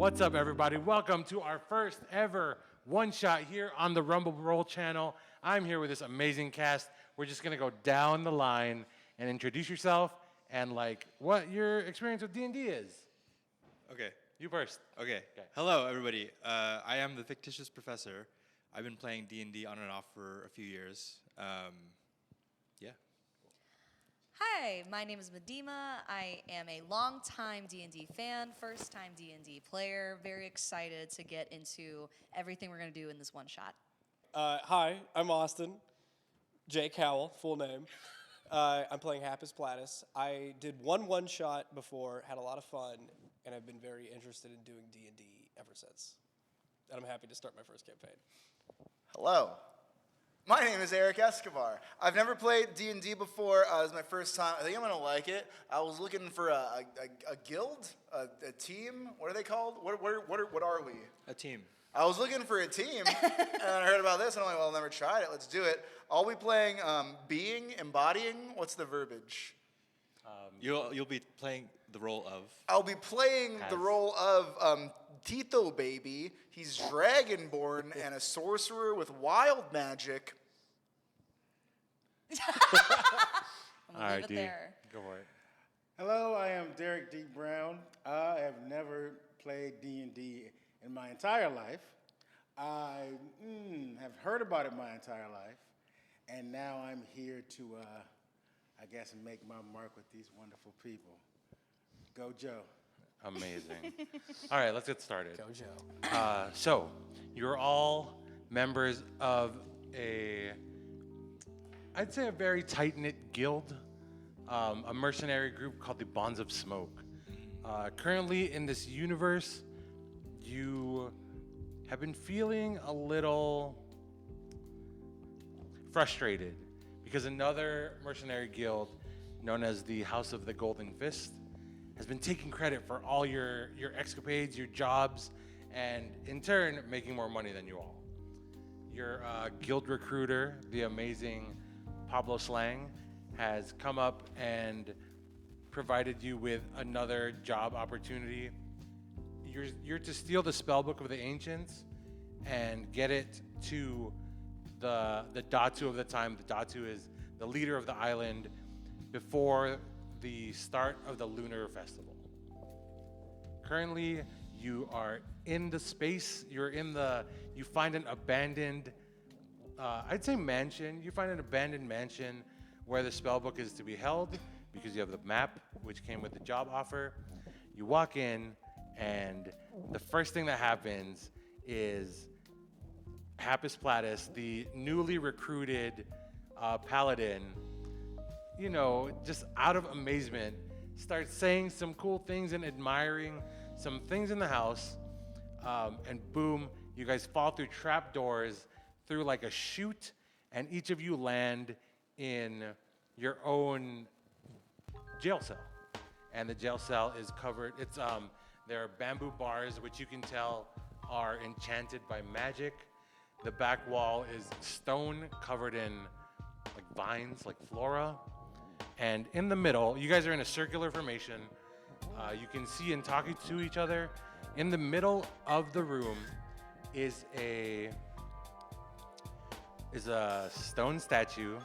What's up, everybody? Welcome to our first ever one-shot here on the Rumble Roll channel. I'm here with this amazing cast. We're just going to go down the line and introduce yourself and what your experience with D&D is. Okay. You first. Okay. Hello, everybody. I am the fictitious professor. I've been playing D&D on and off for a few years. Yeah. Hi, my name is Medima. I am a longtime D&D fan, first-time D&D player. Very excited to get into everything we're going to do in this one shot. Hi, I'm Austin. Jake Howell, full name. I'm playing Happus Platus. I did one shot before, had a lot of fun, and I've been very interested in doing D&D ever since. And I'm happy to start my first campaign. Hello. My name is Eric Escobar. I've never played D&D before. It was my first time. I think I'm going to like it. I was looking for a guild, a team. What are they called? What are we? A team. I was looking for a team, and I heard about this, and I'm like, well, I've never tried it. Let's do it. I'll be playing embodying. What's the verbiage? You'll be playing the role of. I'll be playing the role of Tito Baby. He's dragonborn and a sorcerer with wild magic. I'm going to leave it there. Go for it. Hello, I am Derek D. Brown. I have never played D&D in my entire life. I have heard about it my entire life, and now I'm here to, make my mark with these wonderful people. Go Joe. Amazing. All right, let's get started. Go Joe. So, you're all members of I'd say a very tight-knit guild, a mercenary group called the Bonds of Smoke. Currently in this universe, you have been feeling a little frustrated because another mercenary guild known as the House of the Golden Fist has been taking credit for all your escapades, your jobs, and in turn, making more money than you all. Your guild recruiter, the amazing Pablo Slang, has come up and provided you with another job opportunity. You're to steal the Spellbook of the Ancients and get it to the Datu of the time. The Datu is the leader of the island before the start of the Lunar Festival. Currently, you are in the space. You find an abandoned, I'd say mansion. You find an abandoned mansion where the Spellbook is to be held because you have the map, which came with the job offer. You walk in, and the first thing that happens is Happus Platus, the newly recruited paladin, just out of amazement, starts saying some cool things and admiring some things in the house, and boom, you guys fall through trap doors through like a chute, and each of you land in your own jail cell. And the jail cell is covered, there are bamboo bars, which you can tell are enchanted by magic. The back wall is stone covered in vines, like flora. And in the middle, you guys are in a circular formation. You can see and talk to each other. In the middle of the room is a stone statue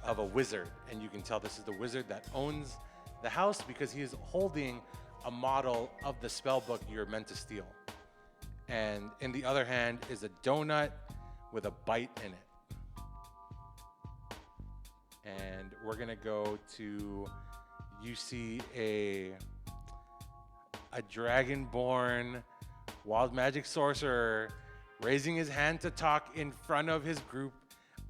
of a wizard. And you can tell this is the wizard that owns the house because he is holding a model of the spellbook you're meant to steal. And in the other hand is a donut with a bite in it. And we're gonna go to, you see a dragonborn wild magic sorcerer raising his hand to talk in front of his group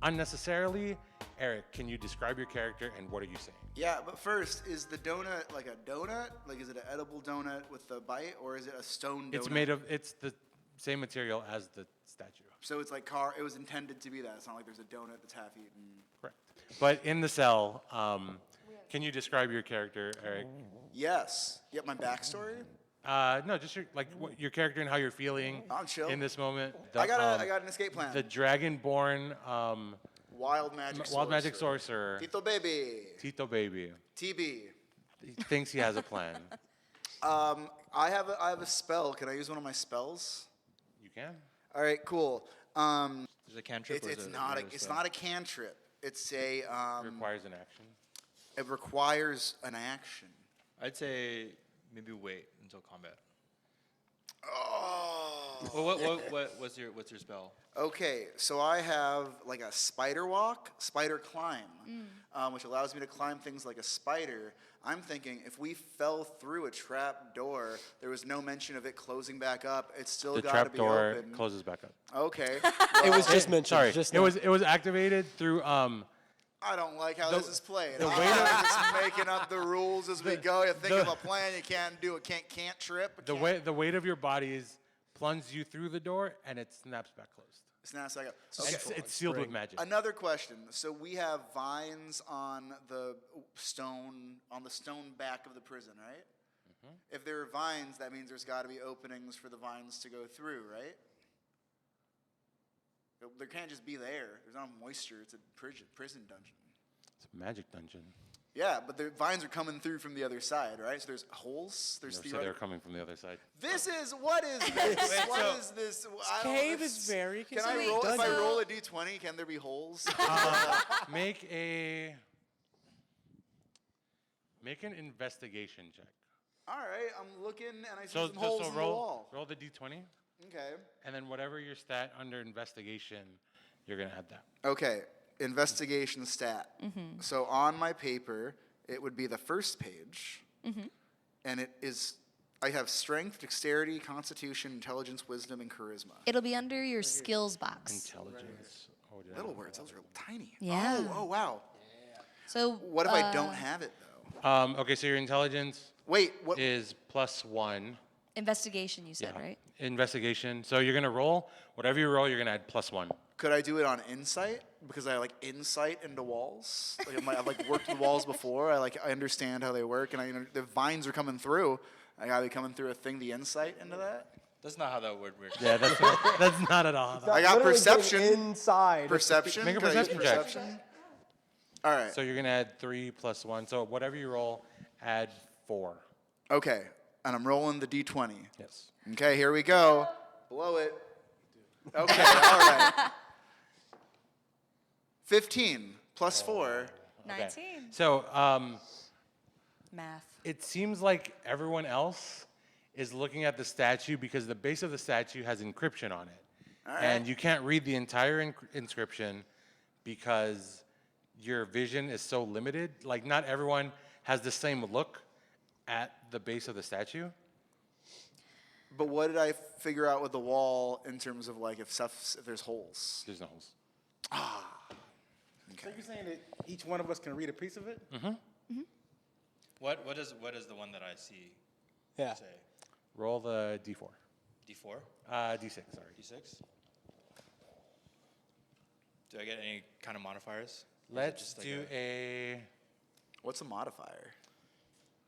unnecessarily. Eric, can you describe your character and what are you saying? Yeah, but first, is the donut like a donut? Like, is it an edible donut with a bite, or is it a stone donut? It's the same material as the statue. So it's like it was intended to be that. It's not like there's a donut that's half eaten. Correct. But in the cell, can you describe your character, Eric? Yes. Yep, my backstory? No, just your character and how you're feeling I'm chill. in this moment. I got an escape plan. The dragonborn Wild magic sorcerer. Tito Baby. Tito Baby. TB. He thinks he has a plan. I have a spell. Can I use one of my spells? You can. All right, cool. There's a cantrip. or is It's it not a regular it's spell? not a cantrip. It's a It requires an action. it requires an action. I'd say maybe wait until combat. Oh. Well, what's your spell? Okay, so I have like a spider walk, spider climb, which allows me to climb things like a spider. I'm thinking if we fell through a trap door, there was no mention of it closing back up. It's still The got to trap be door open. closes back up. Okay. It was well, just mentioned. Sorry, Just it now. was activated through I don't like how this is played. the I'm way just making up the rules as we go. You think the- of a plan, you can't do it. Can't trip. the weight of your body is plunges you through the door and it snaps back closed. Snaps back up. And Okay. it's sealed with magic. Another question. So we have vines on the stone back of the prison, right? If there are vines, that means there's got to be openings for the vines to go through, right? There can't just be there. There's not moisture. It's a prison dungeon. It's a magic dungeon. Yeah, but the vines are coming through from the other side, right? So there's holes. There's So they're theoretic- coming from the other side. What is this? What is this? I don't- Cave is very Can I confusing. roll? If I So- roll a d20, can there be holes? Make an investigation check. All right, I'm looking and I see some holes in the roll wall. roll the d20, Okay. and then whatever your stat under investigation, you're gonna add that. Okay, investigation stat. So on my paper, it would be the first page, and it is. I have strength, dexterity, constitution, intelligence, wisdom, and charisma. It'll be under your skills box. Intelligence. Oh, did I Little not words, roll those are tiny. Yeah. Oh, wow. So What if I don't have it though? that? Okay, so your intelligence Wait, what? is +1. investigation, you said, right? Investigation. So you're gonna roll whatever you roll. You're gonna add +1. Could I do it on insight? Because I like insight into walls. Like I've like worked with walls before. I understand how they work, and the vines are coming through. I gotta be coming through a thing. The insight into that. That's not how that would work. Yeah, that's not at all. I got Literally getting perception. inside. Perception. Make a Can I use perception check. perception? All right. So you're gonna add 3 + 1. So whatever you roll, add 4. Okay, and I'm rolling the d20. Yes. Okay, here we go. Blow it. Okay, all right. 15 plus 4. 19. So Math. it seems like everyone else is looking at the statue because the base of the statue has encryption on it. And you can't read the entire inscription because your vision is so limited. Like, not everyone has the same look at the base of the statue. But what did I figure out with the wall in terms of like if there's holes? There's no holes. So you're saying that each one of us can read a piece of it? What is the one that I see Yeah. say? Roll the d4. D4? D6, sorry. D6? Do I get any kind of modifiers? Or is it Let's just like do What's a modifier?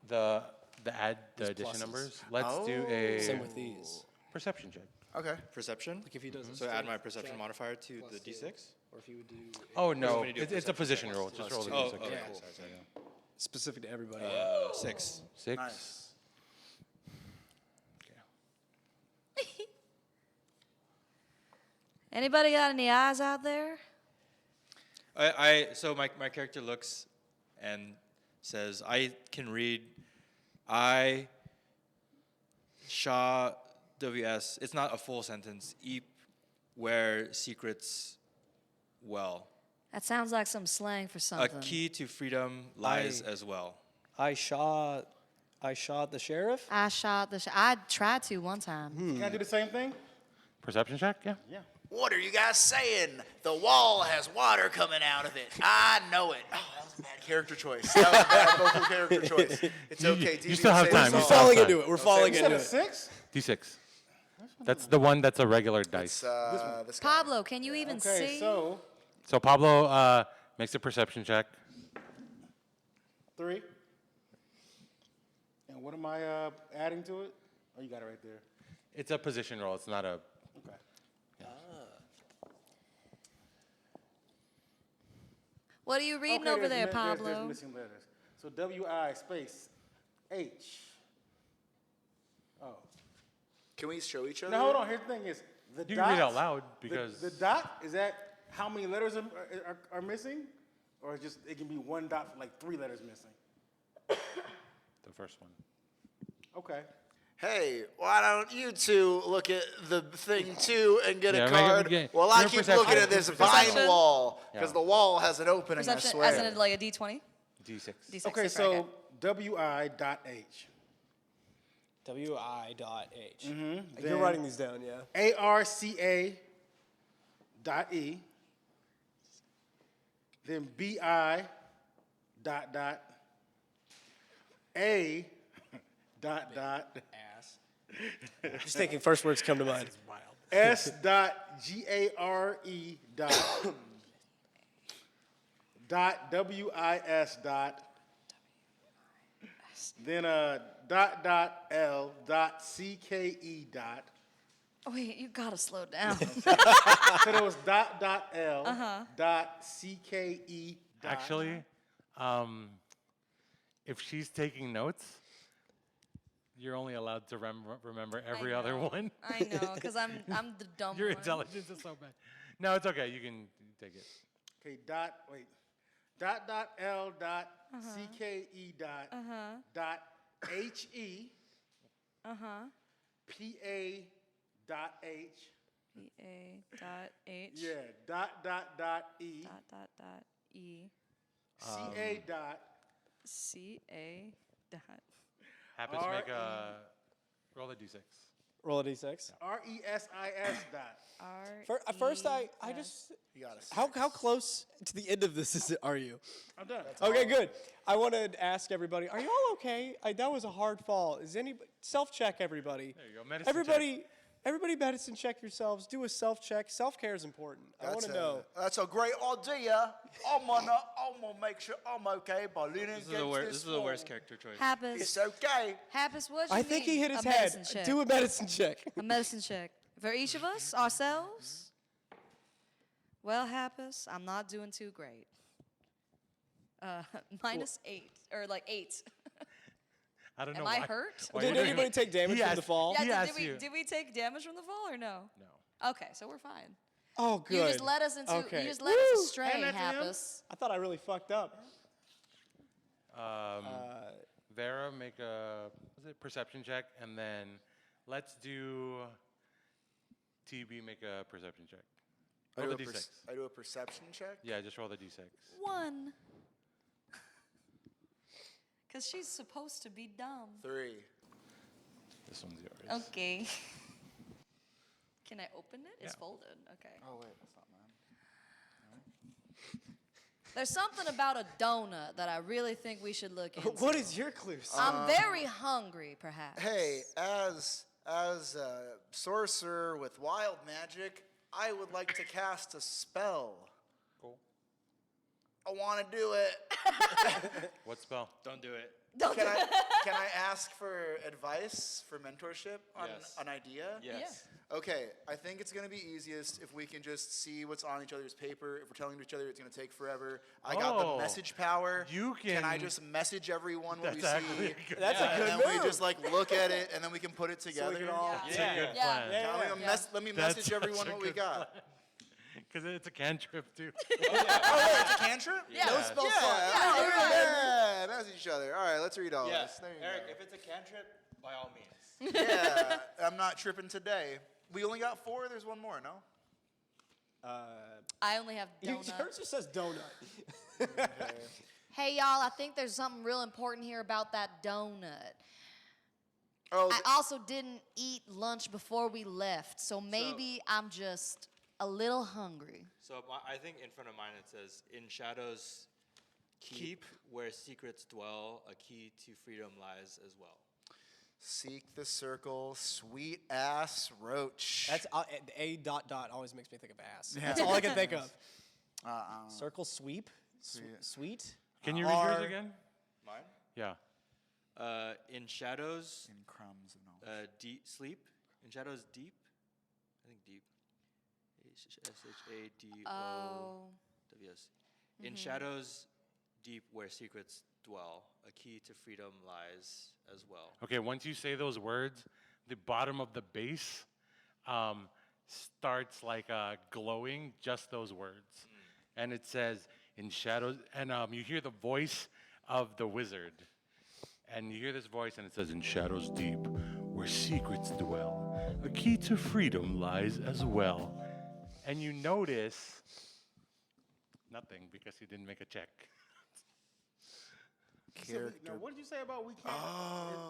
the add the These addition pluses. numbers. Let's do a Same with these. perception check. Okay. perception? Like if he does So add my perception modifier to the plus D6? Or if you would do Oh no, when you do it's a perception position check. roll. Just roll the Oh, d6. okay. Yeah. Sorry, sorry. specific to everybody. 6. 6. Nice. Okay. Anybody got any eyes out there? So my character looks and says, I can read I Shah WS. It's not a full sentence. Eep where secrets well. That sounds like some slang for A something. key to freedom lies I- as well. I shot the sheriff. I shot the. I tried to one time. Can I do the same thing? Perception check. Yeah. Yeah. What are you guys saying? The wall has water coming out of it. I know it. Oh, that was a bad character choice. That was a bad vocal character choice. It's okay. you DB still will have say time. this You We're all. still have falling time. into it. We're falling You said into a it. 6? D6. That's the one that's a regular dice. This guy. Pablo, can you even Okay, see? so So Pablo makes a perception check. 3. And what am I adding to it? Oh, you got it right there. It's a position roll. It's not a. Okay. What are you reading Okay, over there, there's Pablo? There's missing letters. So W-I space H. Oh. Can we show each other? Now hold on. Here's the thing: is the You can read dots- out loud the- because the dot is that how many letters are missing, or just it can be one dot for like 3 letters missing. the first one. Okay. Hey, why don't you two look at the thing too and get Yeah, a make it- card? get- While I your keep perception. looking at this Perception. vine wall, because Yeah. the wall has an opening, Perception, I swear. as in like a D20? D6. D6. Okay. that's So right, WI.H. WI.H. Then- You're writing these down, yeah? ARCA.E. Then BI dot dot A dot dot Ass. Just thinking first words come to mind. S dot GARE dot dot WIS dot then dot dot L dot CKE dot. Oh, wait, you gotta slow down. So there was dot dot L dot CKE dot. Actually, if she's taking notes, you're only allowed to remember every I other know. one. I know, because I'm the dumb Your one. intelligence is so bad. No, it's okay. You can take it. Okay, dot L dot CKE dot dot HE PA dot H PA dot H yeah E dot E CA dot CA dot. Happens to make a roll a d6. Roll a d6. RESIS dot. First, I just. You got us. How close to the end of this are you? I'm done. Okay, good. I want to ask everybody: are you all okay? That was a hard fall. Is anybody self-check? Everybody. There you go. Medicine Everybody, medicine check yourselves. Do a self-check. Self-care is important. I want to know. That's a great idea. I'm gonna make sure I'm okay by leaning This against is the worst wall. character choice. Happus. It's okay. Happus, what I think he hit his head. Do a medicine check. A medicine check. For each of us, ourselves? Well, Happus, I'm not doing too great. -8, or like 8. I don't know Am I why. hurt? why Did you're doing anybody it. take damage He from asked- the fall? He Yeah, asked you. did we take damage from the fall or no? No. Okay, so we're fine. Oh, good. You just led us into Okay. you just led us Woo! astray, Hand that to him. Happus. I thought I really fucked up. Vera, make a perception check, and then let's do TB, make a perception check. Roll the d6. I do a perception check. Yeah, just roll the d6. 1. Because she's supposed to be dumb. 3. This one's yours. Okay. Can I open it? It's Yeah. folded. Okay. Oh wait, that's not mine. There's something about a donut that I really think we should look into. What is your clue? I'm very hungry, perhaps. Hey, as a sorcerer with wild magic, I would like to cast a spell. Cool. I want to do it. What spell? Don't do it. Can I ask for advice, for mentorship on Yes. an idea? Yes. Okay, I think it's going to be easiest if we can just see what's on each other's paper. If we're telling each other it's going to take forever. I got the Oh, message power. you Can I can- just message everyone what we That's actually see? a good That's a And good then move. we just like look at it and then we can put it together. we can all- It's a good Yeah. plan. Yeah. Let me That's message everyone such a what we good got. Because it's a cantrip, too. Oh, wait, it's a cantrip? Yeah. No spell Yeah, slot. all you're right, right. yeah, message each other. All right, let's read all Yeah. this. There you Eric, go. if it's a cantrip, by all means. Yeah, I'm not tripping today. We only got 4. There's one more, no? I only have donut. Yours just says donut. Hey, y'all, I think there's something real important here about that donut. Oh, I also didn't eat lunch before we left, so maybe I'm just a little hungry. So I think in front of mine it says, "In shadows, keep where secrets dwell. A key to freedom lies as well." seek the circle, sweet ass roach. That's a dot dot always makes me think of ass. That's all I can think of. Circle sweep, sweet. Can you read yours R- again? Mine? Yeah. In shadows, in crumbs of knowledge. deep sleep. In shadows, deep. I think deep. SHADOWS. In shadows, deep where secrets dwell. A key to freedom lies as well. Okay, once you say those words, the bottom of the base starts like glowing, just those words. And it says, in shadows, and you hear the voice of the wizard. And you hear this voice, and it says, in shadows deep, where secrets dwell, a key to freedom lies as well. And you notice nothing because you didn't make a check. Now, what did you say about we can't?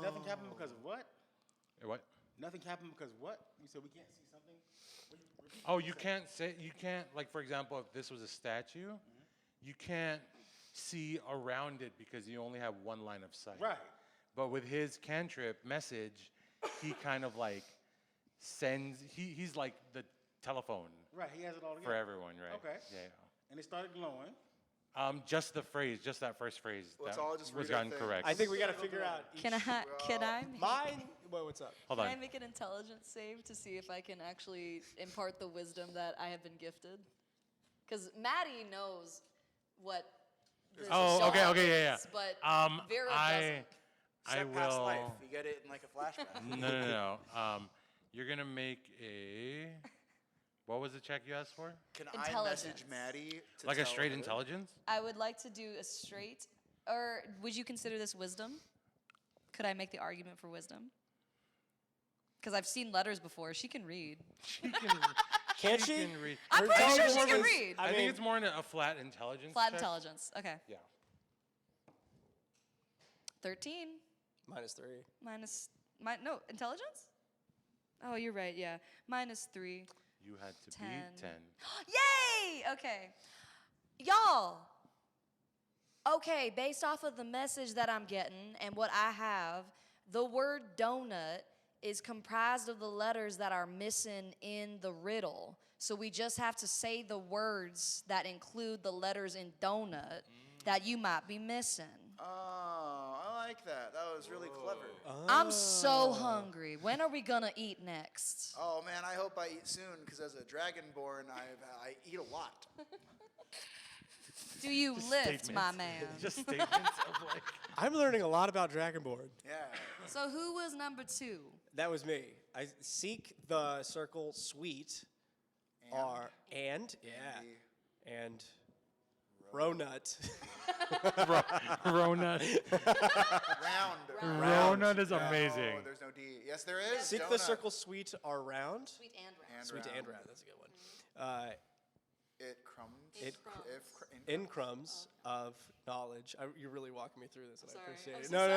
Nothing happened because of what? What? Nothing happened because what? You said we can't see something? Repeat Oh, what you said. can't, like, for example, if this was a statue, you can't see around it because you only have one line of sight. Right. But with his cantrip message, he kind of like sends, he's like the telephone Right, he has it all together. for everyone, right? Okay. Yeah. And it started glowing. Just the phrase, just that first phrase. Let's that all just was read our gotten things. correct. I think we got to figure out. Can I make, Mine. What's up? Hold can on. I make an intelligence save to see if I can actually impart the wisdom that I have been gifted? Because Maddie knows what. The Oh, okay, song yeah. is, But Vera I doesn't. Except will. past life. You get it in like a flashback. No. You're gonna make a. What was the check you asked for? Can I Intelligence. message Maddie to Like a tell straight her? intelligence? I would like to do a straight, or would you consider this wisdom? Could I make the argument for wisdom? Because I've seen letters before. She can read. She can. Can't she? can read. I'm pretty sure she intelligence can is- read. I mean- think it's more in a flat intelligence. Flat check. intelligence. Okay. Yeah. 13 -3. minus no intelligence. Oh, you're right. Yeah, -3. You had to 10. beat 10. Yay! Okay, y'all. Okay, based off of the message that I'm getting and what I have, the word donut is comprised of the letters that are missing in the riddle. So we just have to say the words that include the letters in donut that you might be missing. Oh, I like that. That was really clever. I'm so hungry. When are we gonna eat next? Oh man, I hope I eat soon because as a dragonborn, I eat a lot. Do you lift, my man? Just statements of like. I'm learning a lot about Dragonborn. Yeah. So who was number 2? That was me. I seek the circle sweet. And Ronut. Ronut. Round. Ronut is amazing. Oh, there's no D. Yes, there is. Seek Donut. the circle sweet are round. Sweet and round. And Sweet round. and round. That's a good one. It crumbs. It In crumbs of knowledge. You're really walking me through this, and I Sorry. appreciate I'm it. so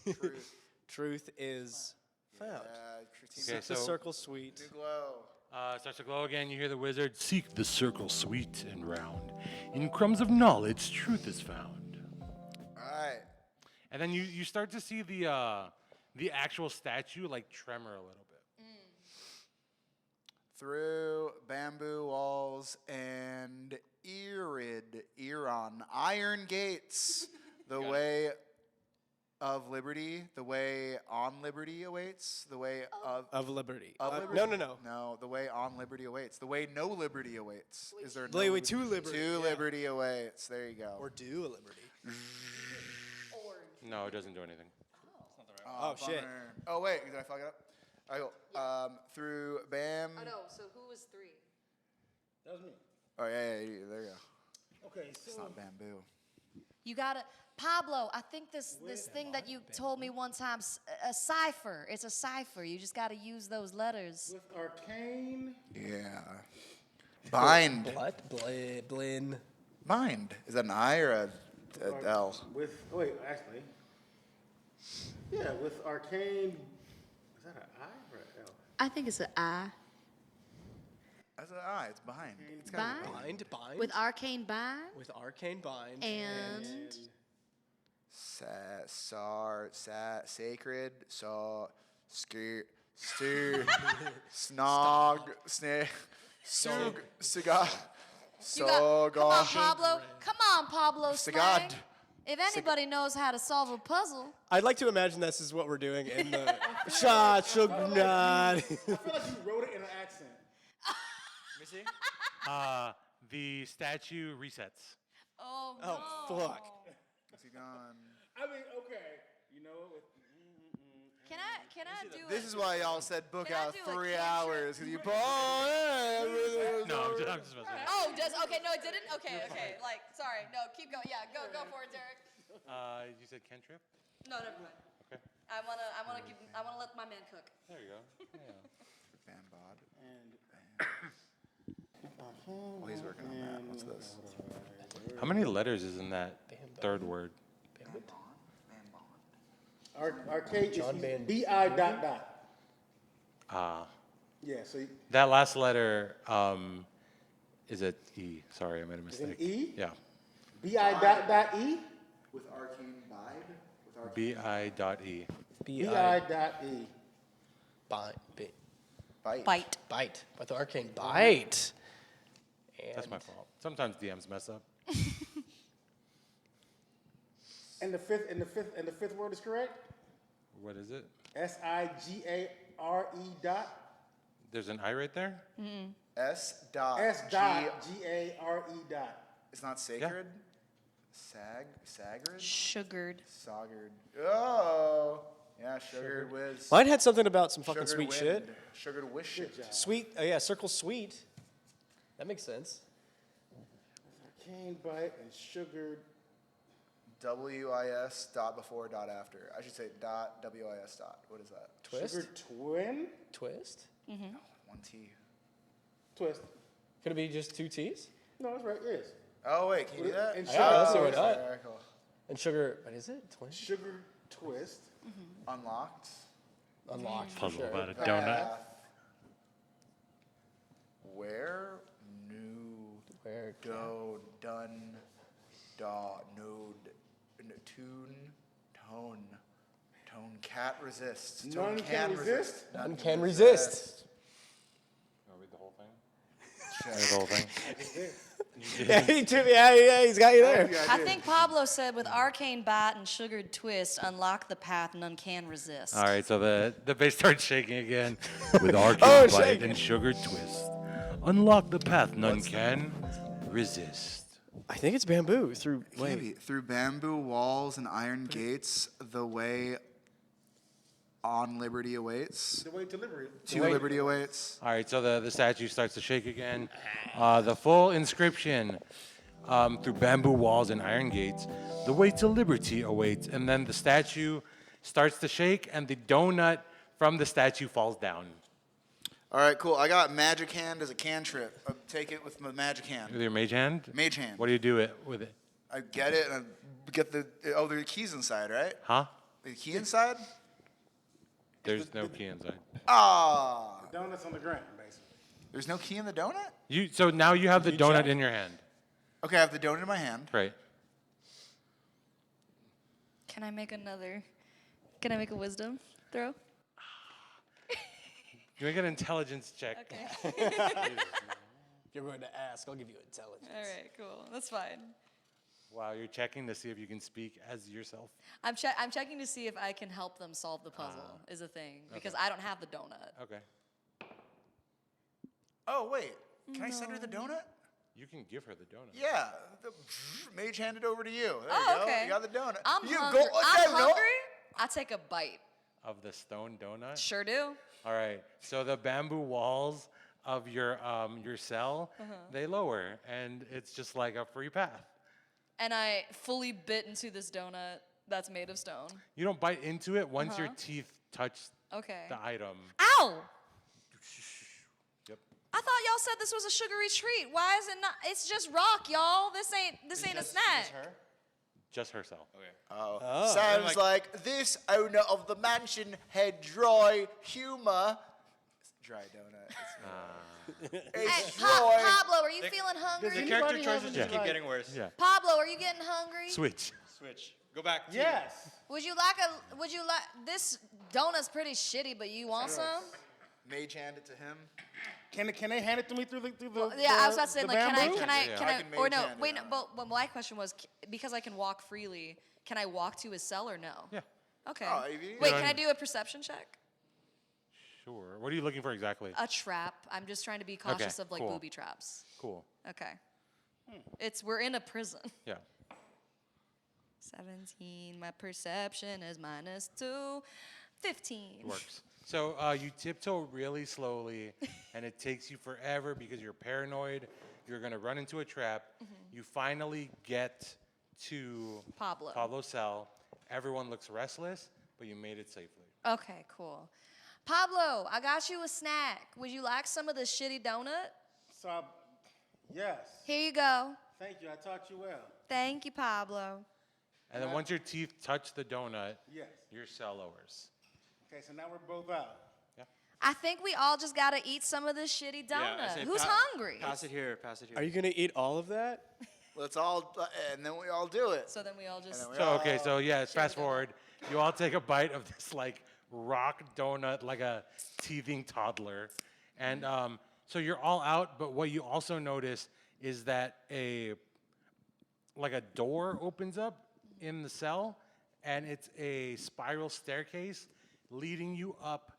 No. Truth. Truth is found. Team Okay, Seek the so- circle sweet. New glow. Starts to glow again. You hear the wizard seek the circle sweet and round. In crumbs of knowledge, truth is found. All right. And then you start to see the actual statue like tremor a little bit. Through bamboo walls and iron gates, the way of liberty, the way on liberty awaits, the way Of liberty. of liberty. No. No, the way on liberty awaits, the way no liberty awaits. Is there no Way liberty? to liberty. To yeah. liberty awaits. There you go. Or do a liberty. No, it doesn't do anything. Oh, shit. bummer. Oh wait, did I fuck it up? I go through bam. Oh no, so who was 3? That was me. Oh yeah, there you go. Okay, It's so not bamboo. You gotta, Pablo. I think this thing that you told me one time, a cipher. It's a cipher. You just gotta use those letters. with arcane, Yeah. Bind. What? Blin. Bind. Is that an I or a L? actually, yeah, with arcane. Is that an I or an L? I think it's an I. That's an I. It's behind. It's gotta be Bind? Bind. With arcane bind With arcane bind. and sacred, snog, snag, sug, siga, you got. Come on, sogosh, Pablo. Come on, Pablo. Sagad. Slang. If anybody knows how to solve a puzzle, I'd like to imagine this is what we're doing in the shot shugnad. I feel like you wrote it in an accent. Let me see. The statue resets. oh no. Oh, fuck. Is he gone? I mean, okay, you know, with Can I do This is why y'all said book Can I out do a 3 cantrip? hours because you. Oh, No, I'm just messing. Oh, okay, no, it didn't? Okay. Like, sorry. No, keep going. Yeah, go for it, Derek. You said cantrip? No, never mind. Okay. I wanna let my man cook. There you go. Yeah. Bambod. And Oh, he's working on that. What's this? How many letters is in that third word? arcade John is Van- B-I dot dot. Ah. Yeah, so That last letter is a E. Sorry, I made a is an mistake. E? Yeah. B-I dot dot E? With arcane vibe? With B-I dot E. B-I dot E. Bite. Bite. With arcane bite. That's my fault. Sometimes DMs mess up. And the fifth word is correct? What is it? S-I-G-A-R-E dot. There's an I right there? S dot. S dot G-A-R-E dot. It's not sacred? Sagrid? Sugared. Soggered. Oh. Yeah, sugared whiz. Mine had something about some fucking Sugared sweet wind. shit. Sugared wish shit. Sweet. Oh yeah, circle sweet. That makes sense. Arcane bite and sugared. W-I-S dot before dot after. I should say dot W-I-S dot. What is that? Twist. Sugared twin? Twist. One T. Twist. Could it be just two T's? No, that's right, yes. Oh, wait, can you do that? And Yeah, let's do Oh, it. sorry, all right, cool. And sugar. What is it? Twin. Sugar twist. Unlocked. Unlocked. For Puzzle sure. about a donut. Path. Where? New. Where? Do. Done. Da. Node. Tune. Tone. Tone. Cat resist. None can resist? None can resist. Wanna read the whole thing? Read the whole thing. Yeah, he's got you there. I think Pablo said with arcane bite and sugared twist, unlock the path none can resist. All right, so the bass starts shaking again with arcane Oh, bite shaking. and sugar twist. Unlock the path none can resist. I think it's bamboo through. Maybe. Through bamboo walls and iron gates, the way on liberty awaits. The way to liberty. To liberty awaits. All right, so the statue starts to shake again. The full inscription through bamboo walls and iron gates, the way to liberty awaits. And then the statue starts to shake, and the donut from the statue falls down. All right, cool. I got magic hand as a cantrip. I'll take it with my magic hand. With your mage hand? Mage hand. What do you do it with it? I get it and I get the. Oh, there are keys inside, right? Huh? The key inside? There's no key inside. Ah. Donuts on the ground, basically. There's no key in the donut? So now you have the you donut check? in your hand. Okay, I have the donut in my hand. Right. Can I make a wisdom throw? You make an intelligence check. Okay. If you're going to ask, I'll give you intelligence. All right, cool. That's fine. Wow, you're checking to see if you can speak as yourself. I'm checking to see if I can help them solve the puzzle is a thing because I don't have the donut. Okay. Oh, wait. Can I send her the donut? You can give her the donut. Yeah. The mage handed over to you. There Oh, you go. okay. You got the donut. I'm you hungry. Go, I'm no. hungry. I take a bite. Of the stone donut? Sure do. All right. So the bamboo walls of your cell, they lower, and it's just like a free path. And I fully bit into this donut that's made of stone. You don't bite into it once your teeth touch Okay. the item. Ow! Yep. I thought y'all said this was a sugary treat. Why is it not? It's just rock, y'all. This ain't a snack. Just her cell. Okay. Oh. Sounds like this owner of the mansion had dry humor. It's dry donut. It's Hey, dry. Pablo, are you feeling hungry? The character choices just keep getting worse. Yeah. Pablo, are you getting hungry? Switch. Switch. Go back. To Yes. Would you like this donut's pretty shitty, but you want some? Mage hand it to him. Can they hand it to me through the Yeah, I was about to say, the like, bamboo? can I, Yeah. can I I, can or mage no, hand it wait, no, out. but my question was, because I can walk freely, can I walk to his cell or no? Yeah. Okay. Oh, if you- Wait, Yeah. can I do a perception check? Sure. What are you looking for exactly? A trap. I'm just trying to be cautious of like cool. booby traps. Cool. Okay. We're in a prison. Yeah. 17. My perception is -2. 15. Works. So you tiptoe really slowly, and it takes you forever because you're paranoid. You're gonna run into a trap. You finally get to Pablo. Pablo's cell. Everyone looks restless, but you made it safely. Okay, cool. Pablo, I got you a snack. Would you like some of this shitty donut? So, yes. Here you go. Thank you. I taught you well. Thank you, Pablo. And then once your teeth touch the donut, Yes. your cell lowers. Okay, so now we're both out. I think we all just gotta eat some of this shitty donut. Yeah, I say Who's hungry? Pass it here. Pass it here. Are you gonna eat all of that? Let's all, and then we all do it. So then we all just. then we So okay, so yeah, fast the donut. forward. You all take a bite of this like rock donut, like a teething toddler, and so you're all out. But what you also notice is that a door opens up in the cell, and it's a spiral staircase leading you up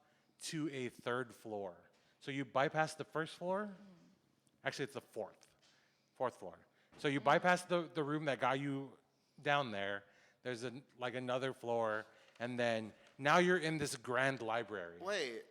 to a third floor. So you bypass the first floor. Actually, it's the fourth floor. So you bypass the room that got you down there. There's another floor, and then now you're in this grand library. Wait,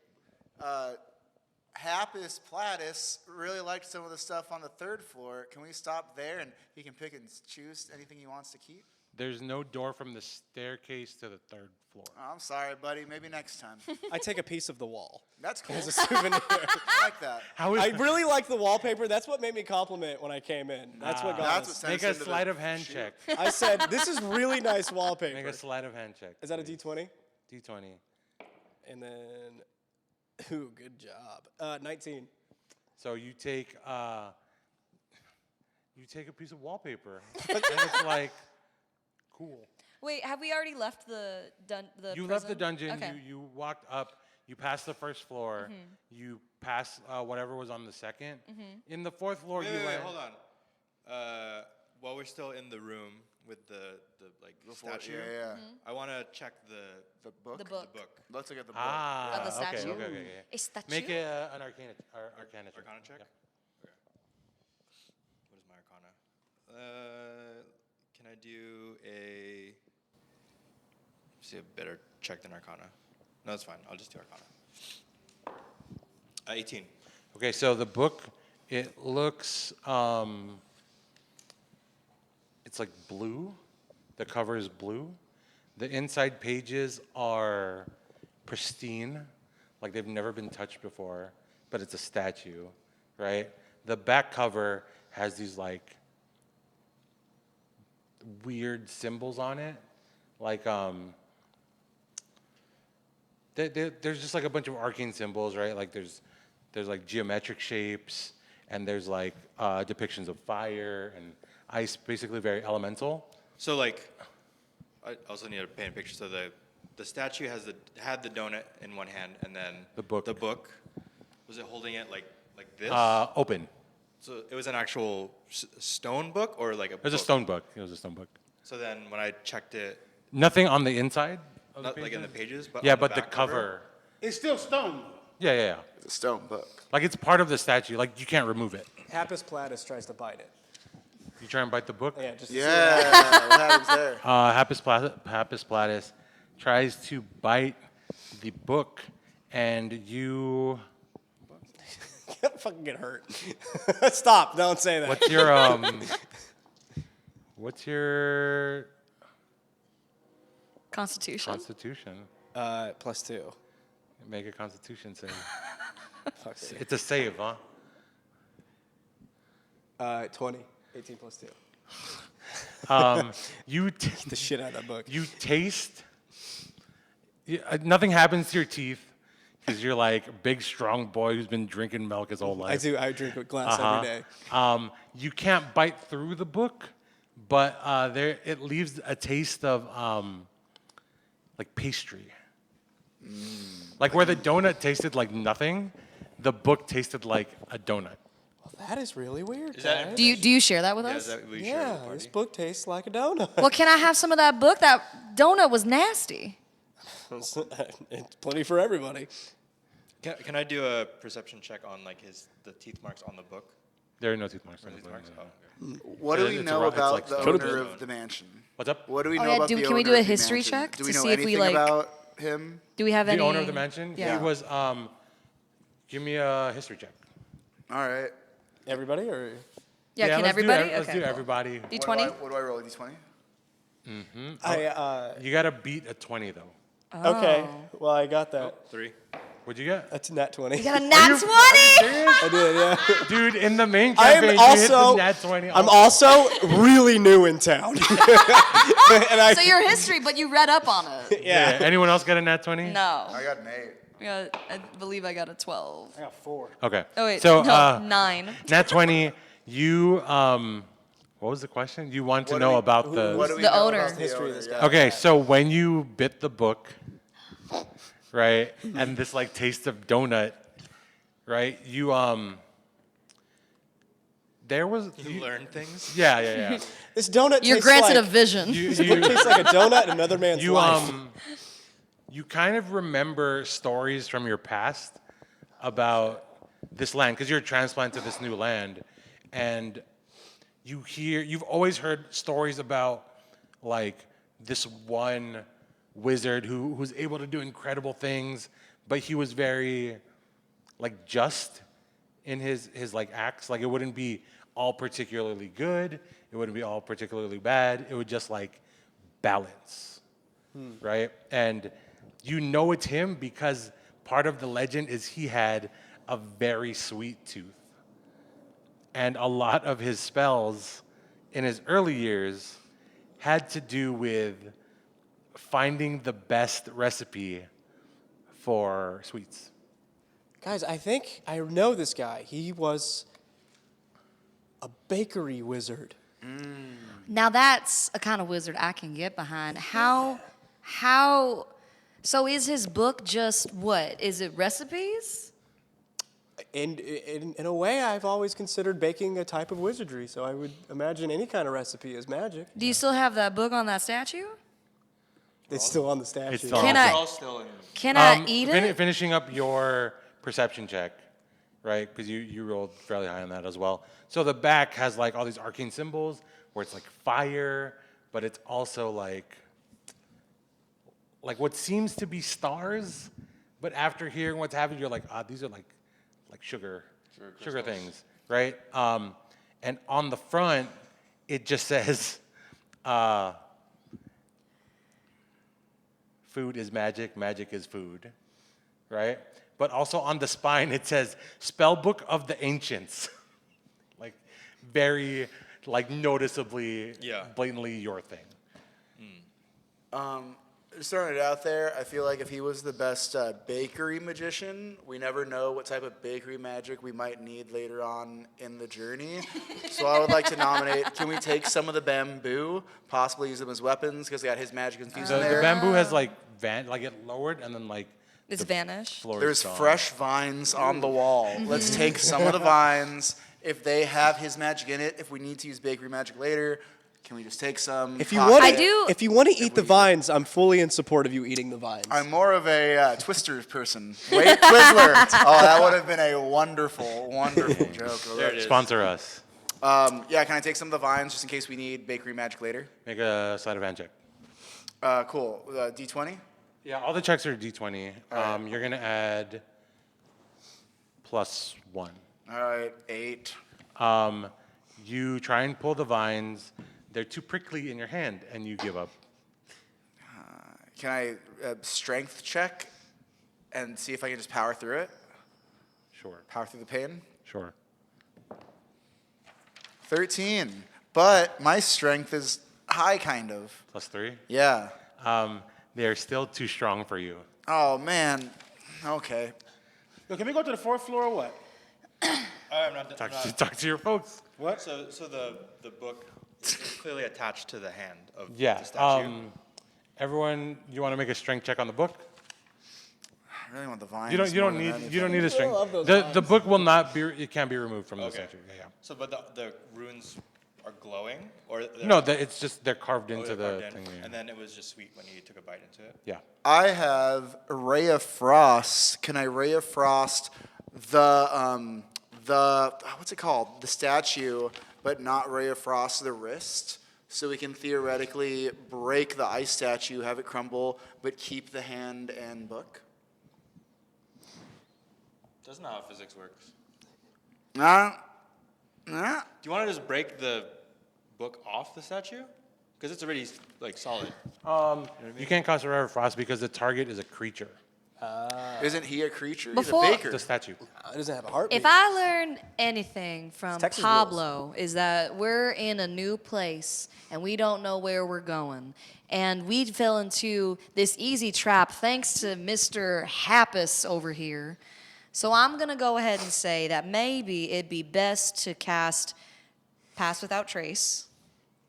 Happus Platus really liked some of the stuff on the third floor. Can we stop there and he can pick and choose anything he wants to keep? There's no door from the staircase to the third floor. Oh, I'm sorry, buddy. Maybe next time. I take a piece of the wall That's cool. as a souvenir. I like that. How is I really like the wallpaper. That's what made me compliment when I came in. That's what got That's us. what Make sends a into sleight the of hand shoot. check. I said, this is really nice wallpaper. Make a sleight of hand check. Is that a please. D20? D20. And then, ooh, good job. 19. So you take a piece of wallpaper, and it's like, cool. Wait, have we already left the You left the prison? dungeon. Okay. You walked up. You passed the first floor. You passed whatever was on the second. In the fourth floor, Wait, you wait, wait, land. hold on. While we're still in the room with the statue, Yeah. I want to check the book? The the book. book. Let's look at the book. Ah, Of the okay, statue? okay. A statue? Make it an arcana check. Arcana check. Yeah. Okay. What is my arcana? Can I do a? See a better check than arcana. No, that's fine. I'll just do arcana. 18. Okay, so the book, it looks, it's like blue. The cover is blue. The inside pages are pristine, like they've never been touched before, but it's a statue, right? The back cover has these like weird symbols on it, like there's just like a bunch of arcane symbols, right? Like there's like geometric shapes, and there's like depictions of fire and ice, basically very elemental. So like, I also need to paint a picture. So the statue had the donut in one hand, and then The book. The book, was it holding it like this? Open. So it was an actual stone book, or like a. It was a book? stone book. It was a stone book. So then when I checked it, Nothing on the inside. Of not the like in the pages? pages, but Yeah, on but the back cover. It's still stone. Yeah. It's a stone book. Like it's part of the statue. Like you can't remove it. Happus Platus tries to bite it. You try and bite the book. Yeah, just to see what Yeah. What happens there? Happus Platus tries to bite the book, and you. happens. Fucking get hurt. Stop! Don't say that. What's your Constitution. constitution? +2. Make a constitution save. Fuck it. It's a save, huh? 20. 18 +2. You The shit out of that book. you taste. Nothing happens to your teeth because you're like a big, strong boy who's been drinking milk his whole life. I do. I drink a glass every day. You can't bite through the book, but it leaves a taste of like pastry. Like where the donut tasted like nothing, the book tasted like a donut. Well, that is really weird. Is that- guys. Do you share that with yeah, us? is that what we share at the Yeah, party? this book tastes like a donut. Well, can I have some of that book? That donut was nasty. It's plenty for everybody. Can I do a perception check on like the teeth marks on the book? There are no tooth marks on the Teeth book. marks? no. Oh, okay. What do It's we a know rock- it's about like the stone. owner of the mansion? What's up? What do we Oh, know yeah, about the can we owner do a of the history mansion? check Do to we know see if we, anything like- about him? Do we have The any? owner of the mansion? Yeah. He was, give me a history check. All right. Everybody or? Yeah, can let's everybody? Do, let's Okay, do cool. everybody. D20? What do I roll? A D20? You got to beat a 20, though. Okay. Oh. Well, I got that. 3. What'd you get? That's nat 20. You got a nat 20? I did, yeah. Dude, in the main I campaign, am you hit the also. nat 20. I'm also really new in town. and I, So your history, but you read up on it. Yeah. Anyone else got a nat 20? No. I got an 8. I believe I got a 12. I got 4. Okay. Oh, wait. So, no, 9. nat 20, you, what was the question? You want to know about the... What do we The know owner. about the History of owner? this Yeah. guy. Okay, so when you bit the book, right, and this like taste of donut, right, you there was You learn things. yeah. this donut You're tastes granted like, a vision. You It tastes like a donut in another man's you life. you kind of remember stories from your past about this land because you're a transplant to this new land, and you've always heard stories about like this one wizard who's able to do incredible things, but he was very like just in his like acts. Like it wouldn't be all particularly good, it wouldn't be all particularly bad. It would just like balance, right? And you know it's him because part of the legend is he had a very sweet tooth. And a lot of his spells in his early years had to do with finding the best recipe for sweets. Guys, I think I know this guy. He was a bakery wizard. Now that's a kind of wizard I can get behind. How, so is his book just what? Is it recipes? And in a way, I've always considered baking a type of wizardry, so I would imagine any kind of recipe is magic. Do you still have that book on that statue? It's still on the statue. It's still Can on. I- All still in. Can I eat it? Finishing up your perception check, right? Because you rolled fairly high on that as well. So the back has like all these arcane symbols where it's like fire, but it's also like what seems to be stars. But after hearing what's happened, you're like, these are like sugar things, right? And on the front, it just says, food is magic, magic is food, right? But also on the spine, it says Spellbook of the Ancients. Like very, like noticeably, Yeah. blatantly your thing. Just throwing it out there, I feel like if he was the best bakery magician, we never know what type of bakery magic we might need later on in the journey. So I would like to nominate, can we take some of the bamboo, possibly use them as weapons, because they got his magic infused in The there. bamboo has like it lowered and then like It's vanished. floor There's is gone. fresh vines on the wall. Let's take some of the vines. If they have his magic in it, if we need to use bakery magic later, can we just take some? If you pop want it? I do- if you want to eat the vines, I'm fully in support of you eating the vines. I'm more of a Twister person. Wait, Twizzler. Oh, that would have been a wonderful, wonderful joke. There it is. Sponsor us. Yeah, can I take some of the vines just in case we need bakery magic later? Make a sleight of hand check. Cool. D20? Yeah, all the checks are D20. You're gonna add +1. All right, 8. You try and pull the vines. They're too prickly in your hand, and you give up. Can I strength check and see if I can just power through it? Sure, Power through the pain? sure. 13. But my strength is high, kind of. +3. Yeah. They're still too strong for you. Oh, man. Okay. Yo, can we go to the 4th floor or what? I'm not. Talk to your folks. What? So the book is clearly attached to the hand of Yeah. the statue. Everyone, you want to make a strength check on the book? I really want the vines. You don't more need than you don't need a I love strength. those The book will not be. It can't be removed from the Okay. statue. Yeah. So, but the runes are glowing, or No, it's just they're carved oh, into they're the carved in, thing. and then it was just sweet when you took a bite into it. Yeah. I have Ray of Frost. Can I Ray of Frost the what's it called? The statue, but not Ray of Frost the wrist, So we can theoretically break the ice statue, have it crumble, but keep the hand and book? That's not how physics works. Nah. Do you want to just break the book off the statue? Because it's already like solid. You can't cause forever frost because the target is a creature. Isn't he a creature? Before- He's a baker. It's a statue. It doesn't have a heartbeat. If I learn anything from Texas Pablo, is that we're in a new place and we don't know where we're going. And we fell into this easy trap thanks to Mr. Happus over here. So I'm going to go ahead and say that maybe it'd be best to cast Pass Without Trace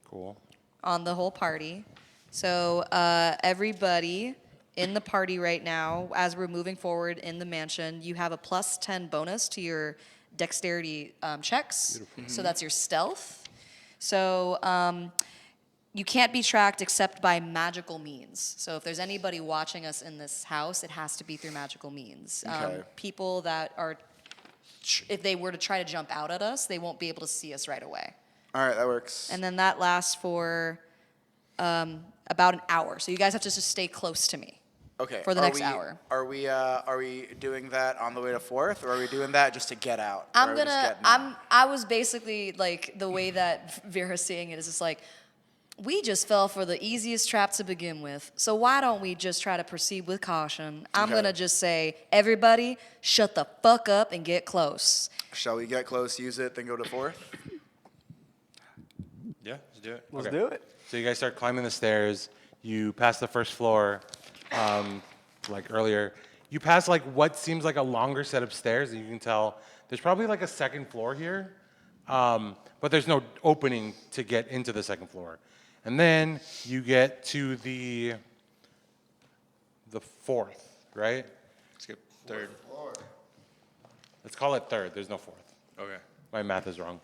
Cool. on the whole party. So everybody in the party right now, as we're moving forward in the mansion, you have a plus 10 bonus to your dexterity checks. So that's your stealth. So you can't be tracked except by magical means. So if there's anybody watching us in this house, it has to be through magical means. Okay. People that are, if they were to try to jump out at us, they won't be able to see us right away. All right, that works. And then that lasts for about an hour. So you guys have to just stay close to me. Okay. For the next hour. Are we doing that on the way to 4th, or are we doing that just to get out? Or are we just getting out? I was basically like, the way that Vera's seeing it is just like, we just fell for the easiest trap to begin with. So why don't we just try to proceed with caution? I'm Okay. gonna just say, everybody, shut the fuck up and get close. Shall we get close, use it, then go to 4th? Yeah, let's do it. Let's Okay. do it. So you guys start climbing the stairs. You pass the first floor, like earlier. You pass like what seems like a longer set of stairs, and you can tell there's probably like a second floor here, but there's no opening to get into the second floor. And then you get to the 4th, right? Skip third. Let's call it third. There's no 4th. Okay. My math is wrong.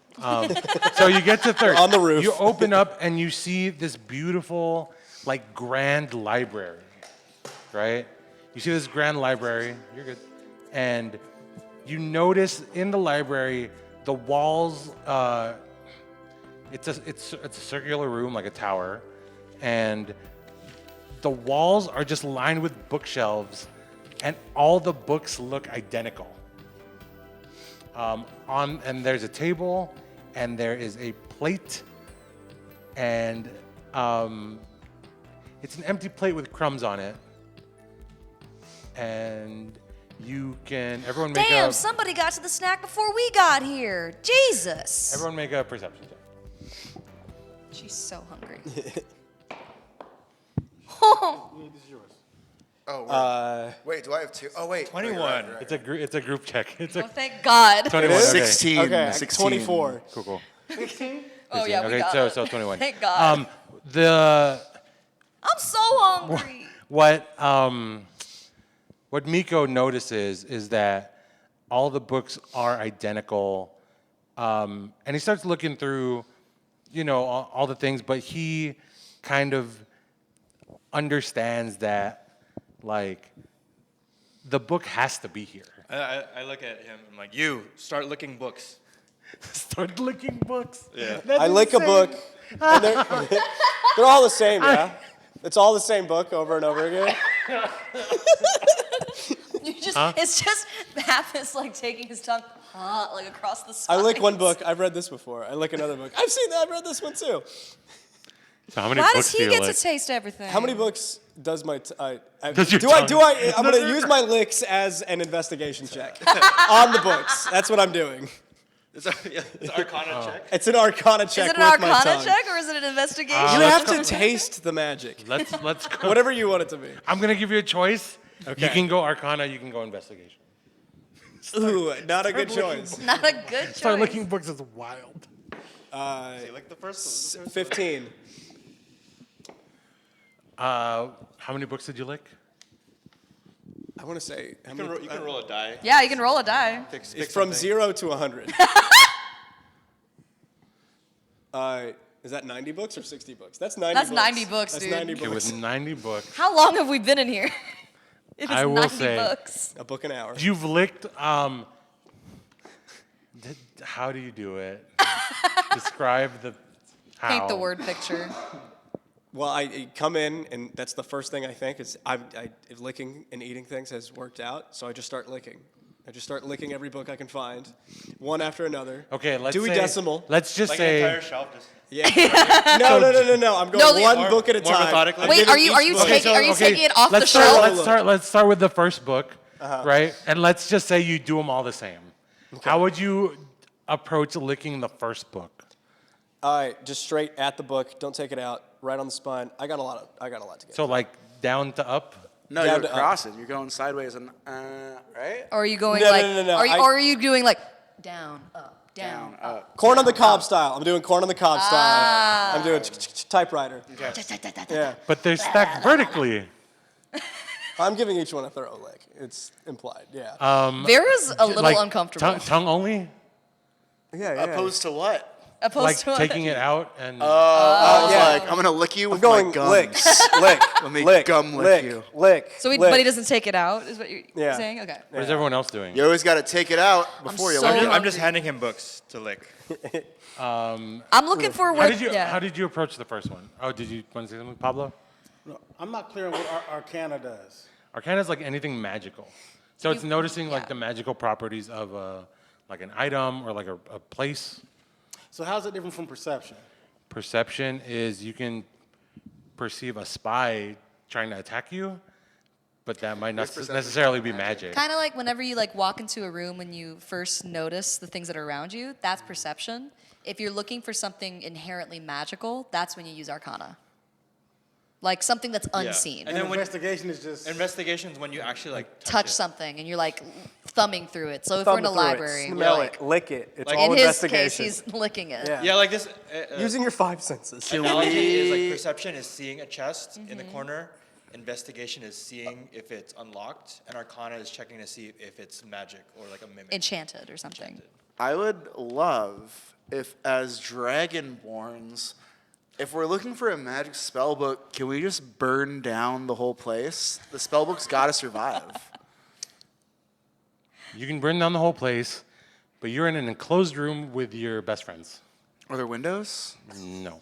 So you get to third. On the roof. You open up and you see this beautiful, like, grand library, right? You see this grand library. You're good. And you notice in the library, the walls, it's a circular room, like a tower. And the walls are just lined with bookshelves, and all the books look identical. And there's a table, and there is a plate, and it's an empty plate with crumbs on it. And everyone make Damn, a somebody got to the snack before we got here. Jesus. everyone make a perception check. She's so hungry. Oh, wait, do I have 2? Oh, wait. 21. Right. It's a group check. It's Oh, a thank God. 21. Okay. 16. Okay, 16. 24. Cool. Oh, yeah, we okay, got so it. so 21. Thank God. I'm so hungry. What Miko notices is that all the books are identical, and he starts looking through, all the things, but he kind of understands that, like, the book has to be here. I look at him. I'm like, you start licking books. Start licking books. Yeah. I lick a book, and they're all the same, yeah? It's all the same book over and over again. It's just Mathis like taking his tongue like across the I spine. lick one book. I've read this before. I lick another book. I've seen that. I've read this one too. So how many Why books does do he you get lick? to taste everything? How many books does my Does your do I tongue- do I I'm gonna use my licks as an investigation check on the books. That's what I'm doing. It's an Arcana check. It's an Arcana check Is it with an my Arcana tongue. check or is it an investigation? You let's have to taste the magic. Let's go. Whatever you want it to be. I'm gonna give you a choice. You Okay. can go Arcana. You can go Investigation. Ooh, not a good choice. Not a good choice. Start licking books is wild. You like the first one? 15. How many books did you lick? I want to say how You can, many, you can roll a die. Yeah, you can roll a die. Pick it's from something. 0 to 100. Is that 90 books or 60 books? That's 90 That's books. 90 books, That's dude. 90 Okay, books. with 90 books. How long have we been in here? It is I will 90 say- books. A book an hour. You've licked. How do you do it? Describe the. Paint the How? word picture. Well, I come in, and that's the first thing I think is if licking and eating things has worked out, so I just start licking. I just start licking every book I can find, one after another. Okay, let's Dewey say, Decimal. Let's just Like an say entire shelf. Just Yeah. No. I'm going No, one book at a more time. methodically? I'm Wait, giving are you each book- taking it off the let's shelf? Let's start with the first book, right? And let's just say you do them all the same. How would you approach licking the first book? All right, just straight at the book. Don't take it out. Right on the spine. I got a lot to get. So like down to up. No, Down you're to up. across it. You're going sideways and right? Or are you going No, like? no. Or are you doing like down, up, down, Down, up? up. Corn on the cob style. I'm doing corn on the cob style. I'm doing typewriter. Yeah. But they're stacked vertically. I'm giving each one a thorough lick. It's implied. Yeah. Vera's a little Like, uncomfortable. Tongue only? yeah. Opposed to what? Opposed Like to what? taking it out and. I was yeah. like, I'm gonna lick you I'm with going my gums. lick, Let me lick, gum lick lick, you. lick. So he, lick. but he doesn't take it out, is what you're Yeah. saying? Okay. what is everyone else doing? You always got to take it out before you so lick it. hungry. I'm just handing him books to lick. I'm looking for How where. did you yeah. How did you approach the first one? Oh, did you want to say something, Pablo? No, I'm not clear on what Arcana does. Arcana is like anything magical. So it's noticing like yeah. the magical properties of like an item or like a place. So how's it different from perception? Perception is you can perceive a spy trying to attack you, but that might not necessarily be magic. Kind of like whenever you like walk into a room when you first notice the things that are around you, that's perception. If you're looking for something inherently magical, that's when you use Arcana. Like something that's unseen. And And then when- investigation is just. Investigations when you actually like Touch something and you're like thumbing through it. So if we're in a library, we're smell like, it, lick it. It's Like, all in his case, investigation. he's licking it. Yeah. Yeah, like this. Using your five senses. Analogy is like perception is seeing a chest in the corner. Investigation is seeing if it's unlocked, and Arcana is checking to see if it's magic or like a mimic. Enchanted or something. I would love if, as Dragonborns, if we're looking for a magic spell book, can we just burn down the whole place? The spell book's got to survive. You can burn down the whole place, but you're in an enclosed room with your best friends. Are there windows? No.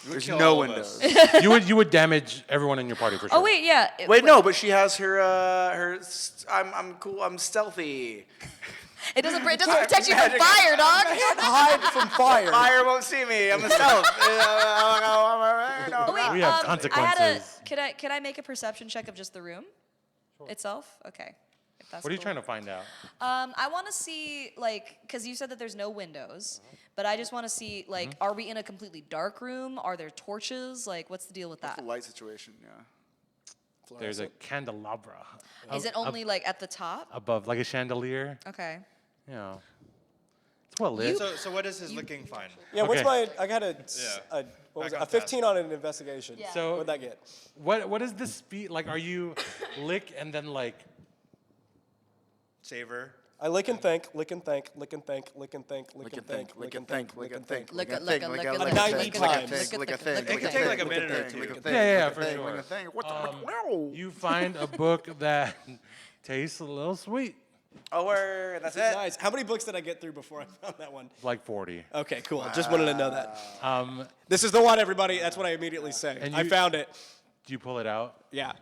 There's kill no all of windows. you would damage everyone in your party for sure. Oh wait, yeah. Wait, no, but she has her. I'm cool. I'm stealthy. It doesn't protect you from fire, dog. Hide from fire. Fire won't see me. I'm a stealth. Oh, wait, We have I had consequences. could I make a perception check of just the room itself? Okay. If that's What are you cool. trying to find out? I want to see, like, because you said that there's no windows, but I just want to see, like, are we in a completely dark room? Are there torches? Like, what's the deal with that? The light situation, yeah. There's a candelabra. Is it only, like, at the top? Above, like a chandelier? Okay. You know. It's well lit. So what is his licking find? Yeah, what's Okay. I got what was it, a 15 on an investigation. Yeah. So- What'd that get? What is the speed? Like, are you lick and then like, Savor. I lick and think, lick and think, lick and think, lick and think, lick Lick and and think, think, lick and think, lick and think, Lick lick it, and lick think, it, lick lick and it, think, lick it, lick lick and it, think, lick it, lick and lick it, think, lick lick it, and lick it, think, like a lick and minute or think, two. lick and Yeah, think, yeah, lick and for think, sure. lick and think. What the wow. you find a book that tastes a little sweet, Oh, word, that's it. Nice. How many books did I get through before I found that one? like 40. Okay, cool. Just wanted to know that. Um, This is the one, everybody. That's what I immediately say. And I you- found it. do you pull it out? Yeah.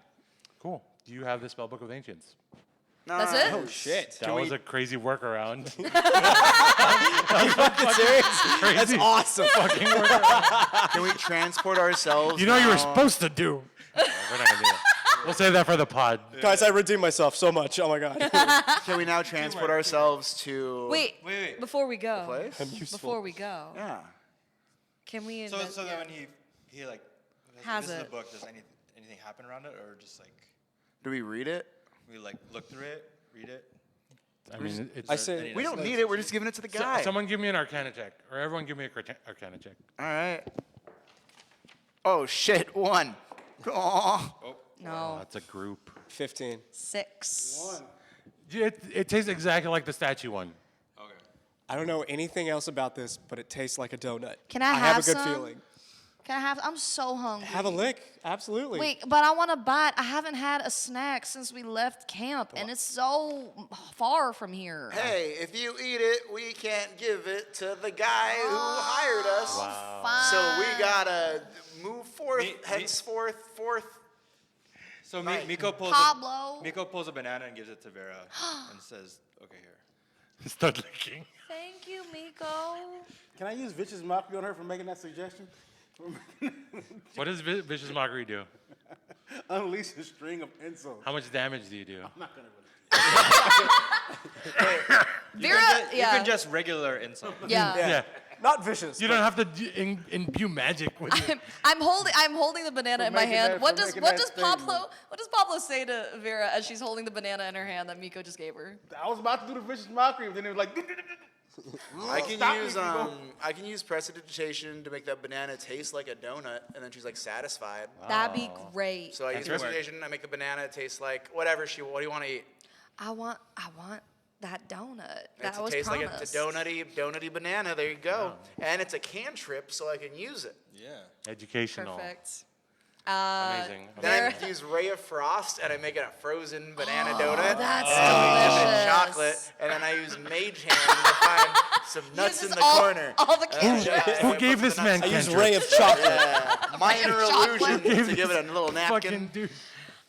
Cool. Do you have the Spellbook of Ancients? That's it? Oh shit. That was a crazy workaround. serious? That's awesome. Fucking workaround. Can we transport ourselves? You know you were now? supposed to do. No, we're not gonna do that. We'll save that for the pod. Guys, I redeemed myself so much. Oh my god. Can we now transport ourselves to? Wait, Wait. before we go. Place? I'm useful. Before we go. Yeah. Can we So invest- so yeah. then when he like Has this is it. the book. Does anything happen around it, or just like Do we read it? we like look through it, read it? I mean, it's. I say We don't need it. We're just giving it to the guy. Someone give me an Arcana check, or everyone give me a Arcana check. All right. Oh shit! One. Aw. No. That's a group. 15. 6. It tastes exactly like the statue one. I don't know anything else about this, but it tastes like a donut. Can I have have a good some? feeling. Can I have? I'm so hungry. Have a lick. Absolutely. Wait, but I want to bite. I haven't had a snack since we left camp, and it's so far from here. Hey, if you eat it, we can't give it to the guy who hired us. Fine. So we gotta move forth, henceforth. So Right. Miko pulls a banana and gives it to Vera and says, "Okay, here." Start licking. Thank you, Miko. Can I use vicious mockery on her for making that suggestion? What does vicious mockery do? Unleash a string of insults. How much damage do you do? I'm not gonna really. Vera, You can just regular insult. yeah. Yeah. Not vicious. You don't have to imbue magic with it. I'm holding the banana in my making hand. that- What for does making that Pablo say to Vera as she's holding the banana in her hand that Miko just gave her? I was about to do the vicious mockery, but then it was like. I can Stop use me, Miko. I can use prestidigitation to make that banana taste like a donut, and then she's like satisfied. That'd be great. So I use That's right. prestidigitation. I make the banana taste like whatever she. What do you want to eat? I want that donut that It's I was tastes like promised. a donutty banana. There you go. And it's a cantrip, so I can use it. Yeah. Educational. Perfect. Amazing. Then I use Ray of Frost, and I make it a frozen banana donut. That's and I dip it in delicious. chocolate, and then I use Mage Hand to find some nuts in Uses the all- corner. all the cantrips. Who gave this man I use cantrip? ray of chocolate. Minor chocolate. illusion to give it a little Fucking napkin. dude.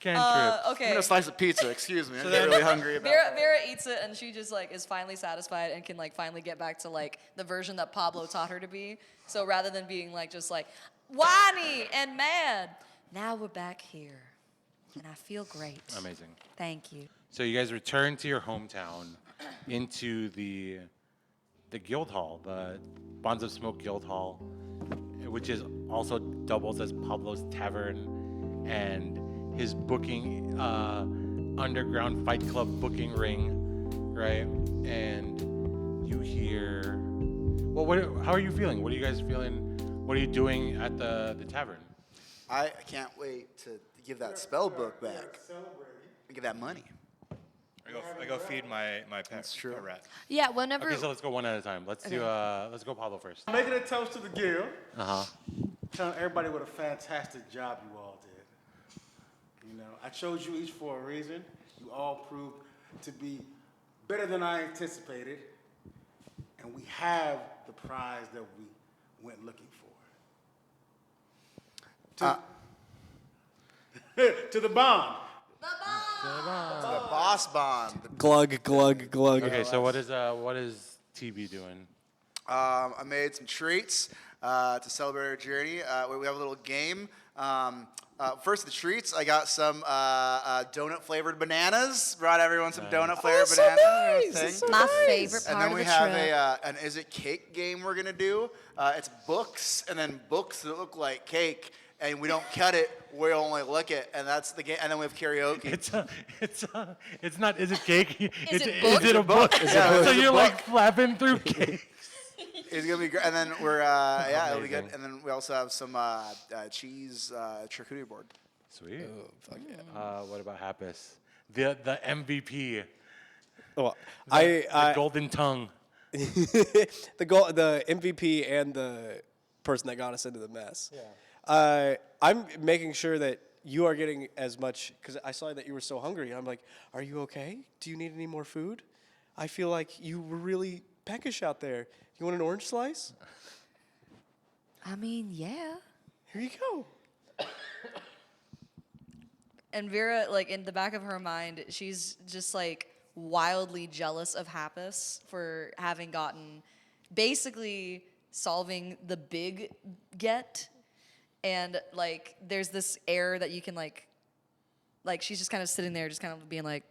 Cantrip. I'm Okay. gonna slice a pizza. Excuse me. I'm getting really hungry about that. Vera eats it and she just like is finally satisfied and can like finally get back to like the version that Pablo taught her to be. So rather than being like just like whiny and mad, now we're back here, and I feel great. Amazing. Thank you. So you guys return to your hometown, into the guild hall, the Bonds of Smoke Guild Hall, which is also doubles as Pablo's tavern and his booking underground fight club booking ring, right? And you hear, well, how are you feeling? What are you guys feeling? What are you doing at the tavern? I can't wait to give that spell book back. And give that money. I go feed my pet. That's true. A rat. Yeah, whenever. Okay, so let's go one at a time. Let's go Pablo first. Making a toast to the guild. Uh-huh. Telling everybody what a fantastic job you all did. You know, I chose you each for a reason. You all proved to be better than I anticipated. And we have the prize that we went looking for. To the bond. The boss bond. Glug, glug, glug. Okay, so what is TB doing? I made some treats to celebrate our journey. We have a little game. First, the treats. I got some donut-flavored bananas. Brought everyone some donut-flavored so bananas. and nice. everything. That's so My nice. favorite And part then of we the have trip. an Is It Cake game we're gonna do. It's books and then books that look like cake, and we don't cut it. We only lick it, and that's the game. And then we have karaoke. It's not. Is it cake? Is it book? Is it a book? Yeah, So it's a you're book. like flapping through cake. It's gonna be great. And then we're it'll be good. Amazing. And then we also have some cheese charcuterie board. Sweet. Oh, fuck yeah. What about Happus? The MVP, Oh, the golden tongue. the MVP and the person that got us into the mess. Yeah. I'm making sure that you are getting as much, because I saw that you were so hungry. I'm like, are you okay? Do you need any more food? I feel like you were really peckish out there. You want an orange slice? I mean, yeah. Here you go. And Vera, like in the back of her mind, she's just like wildly jealous of Happus for having gotten, basically solving the big get, and like there's this air that you can like she's just kind of sitting there, just kind of being like,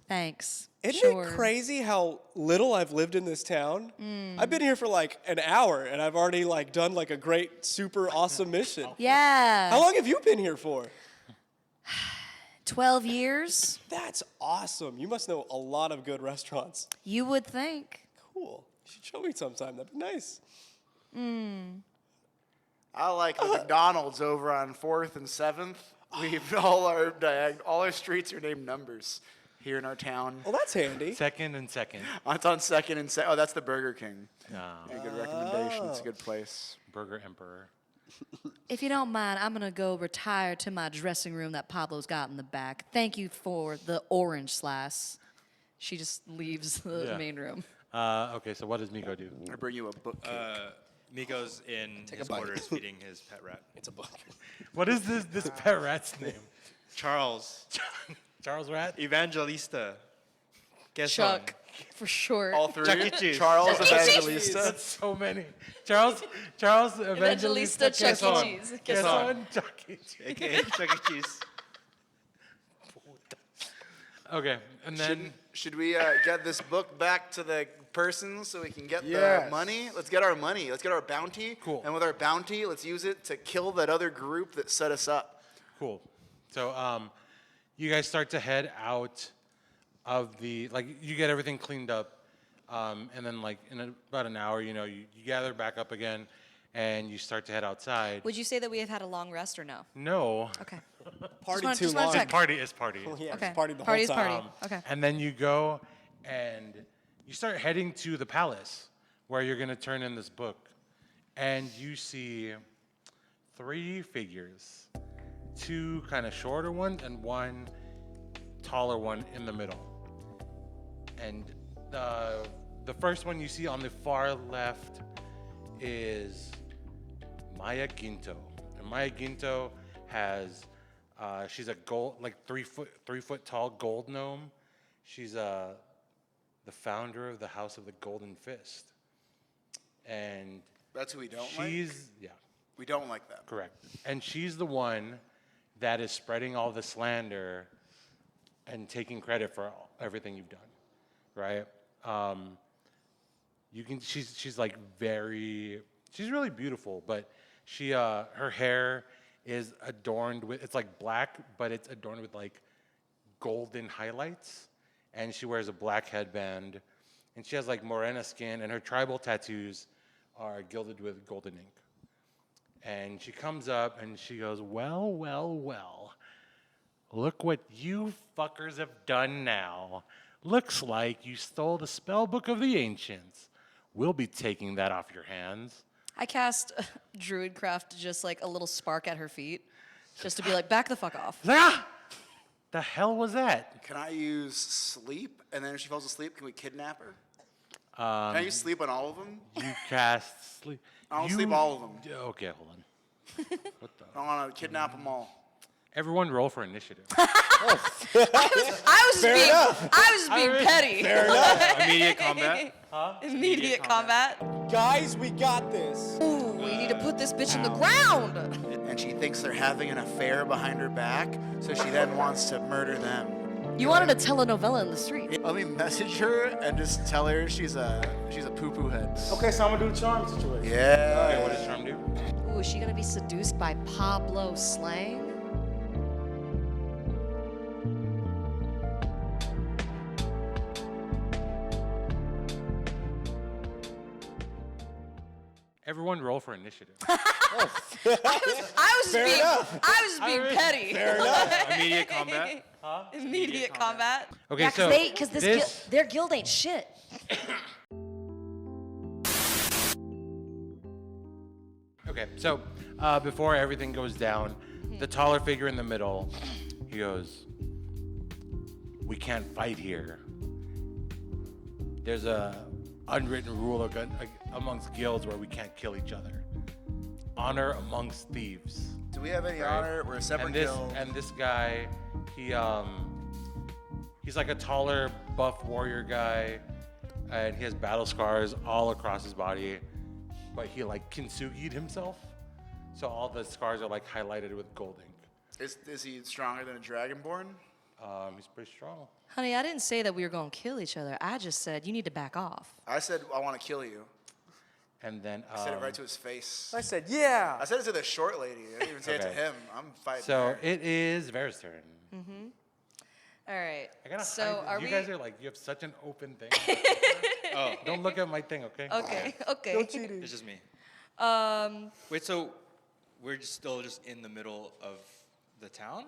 thanks. Isn't sure. it crazy how little I've lived in this town? I've been here for like an hour, and I've already like done like a great, super awesome mission. Yeah. How long have you been here for? 12 years. That's awesome. You must know a lot of good restaurants. You would think. Cool. You should show me sometime. That'd be nice. I like the McDonald's over on 4th and 7th. We've all our streets are named numbers here in our town. Well, that's handy. Second and second. It's on 2nd and 2nd. Oh, that's the Burger King. No. Yeah, good recommendation. It's a good place. Burger Emperor. If you don't mind, I'm gonna go retire to my dressing room that Pablo's got in the back. Thank you for the orange slice. She just leaves the Yeah. main room. Okay, so what does Miko do? I bring you a book. Miko's in Take a his bite. quarters feeding his pet rat. It's a book. What is this pet rat's name? Charles. Charles Rat? Evangelista. Guess Chuck, for short. All three. Chuck E. Cheese. Charles Chuck E. Cheese. Evangelista. That's so many. Charles Evangelista. Evangelista Chuck E. Queson. Cheese. Queson, Chuck E. Cheese. AKA Chuck E. Cheese. Okay, and then Should we get this book back to the person so we can get the Yes. money? Let's get our money. Let's get our bounty. Cool. And with our bounty, let's use it to kill that other group that set us up. cool. So you guys start to head out of you get everything cleaned up, and then in about an hour, you gather back up again, and you start to head outside. Would you say that we have had a long rest or no? No. Okay. Party wanna- too just wanna long. check. Party is party. Yeah, Okay. just party the Party is whole time. party. Okay. And then you go and you start heading to the palace where you're going to turn in this book. And you see 3 figures, 2 kind of shorter ones and 1 taller one in the middle. And the first one you see on the far left is Maya Ginto. And Maya Ginto has she's a gold, 3 foot tall gold gnome. She's the founder of the House of the Golden Fist, and That's who we don't like? she's We don't like that. correct. And she's the one that is spreading all the slander and taking credit for everything you've done, right? She's really beautiful, but her hair is adorned with, it's black, but it's adorned with golden highlights, and she wears a black headband, and she has morena skin, and her tribal tattoos are gilded with golden ink. And she comes up and she goes, well, well, well, look what you fuckers have done now. Looks like you stole the Spellbook of the Ancients. We'll be taking that off your hands. I cast Druidcraft just a little spark at her feet, just to be back the fuck off. The hell was that? Can I use sleep? And then if she falls asleep, can we kidnap her? Can I use sleep on all of them? You cast sleep. I'll sleep all of them. Okay, hold on. What the? I want to kidnap them all. Everyone roll for initiative. I was being petty. Immediate combat. Immediate combat. Guys, we got this. Ooh, we need to put this bitch in the ground. And she thinks they're having an affair behind her back, so she then wants to murder them. You wanted a telenovela in the street. Let me message her and just tell her she's a poo-poo head. Okay, so I'm gonna do the charm situation. Yeah. Okay, what does Charm do? Ooh, is she gonna be seduced by Pablo Slang? Everyone roll for initiative. I was being petty. Fair enough. Immediate combat. Immediate combat. Okay, Yeah, so because this their guild ain't shit. Okay, so before everything goes down, the taller figure in the middle, he goes, "We can't fight here. There's a unwritten rule amongst guilds where we can't kill each other. Honor amongst thieves." Do we have any Right. honor? We're a separate And this guild. and this guy, he's like a taller, buff warrior guy, and he has battle scars all across his body, but he kintsugi'd himself, so all the scars are highlighted with gold ink. Is he stronger than a dragonborn? He's pretty strong. Honey, I didn't say that we were gonna kill each other. I just said you need to back off. I said I want to kill you. And then I said it right to his face. I said, yeah. I said it to the short lady. I didn't even say it to Okay. him. I'm fighting so her. it is Vera's turn. All right. I gotta So hide, are you we? guys are you have such an open thing. Oh, don't look at my thing, okay? Okay. Okay. It's just me. Um. Wait, so we're still just in the middle of the town?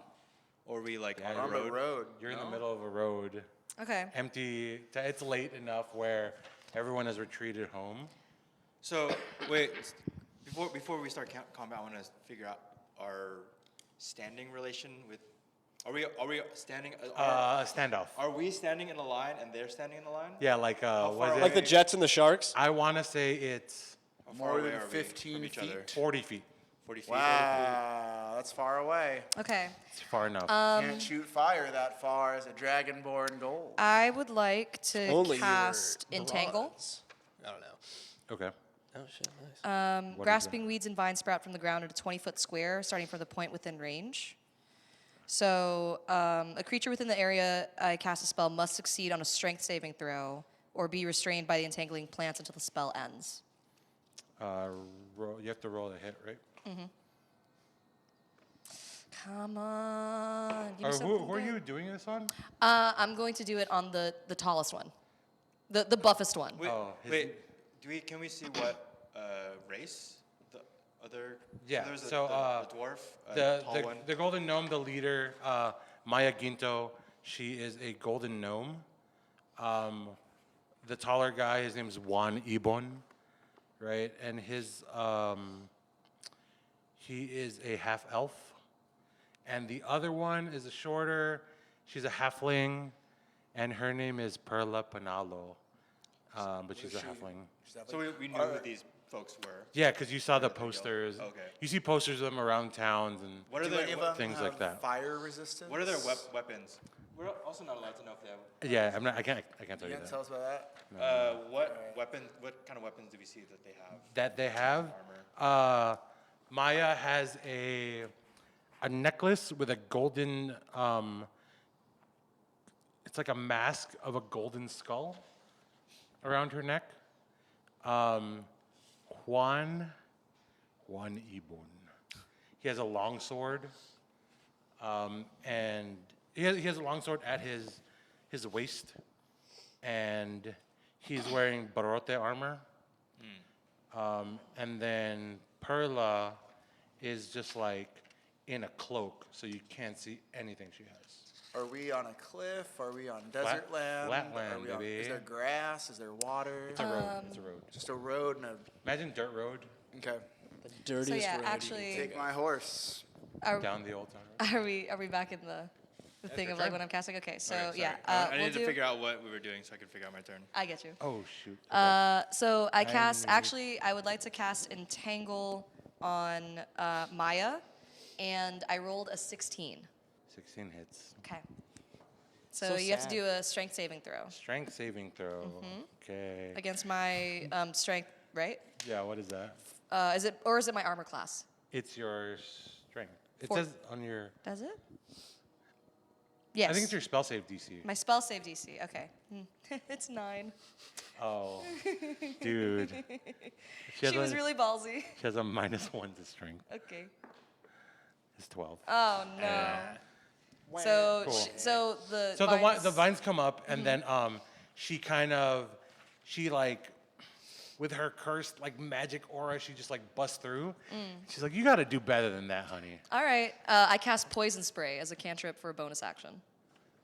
Or are we Yeah, on on the road? the road. You're in the No. middle of a road, Okay. empty. It's late enough where everyone has retreated home. So, wait, Before we start combat, I want to figure out our standing relation with. Are we standing? Standoff. Are we standing in a line and they're standing in a line? Yeah, like far was away? Like the Jets and the Sharks? I want to say it's How far More away than are we 15 from each feet? other? 40 feet. 40 feet. Wow, that's far away. Okay. It's far enough. Can't shoot fire that far as a dragonborn gold. I would like to Only cast your Entangle. bronze. I don't know. Okay. Oh shit, nice. What is Grasping weeds and vines sprout from the ground at a 20-foot square, starting from the point within range. So, a creature within the area I cast a spell must succeed on a strength saving throw or be restrained by the entangling plants until the spell ends. You have to roll a hit, right? Come on. Give me Or something who are good. you doing this on? I'm going to do it on the tallest one, the buffest one. Wait, Oh, his- wait. Can we see what race the other? Yeah, there's so, the dwarf, tall one. The golden gnome, the leader, Maya Ginto, she is a golden gnome. The taller guy, his name is Juan Ibon, right? And he is a half elf. And the other one is a shorter, she's a halfling, and her name is Perla Panalo. But she's a halfling. So we knew who these folks were. Yeah, because you saw the posters. Okay. You see posters of them around towns and What are Do their any of them things have like that. fire resistance? What are their weapons? We're also not allowed to know if they have. yeah, I can't tell You you can't that. tell us about that? What kind of weapons do we see that they have? That they have. Armor. Maya has a necklace with a golden. It's like a mask of a golden skull around her neck. Juan Ibon. He has a long sword, and he has a long sword at his waist, and he's wearing barote armor. And then Perla is just like in a cloak, so you can't see anything she has. Are we on a cliff? Are we on desert land? flat Are land, we on- baby. Is there grass? Is there water? It's a road. It's a road. Just a road and a. Imagine dirt road Okay. The dirtiest yeah, road you can actually- think Take of. my horse. Are, down the old town road. are we back in the thing your of like turn. when I'm casting? Okay, so Okay, sorry. yeah, I we'll needed do. to figure out what we were doing so I could figure out my turn. I get you. Oh shoot. So I cast. need- Actually, I would like to cast Entangle on Maya, and I rolled a 16. 16 hits. Okay. So, So you have to sad. do a strength saving throw Strength saving throw. Okay. against my strength, right? Yeah. What is that? Is it my armor class? It's your strength. It Four- says on your. Does it? Yes. I think it's your spell save DC. My spell save DC. Okay. It's 9. Oh, dude. She was really ballsy. She has a -1 to strength. Okay. It's 12. Oh no. So Cool. so the So vines- the vines come up, and then she like, with her cursed like magic aura, she just like busts through. She's like, "You got to do better than that, honey." All right. I cast poison spray as a cantrip for a bonus action.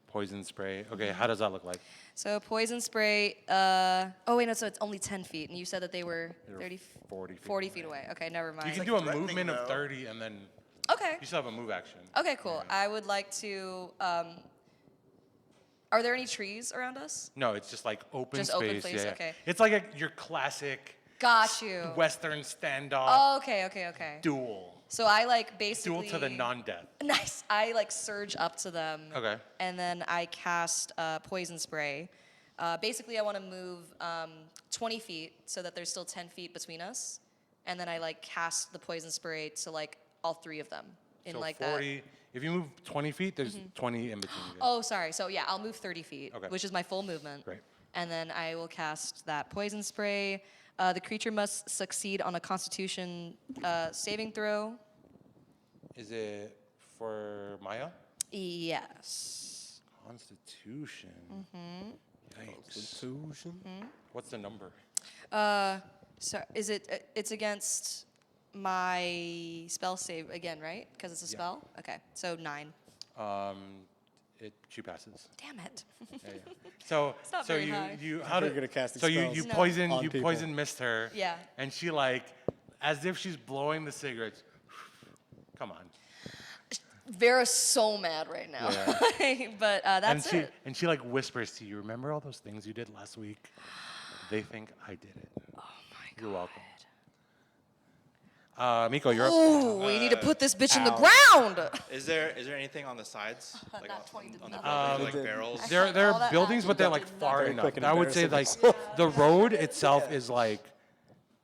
Poison spray. Okay, how does that look like? So poison spray. Oh wait, no. So it's only 10 feet, and you said that they were They're 30, 40 feet 40 away. feet away. Okay, never mind. You can like do a threatening, movement of though. 30, and then Okay. you still have a move action. Okay, cool. I would like to. Are there any trees around us? No, it's just like open Just space. open place, yeah. okay. It's like your classic Got you. Western standoff Oh, okay. duel. So I like basically. Duel to the non-death. Nice. I like surge up to them. Okay. And then I cast poison spray. Basically, I want to move 20 feet so that there's still 10 feet between us, and then I like cast the poison spray to like all 3 of them in So like 40. If you move 20 feet, there's 20 in between. You guys. Oh, sorry. So yeah, I'll move 30 feet, Okay. which is my full movement. Great. And then I will cast that poison spray. The creature must succeed on a Constitution saving throw. Is it for Maya? Yes. Constitution. Yikes. Constitution. What's the number? So is it? It's against my spell save again, right? Because it's a Yeah. spell. Okay, so 9. She passes. Damn it. Yeah, yeah. So not so very you high. you If how you're do good at casting so you spells you No. poison on you people. poison missed her. Yeah. And she like as if she's blowing the cigarettes. Come on. Vera's so mad right now. But that's it. And she like whispers to you, remember all those things you did last week? They think I did it. Oh my god. You're welcome. Miko, you're up. Ooh, we need to put this bitch in the ground. Is there anything on the sides? Like Not 20 on the to buildings, nothing. like barrels? There All are that buildings, action but they're did like far nothing. enough. Quick and I would say like embarrassing. the road itself is like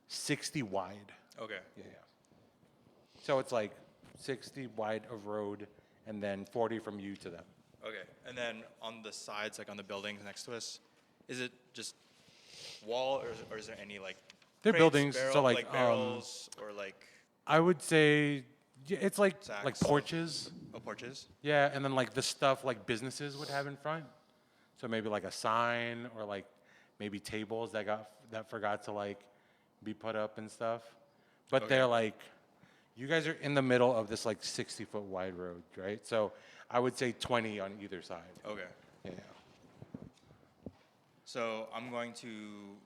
60 wide. Okay. Yeah. So it's like 60 wide of road and then 40 from you to them. Okay. And then on the sides, like on the buildings next to us, is it just wall or is there any like They're crates, buildings, so like, barrels or like I would say yeah, it's like Sacks. porches. porches? Yeah, and then like the stuff like businesses would have in front. So maybe like a sign or like maybe tables that forgot to like be put up and stuff. But Okay. they're like you guys are in the middle of this like 60-foot wide road, right? So I would say 20 on either side. Okay. Yeah. So I'm going to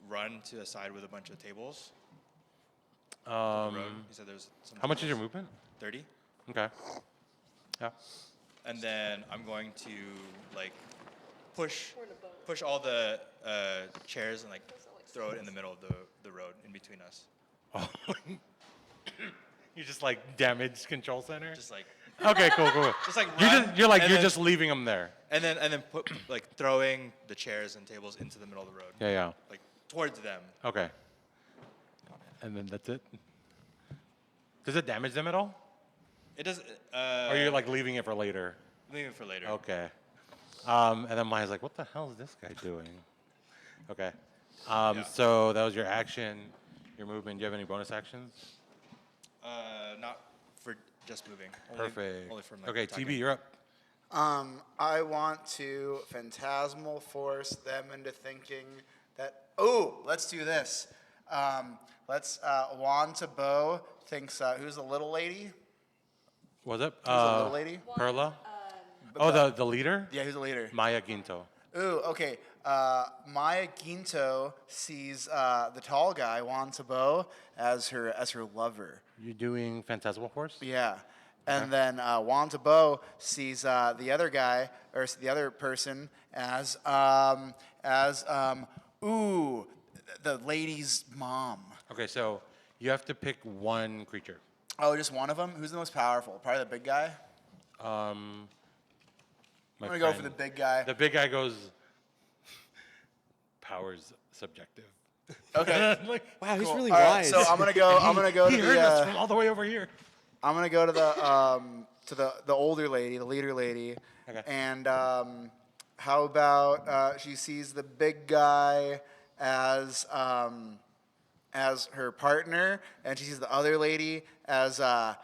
run to a side with a bunch of tables. The road. You said there's some How much is your tables. movement? 30. Okay. Yeah. And then I'm going to like push all the chairs and like throw it in the middle of the road in between us. Oh. You just like damage control center. Just like Okay, cool. just like You're run, just and then- just leaving them there. and then put like throwing the chairs and tables into the middle of the road. Yeah. Like towards them. Okay. And then that's it. Does it damage them at all? It does. Or you're like leaving it for later? leave it for later. Okay. And then Maya's like, what the hell is this guy doing? Okay. Yeah. So that was your action, your movement. Do you have any bonus actions? Not for just moving. Perfect. Only for my Okay, attacking. TB, you're up. I want to phantasmal force them into thinking that, oh, let's do this. Wanda Bo thinks, who's the little lady? Was it? Who's the little lady? Perla? Oh, the leader? Yeah, who's the leader? Maya Ginto. Ooh, okay. Maya Ginto sees the tall guy, Wanda Bo, as her lover. You're doing Phantasmal Force? Yeah. And then Wanda Bo sees the other guy, or the other person, as the lady's mom. Okay, so you have to pick one creature. Oh, just one of them? Who's the most powerful? Probably the big guy? My I'm going to go for the big guy. The big guy goes, power's subjective. Okay. Like, Wow, he's really All right, wise. so I'm gonna go he to heard us the from all the way over here. I'm gonna go to the older lady, the leader lady. Okay. And how about she sees the big guy as her partner, and she sees the other lady as her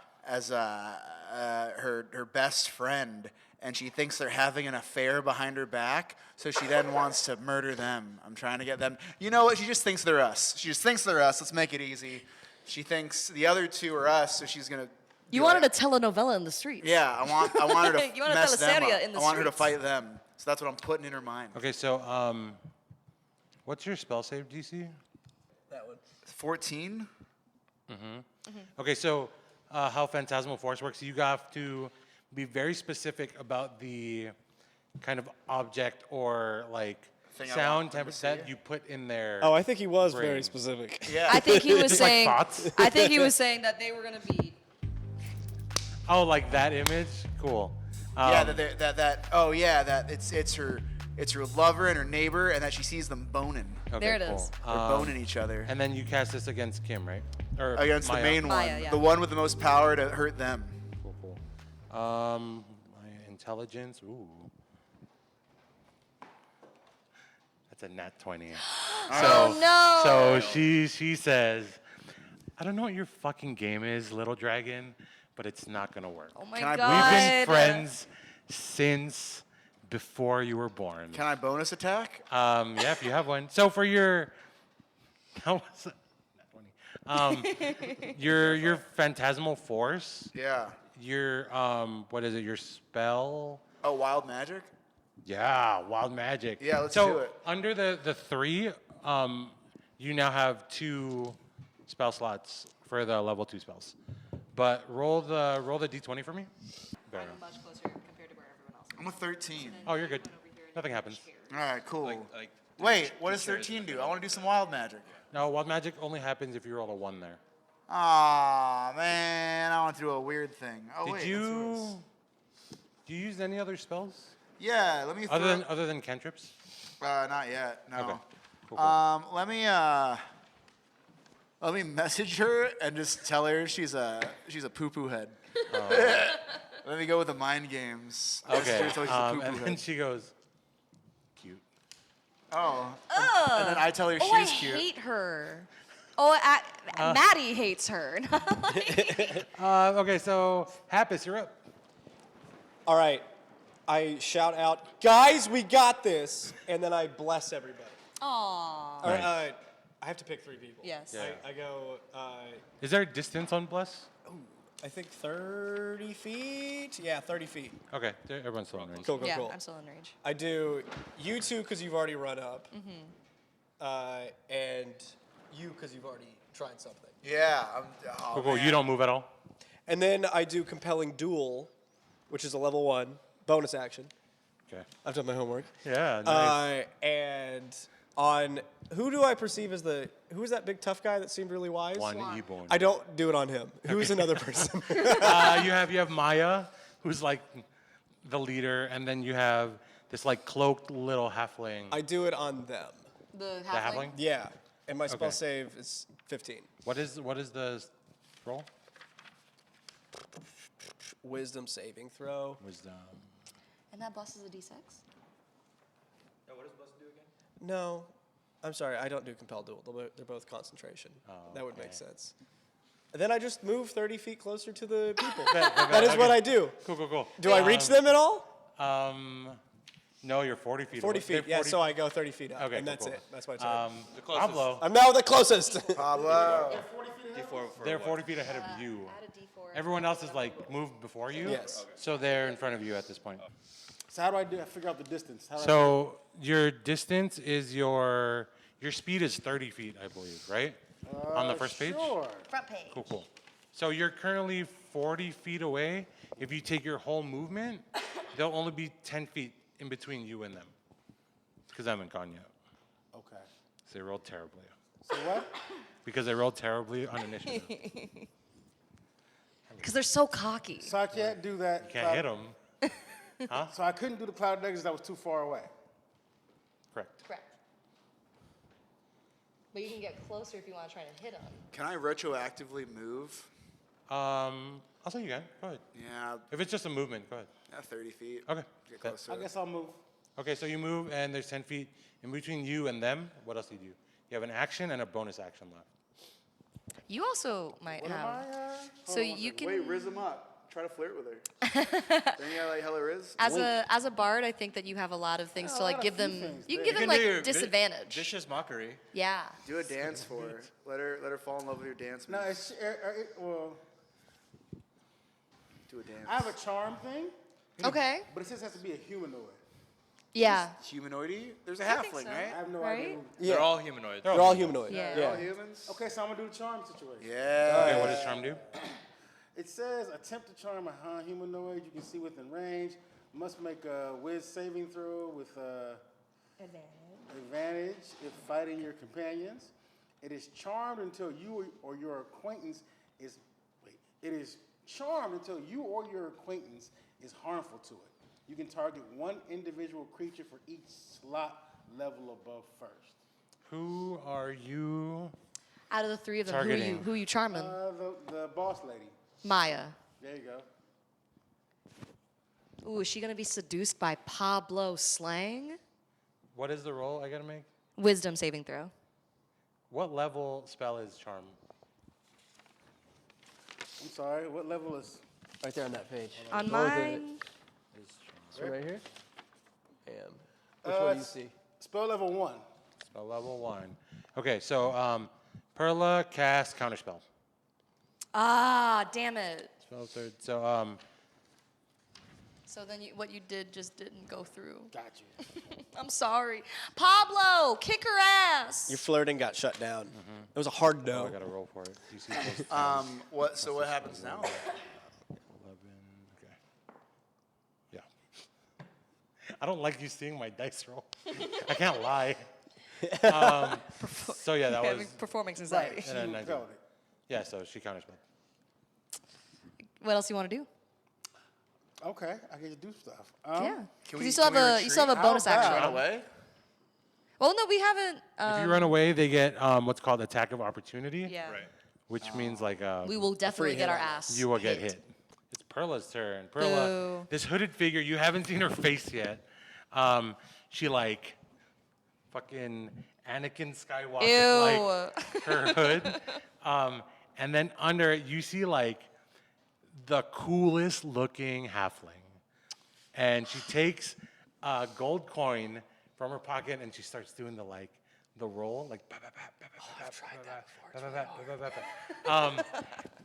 best friend, and she thinks they're having an affair behind her back, so she then wants to murder them. I'm trying to get them. You know what? She just thinks they're us. She just thinks they're us. Let's make it easy. She thinks the other two are us, so she's gonna. You do wanted it. a telenovela in the streets. Yeah, I want her to You want a mess them teleserie up. in the I want her to streets. fight them. So that's what I'm putting in her mind. Okay, so what's your spell save DC? 14. Okay, so how Phantasmal Force works, you have to be very specific about the kind of object or like Thing I sound want them to temp that see. you put in there. Oh, I think he was very Brain. specific. Yeah. I think he was Just like saying. thoughts? I think he was saying that they were gonna be. Oh, like that image? Cool. Yeah, that it's her lover and her neighbor, and that she sees them boning. Okay, There it cool. is. They're boning each other And then you cast this against Kim, right? Or against the Maya. main Maya, one, yeah. the one with the most power to hurt them. Cool. My intelligence. Ooh. That's a nat 20. Oh no! So she says, I don't know what your fucking game is, little dragon, but it's not gonna work. Oh my Can I- god! We've been friends since before you were born. Can I bonus attack? Yeah, if you have one. So for your, how was it? Nat 20. Your phantasmal force. Yeah. Your what is it? Your spell. Oh, wild magic. Yeah, wild magic. Yeah, let's so do it. Under the 3, you now have 2 spell slots for the level 2 spells. But roll the d20 for me. There. I'm much closer compared to where everyone else is. I'm a 13. Oh, you're good. Nothing happens. All right, cool. Like Wait, what does 13 do? I want to do some wild magic. No, wild magic only happens if you roll a 1 there. Aw, man, I want to do a weird thing. Oh, Did wait, you? Do you use any other spells Yeah, let me throw... other than cantrips? Not yet, no. Okay. Cool. Let me message her and just tell her she's a poo-poo head. Let me go with the mind games. Okay. Tell her she's a poo-poo And then head. she goes, cute. Oh. And then I tell her I she's cute. hate her. Oh, Maddie hates her. Okay, so Happus, you're up. All right. I shout out, guys, we got this, and then I bless everybody. Aww. All right, I have to pick 3 people. Yes. Yeah. I go, Is there a distance on bless? I think 30 feet? Yeah, 30 feet. Okay, everyone's still in range. Cool, cool, Yeah, cool. I'm still in range. I do you 2 because you've already run up, and you because you've already tried something. Yeah. Cool. You don't move at all? And then I do compelling duel, which is a level 1 bonus action. Okay. I've done my homework. Yeah, nice. And on who do I perceive as who is that big tough guy that seemed really wise? One Eborn. I don't do it on him. Who's another person? You have Maya, who's like the leader, and then you have this like cloaked little halfling. I do it on them. The The halfling? Yeah, and my spell Okay. save is 15. What is the roll? Wisdom saving throw. Wisdom. And that blesses a d6? No, I'm sorry. I don't do compelled duel. They're both concentration. That would make sense. And then I just move 30 feet closer to the people. That is what I do. Cool. Do I reach them at all? No, you're 40 feet 40 away. feet. They're Yeah, so I go 30 feet up, Okay, and that's cool. it. That's my turn. Pablo, I'm now the closest. Pablo. they're 40 feet ahead of you. Add a d4. Everyone else is like moved before you. Yes. So they're in front of you at this point. So how do I figure out the distance? How do So your distance is your speed is 30 feet, I believe, right? On the first page? Sure. Front page. Cool. So you're currently 40 feet away. If you take your whole movement, there'll only be 10 feet in between you and them. Because I haven't gone yet. Okay. So they rolled terribly. So what? Because they rolled terribly on initiative. Because they're so cocky. So I can't do that. Can't hit them. So I couldn't do the cloud daggers that was too far away. Correct. Correct. But you can get closer if you want to try to hit them. Can I retroactively move? I'll say you can. Go ahead. Yeah, If it's just a movement, go ahead. 30 feet. Okay. Get closer. I guess I'll move. Okay, so you move, and there's 10 feet in between you and them. What else do you do? You have an action and a bonus action left. You also might What am have. I? So you can. Wait, Riz him up. Try to flirt with her. Then you got like hella Riz. As a bard, I think that you have a lot of things Yeah, to a like lot of give few them. things You can there. give You them can do your like disadvantage. vicious mockery. Yeah. Do a dance for her. Let her fall in love with your dance No, moves. well, Do a dance. I have a charm thing, Okay. but it says it has to be a humanoid. Yeah. Humanoidy? There's a I think halfling, so. I right? have no Right? idea. They're all humanoids. They're all humanoid. Yeah. They're all humans? Okay, so I'm gonna do the charm situation. Yeah. Okay, what does charm do? It says attempt to charm a humanoid you can see within range. Must make a whiz saving throw with advantage if fighting your companions. It is charmed until you or your acquaintance is It is charmed until you or your acquaintance is harmful to it. You can target one individual creature for each slot level above first. Who are you? Out of the three of them, Targeting. who you charming? The boss lady. Maya. There you go. Ooh, is she gonna be seduced by Pablo Slang? What is the roll I gotta make? Wisdom saving throw. What level spell is charm? I'm sorry, what level is? Right there on that page. On Go with it. mine, So right here? Which one do you see? Spell level 1. Spell level 1. Okay, so Perla cast counterspell. ah, damn it. Spell third. So So then what you did just didn't go through. Got you. I'm sorry. Pablo, kick her ass. Your flirting got shut down. It was a hard no. I gotta roll for it. DC plus 10, What? So what happens now? 11. Okay. Yeah. I don't like you seeing my dice roll. I can't lie. So yeah, that was. Having performance anxiety. She And then 19. felt it. Yeah, so she counterspelled. What else you want to do? Okay, I get to do stuff. Yeah. Can Because we- you still can we have a retreat? bonus How about- action. Run away? Well, no, we haven't. If you run away, they get what's called attack of opportunity. Yeah. Right. Which means like We will definitely free get hit our on ass. you will get hit. It's Perla's turn. Perla, Boo. this hooded figure, you haven't seen her face yet. She like fucking Anakin Skywalker like her hood. And then under it, you see like the coolest looking halfling. And she takes a gold coin from her pocket and she starts doing the roll, like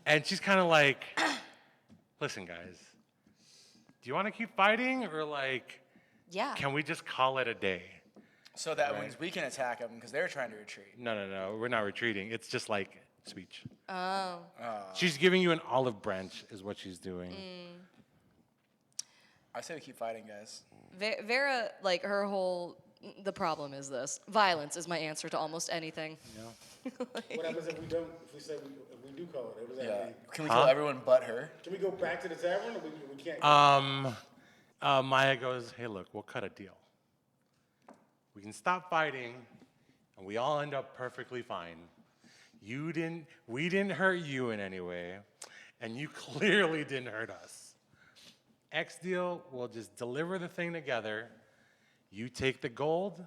and she's kind of like, listen guys, do you want to keep fighting or like Yeah. can we just call it a day? So that means we can attack them because they're trying to retreat. No, we're not retreating. It's just like speech. Oh. She's giving you an olive branch is what she's doing. I say we keep fighting, guys. Vera, like her whole. The problem is this: violence is my answer to almost anything. What happens if we don't? If we say if we do call it? What does that Yeah. mean? Can we kill everyone but her? Can we go back to the tavern, or we can't? Maya goes, hey, look, we'll cut a deal. We can stop fighting, and we all end up perfectly fine. We didn't hurt you in any way, and you clearly didn't hurt us. X deal, we'll just deliver the thing together. You take the gold,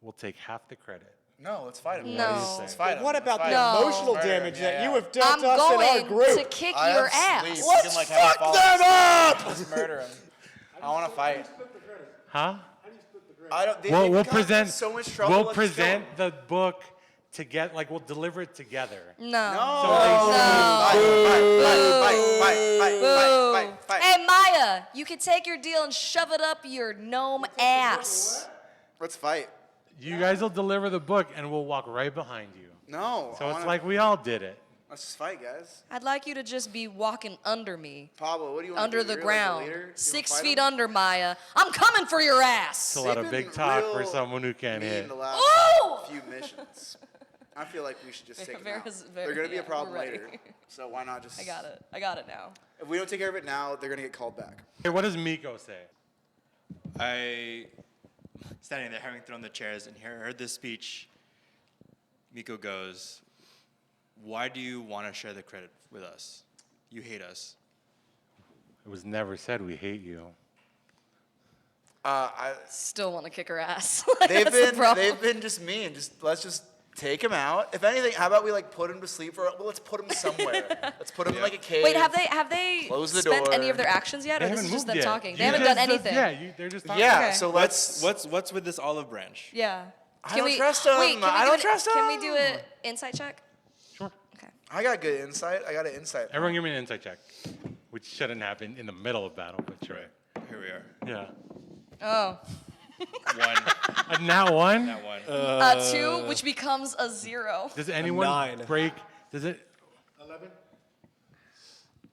we'll take half the credit. No, let's fight him. No. guys. Let's fight him. What Let's about fight the him. No. emotional Murder him. damage Yeah, that yeah. you have dealt I'm us in our going group? to kick I your have sleep. ass. We can, like, have a Fuck fall. them up! Let's murder him. I want to fight. Huh? I don't. They, We'll they've gotten present. in so much trouble. We'll let's just present go. the book together. Like we'll deliver it together. No. No. Boo. Fight. Hey, Maya, you can take your deal and shove it up your gnome ass. Let's fight. You guys will deliver the book, and we'll walk right behind you. No. So it's like we all did it. Let's just fight, guys. I'd like you to just be walking under me. Pablo, what do you want Under to do? the You're ground. Like the leader? You wanna 6 fight feet him? under, Maya. I'm coming for your ass. It's a lot They've of been big talk for real someone who can't mean hit. the last Ooh! few missions. I feel like we should just take them out. Vera's They're going to be yeah, a problem we're ready. later. So why not just... I got it. I got it now. If we don't take care of it now, they're going to get called back. Hey, what does Miko say? I, standing there having thrown the chairs and heard this speech, Miko goes, why do you want to share the credit with us? You hate us. It was never said we hate you. Still want to kick her ass. They've been just mean. Let's just take him out. If anything, how about we like put him to sleep for? Well, let's put him somewhere. Let's put him in like a cave. Wait, have they Close the spent any door. of their actions yet, They or this haven't is just moved them yet. talking? You They haven't just- done anything. they're just talking. Okay. So let's. What's with this olive branch? Yeah. I don't trust him. Wait, can we I do don't an- trust Can we do him. an insight check? Sure. Okay. I got good insight. I got an insight. Everyone give me an insight check, which shouldn't happen in the middle of battle, but sure. Here we are. Yeah. Oh. One. Now one? That one. 2, which becomes a 0. Does anyone 9. break? Does it? 11.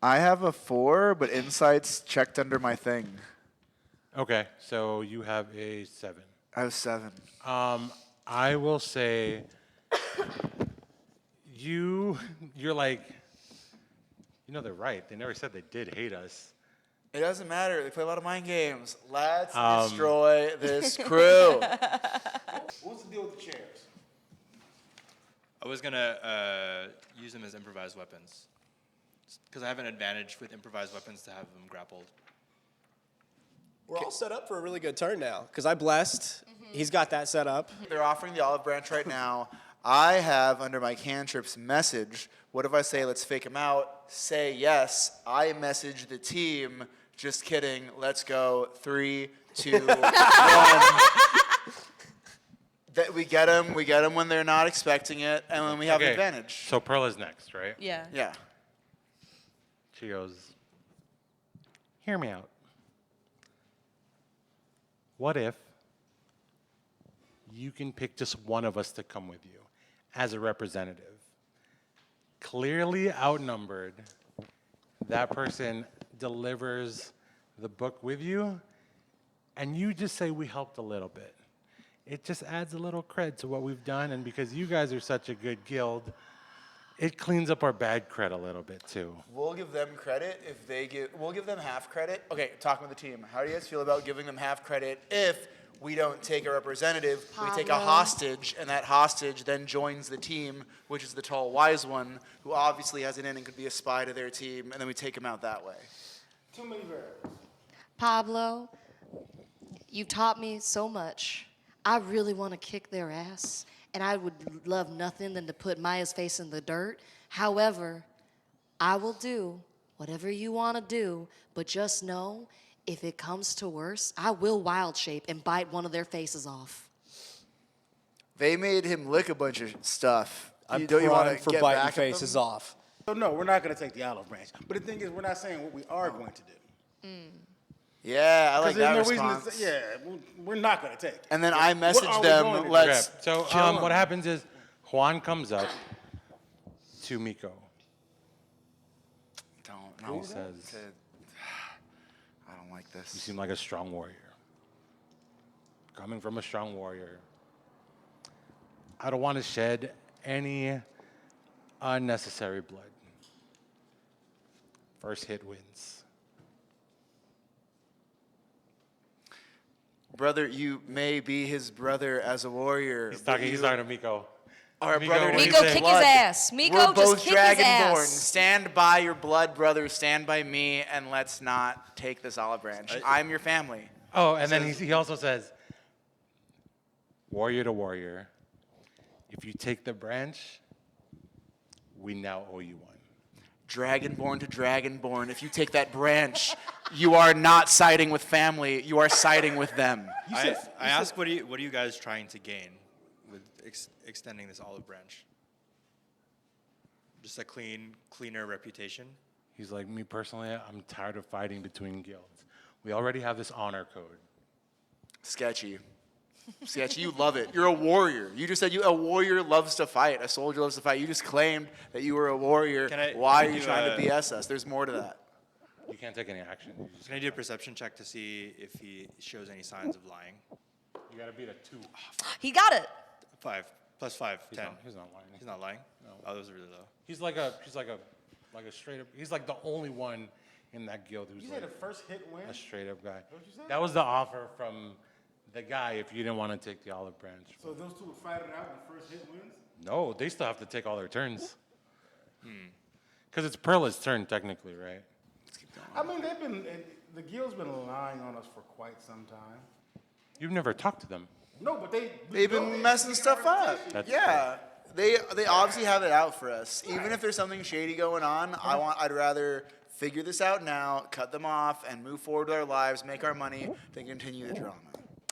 I have a 4, but insight's checked under my thing. Okay, so you have a 7. I have 7. I will say you're like, they're right. They never said they did hate us. It doesn't matter. They play a lot of mind games. Let's destroy this crew. What's the deal with the chairs? I was gonna use them as improvised weapons, because I have an advantage with improvised weapons to have them grappled. We're all set up for a really good turn now, because I blessed. He's got that set up. They're offering the olive branch right now. I have under my cantrips message. What if I say let's fake him out? Say yes. I message the team. Just kidding. Let's go. 3, 2, 1. That we get them. We get them when they're not expecting it, and when we have Okay, advantage. So Pearl is next, right? Yeah. Yeah. She goes, hear me out. what if you can pick just one of us to come with you as a representative? Clearly outnumbered, that person delivers the book with you, and you just say we helped a little bit. It just adds a little cred to what we've done, and because you guys are such a good guild, it cleans up our bad cred a little bit too. We'll give them credit if they give. We'll give them half credit. Okay, talking with the team. How do you guys feel about giving them half credit if we don't take a representative, we take a Pablo. hostage, and that hostage then joins the team, which is the tall, wise one, who obviously has an in and could be a spy to their team, and then we take him out that way. Too many variables. Pablo, you've taught me so much. I really want to kick their ass, and I would love nothing than to put Maya's face in the dirt. However, I will do whatever you want to do, but just know, if it comes to worse, I will wild shape and bite one of their faces off. They made him lick a bunch of stuff. I'm Don't you want primed to for get biting back at them? faces off. So no, we're not going to take the olive branch. But the thing is, we're not saying what we are going to do. Yeah, I like Because that there's no response. reason to say, we're not going to take it. And then I What are message we going them, to let's Okay, so kill him. what happens is Juan comes up to Miko. Don't. He says, I don't like "You this. seem like a strong warrior. Coming from a strong warrior, I don't want to shed any unnecessary blood. First hit wins." Brother, you may be his brother as a warrior. He's but talking you to Miko. are a Miko, brother what to do you Miko, say? kick blood. his ass. Miko, We're just both kick his dragonborn. ass. Stand by your blood, brother. Stand by me, and let's not take this olive branch. I'm your family. Oh, and then he also says, warrior to warrior, if you take the branch, we now owe you one. Dragonborn to dragonborn. If you take that branch, you are not siding with family. You are siding with them. I asked, what are you guys trying to gain with extending this olive branch? Just a cleaner reputation? He's like, me personally, I'm tired of fighting between guilds. We already have this honor code. Sketchy. Sketchy, you love it. You're a warrior. You just said a warrior loves to fight. A soldier loves to fight. You just claimed that you were a warrior. Why are you trying to BS us? There's more to that. You can't take any action. Can I do a perception check to see if he shows any signs of lying? You gotta beat a 2. He got it. 5 plus 5, 10. He's not lying. He's not lying? No. Oh, that was really low. He's like a straight up. He's like the only one in that guild who's You like say the first hit wins? a straight up guy. what you said? That was the offer from the guy if you didn't want to take the olive branch. So those two would fight it out and the first hit wins? No, they still have to take all their turns. Because it's Perla's turn technically, right? I mean, the guild's been lying on us for quite some time. You've never talked to them. No, but They've been messing stuff up. That's Yeah. They obviously have it out for us. Even if there's something shady going on, I'd rather figure this out now, cut them off, and move forward with our lives, make our money, than continue the drama.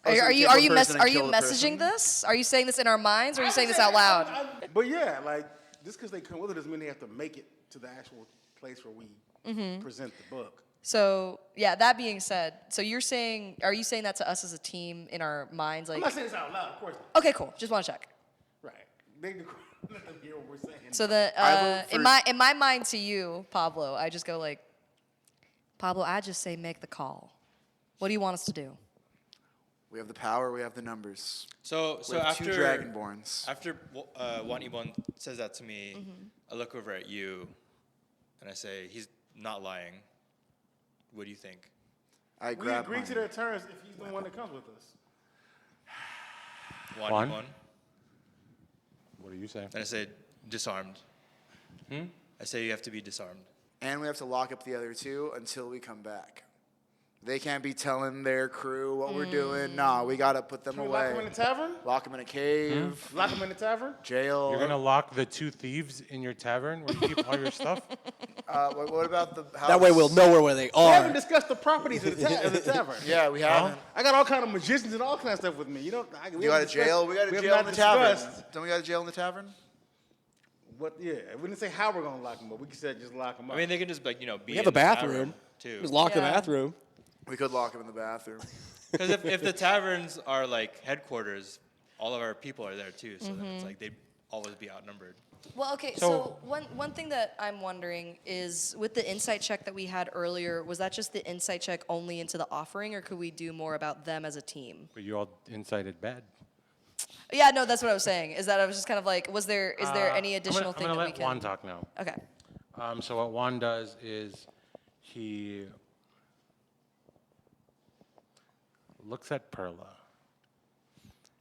Are you Take one person and kill the messaging person. this? Are you saying this in our minds, or are you saying this out loud? But yeah, like, just because they come with it doesn't mean they have to make it to the actual place where we present the book. So yeah, that being said, so are you saying that to us as a team in our minds? I'm Like, not saying this out loud, of course not. okay, cool. Just want to check. Right. They let them hear what we're saying. So the I vote in my mind to you, Pablo, I just go like, Pablo, I just say make the call. What do you want us to do? We have the power, we have the numbers. So We have after two dragonborns. After Juan Ibon says that to me, I look over at you, and I say, he's not lying. What do you think? I We grab agree mine. to their terms if he's the one that comes with us. Juan Juan? Ibon? What do you say? And I say, disarmed. I say you have to be disarmed. And we have to lock up the other two until we come back. They can't be telling their crew what we're doing. Nah, we gotta put them Can we lock him in away. the tavern? Lock them in a cave, Lock him in the tavern? jail. You're gonna lock the 2 thieves in your tavern where you keep all your stuff? What about the house? That way we'll know where they We haven't are. discussed the properties of the tavern. Yeah, we haven't. I got all kind of magicians and all kind of stuff with me. We You got a haven't jail. We got a have jail in not the tavern. discussed Don't we got a jail in the tavern? What? Yeah, we didn't say how we're gonna lock them up. We said just lock them up. I mean, they can just, be We have in a the tavern, bathroom. too. Just lock the Yeah. bathroom. We could lock him in the bathroom. Because if the taverns are like headquarters, all of our people are there too. So then it's like they'd always be outnumbered. Well, okay, so one thing that I'm wondering is with the insight check that we had earlier, was that just the insight check only into the offering, or could we do more about them as a team? But you all incited bad. Yeah, no, that's what I was saying. Is that I was just kind of like, is there any additional thing I'm that gonna we let can? Juan talk now. Okay. So what Juan does is he looks at Perla,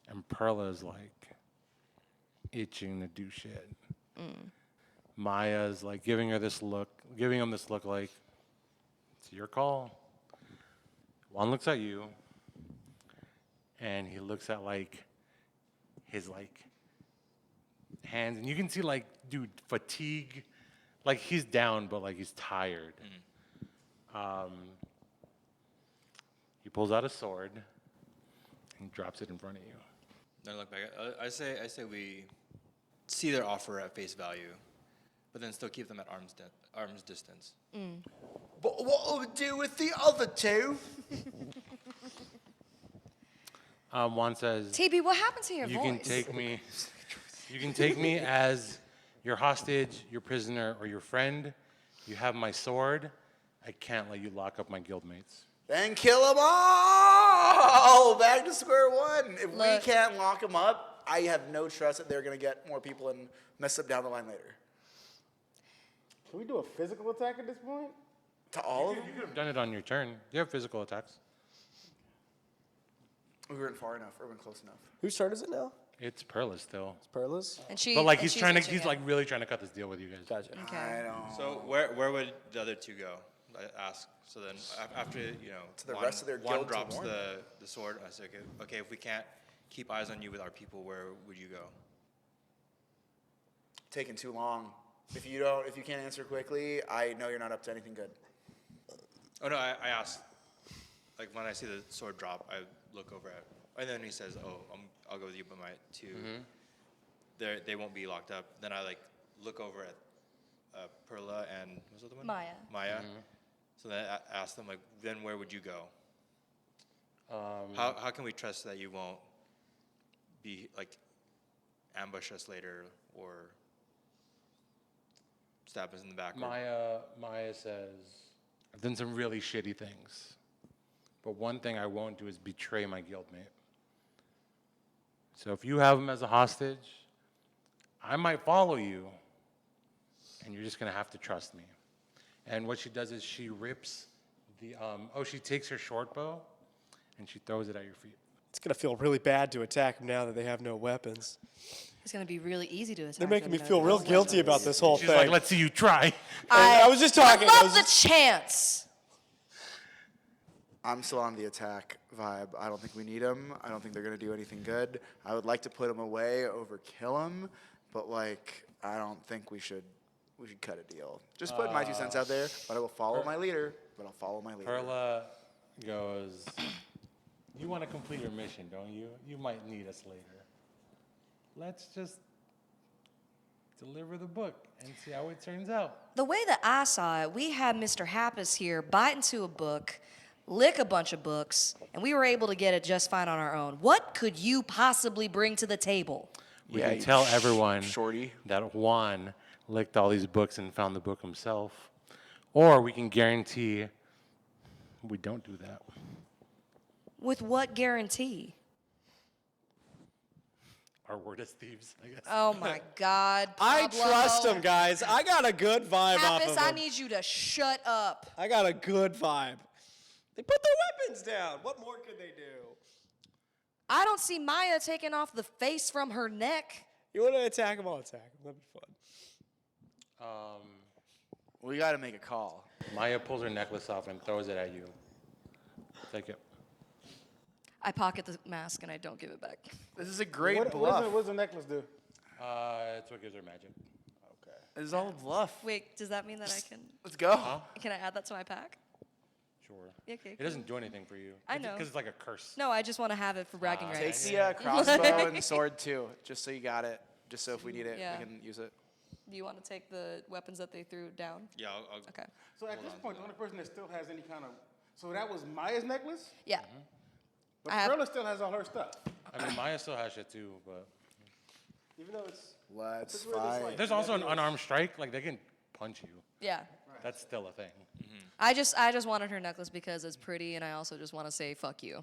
and Perla's like itching to do shit. Maya's like giving him this look like, it's your call. Juan looks at you, and he looks at like his like hands, and you can see like, dude, fatigue. Like he's down, but like he's tired. He pulls out a sword and drops it in front of you. Then I look back. I say we see their offer at face value, but then still keep them at arm's distance. But what will we do with the other two? Juan says, TB, what happened to your "You voice? can take me. You can take me as your hostage, your prisoner, or your friend. You have my sword. I can't let you lock up my guildmates." Then kill them all! Back to square one. If we Look. can't lock them up, I have no trust that they're going to get more people and mess up down the line later. Can we do a physical attack at this point? To all of them? You could have done it on your turn. You have physical attacks. We weren't far enough or weren't close enough. Whose turn is it now? It's Perla still. It's Perla's? And she, But like and he's she's trying to, itching he's it. like really trying to cut this deal with you guys. Gotcha. Okay. I don't. So where would the other two go? I ask. So then after To the rest of their one guild to drops warn the sword. I say, okay, if we can't keep eyes on you with our people, where would you go? Taking too long. If you can't answer quickly, I know you're not up to anything good. Oh no, I asked. Like when I see the sword drop, I look over at, and then he says, "Oh, I'll go with you, but my two, they won't be locked up." Then I like look over at Perla and what's the other one? Maya. Maya. So then I ask them like, then where would you go? How can we trust that you won't be like ambush us later or stab us in the back? Maya says, I've done some really shitty things, but one thing I won't do is betray my guildmate. So if you have him as a hostage, I might follow you, and you're just gonna have to trust me. And what she does is she rips she takes her short bow, and she throws it at your feet. It's going to feel really bad to attack them now that they have no weapons. It's going to be really easy to attack. They're making me them feel now. real guilty about this whole She's thing. like, let's see you try. I was just talking. I I love was the chance. I'm still on the attack vibe. I don't think we need them. I don't think they're going to do anything good. I would like to put them away over kill them, but like I don't think we should cut a deal. Just putting my 2 cents out there, but I will follow my leader. Perla goes, you want to complete your mission, don't you? You might need us later. Let's just deliver the book and see how it turns out. The way that I saw it, we had Mr. Happus here bite into a book, lick a bunch of books, and we were able to get it just fine on our own. What could you possibly bring to the table? We Yeah, can you tell everyone shorty. that Juan licked all these books and found the book himself. Or we can guarantee we don't do that. With what guarantee? Our word as thieves, I guess. Oh my God. I Pablo. trust them, guys. I got a good vibe off Happus, of I them. need you to shut up. I got a good vibe. They put their weapons down. What more could they do? I don't see Maya taking off the face from her neck. You want to attack them? I'll attack them. That'd be fun. We got to make a call. Maya pulls her necklace off and throws it at you. Take it. I pocket the mask and I don't give it back. This is a great What bluff. does the necklace do? It's what gives her magic. Okay. This is all a bluff. Wait, does that mean that I can Let's go. can I add that to my pack? Sure. Okay, It doesn't do anything for you. I know. Because it's like a curse. No, I just want to have it for bragging Take rights. the crossbow and sword too, just so you got it. Just so if we need it, Yeah. we can use it. Do you want to take the weapons that they threw down? Yeah, I'll Okay. So at this point, the only person that still has any kind of... So that was Maya's necklace? Yeah. But I have- Perla still has all her stuff. I mean, Maya still has shit too, but Even though it's Let's That's where this, fight. like- there's also an unarmed strike. Like they can punch you. Yeah. That's still a thing. I just wanted her necklace because it's pretty, and I also just want to say fuck you.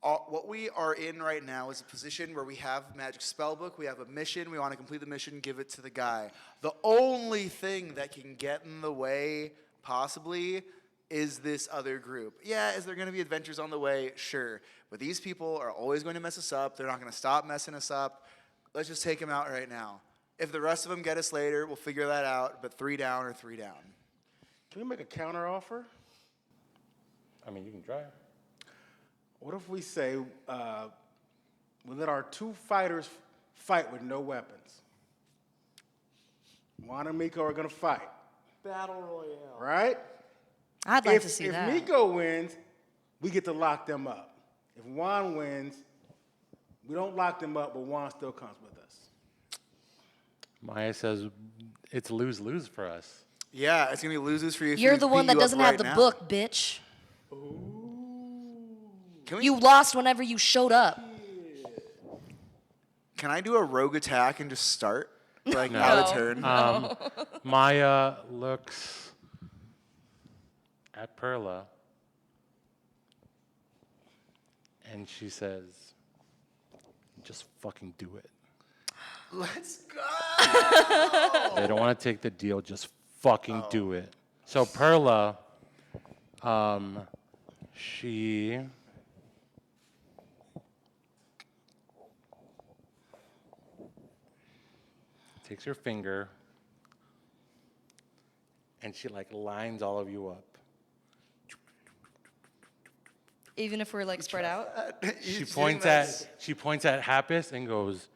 What we are in right now is a position where we have Magic Spellbook, we have a mission, we want to complete the mission, give it to the guy. The only thing that can get in the way, possibly, is this other group. Yeah, is there going to be adventures on the way? Sure. But these people are always going to mess us up. They're not going to stop messing us up. Let's just take them out right now. If the rest of them get us later, we'll figure that out, but 3 down or 3 down. Can we make a counter offer? I mean, you can try. What if we say we let our 2 fighters fight with no weapons? Juan and Miko are going to fight, battle royale. right? I'd like if to see if that. Miko wins, we get to lock them up. If Juan wins, we don't lock them up, but Juan still comes with us. Maya says it's lose-lose for us. Yeah, it's going to be losers for you. if You're we the one beat that you up doesn't have right the now. book, bitch. Can we? You lost whenever you showed up. Can I do a rogue attack and just start? Like, out of turn? Maya looks at Perla and she says, just fucking do it. Let's go! They don't want to take the deal, just fucking do it. So Perla, she takes her finger and she like lines all of you up. Even if we're like spread out. She points at Happus and goes,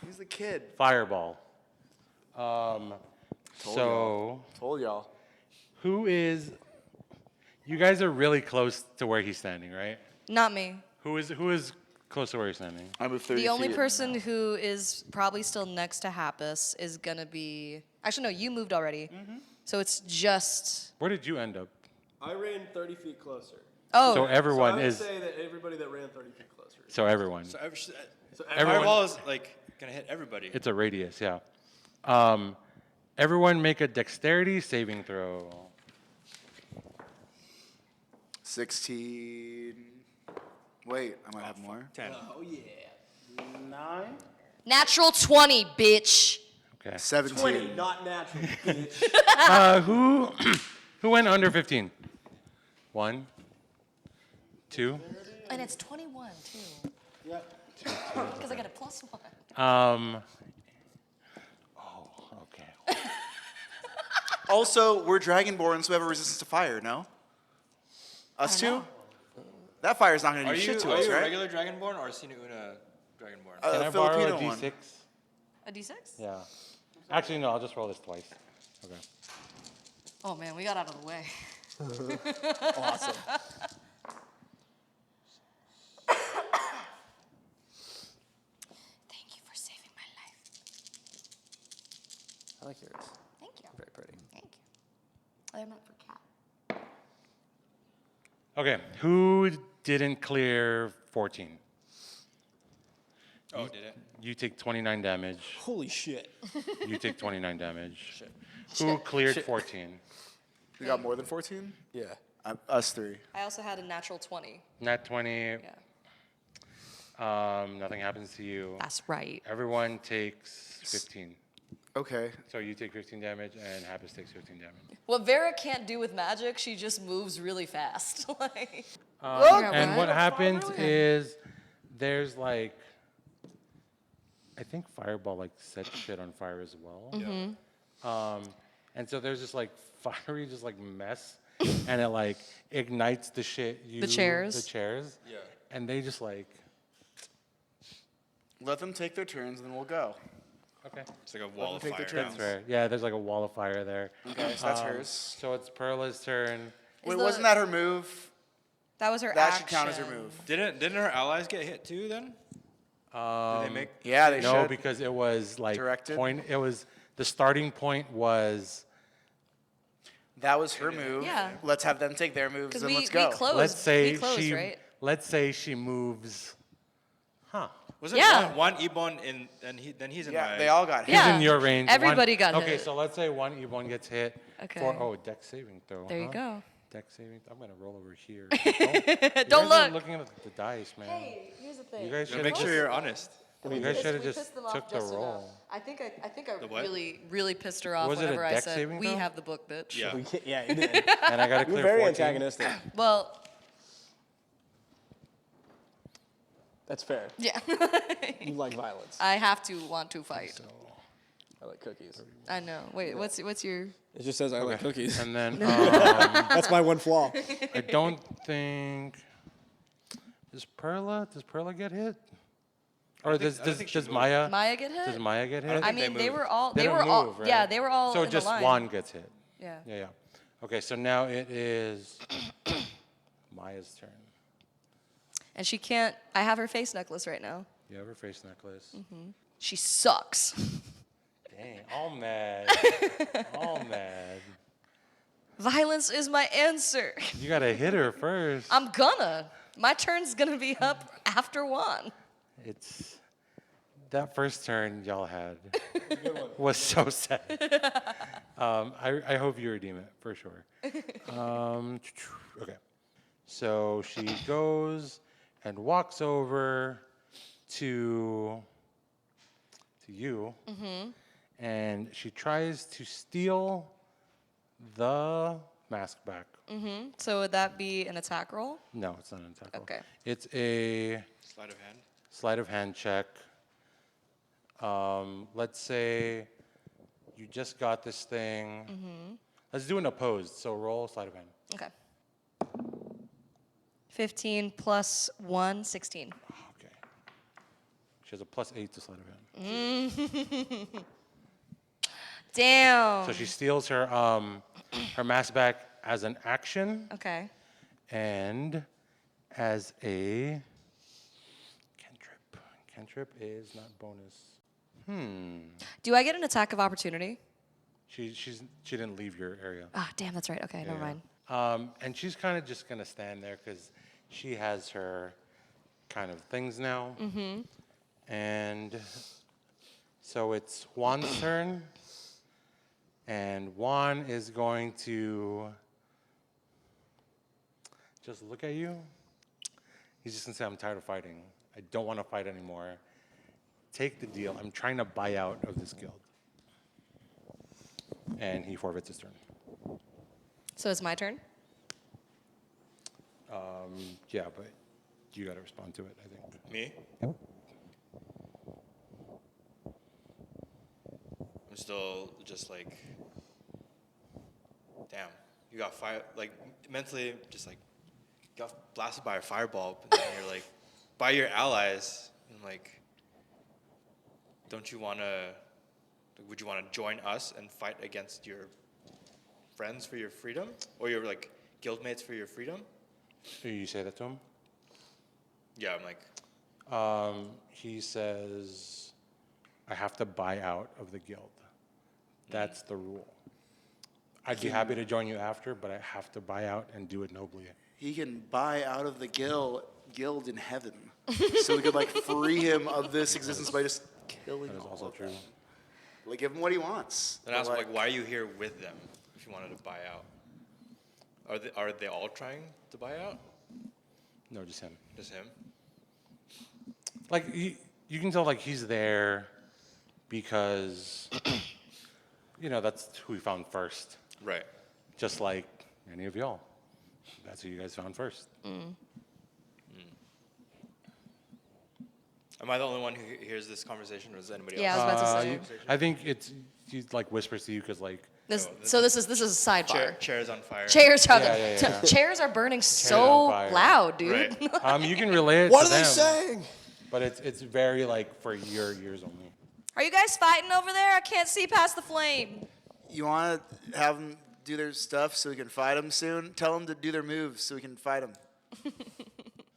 He's the kid. fireball. Told y'all. Who is? You guys are really close to where he's standing, right? Not me. Who is close to where he's standing? I moved 30 The only feet. person who is probably still next to Happus is gonna be. Actually, no, you moved already. So it's just. Where did you end up? I ran 30 feet closer. Oh, So everyone so I would is. say that everybody that ran 30 feet closer. So everyone. So Everyone- fireball is like gonna hit everybody. It's a radius, yeah. Everyone make a dexterity saving throw. 16. Wait, I might have more. 10. Oh yeah. 9? natural 20, bitch. Okay. 17. 20, not natural, bitch. Who went under 15? 1, 2. And it's 21 too, Yep. because I got a +1. Okay. Also, we're Dragonborn, so we have a resistance to fire, no? Us two? That fire's not going to Are do you, shit to are us, you a right? regular Dragonborn or a Sina Una Dragonborn? Can I borrow Filipino a one. D6? A D6? Yeah. Actually, no. I'll just roll this twice. Okay. Oh man, we got out of the way. Awesome. Thank you for saving my life. I like yours. Thank you. Very pretty. Thank you. They're meant for cat. Okay. Who didn't clear 14? Oh, did it? You take 29 damage. Holy shit. You take 29 damage. Who cleared 14? We got more than 14? Yeah. Us 3. I also had a natural 20. Nat 20. Yeah. Nothing happens to you. That's right. Everyone takes 15. Okay. So you take 15 damage, and Happus takes 15 damage. What Vera can't do with magic, she just moves really fast. Like, And what happens is there's like, I think Fireball like sets shit on fire as well. And so there's this like fiery just like mess, and it like ignites the shit. The chairs. The chairs. Yeah. And they just like, Let them take their turns, and then we'll go. okay. It's like a wall of take fire. their That's fair. Yeah, there's like a wall of fire there. Okay, so that's Um, hers. So it's Perla's turn. Wait, the- wasn't that her move? that was her That action. should count as her move. Didn't her allies get hit too then? Did they make? Yeah, they No, should. because it was like Directed? It was the starting point was. That was her move. Yeah. Let's have them take their moves, Because and we let's go. closed. Let's say we closed, she right? let's say she moves. Huh. Was it Yeah. one Ebon in, and he's in Yeah, my. they all got hit. He's Yeah. in your range. Everybody got okay, hit. so let's say one Ebon gets hit Okay. for deck saving throw. There you huh? go. Deck saving. I'm gonna roll over here. Don't you guys are look. looking at the dice, man. Hey, here's the thing. You guys Yeah, should make sure you're honest. You guys should have just took the roll. I think I The what? really pissed her off Was it a whenever I deck said saving we throw? have the book, bitch. Yeah. Yeah, you did. And I got to You're clear very 14. antagonistic. Well, That's fair. yeah. You like violence. I have to want to fight. I like cookies. I know. Wait, what's your? It just says I like cookies. And then That's my one flaw. I don't think does Perla get hit? Or think she does moved. Maya Maya get hit? does Maya get hit? don't I think they mean, they moved. were all. They They don't were all. move, right? Yeah, they were all. So in just the line. Juan gets hit. Yeah. Yeah. Okay, so now it is Maya's turn. And she can't. I have her face necklace right now. You have her face necklace. She sucks. Dang, all mad. all mad. Violence is my answer. You gotta hit her first. I'm gonna. My turn's gonna be up after Juan. It's that first turn y'all had was so sad. I hope you redeem it for sure. Okay, so she goes and walks over to you, and she tries to steal the mask back. So would that be an attack roll? No, it's not an attack roll. Okay. It's a Sleight of hand. sleight of hand check. Let's say you just got this thing. Let's do an opposed. So roll sleight of hand. Okay. 15 plus 1, 16. Okay. She has a +8 to sleight of hand. Damn. So she steals her her mask back as an action Okay. and as a cantrip. Cantrip is not bonus. Do I get an attack of opportunity? She didn't leave your area. Ah, damn, that's right. Okay, never mind. And she's kind of just gonna stand there because she has her kind of things now. And so it's Juan's turn, and Juan is going to just look at you. He's just gonna say, "I'm tired of fighting. I don't want to fight anymore. Take the deal. I'm trying to buy out of this guild." And he forfeits his turn. So it's my turn? Yeah, but you got to respond to it, I think. Me? I'm still just like, damn, you got fire, like mentally just like, got blasted by a fireball, but then you're like, by your allies, and like, don't you want to, would you want to join us and fight against your friends for your freedom? Or your like guildmates for your freedom? Do you say that to him? Yeah, I'm like, He says, I have to buy out of the guild. That's the rule. I'd be happy to join you after, but I have to buy out and do it nobly. He can buy out of the guild in heaven. So we could like free him of this existence by just killing That is all also of true. them. Like give him what he wants. then But, ask him, like, why are you here with them if you wanted to buy out? Are they all trying to buy out? No, just him. Just him? Like, you can tell, like, he's there because, that's who he found first. Right. Just like any of y'all. That's who you guys found first. Am I the only one who hears this conversation, or is anybody Yeah, I else? was about to say. I think he, like, whispers to you because, like, So this is a sidebar. Chairs on fire. Chairs are Yeah. chairs are burning on so fire. loud, dude. Right. you can relay it What to are they them, saying? but it's very, like, for your ears only. Are you guys fighting over there? I can't see past the flame. You want to have them do their stuff so we can fight them soon? Tell them to do their moves so we can fight them.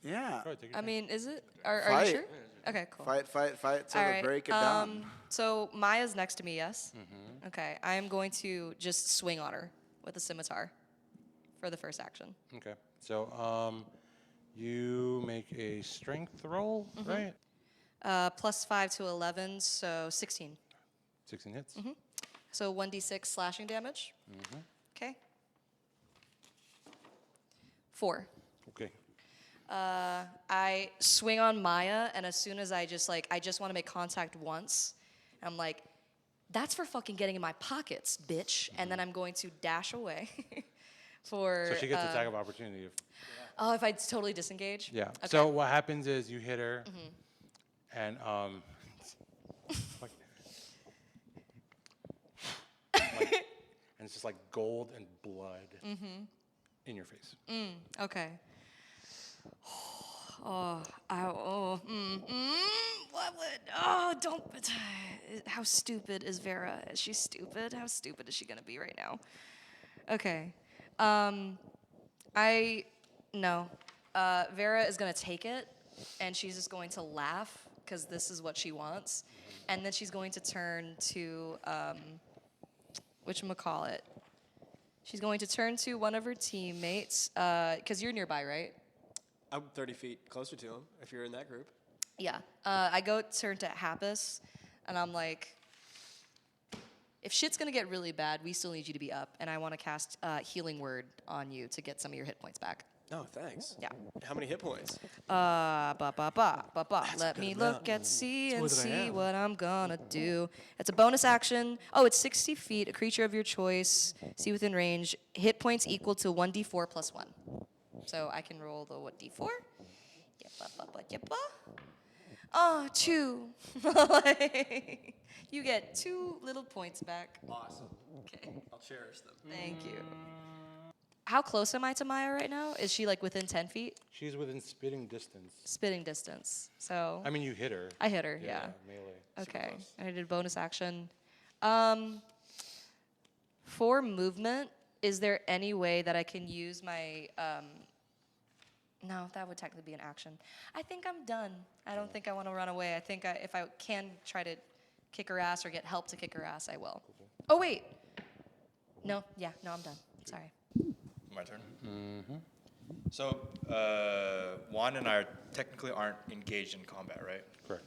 Yeah. Go ahead, take your I turn. mean, is it? Are Fight. you sure? Okay, cool. Fight till All they right. break it down. So Maya's next to me, yes? Okay. I am going to just swing on her with a scimitar for the first action. Okay. So You make a strength roll, right? Plus 5 to 11, so 16. 16 hits. So 1d6 slashing damage. Okay. 4. Okay. I swing on Maya, and as soon as I just want to make contact once, I'm like, that's for fucking getting in my pockets, bitch. And then I'm going to dash away for. So she gets attack of opportunity. Oh, if I totally disengage? Yeah. Okay. So what happens is you hit her, and like, and it's just like gold and blood in your face. Okay. What would? Oh, don't. How stupid is Vera? Is she stupid? How stupid is she gonna be right now? Okay. No. Vera is gonna take it, and she's just going to laugh because this is what she wants, and then she's going to turn to whatchamacallit. She's going to turn to one of her teammates because you're nearby, right? I'm 30 feet closer to him if you're in that group. Yeah. I go turn to Happus, and I'm like, if shit's gonna get really bad, we still need you to be up, and I want to cast Healing Word on you to get some of your hit points back. Oh, thanks. Yeah. How many hit points? Let me look and see more than I see have. what I'm gonna do. It's a bonus action. Oh, it's 60 feet. A creature of your choice. See within range. Hit points equal to 1d4 plus 1. So I can roll the what d4? Yep. Oh, 2. You get 2 little points back. Awesome. Okay. I'll cherish them. Thank you. How close am I to Maya right now? Is she like within 10 feet? She's within spitting distance. Spitting distance. So I mean, you hit her. I hit her, yeah. Melee. Okay. I did bonus action. For movement, is there any way that I can use my no, that would technically be an action. I think I'm done. I don't think I want to run away. I think if I can try to kick her ass or get help to kick her ass, I will. Oh, wait. No, I'm done. Sorry. My turn. So Juan and I technically aren't engaged in combat, right? Correct.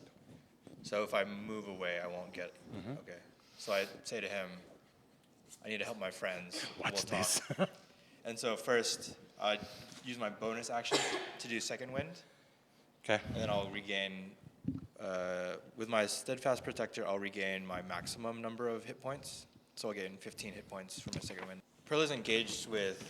So if I move away, I won't get. Okay. So I say to him, I need to help my friends. Watch We'll this. talk. And so first, I use my bonus action to do second wind, Okay. and then I'll regain. With my steadfast protector, I'll regain my maximum number of hit points. So I'll gain 15 hit points from my second wind. Pearl is engaged with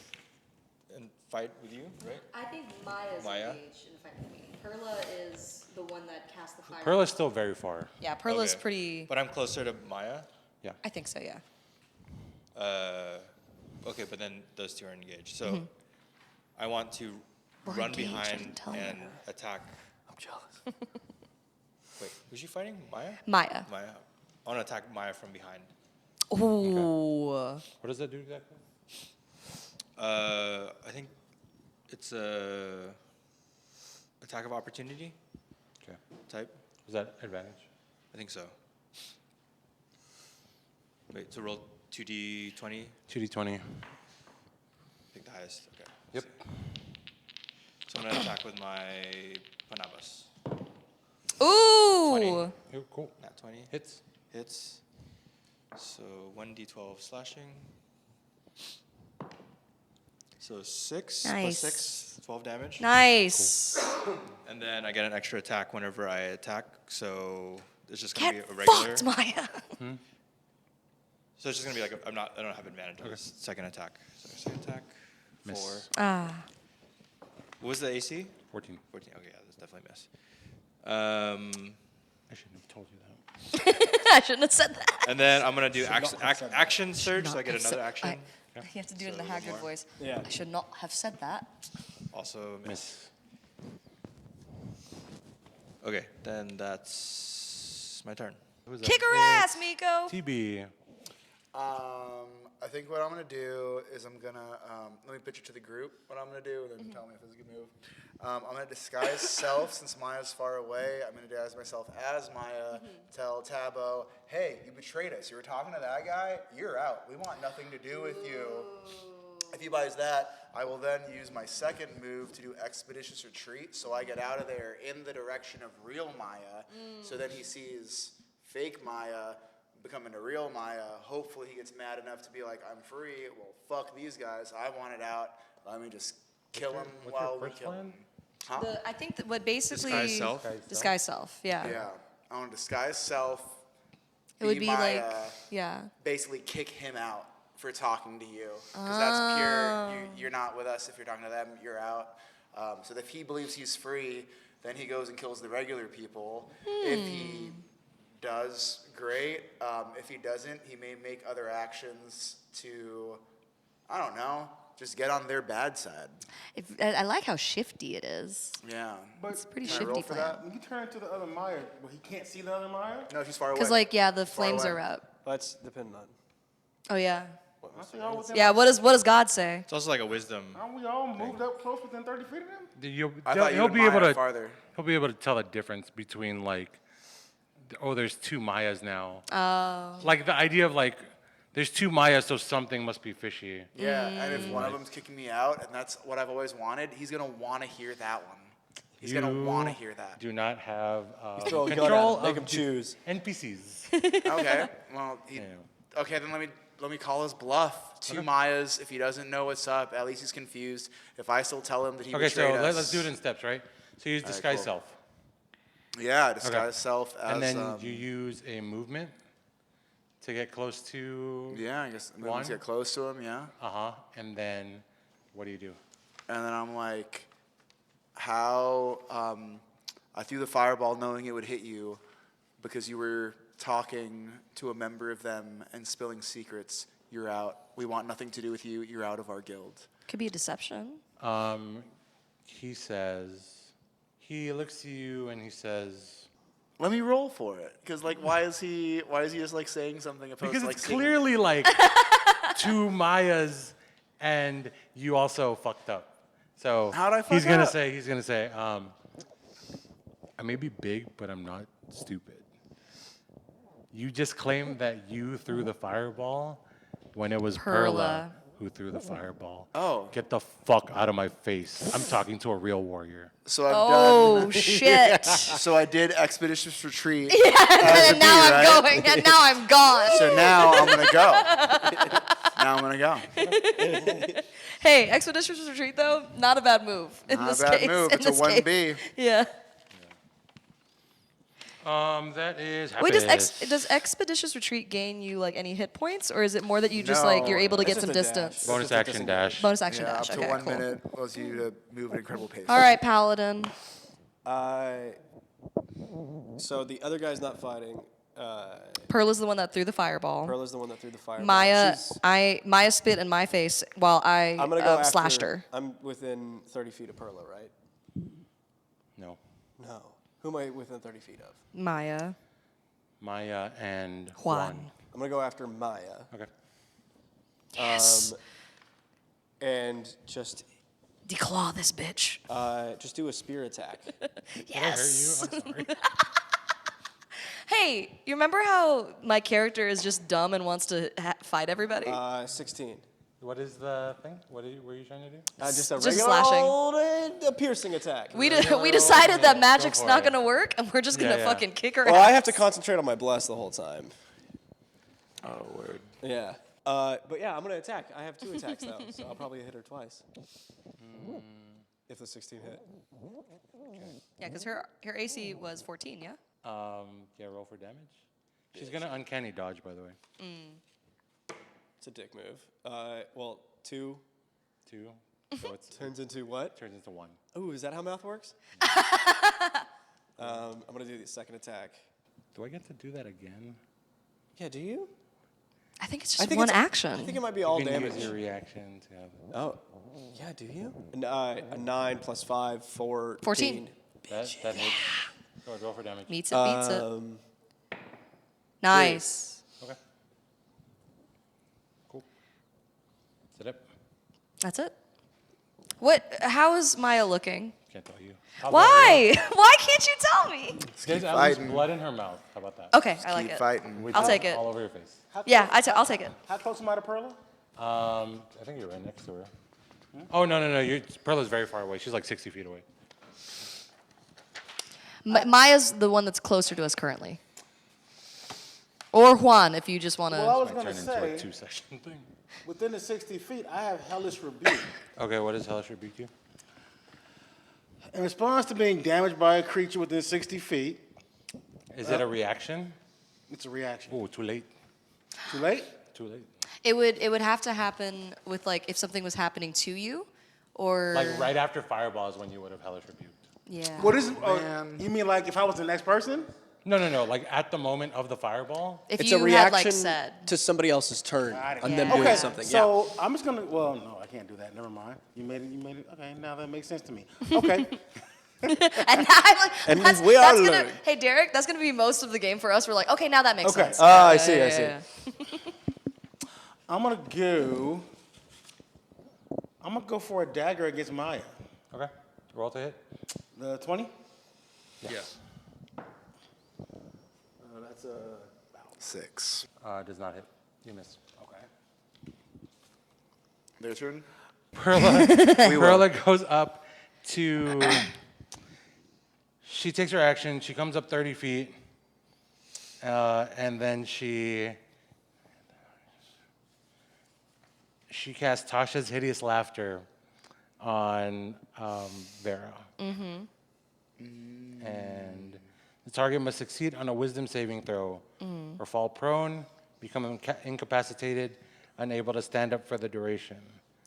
and fight with you, right? I think Maya's Maya? engaged in fact with me. Perla is the one that cast the fire. Perla's still very far. Yeah, Perla's Okay. pretty. But I'm closer to Maya. Yeah. I think so, yeah. Okay, but then those two are engaged. So I want to We're run engaged, I didn't behind tell and her. attack. I'm jealous. Wait, who's she fighting? Maya? Maya. Maya. I want to attack Maya from behind. Ooh. What does that do exactly? I think it's a attack of opportunity Okay. type. Is that advantage? I think so. Wait, so roll 2d20. 2d20. Pick the highest. Okay. Yep. So I'm gonna attack with my Panabas. Ooh. 20. Oh, cool. Nat 20. Hits. Hits. So 1d12 slashing. So 6 Nice. plus 6, 12 damage. Nice. And then I get an extra attack whenever I attack. So it's just Get gonna be a regular. fucked, Maya. So it's just gonna be like I don't have advantage on this second attack. So second attack. Miss. 4. Ah. What was the AC? 14. 14. Okay, yeah, that's definitely a miss. I shouldn't have told you that. I shouldn't have said that. And then I'm gonna do not have said that. action surge, so I Not get have another said- action. You have to do it in So the one Hagrid more. voice. Yeah. I should not have said that. Also miss. Miss. Okay, then that's my turn. Who's that? Kick her ass, Miko. TB. I think what I'm gonna do is I'm gonna let me pitch it to the group. What I'm gonna do, and then tell me if it's a good move. I'm gonna disguise self since Maya's far away. I'm gonna disguise myself as Maya. Tell Tabo, hey, you betrayed us. You were talking to that guy. You're out. We want nothing to do with you. If he buys that, I will then use my second move to do Expeditious Retreat, so I get out of there in the direction of real Maya. So then he sees fake Maya becoming a real Maya. Hopefully he gets mad enough to be like, I'm free. Well, fuck these guys. I want it out. Let me just kill him What's your while we first kill plan? him. Huh? I think that what basically Disguise self? Disguise self. Yeah. Yeah. I want to disguise self. It would be like Maya, yeah. basically kick him out for talking to you. Because that's pure, you're not with us. If you're talking to them, you're out. So if he believes he's free, then he goes and kills the regular people. If he does, great. If he doesn't, he may make other actions to, I don't know, just get on their bad side. I like how shifty it is. Yeah. But It's a pretty Can I roll shifty for plan. that? when you turn to the other Maya, well, he can't see the other Maya? No, she's far away. Because like yeah, the Far flames away. are up. That's dependent on. Oh yeah. Aren't we all within, Yeah. What does God say? It's also like a wisdom. aren't we all moved up close within 30 feet of them? I thought you He'll would be able Maya to. farther. He'll be able to tell the difference between like, oh, there's two Mayas now. Like the idea of like, there's two Mayas, so something must be fishy. Yeah, and if one of them's kicking me out, and that's what I've always wanted, he's going to want to hear that one. He's going to want to hear that. Do not have Throw a gun at control him, make of him choose. NPCs. Okay, well, okay, then let me call his bluff. Two Mayas. If he doesn't know what's up, at least he's confused. If I still tell him that he Okay, so betrayed us, let's do it in steps, right? So you use All right, disguise cool. self, Yeah, disguise self as. and then you use a movement to get close to. Yeah, I guess One. get close to him. Yeah, And then, what do you do? and then I'm like, how? I threw the fireball knowing it would hit you, because you were talking to a member of them and spilling secrets. You're out. We want nothing to do with you. You're out of our guild. Could be a deception. He says, he looks to you and he says, Let me roll for it, because like, why is he just like saying something opposed because to like it's singing? clearly like two Mayas, and you also fucked up. So How'd I he's fuck gonna up? say, I may be big, but I'm not stupid. You just claimed that you threw the fireball when it was Perla Perla. who threw the fireball. Oh. Get the fuck out of my face. I'm talking to a real warrior. So I've Oh shit. So I did Expeditious Retreat. And now I'm right? going. And now I'm gone. So now I'm gonna go. Now I'm gonna go. Hey, Expeditious Retreat though, not a bad move. In Not this a bad case. move. in It's a this case. 1B. Yeah. That is Wait, happiness. does Expeditious Retreat gain you like any hit points, or is it more that you just like you're No, able to it's get just some a dash. distance? It's Bonus just a action disengage. dash. Bonus action Yeah, dash. up to Okay, 1 cool. minute allows you to move at incredible pace. All right, Paladin. So the other guy's not fighting. Perla's the one that threw the fireball. Perla's the one that threw the fireball. Maya, She's- Maya spit in my face while I I'm gonna go slashed after- her. I'm within 30 feet of Perla, right? No. No. Who am I within 30 feet of? Maya. Maya and Juan. I'm gonna go after Maya. Okay. Yes. And just Declaw this bitch. just do a spear attack. Yes. Did I hurt you? I'm sorry. Hey, you remember how my character is just dumb and wants to fight everybody? 16. What is the thing? What were you trying to do? Just a Just regular slashing. old, a piercing attack. we decided that yeah, magic's go not for it. gonna work, and we're just gonna Yeah, yeah. fucking kick her Well, ass. I have to concentrate on my bless the whole time. Oh, word. Yeah. But yeah, I'm gonna attack. I have 2 attacks though, so I'll probably hit her twice. If the 16 hit. Yeah, because her AC was 14. Yeah. Yeah, roll for damage. She's gonna uncanny dodge, by the way. It's a dick move. Well, 2 2. So it turns into what? turns into 1. Ooh, is that how math works? I'm gonna do the second attack. Do I get to do that again? Yeah, do you? I think it's I just think one it's- action. I think it might be all you can damage. use your reaction to have Oh, yeah, do you? A 9 plus 5, 14. 14. that hits. Go ahead, roll for damage. Meets it, beats it. Um, Nice. Okay. Cool. Is that it? That's it. What? How is Maya looking? Can't tell you. Why? Why can't you tell me? There's at least fighting. blood in her mouth. How about that? Okay, I like Keep it. fighting. With I'll blood take it. All over your face. Yeah, I'll take it. How close am I to Perla? I think you're right next to her. Oh, no. Perla's very far away. She's like 60 feet away. Maya's the one that's closer to us currently. Or Juan, if you just want to. Well, I was Might going turn to into a say, 2-session thing. within the 60 feet, I have Hellish Rebuke. Okay, what does Hellish Rebuke do? In response to being damaged by a creature within 60 feet, Is it a reaction? it's a reaction. Oh, too late. Too late? Too late. It would have to happen with like if something was happening to you, or Like right after Fireball is when you would have Hellish Rebuked. yeah. What is? Man. You mean like if I was the next person? No. Like at the moment of the Fireball. If It's you a reaction had like said, to somebody else's turn Got it. on them Yeah. doing Okay, something. so I'm just gonna. Well, no, I can't do that. Never mind. You made it. Okay, now that makes sense to me. Okay. and now I'm like, And that's, we are that's gonna. learning. Hey, Derek, that's gonna be most of the game for us. We're like, okay, now that makes Okay. sense. Ah, I Yeah, see, yeah, I see. yeah. I'm gonna go for a dagger against Maya. Okay. Roll to hit. The 20. Yeah. That's 6. Does not hit. You miss. okay. Their turn. Perla goes up to. She takes her action. She comes up 30 feet. And then she casts Tasha's Hideous Laughter on Vera. And the target must succeed on a Wisdom saving throw or fall prone, become incapacitated, unable to stand up for the duration.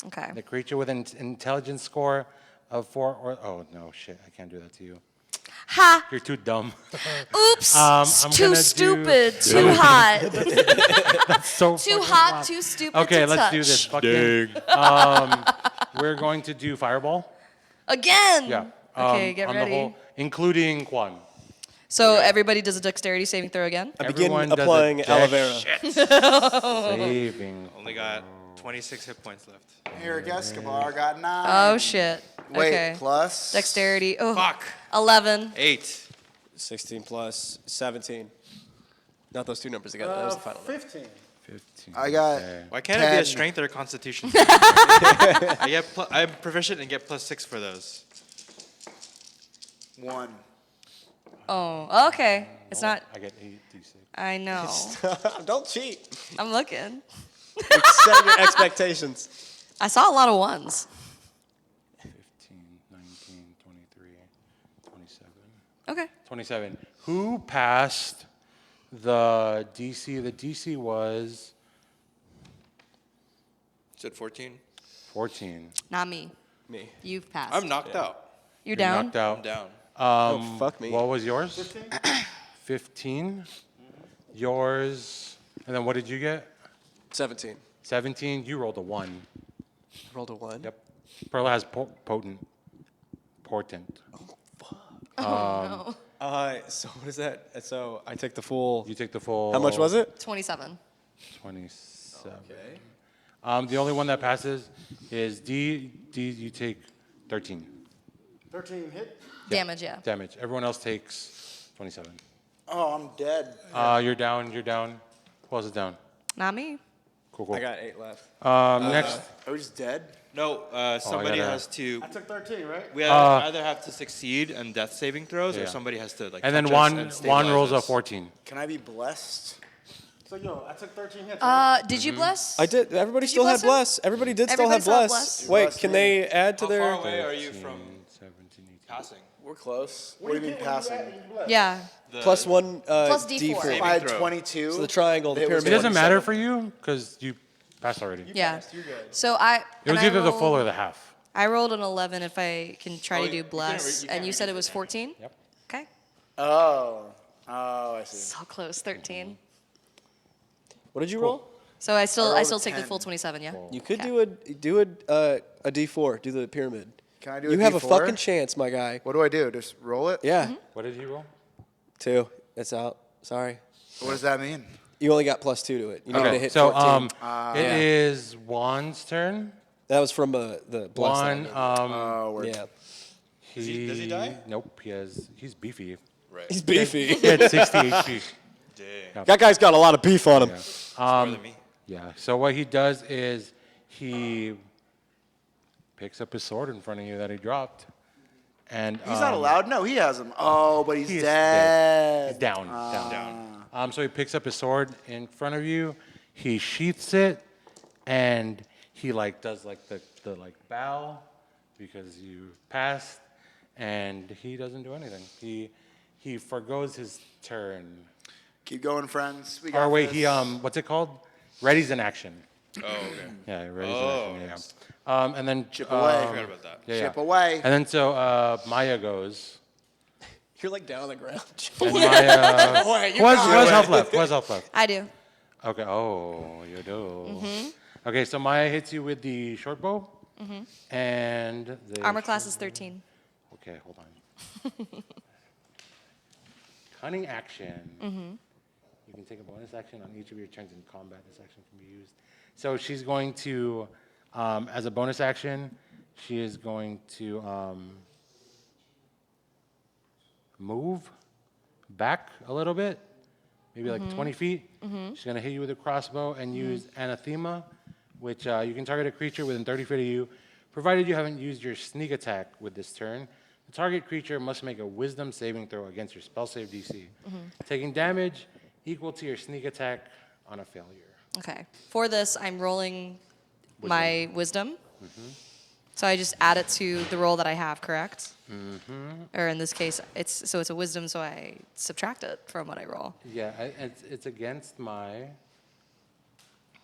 Okay. The creature with an intelligence score of 4 or... Oh, no, shit. I can't do that to you. Ha! You're too dumb. Oops! I'm Too gonna stupid. Too hot. So Too fucking hot. wild. Too stupid. Okay, to let's touch. do this. Fucking, we're going to do Fireball. Again. Yeah. Okay, get on ready. The whole, including Quan. So everybody does a dexterity saving throw again. I begin Everyone does a applying aloe dash vera. Saving. Only got 26 hit points left. Eric Escobar got 9. Oh shit. Wait, Okay. plus? Dexterity. Oh. Fuck. 11. 8. 16 plus 17. Not those two numbers together. That was the final number. 15. 15. I got Okay. Why can't it be 10. a strength or a constitution? I'm proficient and get +6 for those. 1. Oh. Okay. It's not. I get 8d6. I know. Don't cheat. I'm looking. Set your expectations. I saw a lot of ones. 15, 19, 23, 27. Okay. 27. Who passed the DC? The DC was Is it 14? 14. Not me. Me. You've passed. I'm knocked out. You're You're down. knocked out. I'm down. Oh, fuck me. What was yours? 15. Yours. And then what did you get? 17. 17. You rolled a 1. Rolled a 1. Yep. Perla has portent. No. So what is that? So I take the full. You take the full. How much was it? 27. 27. Okay. The only one that passes is D. D. You take 13 13 hit. Damage, yeah. damage. Everyone else takes 27. Oh, I'm dead. You're down. You're down. Who else is down? Not me. Cool. Cool. I got 8 left. Next. Are we just dead? No, somebody gotta- has to. I took 13, right? We either have to succeed on death saving throws, Yeah. or somebody has to like. And then touch us Juan and stabilize rolls a us. 14. Can I be blessed? So, I took 13 hits. right? Did you bless? I did. Everybody Did you still had bless him? bless. Everybody did still Everybody have still had bless. bless? Wait, Bless can me. they add to How their? far away are you from 17, 18. passing? We're close. What do you mean passing? Yeah. Plus 1 Plus D4. D4. Saving I had throw. 22. So the triangle, the It was It pyramid. doesn't matter for you because you passed already. Yeah. So I. It was and I either the full or rolled- the half. I rolled an 11 if I can try Oh, to do you can't bless. you And can't you said it reduce was it. 14? Yep. Okay. Oh, I see. So close. 13. What did you roll? So I still rolled a take the 10. full 27, yeah? You could Okay. do a D4. Do the pyramid. Can I do a You have a D4? fucking chance, my guy. What do I do? Just roll it? Yeah. What did he roll? 2. It's out. Sorry. What does that mean? You only got +2 to it. You needed to hit so 14. it Yeah. is Juan's turn. That was from the bless. Juan, Oh, we're yeah. Does he die? Nope, he's beefy. Right. He's beefy. He had 60 HP. Dang. That guy's got a lot of beef on him. Yeah. More than me. Yeah. So what he does is he picks up his sword in front of you that he dropped. And He's not allowed. No, he has him. Oh, but he's He is dead. He's down. So he picks up his sword in front of you. He sheaths it, and he like does like the like bow because you passed, and he doesn't do anything. He forgoes his turn. Keep going, friends. We got Or wait, this. he what's it called? Ready's in action. Oh, okay. Yeah, ready's in action. nice. Yeah. And then Chip away. I forgot about that. Yeah, Chip yeah. away. And then so Maya goes. You're like down on the ground. And Maya. Wait, Who has health left? Who has health left? I do. Okay. Oh, you do. Okay, so Maya hits you with the short bow. And the Armor class is 13. Okay, hold on. Cunning action. You can take a bonus action on each of your turns in combat. This action can be used. So she's going to, as a bonus action, she is going to move back a little bit, maybe like 20 feet. She's going to hit you with a crossbow and use anathema, which you can target a creature within 30 feet of you, provided you haven't used your sneak attack with this turn. The target creature must make a wisdom saving throw against your spell save DC, taking damage equal to your sneak attack on a failure. Okay. For this, I'm rolling my wisdom. So I just add it to the roll that I have, correct? Or in this case, it's a wisdom, so I subtract it from what I roll. Yeah, it's against my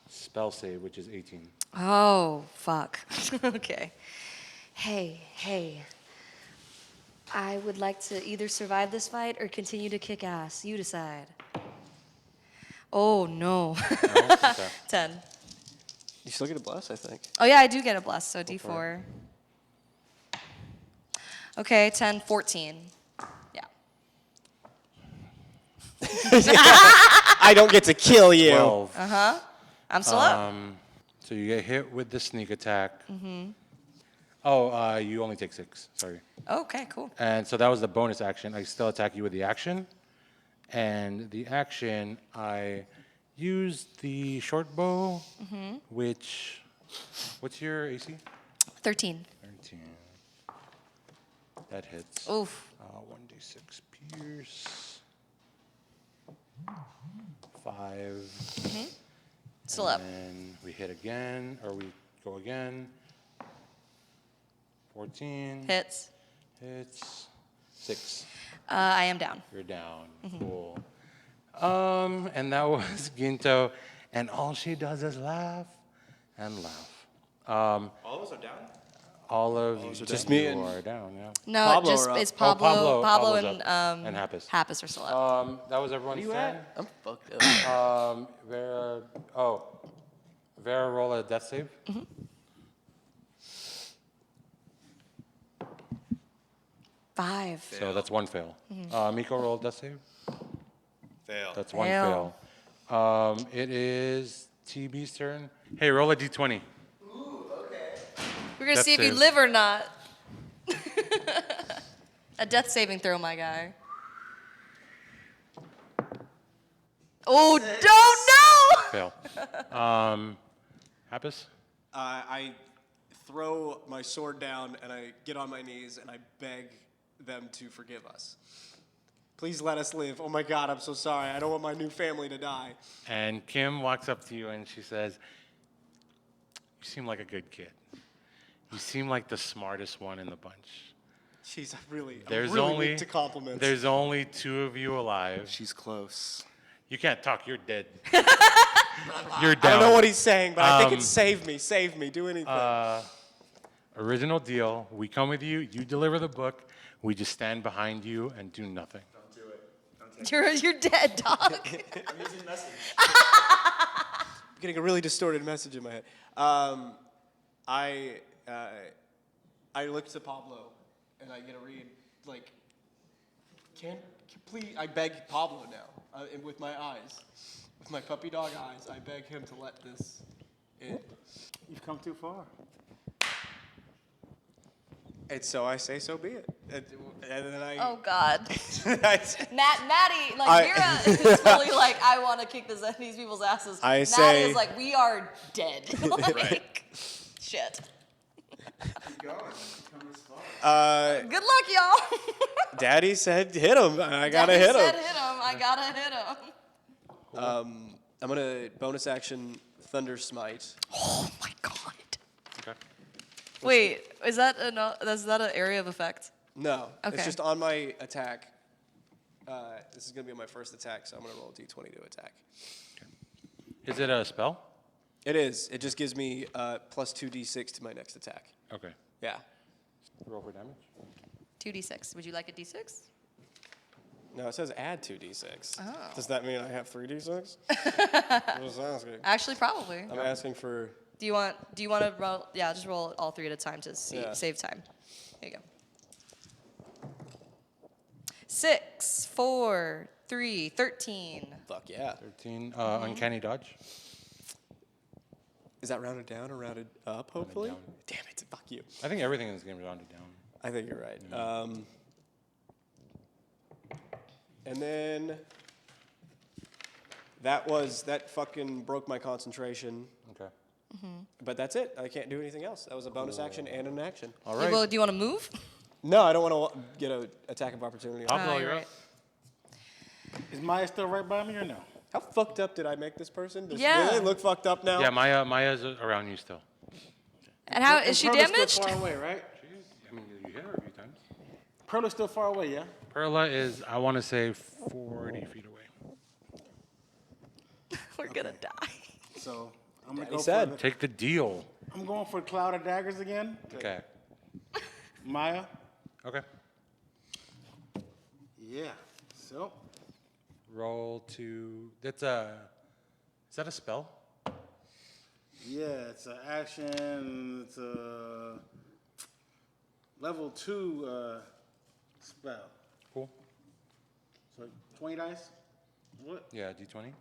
spell save, which is 18. Oh, fuck. Okay. Hey. I would like to either survive this fight or continue to kick ass. You decide. Oh, no. No? Okay. 10. You still get a bless, I think. Oh, yeah, I do get a bless, so D4. Okay, 10, 14. Yeah. I don't get to kill you. 12. I'm still up. So you get hit with the sneak attack. Oh, you only take 6. Sorry. Okay, cool. And so that was the bonus action. I still attack you with the action. And the action, I used the short bow, which, what's your AC? 13. 13. That hits. Oof. 1d6 pierce. 5. Still up. And we hit again, or we go again. 14. Hits. Hits. 6. I am down. You're down. Cool. And that was Ginto, and all she does is laugh and laugh. All of us are down? All of you Just me you and- are down, yeah. No, Pablo just are up. it's Oh, Pablo, Pablo's and up. And Happis. Happis are still up. That was everyone's turn. I'm fucked up. Vera, roll a death save. 5. So that's one fail. Miko, roll a death save. Fail. That's one Fail. fail. It is TB's turn. Hey, roll a d20. We're gonna Death see if you save. live or not. A death saving throw, my guy. Oh, don't know! Fail. Happis? I throw my sword down and I get on my knees and I beg them to forgive us. Please let us live. Oh my God, I'm so sorry. I don't want my new family to die. And Kim walks up to you and she says, "You seem like a good kid. You seem like the smartest one in the bunch. Jeez, I'm really only weak to compliments. There's only 2 of you alive. She's close. You can't talk. You're dead. You're down. I don't know what he's saying, but I think it's save me, do anything. Original deal. We come with you. You deliver the book. We just stand behind you and do nothing. You're dead, dog. I'm getting a really distorted message in my head. I look to Pablo and I get a read like, can please? I beg Pablo now, and with my eyes, with my puppy dog eyes, I beg him to let this in. You've come too far. And so I say, so be it. And then I. Oh God. I, Maddie, like I- Vera is fully like, I want to kick these people's asses. I Maddie say- is like, we are dead. Like, Shit. Keep going. Come this far. Good luck, y'all. Daddy said hit him. I gotta Daddy hit said him. hit him. I gotta hit him. I'm gonna bonus action Thunder Smite. Oh my god. Okay. Wait, is that an area of effect? No, Okay. it's just on my attack. This is gonna be my first attack, so I'm gonna roll a d20 to attack. Is it a spell? It is. It just gives me plus 2d6 to my next attack. Okay. Yeah. Roll for damage. 2d6. Would you like a d6? No, it says add 2d6. Oh. Does that mean I have 3d6? I'm just asking. Actually, probably. I'm asking for. Do you want to roll? Yeah, just roll all three at a time to save time. There you go. 6, 4, 3, 13. Fuck yeah. 13. Uncanny dodge. Is that rounded down or rounded up? Hopefully. down. Damn it! Fuck you. I think everything in this game is rounded down. I think you're right. And then that fucking broke my concentration. Okay. But that's it. I can't do anything else. That was a bonus action and an action. All right. Well, do you want to move? No, I don't want to get an attack of opportunity. Pablo, Oh, you're you're up. Is Maya still right by me or no? How fucked up did I make this person? Yeah. Do they look fucked up now? Yeah, Maya's around you still. And how And is she Perla's damaged? Still far away, right? I mean, you hit her a few times. Perla's still far away, yeah? Perla is, I want to say, 40 feet away. We're gonna die. So I'm gonna Daddy go said. for Take the deal. I'm going for Cloud of Daggers again. Okay. Maya. Okay. Yeah. So Roll to. That's a. Is that a spell? yeah, it's an action. It's a level 2 spell. Cool. So 20 dice. What? Yeah, d20.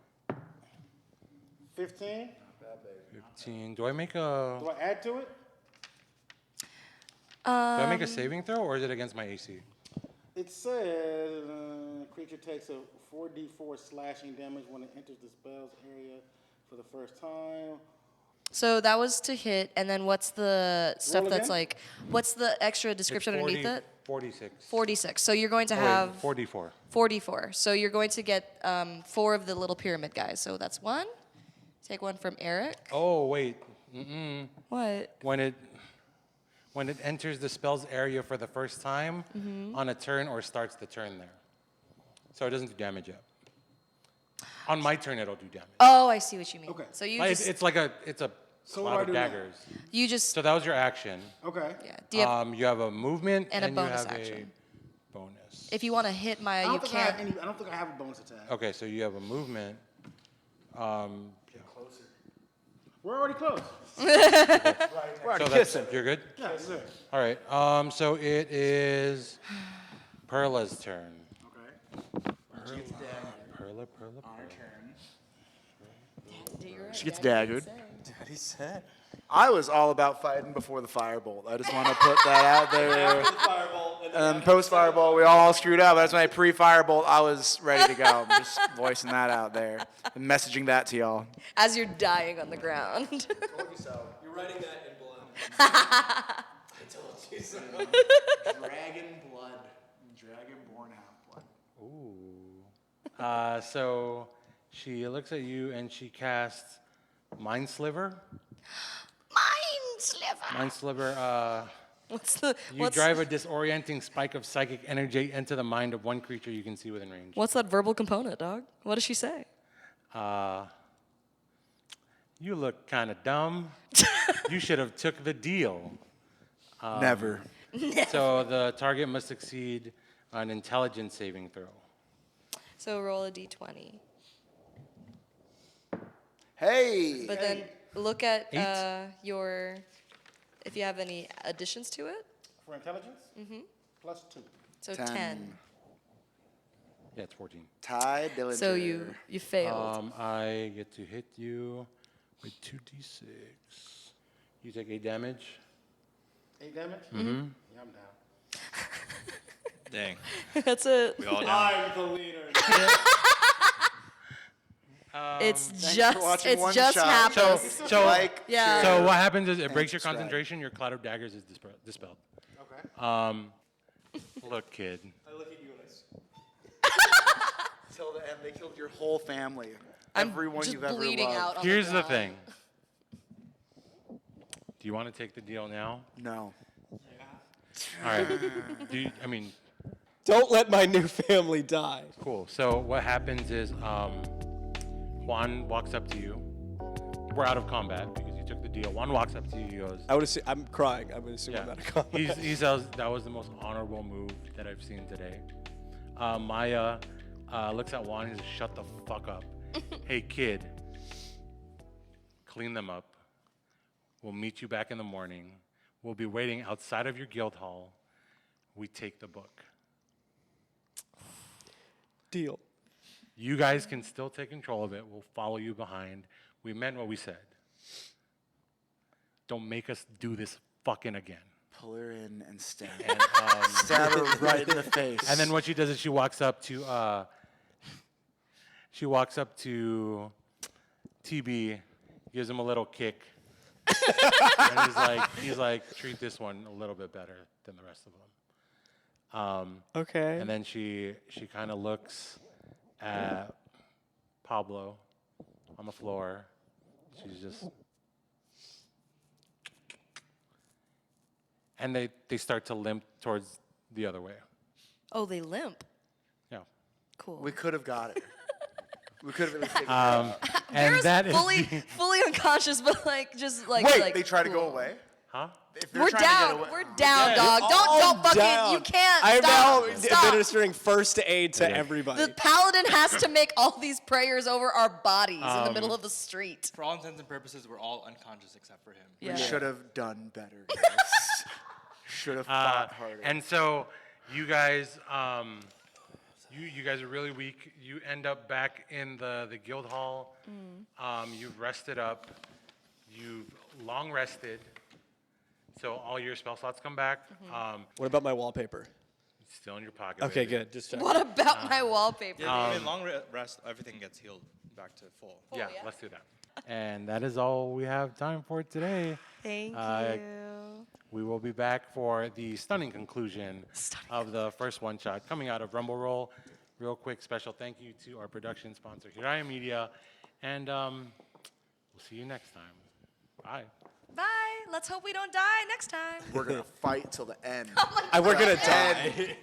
15. 15. Do I make a. Do I add to it? Do I make a saving throw or is it against my AC? It says creature takes a 4d4 slashing damage when it enters the spell's area for the first time. So that was to hit, and then what's the stuff Roll that's again? like? What's the extra description It's 40, underneath it? 46. 46. So you're going to Oh, wait, have 44. 44. So you're going to get 4 of the little pyramid guys. So that's 1. Take 1 from Eric. Oh, wait. Mm-mm. What? When it enters the spell's area for the first time on a turn or starts the turn there. So it doesn't do damage yet. On my turn, it'll do damage. Oh, I see what you mean. Okay. So you Like, just it's like a So what cloud do I of do now? daggers. you just So that was your action. Okay. yeah. Do you have, You have a movement And a bonus you have action. a bonus. if you want to hit Maya, you can't. I don't think I have a bonus attack. Okay, so you have a movement. We're already close. So that's, you're good? Yeah, it's good. All right. So it is Perla's turn. Okay. Perla. She gets daggered. Daddy said. I was all about fighting before the firebolt. I just want to put that out there. And post firebolt, we all screwed up. That's my pre-firebolt. I was ready to go. I'm just voicing that out there and messaging that to y'all. As you're dying on the ground. You're writing that in blood. I told you so. Dragon blood. Dragon born out blood. Ooh. So she looks at you and she casts Mind Sliver. Mind sliver. Mind Sliver. What's the You what's, drive a disorienting spike of psychic energy into the mind of one creature you can see within range. what's that verbal component, dog? What does she say? You look kind of dumb. You should have took the deal. Never. So the target must succeed an intelligence saving throw. So roll a d20. Hey. But then look at 8. your, if you have any additions to it. For intelligence? Mm-hmm. Plus 2. So 10. 10. Yeah, it's 14. Ty Dillinger. So you failed. I get to hit you with 2d6. You take 8 damage. 8 damage? Mm-hmm. Yeah, I'm down. Dang. That's it. We all down. I'm the leader. It's Thanks for just watching it's One just Shot. happened. So Like, Yeah. So share, what happens is it and breaks your subscribe. concentration. Your cloud of daggers is dispelled. Okay. Look, kid. I look at you and Till the end, they killed your whole family. I'm Everyone just you've ever bleeding loved. out on Here's the the ground. thing. Do you want to take the deal now? No. All right. don't let my new family die. Cool. So what happens is Juan walks up to you. We're out of combat because you took the deal. Juan walks up to you. He goes, I would assume I'm crying. I would assume yeah. I'm out of combat. He says that was the most honorable move that I've seen today. Maya looks at Juan and says, shut the fuck up. Hey, kid. Clean them up. We'll meet you back in the morning. We'll be waiting outside of your guild hall. We take the book. Deal. You guys can still take control of it. We'll follow you behind. We meant what we said. Don't make us do this fucking again. Pull her in and stab. And, Stab her right in the face. and then what she does is she walks up to TB, gives him a little kick, and he's like, treat this one a little bit better than the rest of them. Okay. And then she kind of looks at Pablo on the floor. She's just, and they start to limp towards the other way. Oh, they limp. Yeah. Cool. we could have got it. We could have at least taken care of it. And Vera's that is fully unconscious, but just like Wait, like, they try to go cool. away? huh? If they're We're trying to get down. away- We're down, dog. all Don't fucking. down. You can't. I am stop. now Stop. administering first aid to everybody. The paladin has to make all these prayers over our bodies in the middle of the street. For all intents and purposes, we're all unconscious except for him. Yeah. We should have done better, guys. Should have fought harder. And so you guys, you guys are really weak. You end up back in the guild hall. You've rested up. You've long rested. So all your spell slots come back. What about my wallpaper? It's still in your pocket. Okay, baby. good. Just checking. What about my wallpaper? Yeah, even long rest, everything gets healed back to full. Yeah, let's do that. And that is all we have time for today. Thank Uh, you. We will be back for the stunning conclusion of the first one shot coming out of Rumble Roll. Real quick special thank you to our production sponsor, Hiraya Media. And we'll see you next time. Bye. Bye. Let's hope we don't die next time. We're going to fight till the end. We're gonna die.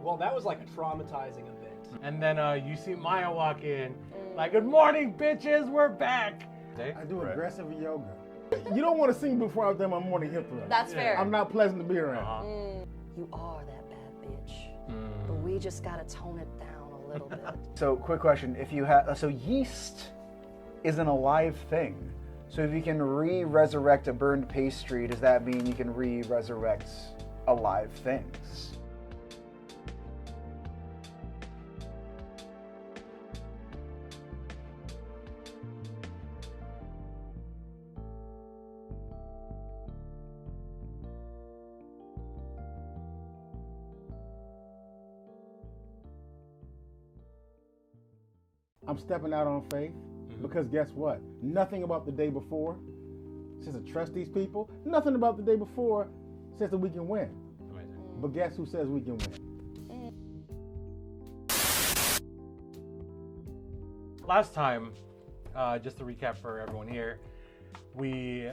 Well, that was like a traumatizing event. And then you see Maya walk in, like, good morning, bitches, we're back. I do aggressive yoga. You don't want to see me before I've done my morning hip thrust. That's fair. I'm not pleasant to be around. You are that bad bitch. But we just gotta tone it down a little bit. So, quick question: if you have, so yeast is an alive thing. So, if you can re-resurrect a burned pastry, does that mean you can re-resurrect alive things? I'm stepping out on faith because guess what? Nothing about the day before says to trust these people. Nothing about the day before says that we can win. But guess who says we can win? Last time, just to recap for everyone here, we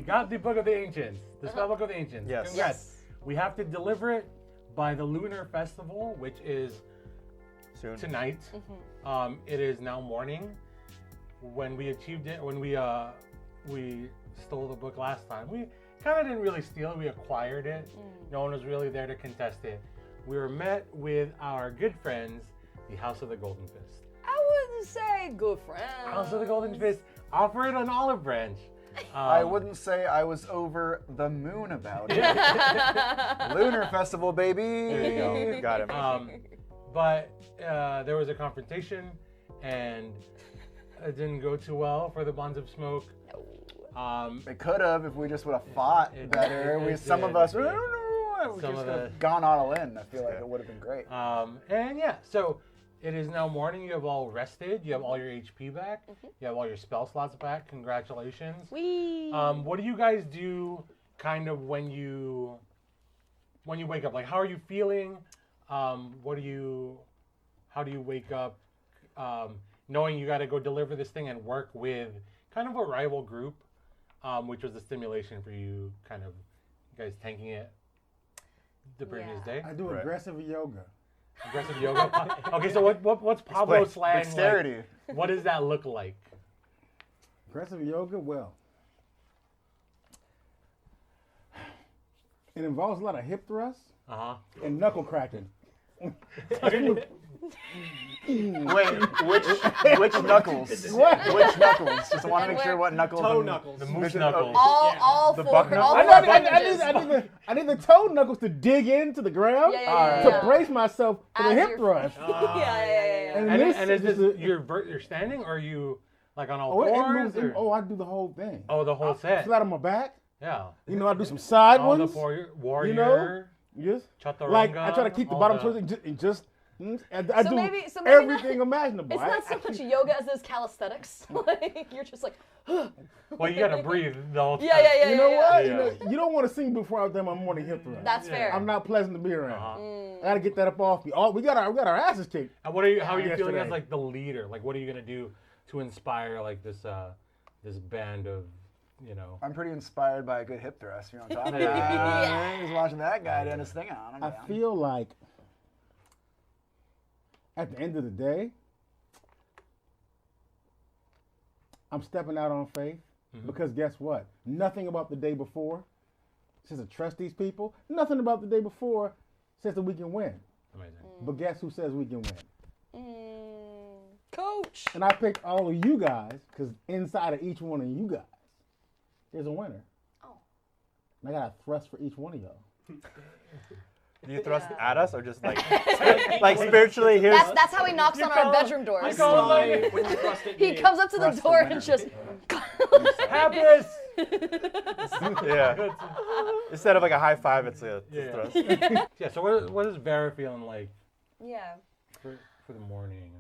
got the Book of the Ancients, the Spellbook of the Ancients. Yes. Congrats. We have to deliver it by the Lunar Festival, which is Soon. tonight. It is now morning. When we achieved it, when we stole the book last time, we kind of didn't really steal it. We acquired it. No one was really there to contest it. We were met with our good friends, the House of the Golden Fist. I wouldn't say good friend. House of the Golden Fist, offer it on Olive Branch. I wouldn't say I was over the moon about it. Lunar Festival, baby. There you go. Got him. But there was a confrontation, and it didn't go too well for the Bonds of Smoke. It could have if we just would have fought It- better. it Some did. of us, I don't know, we Some just of could the- have gone all in. I feel like it would have been great. And yeah, so It is now morning. You have all rested. You have all your HP back. You have all your spell slots back. Congratulations. Whee! What do you guys do kind of when you wake up? Like, how are you feeling? How do you wake up knowing you got to go deliver this thing and work with kind of a rival group, which was a stimulation for you, kind of you guys tanking it the previous day? I do aggressive yoga. Aggressive yoga? Okay, so what's Pablo slang Dexterity. like? What does that look like? Aggressive yoga, well, it involves a lot of hip thrusts and knuckle cracking. Wait, which knuckles? What? Which knuckles? Just want to And make sure where- what knuckles. Toe I'm- knuckles. The moose knuckles. All The four. buck knuckles? All I, four know, bandages. I need the toe knuckles to dig into the ground Yeah. to brace myself for the As hip you're- thrust. Yeah. And is just this a- you're standing or are you like on all Oh, it fours? moves. or- I do the whole thing. Oh, the whole set. Flat on my back. Yeah. You know, I do some side All the ones. warrior. You know? Yes. Chaturanga, Like I try to keep the all bottom the- twisted and just. I So do maybe everything not- imaginable. It's not so much yoga as it is calisthenics. Like you're just like, Well, you gotta breathe the whole time. yeah. You know what? Yeah. You don't want to sing before I've done my morning hip thrust. That's fair. I'm not pleasant to be around. Uh-huh. I gotta get that up off me. We got our asses kicked. And how are you feeling Yesterday. as like the leader? Like, what are you gonna do to inspire like this band of, you know? I'm pretty inspired by a good hip thrust. You know what I'm talking Yeah. about? He's watching that guy doing his thing on. I feel like at the end of the day, I'm stepping out on faith because guess what? Nothing about the day before says to trust these people. Nothing about the day before says that we can win. Amazing. But guess who says we can win? Coach. And I picked all of you guys because inside of each one of you guys, there's a winner. Oh. And I got a thrust for each one of y'all. Do you thrust at us or just like spiritually? Here's That's how he knocks on our bedroom doors. Slide when you thrust it He in. comes up to the door and just. Happiness. yeah. Instead of like a high five, it's a Yeah. thrust. Yeah. So what is Vera feeling like Yeah. for the morning?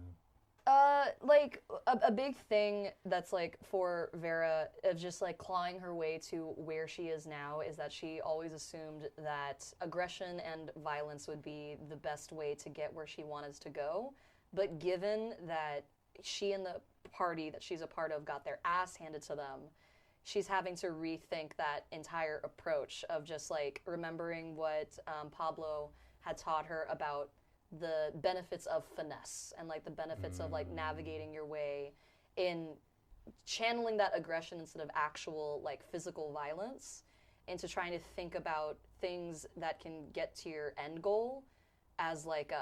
Like a big thing that's like for Vera of just like clawing her way to where she is now is that she always assumed that aggression and violence would be the best way to get where she wanted to go. But given that she and the party that she's a part of got their ass handed to them, she's having to rethink that entire approach of just like remembering what Pablo had taught her about the benefits of finesse and like the benefits of like navigating your way in channeling that aggression instead of actual like physical violence into trying to think about things that can get to your end goal as like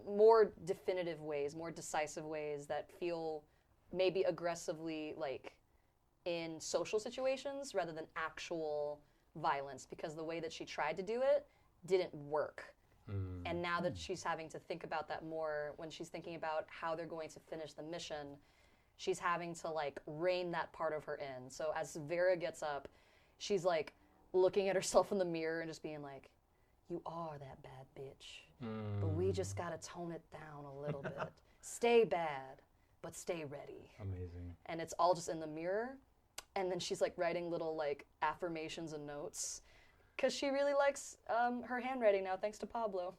more definitive ways, more decisive ways that feel maybe aggressively like in social situations rather than actual violence, because the way that she tried to do it didn't work. And now that she's having to think about that more when she's thinking about how they're going to finish the mission, she's having to like rein that part of her in. So as Vera gets up, she's like looking at herself in the mirror and just being like, you are that bad bitch, but we just gotta tone it down a little bit. Stay bad, but stay ready. Amazing. And it's all just in the mirror. And then she's like writing little like affirmations and notes. Because she really likes her handwriting now, thanks to Pablo.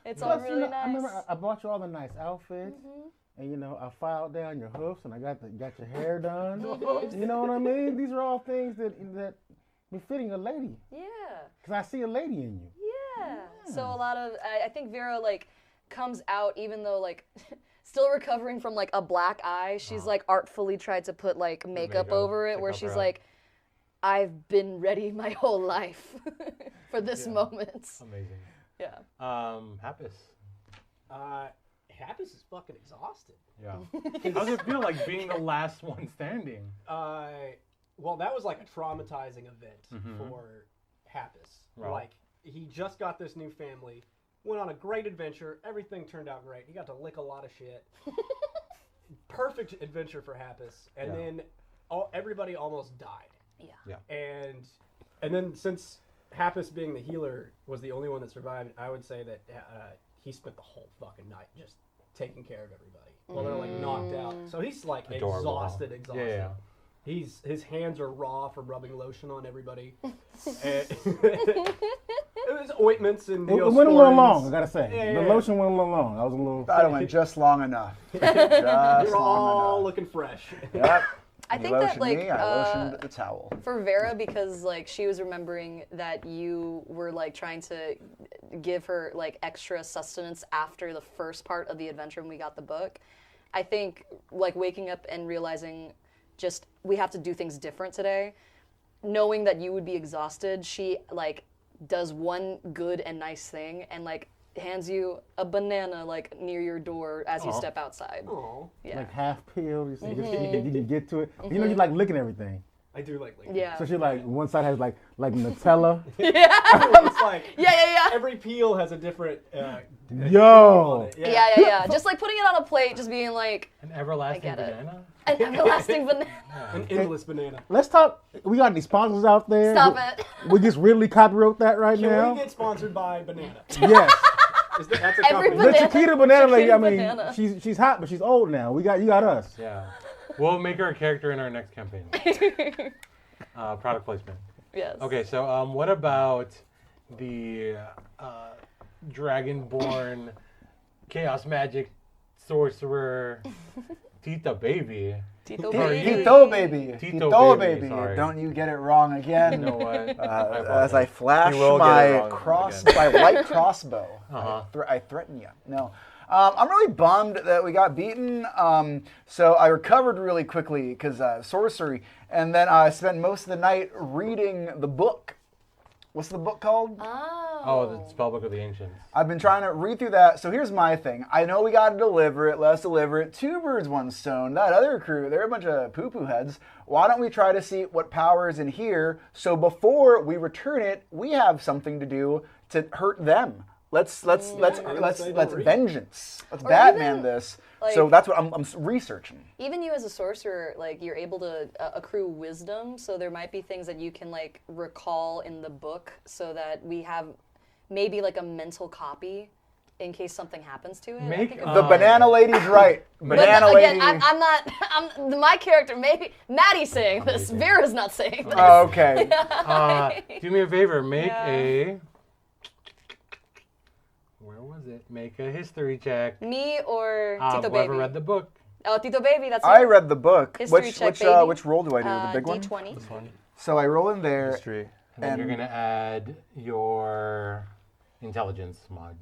It's all Plus, really I nice. remember I bought you all the nice outfits, and I filed down your hoofs, and I got your hair done. You know what I mean? These are all things that befitting a lady. Yeah. Because I see a lady in you. Yeah. So a lot of, I think Vera like comes out even though like still recovering from like a black eye. She's like artfully tried to put like makeup over it to where cover she's up. like, I've been ready my whole life for this moment. Amazing. Yeah. Happis. Happis is fucking exhausted. Yeah. How does it feel like being the last one standing? Well, that was like a traumatizing event for Happis. Wow. Like, he just got this new family, went on a great adventure, everything turned out great. He got to lick a lot of shit. Perfect adventure for Happis. And then everybody almost died. Yeah. And then since Happis being the healer was the only one that survived, I would say that he spent the whole fucking night just taking care of everybody while they're like knocked out. So he's like Adorable. exhausted. Yeah. His hands are raw from rubbing lotion on everybody. And it was ointments and It went a little Neosporins. long, I gotta say. Yeah, The yeah. lotion went a little long. I was a little. Thought it went just long enough. Just You're all long enough. looking fresh. Yep. I You think that lotioned like me, I lotioned the towel. for Vera, because like she was remembering that you were like trying to give her like extra sustenance after the first part of the adventure when we got the book. I think like waking up and realizing just we have to do things different today, knowing that you would be exhausted, she like does one good and nice thing and like hands you a banana like near your door as you step outside. Aww. Yeah. Like half peeled. You can get to it. You know, you like licking everything. I do like Yeah. So she like one side has like Nutella. It's like Yeah. every peel has a different Yo. Yeah. Just like putting it on a plate, just being like An everlasting get it. banana? an everlasting banana. An endless banana. Let's talk. We got any sponsors out there? Stop it. We just really copyright that right Can now. we get sponsored by banana? Yes. That's a Every company. The Chiquita banana lady. I Chiquita mean, banana. she's hot, but she's old now. You got us. Yeah. We'll make her a character in our next campaign. Product placement. Yes. Okay, so what about the dragonborn chaos magic sorcerer Tita Baby? Tito Or baby. you- Tito baby. Tito baby, baby. sorry. Don't you get it wrong again. You know what? As I flash You will get it wrong my light crossbow. Uh-huh. I threaten you. No. I'm really bummed that we got beaten. So I recovered really quickly because sorcery, and then I spent most of the night reading the book. What's the book called? Oh, the Spellbook of the Ancients. I've been trying to read through that. So here's my thing. I know we got to deliver it. Let's deliver it. Two birds, one stone. That other crew, they're a bunch of poo-poo heads. Why don't we try to see what power is in here? So before we return it, we have something to do to hurt them. Let's vengeance. Let's Or Batman even, this. like- So that's what I'm researching. Even you as a sorcerer, like you're able to accrue wisdom, so there might be things that you can like recall in the book, so that we have maybe like a mental copy in case something happens to it. I Make think The banana lady's right. but Banana again, lady. I'm not. My character. Maybe Maddie's saying this. Vera's not saying this. Oh, okay. Do me a favor. Make Yeah. a... Where was it? Make a history check. Me or Tito Whoever Baby? read the book. Oh, Tito Baby. That's I you. read the book. History check, baby. Which roll do I do? The big one? D20. So I roll in there. History. And then you're And- going to add your intelligence mod.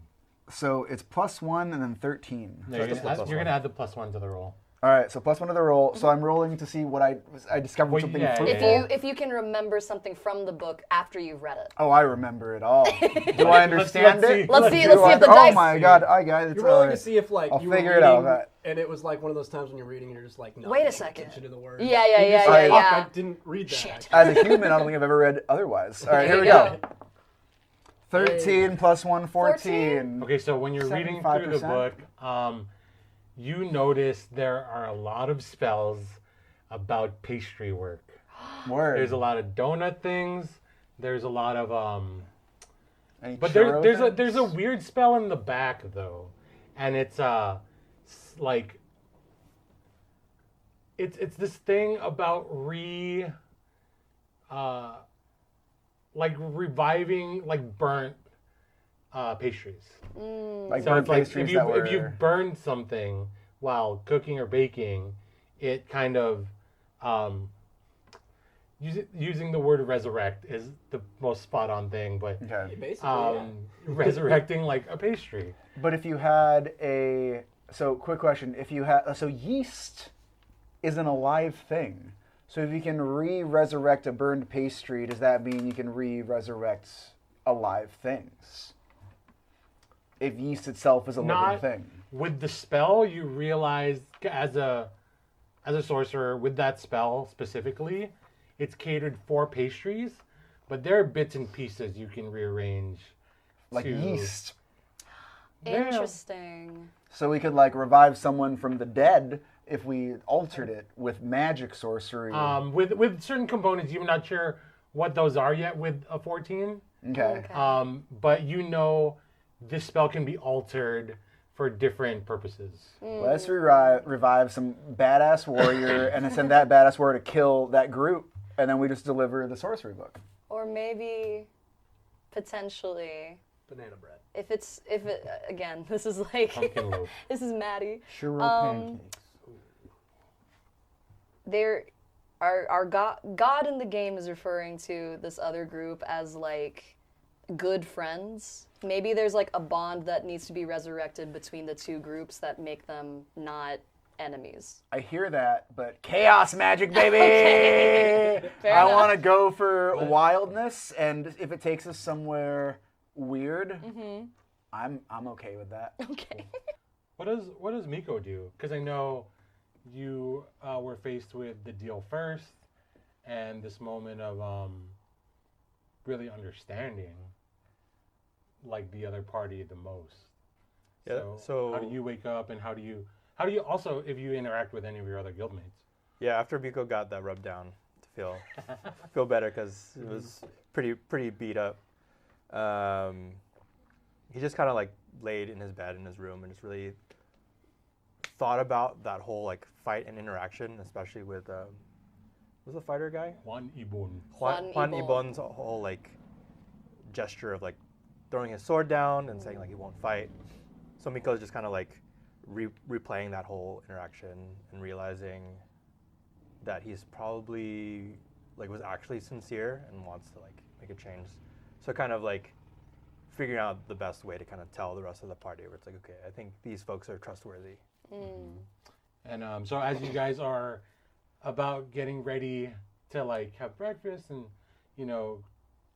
So it's +1 and then 13. No, you're going to add the +1 to the roll. All right, so +1 to the roll. So I'm rolling to see what I discovered Well, something yeah, fruitful. If you can remember something from the book after you've read it. Oh, I remember it all. Do I understand let's it? see. Let's see Do if the oh dice. my God, I got it. You're rolling to see if like I'll you were figure it out. reading and it was like one of those times when you're reading and you're just like, no, Wait a paying second. attention to the words. Yeah, And you're just like, yeah. "Fuck, I didn't read that. Shit. actually." As a human, I don't think I've ever read otherwise. All right, here we There go. you 13 +1, 14. Okay, so when you're reading through the 75%. book, you notice there are a lot of spells about pastry work. Word. There's a lot of donut things. There's a lot of Any but churro there's a things? weird spell in the back though, and it's like it's this thing about like reviving like burnt pastries. Like So burnt it's like pastries if you that were... if you burned something while cooking or baking, it kind of using the word resurrect is the most spot on thing, but Okay. Basically, resurrecting like a pastry. But if you had a... So, quick question. If you had... So, yeast is an alive thing. So, if you can re-resurrect a burned pastry, does that mean you can re-resurrect alive things? If yeast itself is a living Not thing. with the spell, you realize as a sorcerer with that spell specifically, it's catered for pastries, but there are bits and pieces you can rearrange. Like to- yeast. Yeah. Interesting. So, we could, like, revive someone from the dead if we altered it with magic sorcery. With certain components, you're not sure what those are yet with a 14. Okay. But you know this spell can be altered for different purposes. Let's revive some badass warrior and then send that badass warrior to kill that group, and then we just deliver the sorcery book. Or maybe, potentially, Banana bread. if it again, this is like Pumpkin loaf. this is Maddie. Churro pancakes. There, our God in the game is referring to this other group as like good friends. Maybe there's like a bond that needs to be resurrected between the two groups that make them not enemies. I hear that, but chaos magic, baby! Fair I enough. want to go for wildness, and if it takes us somewhere weird, I'm okay with that. Okay. What does Miko do? Because I know you were faced with the deal first, and this moment of really understanding, like the other party the most. Yeah, so how do you wake up, and how do you also, if you interact with any of your other guildmates? yeah, after Miko got that rub down to feel better because it was pretty beat up. He just kind of like laid in his bed in his room and just really thought about that whole like fight and interaction, especially with who's the fighter guy? Juan Ibon. Juan Juan Ibon. Ibon's whole like gesture of like throwing his sword down and saying like he won't fight. So Miko's just kind of like replaying that whole interaction and realizing that he's probably like was actually sincere and wants to like make a change. So kind of like figuring out the best way to kind of tell the rest of the party where it's like, okay, I think these folks are trustworthy. And so as you guys are about getting ready to like have breakfast and, you know,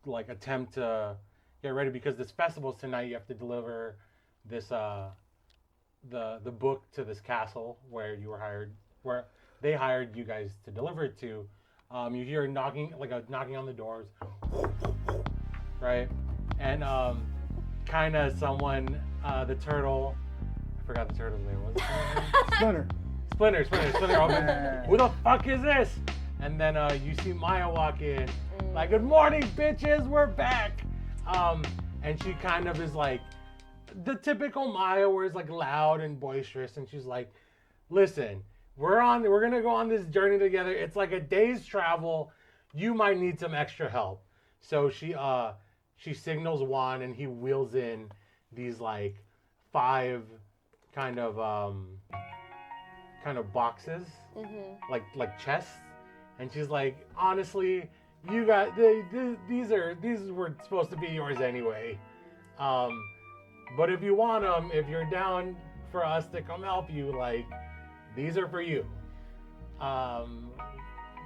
like attempt to get ready because this festival's tonight, you have to deliver this the book to this castle where you were hired, where they hired you guys to deliver it to. You hear knocking on the doors, right? And kind of someone, the turtle, I forgot the turtle's name. What's his name? Splinter. Opens, who the fuck is this? And then you see Maya walk in, like, good morning, bitches, we're back. And she kind of is like the typical Maya, where it's like loud and boisterous, and she's like, listen, we're gonna go on this journey together. It's like a day's travel. You might need some extra help. So she signals Juan, and he wheels in these like 5 kind of boxes, like chests, and she's like, honestly, you got these were supposed to be yours anyway, but if you want them, if you're down for us to come help you, like, these are for you. Go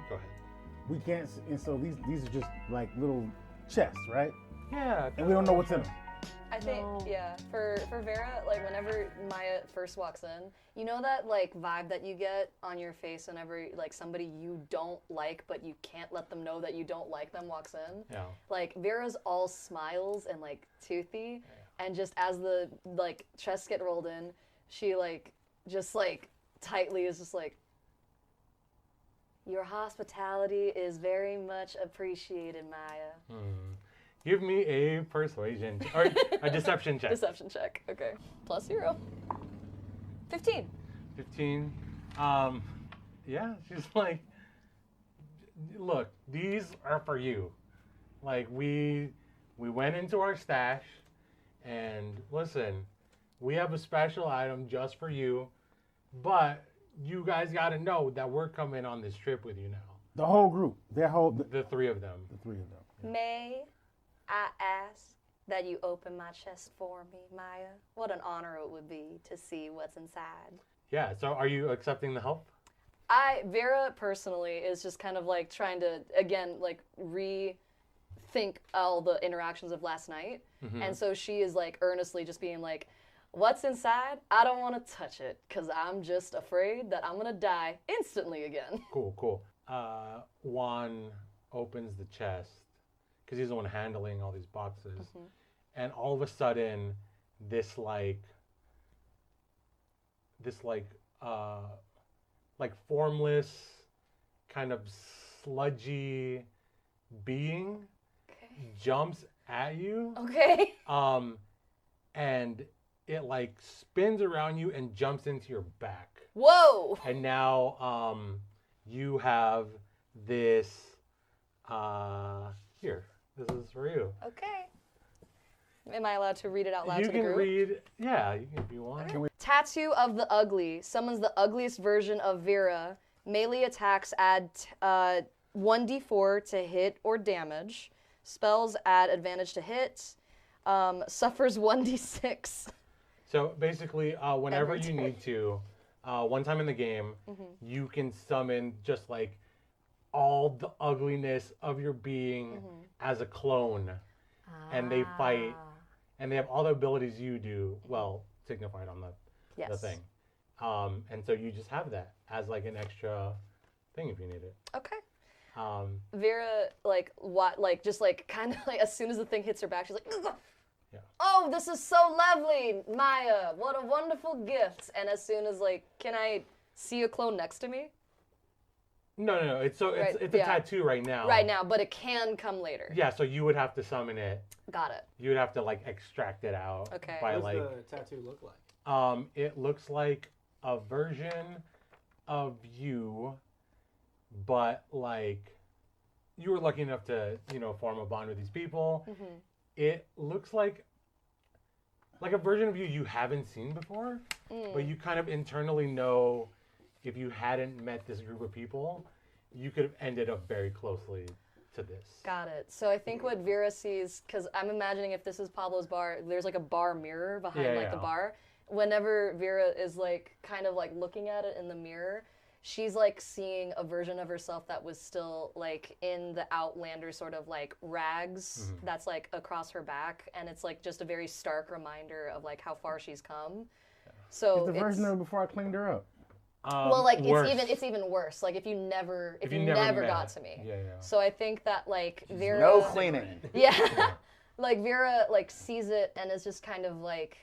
ahead. We can't, and so these are just like little chests, right? Yeah. And we don't know what's in them. I think, yeah, for Vera, like whenever Maya first walks in, you know that like vibe that you get on your face whenever like somebody you don't like but you can't let them know that you don't like them walks in? Yeah. Like Vera's all smiles and like toothy, and just as the like chests get rolled in, she like just like tightly is just like, your hospitality is very much appreciated, Maya. Give me a persuasion or a deception check. Deception check. Okay. +0. 15. 15. Yeah, she's like, look, these are for you. Like, we went into our stash, and listen, we have a special item just for you, but you guys got to know that we're coming on this trip with you now. The whole group, The 3 of them. the 3 of them. May I ask that you open my chest for me, Maya? What an honor it would be to see what's inside. Yeah, so are you accepting the help? Vera personally is just kind of like trying to, again, like rethink all the interactions of last night. And so she is like earnestly just being like, what's inside? I don't want to touch it because I'm just afraid that I'm going to die instantly again. Cool. Juan opens the chest because he's the one handling all these boxes. And all of a sudden, this formless, kind of sludgy being jumps at you. Okay. And it like spins around you and jumps into your back. Whoa! And now you have this. Here, this is for you. Okay. Am I allowed to read it out loud You to the can group? read. Yeah, you can if you want. Tattoo of the Ugly summons the ugliest version of Vera. Melee attacks add 1d4 to hit or damage. Spells add advantage to hit. Suffers 1d6. So basically, whenever Every you turn. need to, one time in the game, Mm-hmm. you can summon just like all the ugliness of your being Mm-hmm. as a clone, and they fight, Ah. and they have all the abilities you do. Well, signified on the Yes. thing, and so you just have that as like an extra thing if you need it. Okay. Um, Vera, like, what, like, just like, kind of like, as soon as the thing hits her back, she's like, "Ugh. Yeah. Oh, this is so lovely, Maya. What a wonderful gift. And as soon as, like, can I see a clone next to me? no, it's Right, it's a yeah. tattoo right now. Right now, but it can come later. Yeah, so you would have to summon it. Got it. You would have to like extract it out. Okay. By What does like. the tattoo look like? It looks like a version of you, but like you were lucky enough to, form a bond with these people. Mm-hmm. It looks like a version of you haven't seen before, Mm. but you kind of internally know if you hadn't met this group of people, you could have ended up very closely to this. Got it. So I think what Vera sees, because I'm imagining if this is Pablo's bar, there's like a bar mirror behind Yeah, like the yeah. bar. Whenever Vera is like kind of like looking at it in the mirror, she's like seeing a version of herself that was still like in the Outlander sort of like rags that's like across her back, and it's like just a very stark reminder of like how far she's come. So It's the version of her before I cleaned her up. well, like Worse. it's even worse. Like if you never If you never met. got to me. Yeah. So I think that like Vera No cleaning. Yeah. Like Vera like sees it and is just kind of like,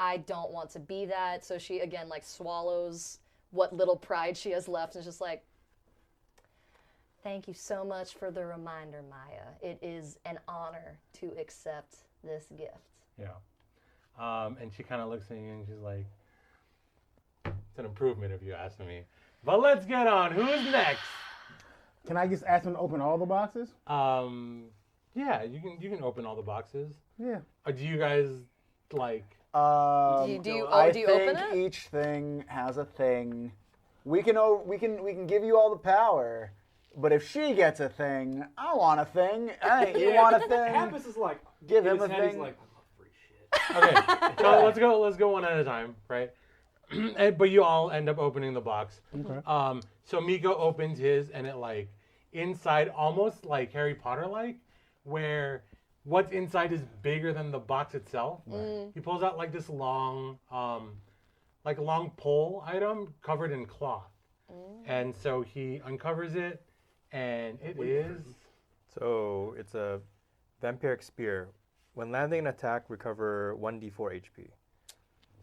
I don't want to be that. So she again like swallows what little pride she has left and is just like, thank you so much for the reminder, Maya. It is an honor to accept this gift. Yeah. And she kind of looks at you and she's like, it's an improvement if you ask me. But let's get on. Who's next? Can I just ask him to open all the boxes? Yeah, you can open all the boxes. Yeah. Or do you guys like? Do you I open think it? each thing has a thing. We can give you all the power, but if she gets a thing, I want a thing. Hey, you want a thing? Happus is like, Give in him his a head, he's thing. like, I love free shit. Okay, so let's go one at a time, right? But you all end up opening the box. Okay. So Miko opens his, and it like inside, almost like Harry Potter like, where what's inside is bigger than the box itself. He pulls out like this long, long pole item covered in cloth, and so he uncovers it, and it is. So it's a vampiric spear. When landing an attack, recover 1d4 HP.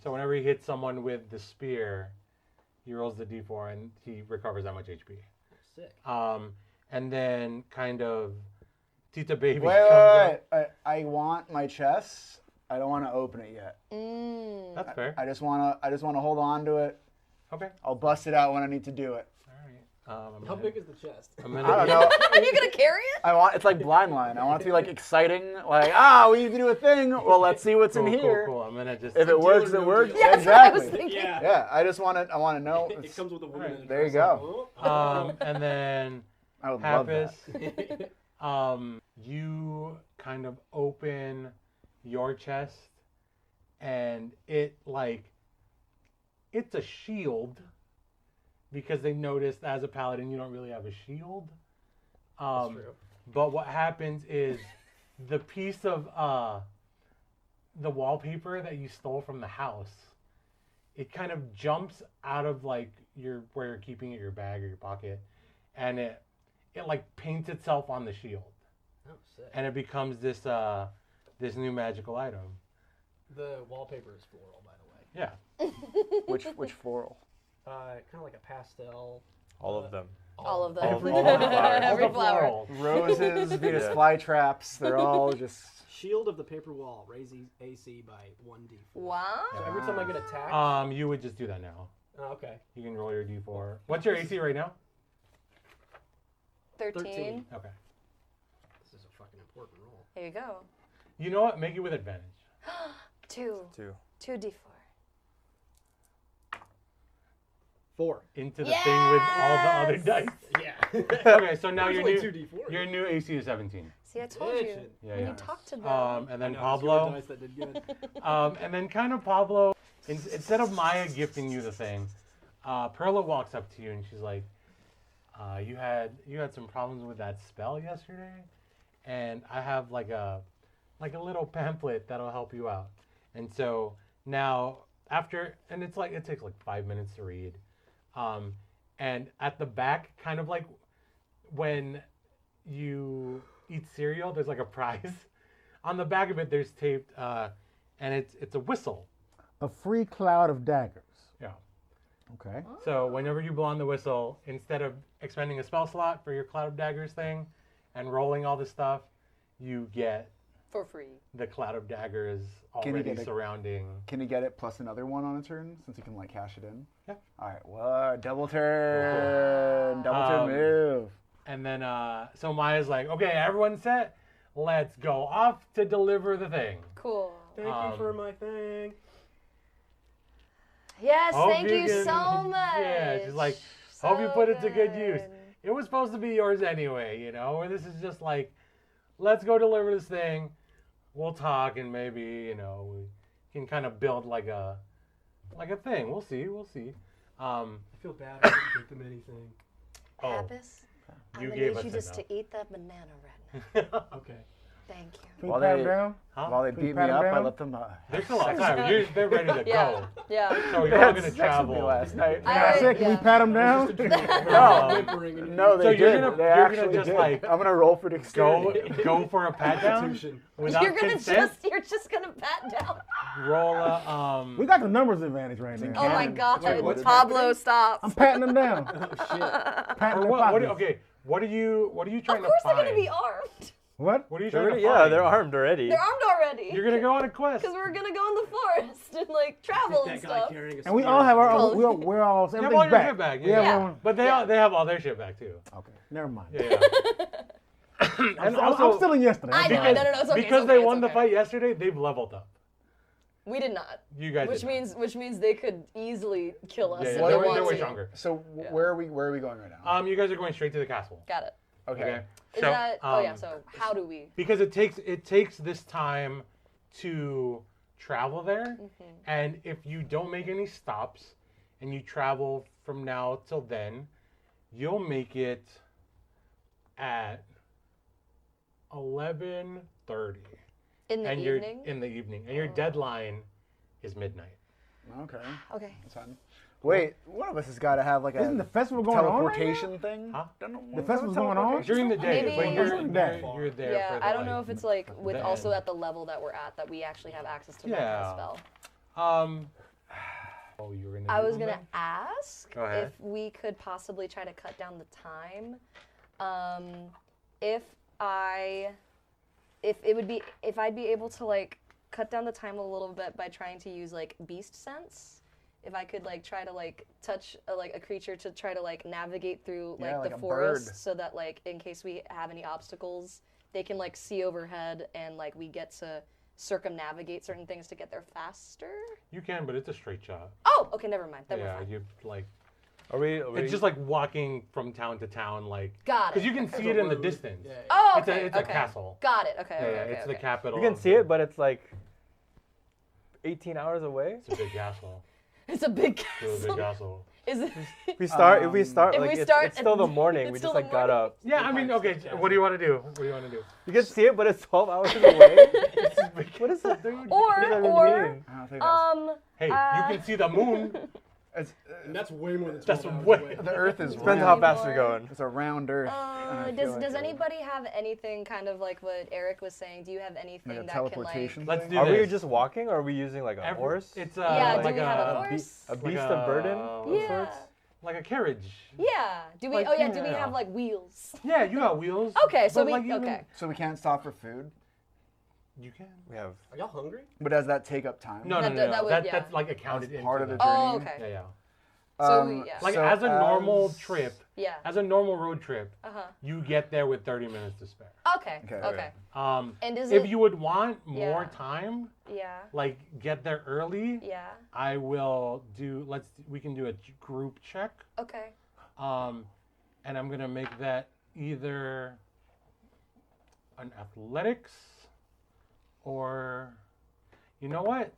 So whenever he hits someone with the spear, he rolls the d4 and he recovers that much HP. Sick. And then kind of Tita Baby Wait, comes up. wait. I want my chest. I don't want to open it yet. That's fair. I just want to hold on to it. Okay. I'll bust it out when I need to do it. All right. How big is the chest? I'm I gonna don't know. Are you gonna carry it? It's like blind line. I want it to be like exciting. Like, we need to do a thing. Well, let's see what's in here. Cool. I'm gonna just. If it works, it works. Yeah, that's what I was Exactly. thinking. Yeah. Yeah, I want to know. It comes with a woman. in a There you dress, go. like, oh. And then I would love Happus, that. you kind of open your chest, and it's a shield, because they noticed as a paladin you don't really have a shield. That's true. But what happens is the piece of the wallpaper that you stole from the house, it kind of jumps out of like where you're keeping it, your bag or your pocket, and it like paints itself on the shield, Oh, sick. and it becomes this this new magical item. The wallpaper is floral, by the way. Yeah. Which floral? Kind of like a pastel. All of them. All of them. All the flowers. Every All the flower. floral. Roses, Venus Yeah. flytraps, they're all just. Shield of the paper wall. Raise AC by 1d4. Wow. So every time I get attacked. You would just do that now. Oh, okay. You can roll your d4. What's your AC right now? 13. Okay. This is a fucking important roll. There you go. You know what? Make it with advantage. 2. 2. 2d4. 4. Into the thing with all the other dice. Yeah. Okay, so now There's your only new 2d4. your new AC is 17. See, I told you. Bitchin'. Yeah, When yeah. you talk to them. And then I know, Pablo. it's your dice that did good. And then kind of Pablo, instead of Maya gifting you the thing, Perla walks up to you and she's like, you had some problems with that spell yesterday, and I have like a little pamphlet that'll help you out. And so now and it takes like 5 minutes to read. And at the back, kind of like when you eat cereal, there's like a prize. On the back of it, there's taped, and it's a whistle. A free cloud of daggers. Yeah. Okay. So whenever you blow on the whistle, instead of expending a spell slot for your Cloud of Daggers thing and rolling all this stuff, you get For free. the Cloud of Daggers Can you already get it? surrounding. Can you get it plus another one on a turn since you can like cash it in? Yeah. All right. What? Double turn. Double turn move. And then, so Maya's like, okay, everyone's set. Let's go off to deliver the thing. Cool. Thank you for my thing. Yes, Hope thank you can- so much. Yeah, she's like, hope you So put it to good use. good. It was supposed to be yours anyway, or this is just like, let's go deliver this thing. We'll talk and maybe, we can kind of build like a thing. We'll see. I feel bad. I didn't give them anything. Oh, Happis, I'm you gonna gave need us you just enough. to eat that banana right now. Okay. Thank you. Can we While pat they- him down? Huh? While they Can we beat me pat 'em up, I down? let them. They're still outside. They're ready to Yeah. go. Yeah. So They you're all had gonna sex with me travel. last night. I said, can we pat him down? Whimpering No, they So you're did. gonna- They you're gonna actually just, did. like, I'm gonna roll for Go dexterity. go for a pat down Constitution. without You're consent. you're just gonna pat down. Roll a We got the numbers advantage right now. Oh my God, Wait, what's Pablo, stop. I'm patting him down. Oh shit. Patting Or their what? pockets. Okay. What are you trying Of course to they're find? gonna be armed. What? What are you They're trying already, to yeah, find? they're armed already. They're armed already. You're gonna go on a quest. Because we're gonna go in the forest and like travel and That guy stuff. carrying a And we spear all have our Well, own. We're all. You have Everything's all your back. shit back. We have Yeah. our own- But they have all their shit back too. Okay. Never mind. Yeah. I'm also, still in yesterday. I I'm know, fine. no, it's okay. because it's they okay, won it's the okay. fight yesterday, they've leveled up. We did not. You guys Which did not. means they could easily kill us Yeah, if yeah, they they're, want they're way to. stronger. So Yeah. where are we going right now? You guys are going straight to the castle. Got it. Okay. Is So, that? Oh yeah. So how do we? because it takes this time to travel there, Mm-hmm. and if you don't make any stops and you travel from now till then, you'll make it at 11:30 In the and evening. you're in the evening, and your deadline is midnight. Okay, Okay. that's fine. Wait, one of us has got to have like a Isn't the festival going on right teleportation thing? Huh? The festival's going on? During the day, Maybe- but you're Maybe- you're there. Yeah, for the, I don't know if it's like with the also end. at the level that we're at that we actually have access to Yeah. that spell. Oh, you were gonna. I do was gonna something? ask Go ahead. if we could possibly try to cut down the time. If I'd be able to like cut down the time a little bit by trying to use like beast sense. If I could like try to like touch a creature to try to like navigate through like Yeah, the like a forest bird. so that like in case we have any obstacles, they can like see overhead and like we get to circumnavigate certain things to get there faster. You can, but it's a straight shot. Oh, okay, never mind. Then we're Yeah, fine. you like. Are we? It's just like walking from town to town, like. Got it. Because you can see it in the distance. Yeah, yeah. Oh, It's a- okay. it's a okay. castle. Got it. Okay. Yeah, okay, yeah, okay, it's the okay. capital. You can of see the- it, but it's like 18 hours away. It's a big castle. It's a big It's a big castle. castle. Is it? If we start, If like we it's, start it's still the at- morning. it's We still just the like got morning? up. Yeah, I mean, okay. What do you want to do? What do you want to do? You can see it, but it's 12 hours away. What is that, dude? Or- What does that even or- mean? I don't think that's. Hey, you can see the moon. It's, And that's way more than 12 That's hours way- away. the Earth is Depends round. how fast you're going. It's a round Earth. and I feel does like does it- anybody have anything kind of like what Eric was saying? Do you have anything like a that can like? teleportation Let's thing? do Are we this. just walking, or are we using like a horse? It's Yeah, do like we have a a horse? beast of burden? like of Yeah. sorts? like a carriage. Yeah. Do we? Like, Oh yeah. Do we yeah. have like wheels? Yeah, you got wheels. Okay. So but, we. like, even- Okay. So we can't stop for food? You can. We have. Are y'all hungry? But does that take up time? No, no, That- no. that would- yeah. That's like accounted That's into part of the the- journey. Oh, okay. Yeah, yeah. So yeah. Like So as a normal as- trip, Yeah. as a normal road trip, Uh-huh. you get there with 30 minutes to spare. Okay. Okay. Okay. And is if it- you would want more Yeah. time, Yeah. like get there early, Yeah. I will do. We can do a group check, Okay. and I'm gonna make that either an athletics or, you know what?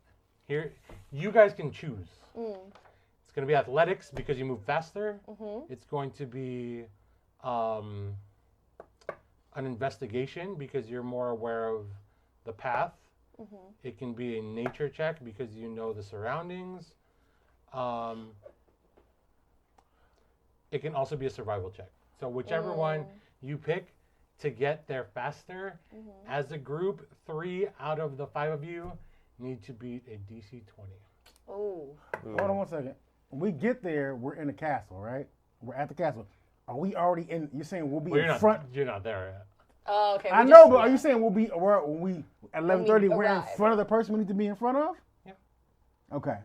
Here, you guys can choose. It's going to be athletics because you move faster. It's going to be an investigation because you're more aware of the path. It can be a nature check because you know the surroundings. It can also be a survival check. So whichever one you pick to get there faster, as a group, 3 out of the 5 of you need to beat a DC 20. Oh. Hold on one second. When we get there, we're in the castle, right? We're at the castle. Are we already in? You're saying we'll be Well, in front? you're not there yet. Oh, okay. I we know, just- but yeah. are you saying we'll be when we at 11:30? We're in arrive. front of the person we need to be in front of? Yeah. Okay.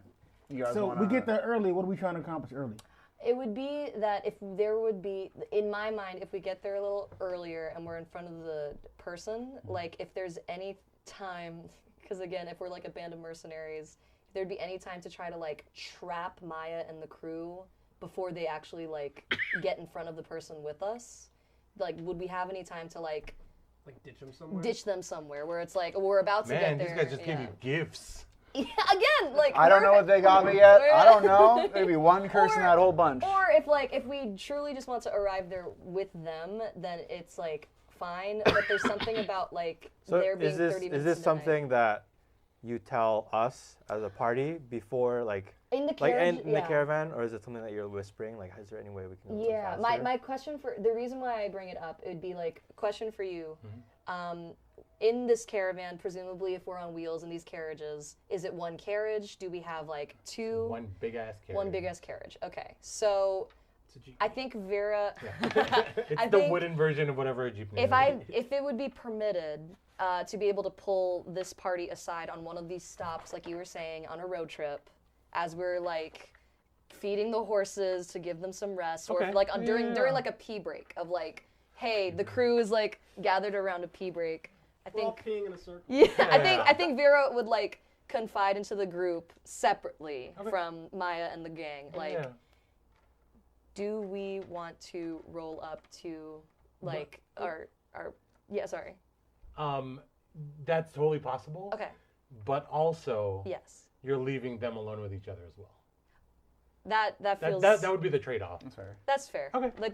You guys So wanna, we get there early. What are we trying to accomplish early? It would be that if there would be, in my mind, if we get there a little earlier and we're in front of the person, like if there's any time, because again, if we're like a band of mercenaries, if there'd be any time to try to like trap Maya and the crew before they actually like get in front of the person with us, like would we have any time to like ditch them somewhere? ditch them somewhere where it's like we're about to Man, get there? these guys just yeah. gave you gifts. Yeah, again, like I don't know what they got me yet. I don't know. Maybe one curse in Or- that whole bunch. Or if we truly just want to arrive there with them, then it's like fine. But there's something about like So there being is this 30 minutes. is this into the night. something that you tell us as a party before, like in the like carriage? in the caravan, or is it something that you're whispering? Like, is there any way we can? go Yeah, faster? my question for the reason why I bring it up, it would be like question for you. Mm-hmm. In this caravan, presumably if we're on wheels in these carriages, is it one carriage? Do we have like two? One big ass carriage. One big ass carriage. Okay, so I think Vera. It's I the think wooden version of whatever a jeepney is. if it would be permitted to be able to pull this party aside on one of these stops, like you were saying, on a road trip, as we're like feeding the horses to give them some rest, or Okay. if, like during Yeah. like a pee break of like, hey, the crew is like gathered around a pee break. I We're all think peeing in a circle. yeah, I think Vera would like confide into the group separately Okay. from Maya and the gang. Like, Yeah. do we want to roll up to like our yeah, sorry. That's totally possible. Okay. But also, Yes. you're leaving them alone with each other as well. That feels That would be the trate-off. That's fair. that's fair. Okay. Like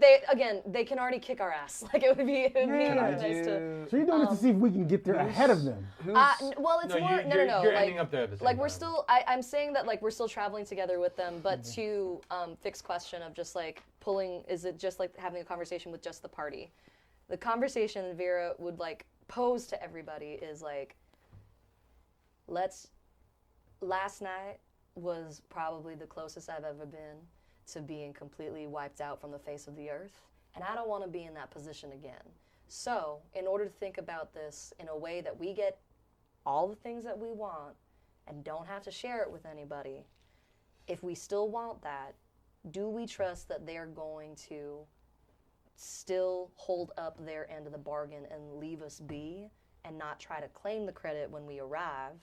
they can already kick our ass. Like it would be Can I nice to. So you're doing this to see if we can get there ahead of them. Well, it's No, more you're no. you're Like, ending up there at the same like we're time. still. I'm saying that like we're still traveling together with them, but to fix question of just like pulling. Is it just like having a conversation with just the party? The conversation Vera would like pose to everybody is like, last night was probably the closest I've ever been to being completely wiped out from the face of the earth, and I don't want to be in that position again. So, in order to think about this in a way that we get all the things that we want and don't have to share it with anybody, if we still want that, do we trust that they're going to still hold up their end of the bargain and leave us be and not try to claim the credit when we arrive?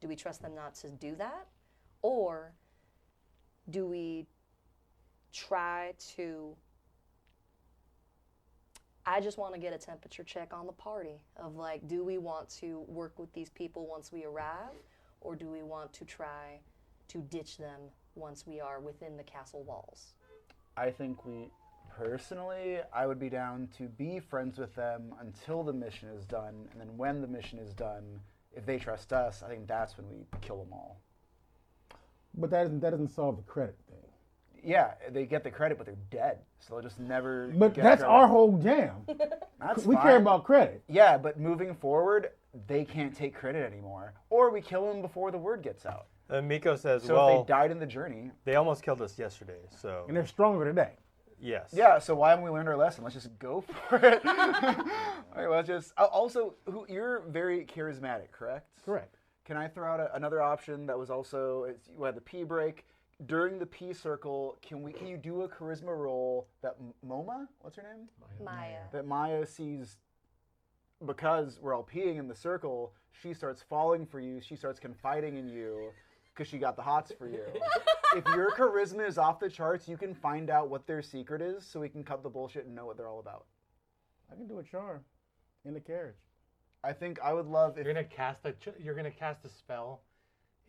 Do we trust them not to do that? Or do we try to, I just want to get a temperature check on the party of like, do we want to work with these people once we arrive, or do we want to try to ditch them once we are within the castle walls? I think personally, I would be down to be friends with them until the mission is done, and then when the mission is done, if they trust us, I think that's when we kill them all. But that doesn't solve the credit thing. Yeah, they get the credit, but they're dead, so they'll just never. But get that's credit. our whole jam. That's We fine. care about credit. Yeah, but moving forward, they can't take credit anymore. Or we kill them before the word gets out. And Miko says, So well, if they died in the journey. they almost killed us yesterday, so And they're stronger today. yes. Yeah, so why haven't we learned our lesson? Let's just go for it. All right, let's just. Also, you're very charismatic, correct? Correct. Can I throw out another option that was also, we had the P break. During the P circle, can you do a charisma roll that Moma, what's her name? Maya. That Maya sees, because we're all peeing in the circle, she starts falling for you, she starts confiding in you, because she got the hots for you. If your charisma is off the charts, you can find out what their secret is, so we can cut the bullshit and know what they're all about. I can do a charm in the carriage. I think I would love if You're gonna cast a spell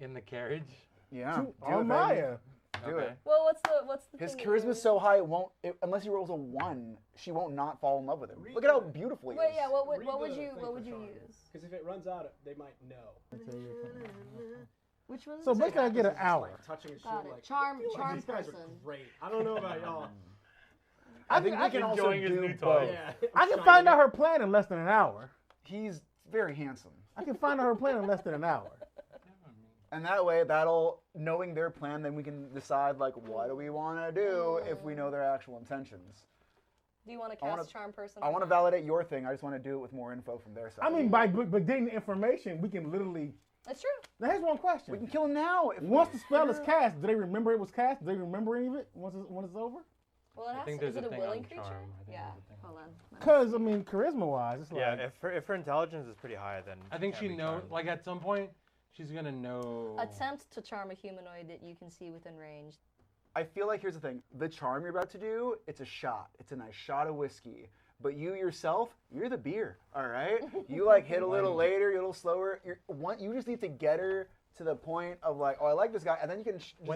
in the carriage. yeah, To- do on it, baby. Maya. Do Okay. it. Well, what's the His thing charisma's so high, it won't unless he rolls a 1, she won't not fall in love with him. Look at how beautiful he Wait, is. yeah. What Read would the you thing for charm. use? Because if it runs out, they might know. Which one? So basically, I get an Just, hour. like, touching his Got shield, it. like, Charm these guys person. are great. I don't know about y'all. I think we can also enjoying his do new both. toy. Yeah. I can find out her plan in less than an hour. He's very handsome. I can find out her plan in less than an hour. And that way, knowing their plan, then we can decide, like, what do we want to do if we know their actual intentions. Do you want to I cast wanna- charm person? I want to validate your thing. I just want to do it with more info from their side. I mean, by getting the information, we can literally. That's true. Now, here's one question. we can kill him now. If Once the spell is cast, do they remember it was cast? Do they remember any of it when it's over? Well, it I has think to. there's Is it a a thing willing on creature? charm. I think Yeah. there's a thing. Hold on. Because I mean, charisma-wise, it's like. Yeah, if her intelligence is pretty high, then I think it she can't be knows. charmed. Like at some point, she's gonna know. Attempt to charm a humanoid that you can see within range. I feel like here's the thing. The charm you're about to do, it's a shot. It's a nice shot of whiskey. But you yourself, you're the beer, all right? You like hit a little later, you're a little slower. You just need to get her to the point of like, oh, I like this guy, and then you can just be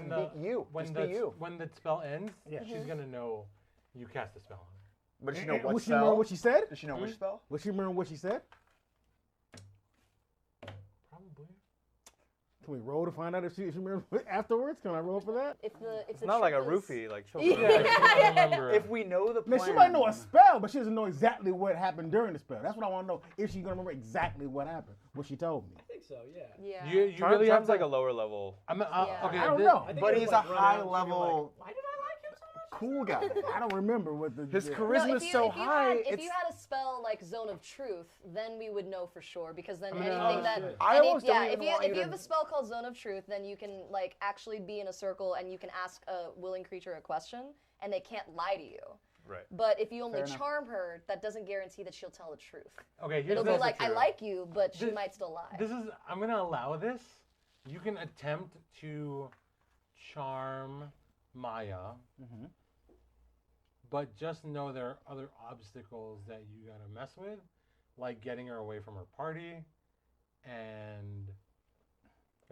you. When Just the be you. when the spell ends, Yeah. she's gonna know you cast a spell on her. But does she know And what would she remember spell? what she said? Does she know which spell? Would she remember what she said? Probably. Can we roll to find out if she remembers afterwards? Can I roll for that? If the It's not like a roofie, like she'll I remember. If we know the plan. Now, she might know a spell, but she doesn't know exactly what happened during the spell. That's what I want to know. If she's going to remember exactly what happened, what she told me. I think so, yeah. Yeah. you really have Charm's to, like a lower level. I'm, Yeah. okay. I don't thi- know. I think But it he's would, a like, run high out and she'd be level like, why did I like him so much? cool guy. I don't remember what the. His yeah. charisma No, is so high. if you had a spell like Zone of Truth, then we would know for sure because then mean, anything oh, that shit. I any, almost don't yeah, even if you want if you you to- have a spell called Zone of Truth, then you can like actually be in a circle and you can ask a willing creature a question and they can't lie to you. Right. But if you only Fair enough. charm her, that doesn't guarantee that she'll tell the truth. Okay, here's It'll be the- like, I like you, but she This- might still lie. This is. I'm gonna allow this. You can attempt to charm Maya, but just know there are other obstacles that you gotta mess with, like getting her away from her party, and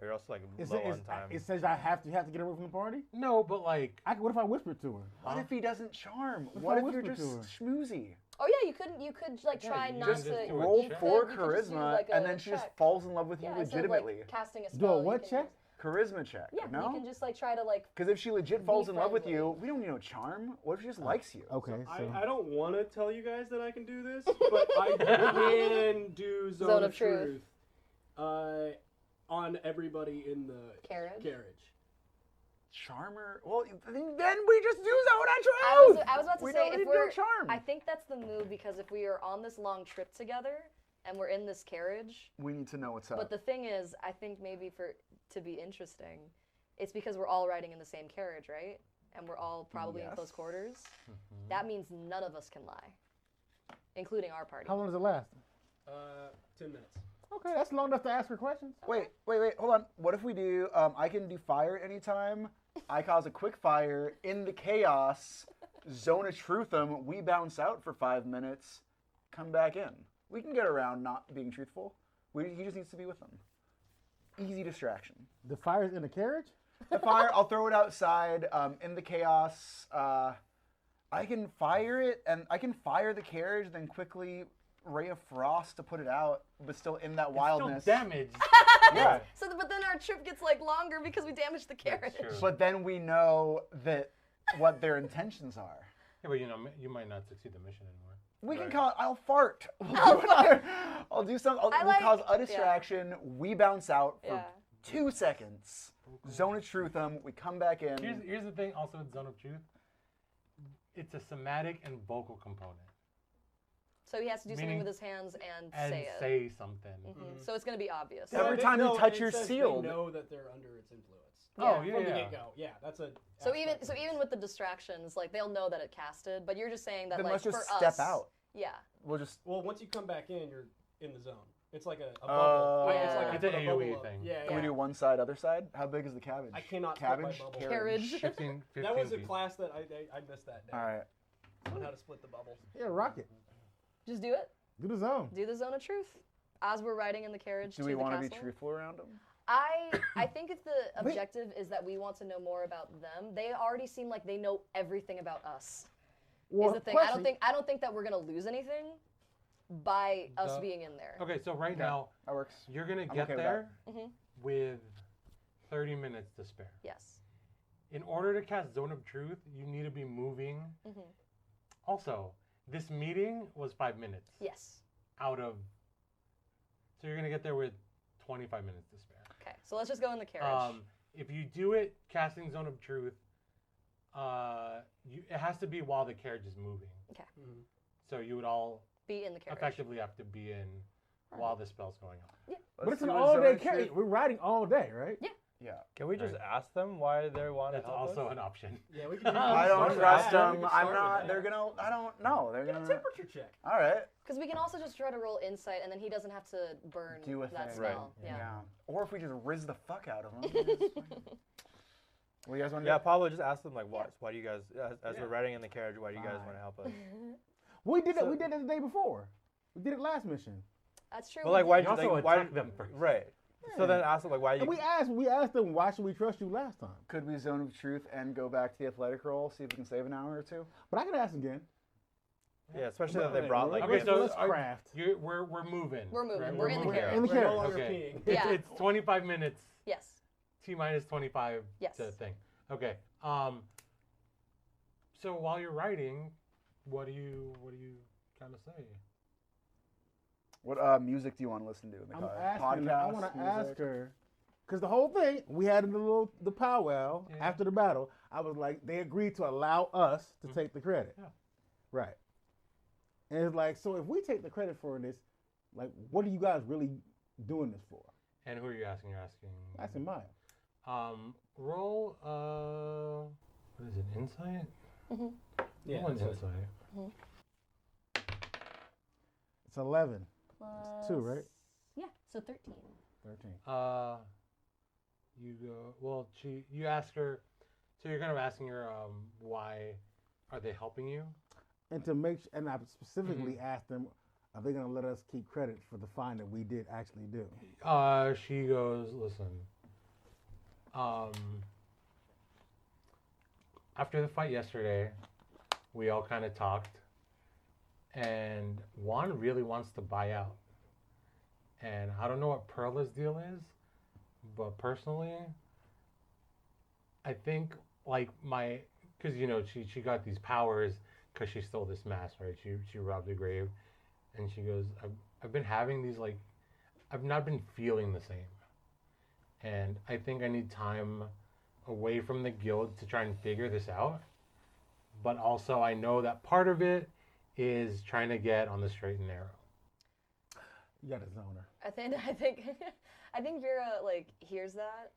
You're also like It low says, on time. it says I have to get away from the party. no, but like What if I whisper to her? What if he doesn't charm? What if What I if you're whisper just to her? schmoozy? Oh yeah, you could like Yeah, try you not just to do a Roll check. for You could just do, charisma, like, and a then she just check. falls in love with you yeah, instead of, legitimately. like, casting a spell. Do a you what can check? Charisma check. Yeah, no? you can just like try to like. Because if she legit falls in love with friendly. you, we don't need no charm. What if she just likes you? Okay, so I don't want to tell you guys that I can do this, but I can do Zone of Truth on everybody in the Carriage? Charmer? Well, then we just use Zone of I Truth! was about to We say don't if need we're no charm. I think that's the move because if we are on this long trip together and we're in this carriage, We need to know what's up. but the thing is, I think maybe to be interesting, it's because we're all riding in the same carriage, right? And we're all probably in Yes. close quarters. That means none of us can lie, including our party. how long does it last? 10 minutes. Okay, that's long enough to ask her questions. Wait, hold on. What if we do, I can do fire anytime. I cause a quick fire in the chaos, Zone of Truth them, we bounce out for 5 minutes, come back in. We can get around not being truthful. He just needs to be with them. Easy distraction. The fire's in the carriage. The fire, I'll throw it outside in the chaos. I can fire it, and I can fire the carriage, then quickly Ray of Frost to put it out, but still in that wildness. still damaged. Yeah. But then our trip gets like longer because we damaged the carriage. true. But then we know that what their intentions are. Yeah, but you know, you might not succeed the mission anymore. We can Right. call. I'll fart. I'll do something. I We'll like- cause a yeah. distraction. We bounce out for Yeah. 2 seconds. Zone of truth them. We come back in. Here's the thing. Also, with Zone of Truth, it's a somatic and vocal component. So he has to do something Meaning- with his hands and, And say it. say something. So it's going to be obvious. Every They time you know- touch it your says shield. They know that they're under its influence. Oh, Yeah. yeah, From the yeah. get-go. Yeah, that's a. So even aspect of even this. with the distractions, like they'll know that it casted, but you're just saying that Then like let's just for step us, out. Yeah. We'll just. Well, once you come back in, you're in the zone. It's like a Oh. bubble. Like, Yeah. like I It's an put a bubble AoE up. thing. Yeah, Can yeah. we do one side, other side? How big is the cabbage? I cannot split my cabbage. bubble. Carriage. 15 That was a feet. class that I missed that day. All right. On how to split the bubble. Yeah, rock it. Just do it. Do the zone. Do the zone of truth. As we're riding in the carriage Do to we the want to castle. be truthful around them? I think if the objective is that we want to know more about them, they already seem like they know everything about us. Well, is the thing. question- I don't think that we're gonna lose anything by us being in there. Okay, so right now, That works. you're going to I'm get okay with there Mhm. with 30 minutes to spare. Yes. In order to cast Zone of Truth, you need to be moving. Mhm. Also, this meeting was 5 minutes Yes. out of. So you're going to get there with 25 minutes to spare. Okay. So let's just go in the carriage. If you do it casting Zone of Truth, it has to be while the carriage is moving. Okay. So you would all Be in the carriage. effectively have to be in while the spell's going on. But it's an do a all zone day of carry. truth. We're riding all day, right? Yeah. Yeah. Can we just ask them why they want to That's help also us? an option. Yeah, we can do I don't start trust with that. them. We can I'm start with not. that. They're gonna. I don't know. They're Get a gonna. temperature check. All right. Because we can also just try to roll insight, and then he doesn't have to burn Do a that thing. spell. Yeah. Yeah. Or if we just riz the fuck out of them. What do you guys want to Yeah, do? Pablo, just ask them like, why do you guys, as we're riding in the carriage, why do you guys Fine. want to help us? We did it. We did it the day before. We did it last mission. That's true. But like, we why? did. You also Like, why? attack them first. Right. So then ask them like, why you? And we asked them why should we trust you last time. Could we zone of truth and go back to the athletic roll, see if we can save an hour or two? But I can ask again. Yeah, especially that they brought like. Okay, so let's craft. we're moving. We're moving. right? We're in the moving. carriage. In the We're carriage. no longer Okay. peeing. Yeah. It's 25 minutes. Yes. T minus 25 Yes. to thing. Okay. So while you're writing, what do you kind of say? What music do you want to listen to in the I'm car? asking. I Podcasts, want to music? ask her, because the whole thing we had in the powwow Yeah. after the battle. I was like, they agreed to allow us to take the credit. Yeah. Right. And it's like, so if we take the credit for this, like, what are you guys really doing this for? And who are you asking? You're asking. Asking Maya. Roll. What is it? Insight. Yeah, Roll an so- insight. It's 11. Plus, 2, right? Yeah. So 13. 13. You go. Well, you ask her. So you're kind of asking her, why are they helping you? And to make, and I specifically asked them, are they going to let us keep credit for the find that we did actually do? She goes, listen. After the fight yesterday, we all kind of talked, and Juan really wants to buy out. And I don't know what Perla's deal is, but personally, I think like because she got these powers because she stole this mask, right? She robbed a grave, and she goes, I've been having these like, I've not been feeling the same, and I think I need time away from the guild to try and figure this out. But also, I know that part of it is trying to get on the straight and narrow. You got a zoner. I think Vera like hears that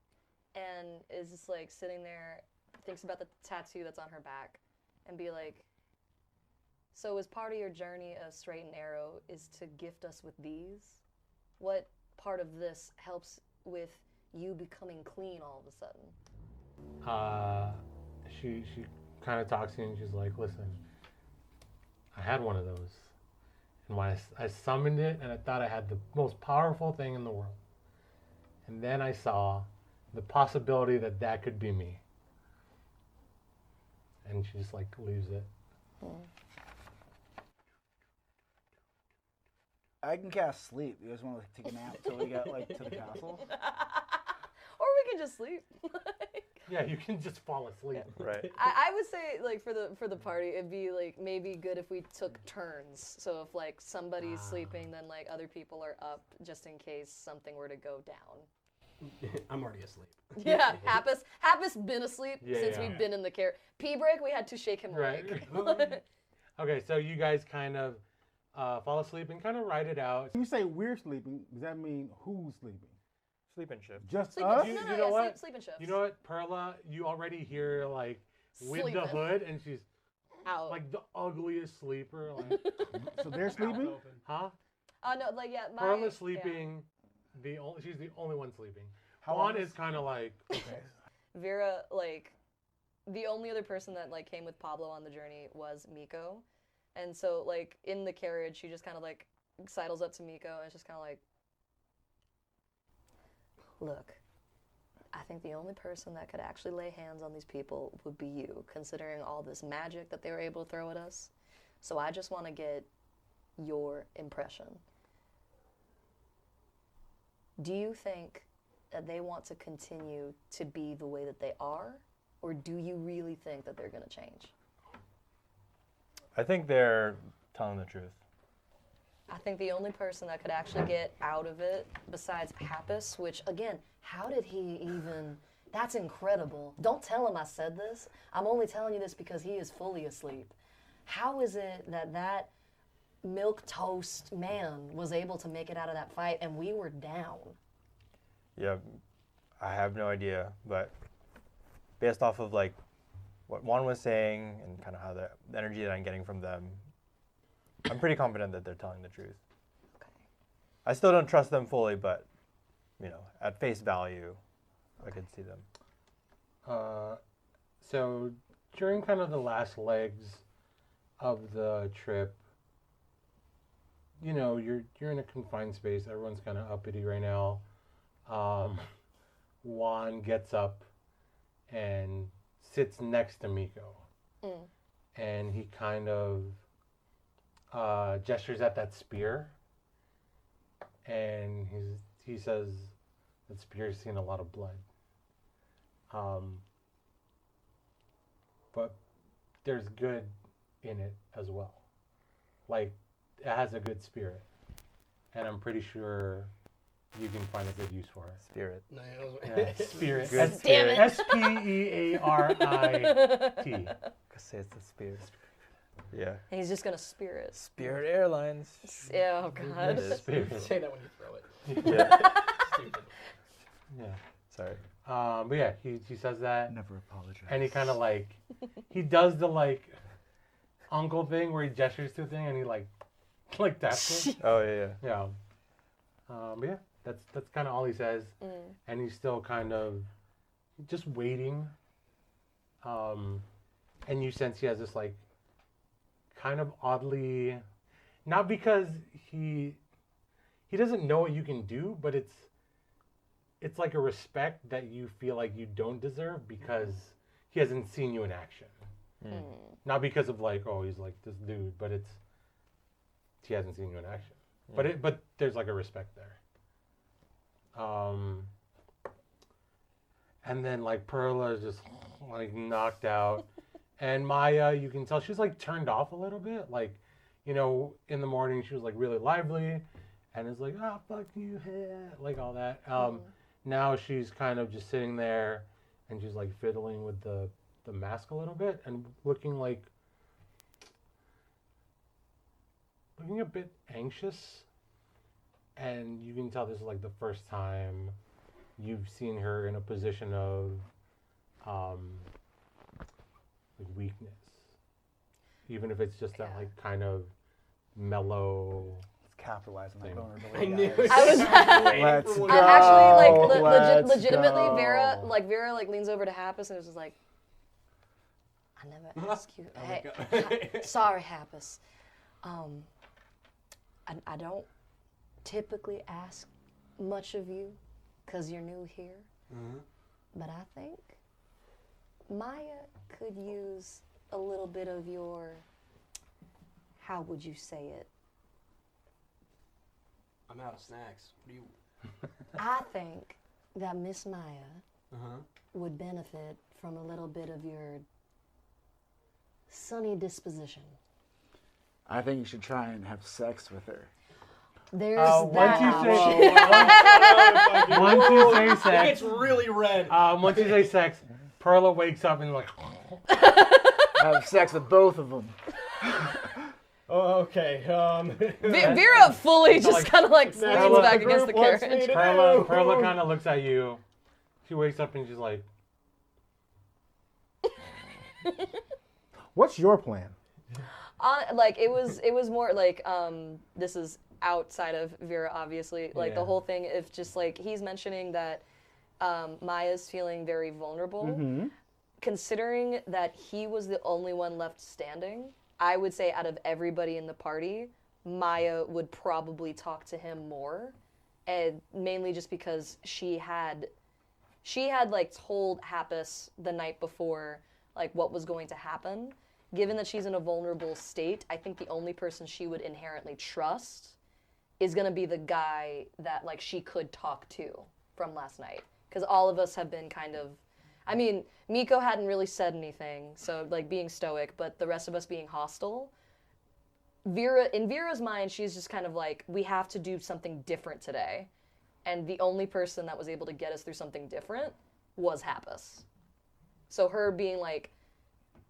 and is just like sitting there, thinks about the tattoo that's on her back, and be like, so as part of your journey of straight and narrow is to gift us with these? What part of this helps with you becoming clean all of a sudden? She kind of talks to you and she's like, listen, I had one of those. And when I summoned it and I thought I had the most powerful thing in the world. And then I saw the possibility that that could be me. And she just like leaves it. I can cast sleep. You guys want to take a nap until we get like to the castle? Or we can just sleep. Yeah, you can just fall asleep. Right. I would say like for the party, it'd be like maybe good if we took turns. So if like somebody's sleeping, then like other people are up just in case something were to go down. I'm already asleep. Yeah, Happus been asleep Yeah, since yeah. we've been in the care. Pee break, we had to shake him Right. awake. Okay, so you guys kind of fall asleep and kind of ride it out. You say we're sleeping. Does that mean who's sleeping? Sleeping shift. Just Sleep- us? no, You yeah, know what? sleeping shifts. You know what, Perla? You already hear like with the Sleeping. hood, and she's Out. like the ugliest sleeper. Like, So they're sleeping? huh? No, like yeah, my Perla's sleeping. She's the only one sleeping. Juan is kind of like Vera, like, the only other person that like came with Pablo on the journey was Miko, and so like in the carriage, she just kind of like sidles up to Miko and it's just kind of like, look, I think the only person that could actually lay hands on these people would be you, considering all this magic that they were able to throw at us. So I just want to get your impression. Do you think that they want to continue to be the way that they are, or do you really think that they're going to change? I think they're telling the truth. I think the only person that could actually get out of it, besides Happus, which again, how did he even? That's incredible. Don't tell him I said this. I'm only telling you this because he is fully asleep. How is it that that milk toast man was able to make it out of that fight and we were down? Yeah, I have no idea, but based off of like what Juan was saying and kind of how the energy that I'm getting from them, I'm pretty confident that they're telling the truth. Okay. I still don't trust them fully, but you know, at face value, I could see them. so during kind of the last legs of the trip, you know, you're in a confined space. Everyone's kind of uppity right now. Juan gets up and sits next to Miko, and he kind of gestures at that spear, and he says that spear's seen a lot of blood. But there's good in it as well. Like, it has a good spirit, and I'm pretty sure you can find a good use for it. Spirit. No, Yeah, spirit. Good Damn it. Spearit. Say it's the spirit. Yeah. And he's just gonna spear it. Spirit Airlines. Yeah, oh god. Spirit. Say that when you throw it. Yeah. Stupid. Yeah. Sorry. But yeah, he says that, Never apologize. and he kind of like, he does the like uncle thing where he gestures to a thing and he like taps it. Oh yeah. Yeah. But yeah, that's kind of all he says, and he's still kind of just waiting. And you sense he has this like kind of oddly, not because he doesn't know what you can do, but it's like a respect that you feel like you don't deserve because he hasn't seen you in action. Not because of like, oh, he's like this dude, but he hasn't seen you in action. But there's like a respect there. And then like Perla is just like knocked out, and Maya, you can tell she's like turned off a little bit. Like, you know, in the morning she was like really lively, and is like, ah, fuck you, like all that. Now she's kind of just sitting there, and she's like fiddling with the mask a little bit and looking a bit anxious. And you can tell this is like the first time you've seen her in a position of like weakness, even if it's just that like kind of mellow. Capitalize on that Thing. vulnerability. I knew guys. it. I was Let's go. actually like Let's legitimately go. Vera like leans over to Happus and was just like, I never asked you. Hey, sorry, Happus. I don't typically ask much of you because you're new here, but I think Maya could use a little bit of your, how would you say it? I'm out of snacks. What do you? I think that Miss Maya would benefit from a little bit of your sunny disposition. I think you should try and have sex with her. There's Once that you option. say, once you say sex, It's really red. once you say sex, Perla wakes up and like, Have sex with both of them. Oh, okay. Vera fully just kind of like leans Perla- back against the wants me carriage. to- Perla kind of looks at you. She wakes up and she's like, What's your plan? Like it was more like this is outside of Vera, obviously. Like the Yeah. whole thing, if just like he's mentioning that Maya's feeling very vulnerable. Considering that he was the only one left standing, I would say out of everybody in the party, Maya would probably talk to him more, and mainly just because she had like told Happus the night before like what was going to happen. Given that she's in a vulnerable state, I think the only person she would inherently trust is gonna be the guy that like she could talk to from last night. Because all of us have been kind of, I mean, Miko hadn't really said anything, so like being stoic, but the rest of us being hostile. In Vera's mind, she's just kind of like, we have to do something different today. And the only person that was able to get us through something different was Happus. So her being like,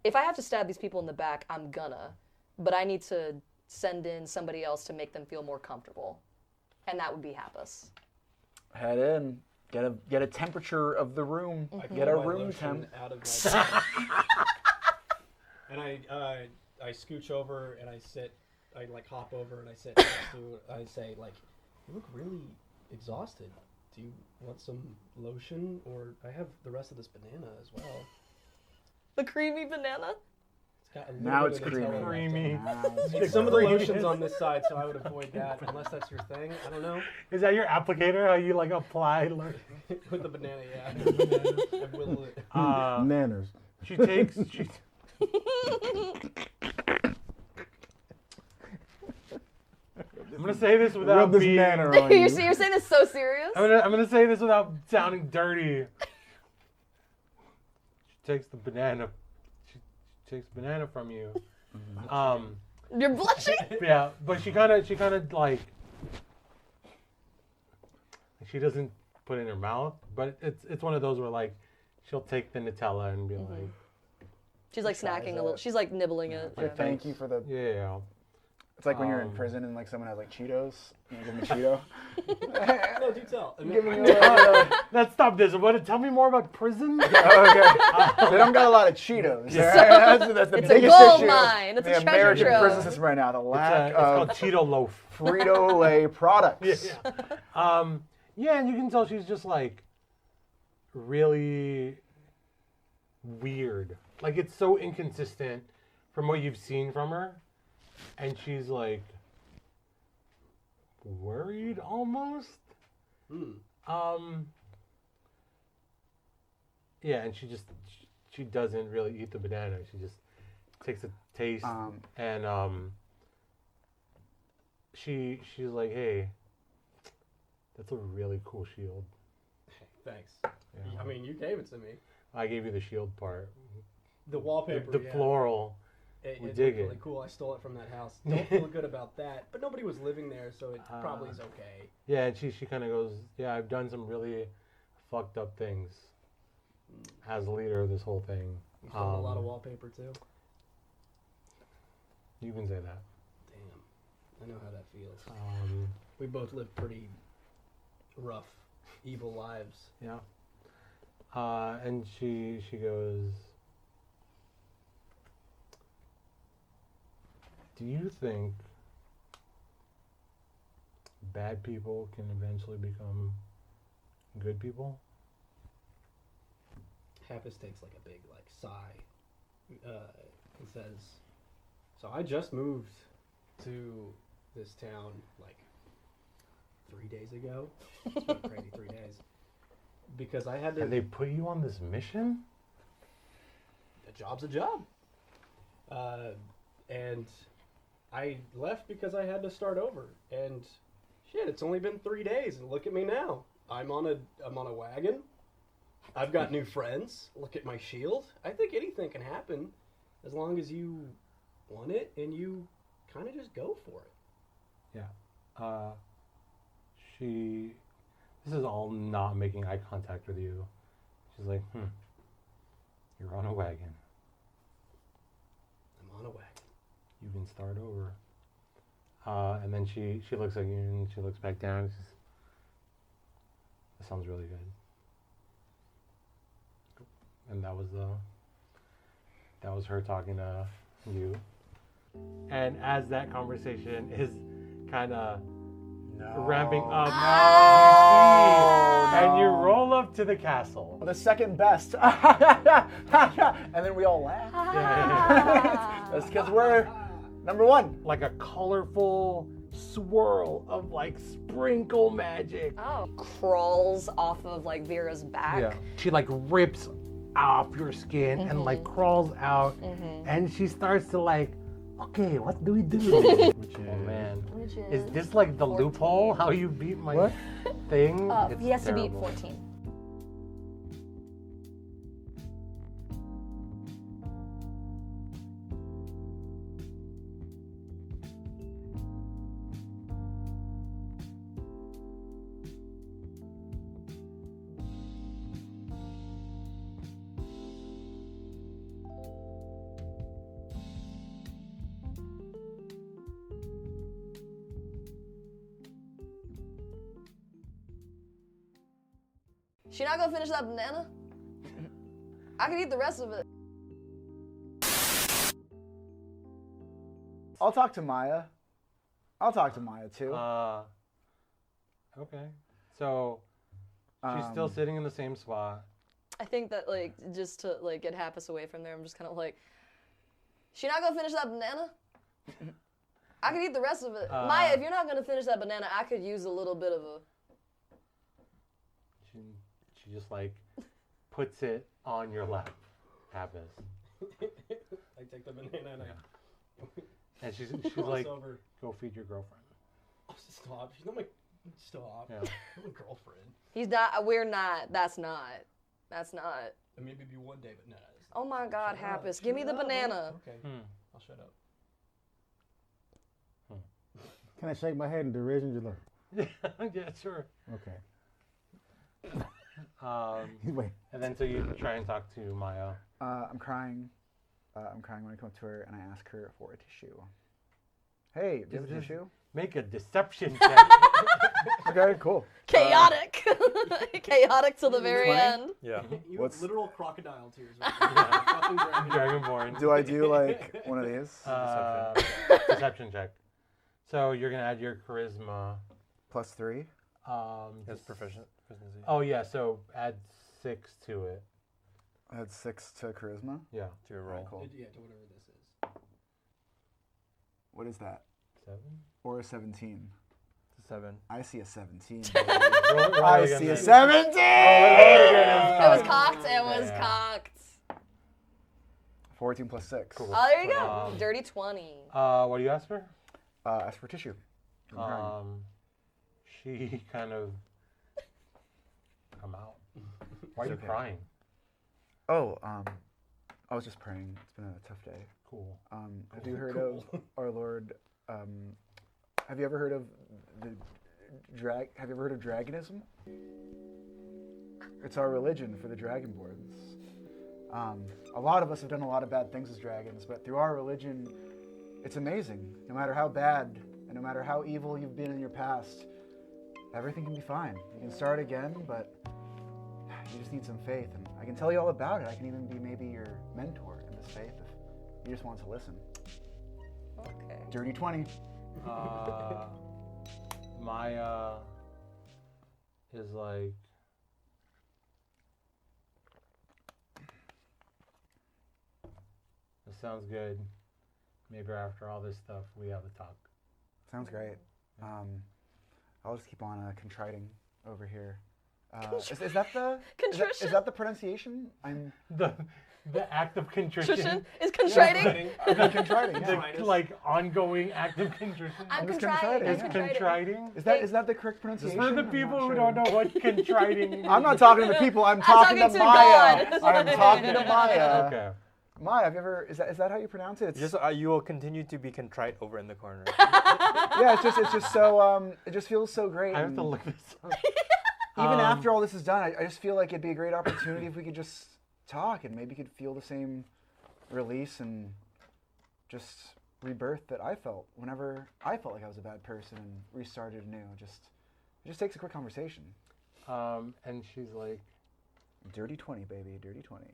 if I have to stab these people in the back, I'm gonna. But I need to send in somebody else to make them feel more comfortable. And that would be Happus. Head in. Get a temperature of the room. Get a room temp. Out of my and I scooch over and I sit. I like hop over and I sit next to. I say like, you look really exhausted. Do you want some lotion, or I have the rest of this banana as well. The creamy banana? It's got a little Now bit it's of Nutella left creamy. on it. Now it's There's some of the creamy. lotions on this side, so I would avoid that unless that's your thing. I don't know. is that your applicator? How you like apply? With the banana, yeah. I whittle it. Manners. She takes. I'm gonna say this without Rub this being. manner on you're you. saying this so serious? I'm gonna say this without sounding dirty. She takes the banana. She takes the banana from you. You're blushing? Yeah, but she kind of like. She doesn't put it in her mouth, but it's one of those where like she'll take the Nutella and be like, She's like snacking a little. She's like nibbling it. Like, thank you for the. yeah. It's like when you're in prison and like someone has like Cheetos. You give them a Cheeto. No, do tell. I mean, Give me a little. Let's stop this. Tell me more about prison. Okay. They don't got a lot of Cheetos. That's the It's a biggest gold issue. mine. It's a the treasure American trove. prison system right now. The lack It's called of Cheeto loaf. Frito-Lay products. Yeah, and you can tell she's just like really weird. Like it's so inconsistent from what you've seen from her, and she's like worried almost. Yeah, and she doesn't really eat the banana. She just takes a taste and she's like, hey, that's a really cool shield. Thanks. Yeah. I mean, you gave it to me. I gave you the shield part. The wallpaper. The yeah. floral. It We looked dig really it. cool. I stole it from that house. Don't feel good about that. But nobody was living there, so it probably is okay. Yeah, and she kind of goes, yeah, I've done some really fucked up things as the leader of this whole thing. You stole a lot of wallpaper too. You can say that. Damn, I know how that feels. We both live pretty rough, evil lives. Yeah. And she goes, do you think bad people can eventually become good people? Happus takes like a big sigh and says, so I just moved to this town 3 days ago. It's been a crazy 3 days. Because I had to... And they put you on this mission? A job's a job. And I left because I had to start over. And shit, it's only been 3 days, and look at me now. I'm on a wagon. I've got new friends. Look at my shield. I think anything can happen as long as you want it and you kind of just go for it. Yeah. This is all not making eye contact with you. She's like, you're on a wagon. I'm on a wagon. You can start over. And then she looks at you and she looks back down. And says, that sounds really good. And that was her talking to you. And as that conversation is kind of ramping up, and you roll up to the castle. The second best. And then we all laugh. That's because we're number one. Like a colorful swirl of like sprinkle magic. Oh. Crawls off of like Vera's back. Yeah. She like rips off your skin and like crawls out, and she starts to like, okay, what do we do? Oh man, is this like the 14. loophole? How you beat my thing? It's He has to beat terrible. 14. She not gonna finish that banana? I could eat the rest of it. I'll talk to Maya. I'll talk to Maya too. Okay. So she's still sitting in the same spot. I think that like just to like get Happus away from there, I'm just kind of like, she not gonna finish that banana? I could eat the rest of it. Maya, if you're not gonna finish that banana, I could use a little bit of a. She just like puts it on your lap, Happus. I take the banana and And she's Cross like, over. go feed your girlfriend. Oh, stop. She's not my. Stop. Yeah. I'm a girlfriend. He's not. We're not. That's not. That's not. And maybe be one day, but no. Oh my God, Shut up, Happus, give me shut the up. banana. Okay. I'll shut up. Can I shake my head in derision? Just like, Yeah, sure. okay. Wait. And then so you try and talk to Maya. I'm crying. I'm crying when I come up to her and I ask her for a tissue. Hey, do you have a tissue? Make a deception check. Okay, cool. Chaotic. Chaotic till the very 20? end. Yeah. You What's- have literal crocodile tears. Right Fucking dragon. Dragonborn. Do I do like one of these? Deception check. So you're gonna add your charisma. +3. It's proficiency. Oh yeah, so add 6 to it. I had 6 to charisma. Yeah. To your roll. Alright, cool. Yeah, to whatever this is. What is that? 7. Or a 17? It's a 7. I see a 17. Roll I again see a then. 17! It was cocked. It was Yeah. cocked. 14 + 6. Cool. Oh, there you go. Dirty 20. What do you ask her? Ask for tissue. I'm crying. She kind of. I'm out. Why are you okay. crying? Oh, I was just praying. It's been a tough day. Cool. Have you heard of our Lord? Have you ever heard of the Have you ever heard of dragonism? It's our religion for the Dragonborns. A lot of us have done a lot of bad things as dragons, but through our religion, it's amazing. No matter how bad and no matter how evil you've been in your past, everything can be fine. You can start again, but you just need some faith. And I can tell you all about it. I can even be maybe your mentor in this faith if you just want to listen. Okay. Dirty 20. Maya is like, this sounds good. Maybe after all this stuff, we have a talk. Sounds great. I'll just keep on contriting over here. Is that the Contrition? is that the pronunciation? the act of contrition. Contrition is contriting. Contriting, yeah. The like ongoing act of contrition. I'm just contriting. contriting, I'm yeah. contriting. Contriting. Is that the correct pronunciation? For the I'm people not who sure. don't know what contriting means. I'm not talking to the people. I'm talking talking to to Maya. God. I'm talking to Maya. Okay. Maya, have you ever? Is that how you pronounce it? It's, Just you will continue to be contrite over in the corner. yeah, it's just so it just feels so great. I have to and look this up. Even after all this is done, I just feel like it'd be a great opportunity if we could just talk and maybe could feel the same release and just rebirth that I felt whenever I felt like I was a bad person and restarted anew. It just takes a quick conversation. And she's like, Dirty 20, baby, dirty 20.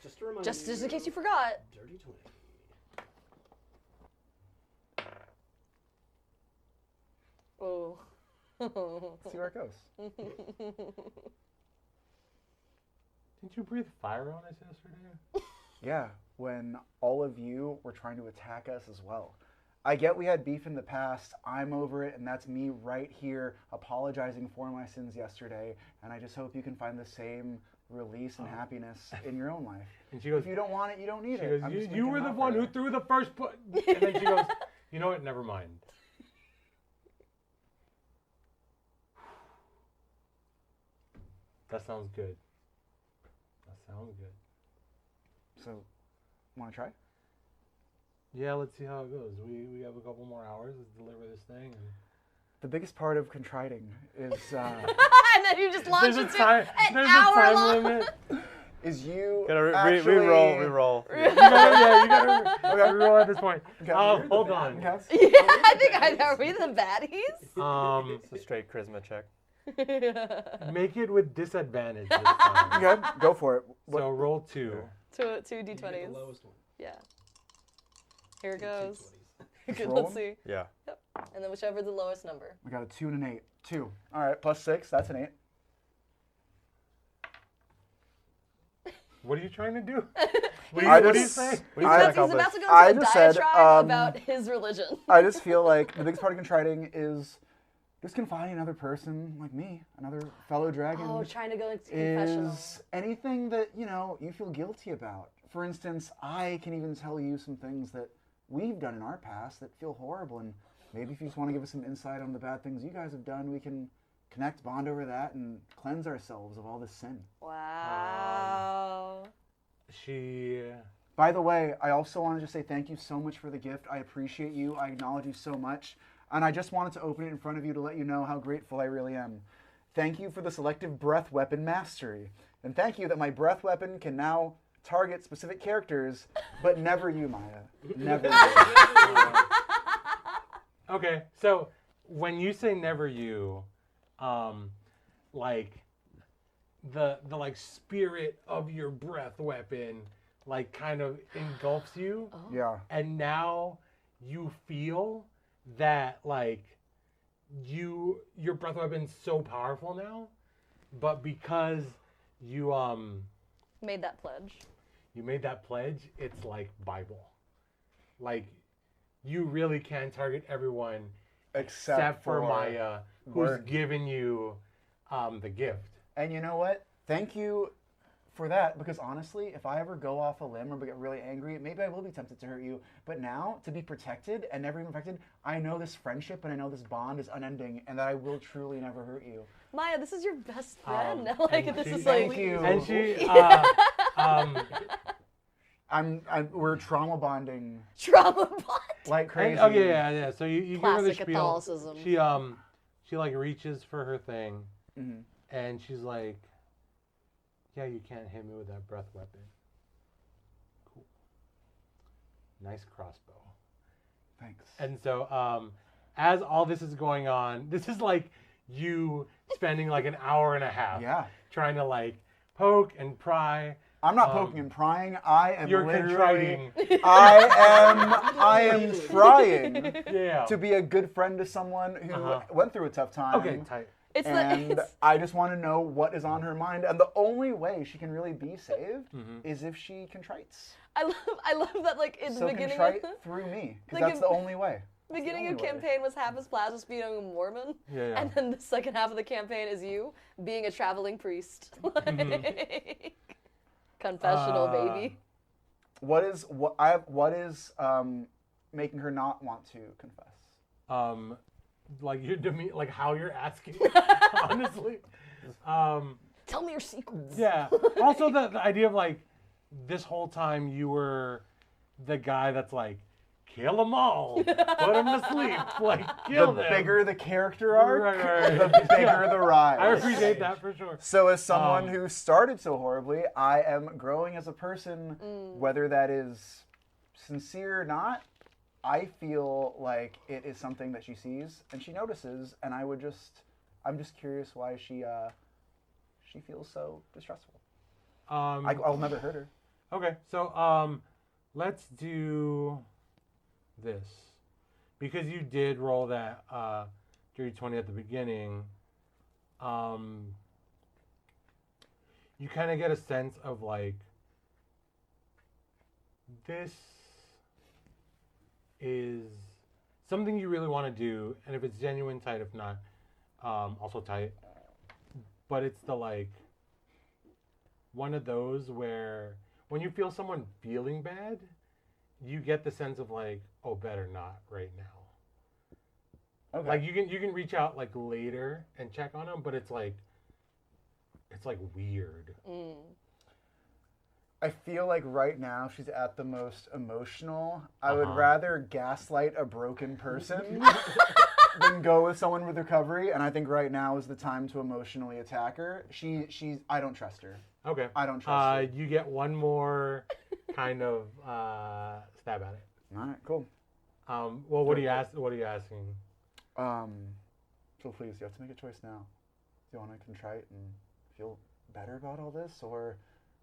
Just to remind Just you. in case you forgot. Dirty 20. Oh. See where it goes. didn't you breathe fire on us yesterday? Yeah, when all of you were trying to attack us as well. I get we had beef in the past. I'm over it, and that's me right here apologizing for my sins yesterday. And I just hope you can find the same release and happiness in your own life. And she goes, If you don't want it, you don't need she it. goes, I'm just you making were an the offer one who there." threw the first put. And then she goes, you know what? Never mind. That sounds good. That sounds good. So, want to try? Yeah, let's see how it goes. We have a couple more hours to deliver this thing. And The biggest part of contriting is And then you just launch there's a into time, an there's a hour time long. limit. is you Gotta actually re-roll. You gotta roll at this point. Okay. Hold on. Okay. Yeah, I think are we the baddies? It's a straight charisma check. Make it with disadvantage this time. Okay, go for it. What- So roll 2. Two You get the d20s. lowest one. Yeah. Here it goes. Just Good, roll let's see. Yeah. Yep. And then whichever the lowest number. We got a 2 and an 8. 2. All right, plus 6. That's an 8. What are you trying to do? What I do you just- say? What do you I- think, He's about Albus? to go I into a just said, diatribe about his religion. I just feel like the biggest part of contriting is just confiding another person like me, another fellow dragon. Oh, trying to go into confessional. is anything that you feel guilty about. For instance, I can even tell you some things that we've done in our past that feel horrible, and maybe if you just want to give us some insight on the bad things you guys have done, we can connect, bond over that, and cleanse ourselves of all this sin. Wow. She. By the way, I also wanted to say thank you so much for the gift. I appreciate you. I acknowledge you so much. And I just wanted to open it in front of you to let you know how grateful I really am. Thank you for the selective breath weapon mastery. And thank you that my breath weapon can now target specific characters, but never you, Maya. Never you. Okay, so when you say never you, like the like spirit of your breath weapon like kind of engulfs you, Yeah. and now you feel that like your breath weapon's so powerful now, but because you Made that pledge. you made that pledge, it's like Bible. Like you really can target everyone except for Maya, who's Word. given you the gift. And you know what? Thank you for that, because honestly, if I ever go off a limb or get really angry, maybe I will be tempted to hurt you. But now, to be protected and never even affected, I know this friendship and I know this bond is unending, and that I will truly never hurt you. Maya, this is your best friend. and This she- is Thank like you. And she, We're trauma bonding trauma bond. like crazy. and, yeah. So you give her the Classic spiel. Catholicism. She like reaches for her thing, Mhm. and she's like, "Yeah, you can't hit me with that breath weapon. Cool. Nice crossbow." Thanks. And so, as all this is going on, this is like you spending like an hour and a half Yeah. trying to like poke and pry. I'm not poking and prying. I am You're literally. contriting. I am trying Yeah. to be a good friend to someone who went through a tough time. Okay, tight. It's And the, it's, I just want to know what is on her mind. And the only way she can really be saved is if she contrites. I love that like in So the beginning contrite of through me, because Like that's if- the only way. beginning of only way. campaign was half his plasma being a Mormon. Yeah. And then the second half of the campaign is you being a traveling priest. Like, Confessional, baby. What is making her not want to confess? Like your like how you're asking, honestly. Tell me your secrets. Yeah. Also, the idea of like this whole time you were the guy that's like, kill them all, put them to sleep, like kill The them. bigger the character arc, Right. the bigger the rise. I appreciate that for sure. So as someone who started so horribly, I am growing as a person, whether that is sincere or not. I feel like it is something that she sees and she notices, and I'm just curious why she feels so distressful. I'll never hurt her. Okay, so let's do this because you did roll that dirty 20 at the beginning. You kind of get a sense of like this is something you really want to do, and if it's genuine, tight. If not, also tight. But it's the like one of those where when you feel someone feeling bad, you get the sense of like, oh, better not right now. Okay. Like you can reach out like later and check on them, but it's like weird. I feel like right now she's at the most emotional. I would rather gaslight a broken person than go with someone with recovery, and I think right now is the time to emotionally attack her. I don't trust her. Okay. I don't trust her. You get one more kind of stab at it. All right, cool. Well, what are you asking? So please, you have to make a choice now. Do you want to contrite and feel better about all this, or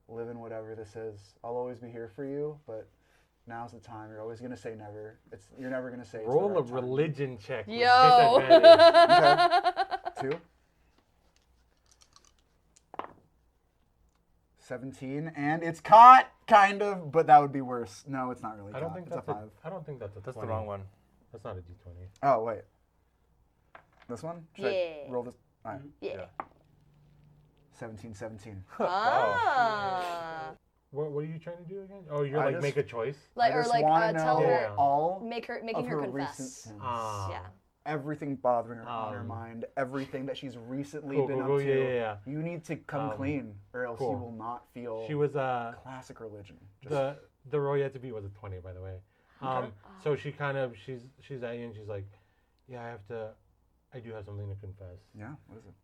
live in whatever this is? I'll always be here for you, but now's the time. You're always gonna say never. You're never gonna say. Roll it's a the right time. religion check. With Yo. disadvantage. Okay. 2. 17, and it's caught, kind of, but that would be worse. No, it's not really I don't caught. think It's a that's 5. I don't think that's a That's 20. the wrong one. That's not a D20. Oh, wait. This one? Should I Yeah. roll this? All right. Yeah. 17. Ah. What are you trying to do again? Oh, you're I like just- make a choice. Like I or just like wanna tell know her, all making of her her recent confess. sins. Yeah. Everything bothering her on her mind, everything that she's recently Cool, been cool, up cool, to. yeah. You need to come clean, or else cool. you will not feel She was classic religion. the roll you had to beat was a 20, by the way. So she's at you and she's like, yeah, I do have something to confess. Yeah, what is it?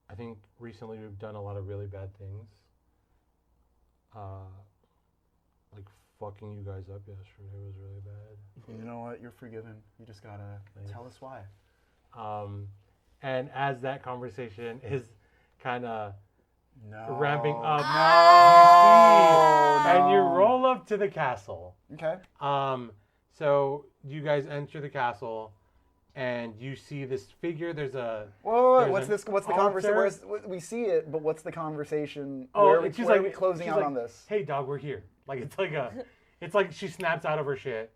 I think recently we've done a lot of really bad things. Like fucking you guys up yesterday was really bad. You know what? You're forgiven. You just gotta tell us why. And as that conversation is kind of No. ramping up, No. you see, and you roll up to the castle. Okay. So you guys enter the castle, and you see this figure. There's a Whoa, there's what's an this? What's the altar. conversation? We see it, but what's the conversation? Oh, where are we, she's where like are we closing she's out like, on this? Hey, dog, we're here. Like it's like she snaps out of her shit.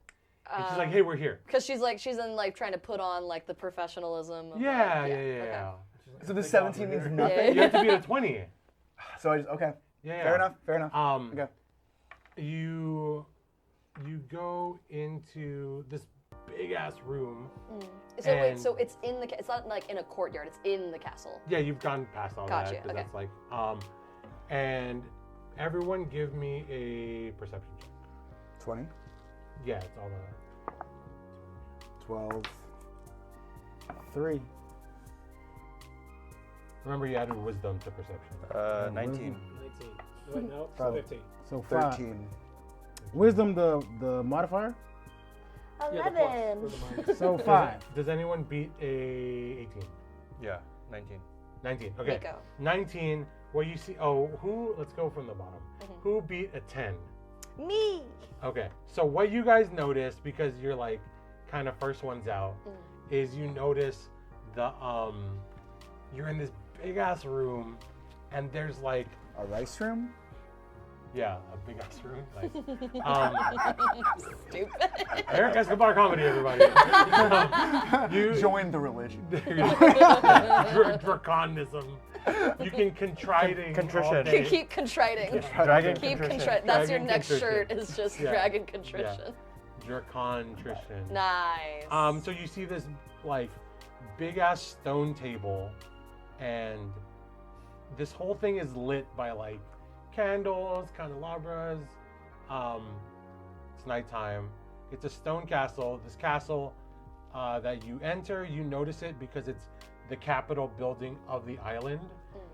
And she's like, hey, we're here. Because she's in like trying to put on like the professionalism. Of, Yeah, like, yeah. okay. So the 17 means nothing. You have to be at a 20. So I just okay. Yeah. Fair enough. Okay. You go into this big ass room. So wait, and- so it's in the it's not like in a courtyard. It's in the castle. Yeah, you've gone past all Gotcha, that. 'Cause okay. That's like and everyone give me a perception check. 20, Yeah, it's all that. 12, 3. Remember, you added wisdom to perception. 19. 19. Wait, no, Oh. 15. So 5. 13. Wisdom, the modifier. Yeah, the plus for the minus. So 5. Does anyone beat a 18? Yeah, 19. 19. Okay. Nico. 19. Where you see? Let's go from the bottom. Who beat a 10? Me. Okay. So what you guys notice, because you're like kind of first ones out, is you notice the you're in this big ass room, and there's like A rice room? Yeah, a big ass room. Nice. Stupid. Eric Escobar comedy, everybody. You Join the religion. Draconism. You can contriting. Contrition. all day. Keep contriting. Dragon Keep contrition. contriting. That's your Dragon next contrition. shirt. Is just Yeah. dragon contrition. Dracontrition. Nice. So you see this like big ass stone table, and this whole thing is lit by like candles, candelabras. It's nighttime. It's a stone castle. This castle that you enter, you notice it because it's the capital building of the island.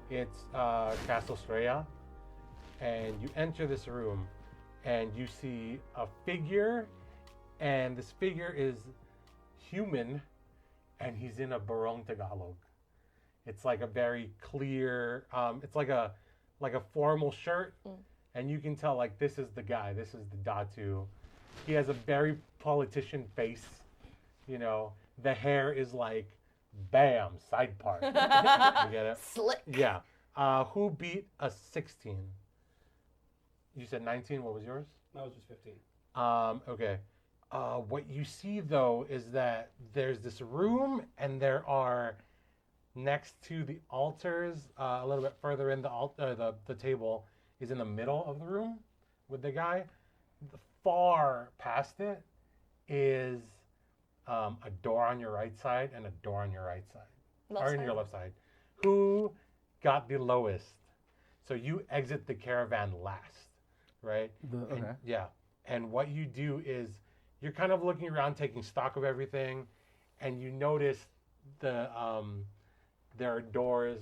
It's Castle Straya, and you enter this room, and you see a figure, and this figure is human, and he's in a barong Tagalog. It's like a very clear. It's like a formal shirt, and you can tell like this is the guy. This is the Datu. He has a very politician face. You know, the hair is like, bam, side part. You get it? Slick. Yeah. Who beat a 16? You said 19. What was yours? That was just 15. Okay. What you see though is that there's this room, and there are next to the altars, a little bit further in the table is in the middle of the room with the guy. Far past it is a door on your right side and a door on your right side, Left or on side? your left side. Who got the lowest? So you exit the caravan last, right? Okay. Yeah. And what you do is you're kind of looking around, taking stock of everything, and you notice there are doors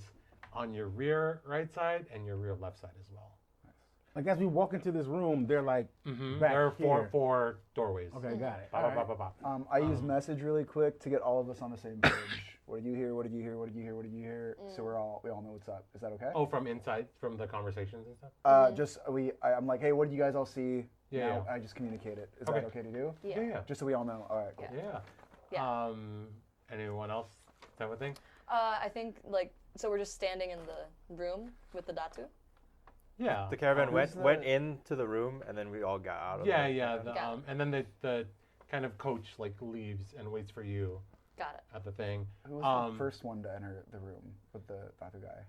on your rear right side and your rear left side as well. Like as we walk into this room, they're like back There are here. four doorways. Okay, got it. Ba, All ba, right. ba, ba, ba. I use message really quick to get all of us on the same page. What did you hear? What did you hear? What did you hear? What did you hear? So we all know what's up. Is that okay? Oh, from inside, from the conversations and stuff? I'm like, hey, what did you guys all see? Yeah, Now, yeah. I just communicate it. Is Okay. that okay to do? Yeah. Yeah. Just so we all know. All right, cool. Yeah. Yeah. Anyone else? Type of thing? I think like so we're just standing in the room with the Datu. Yeah. The caravan Who's went the- into the room, and then we all got out of Yeah, it. yeah. Got it. And then the kind of coach like leaves and waits for you Got it. at the thing. Who was the first one to enter the room with the other guy?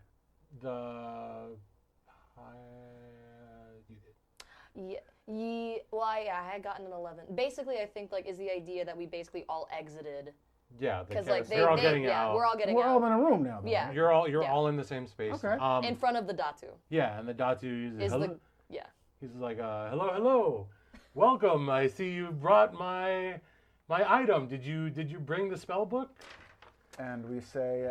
You did. Well, I had gotten an 11. Basically, I think like is the idea that we basically all exited Yeah, because like you're all getting yeah, out. we're all getting We're all out in a room now. Though, Yeah. right? You're all Yeah. all in the same space. Okay. in front of the Datu. Yeah, and the Datu Is hello. the yeah. He's like, hello, welcome. I see you brought my item. Did you bring the spell book? And we say,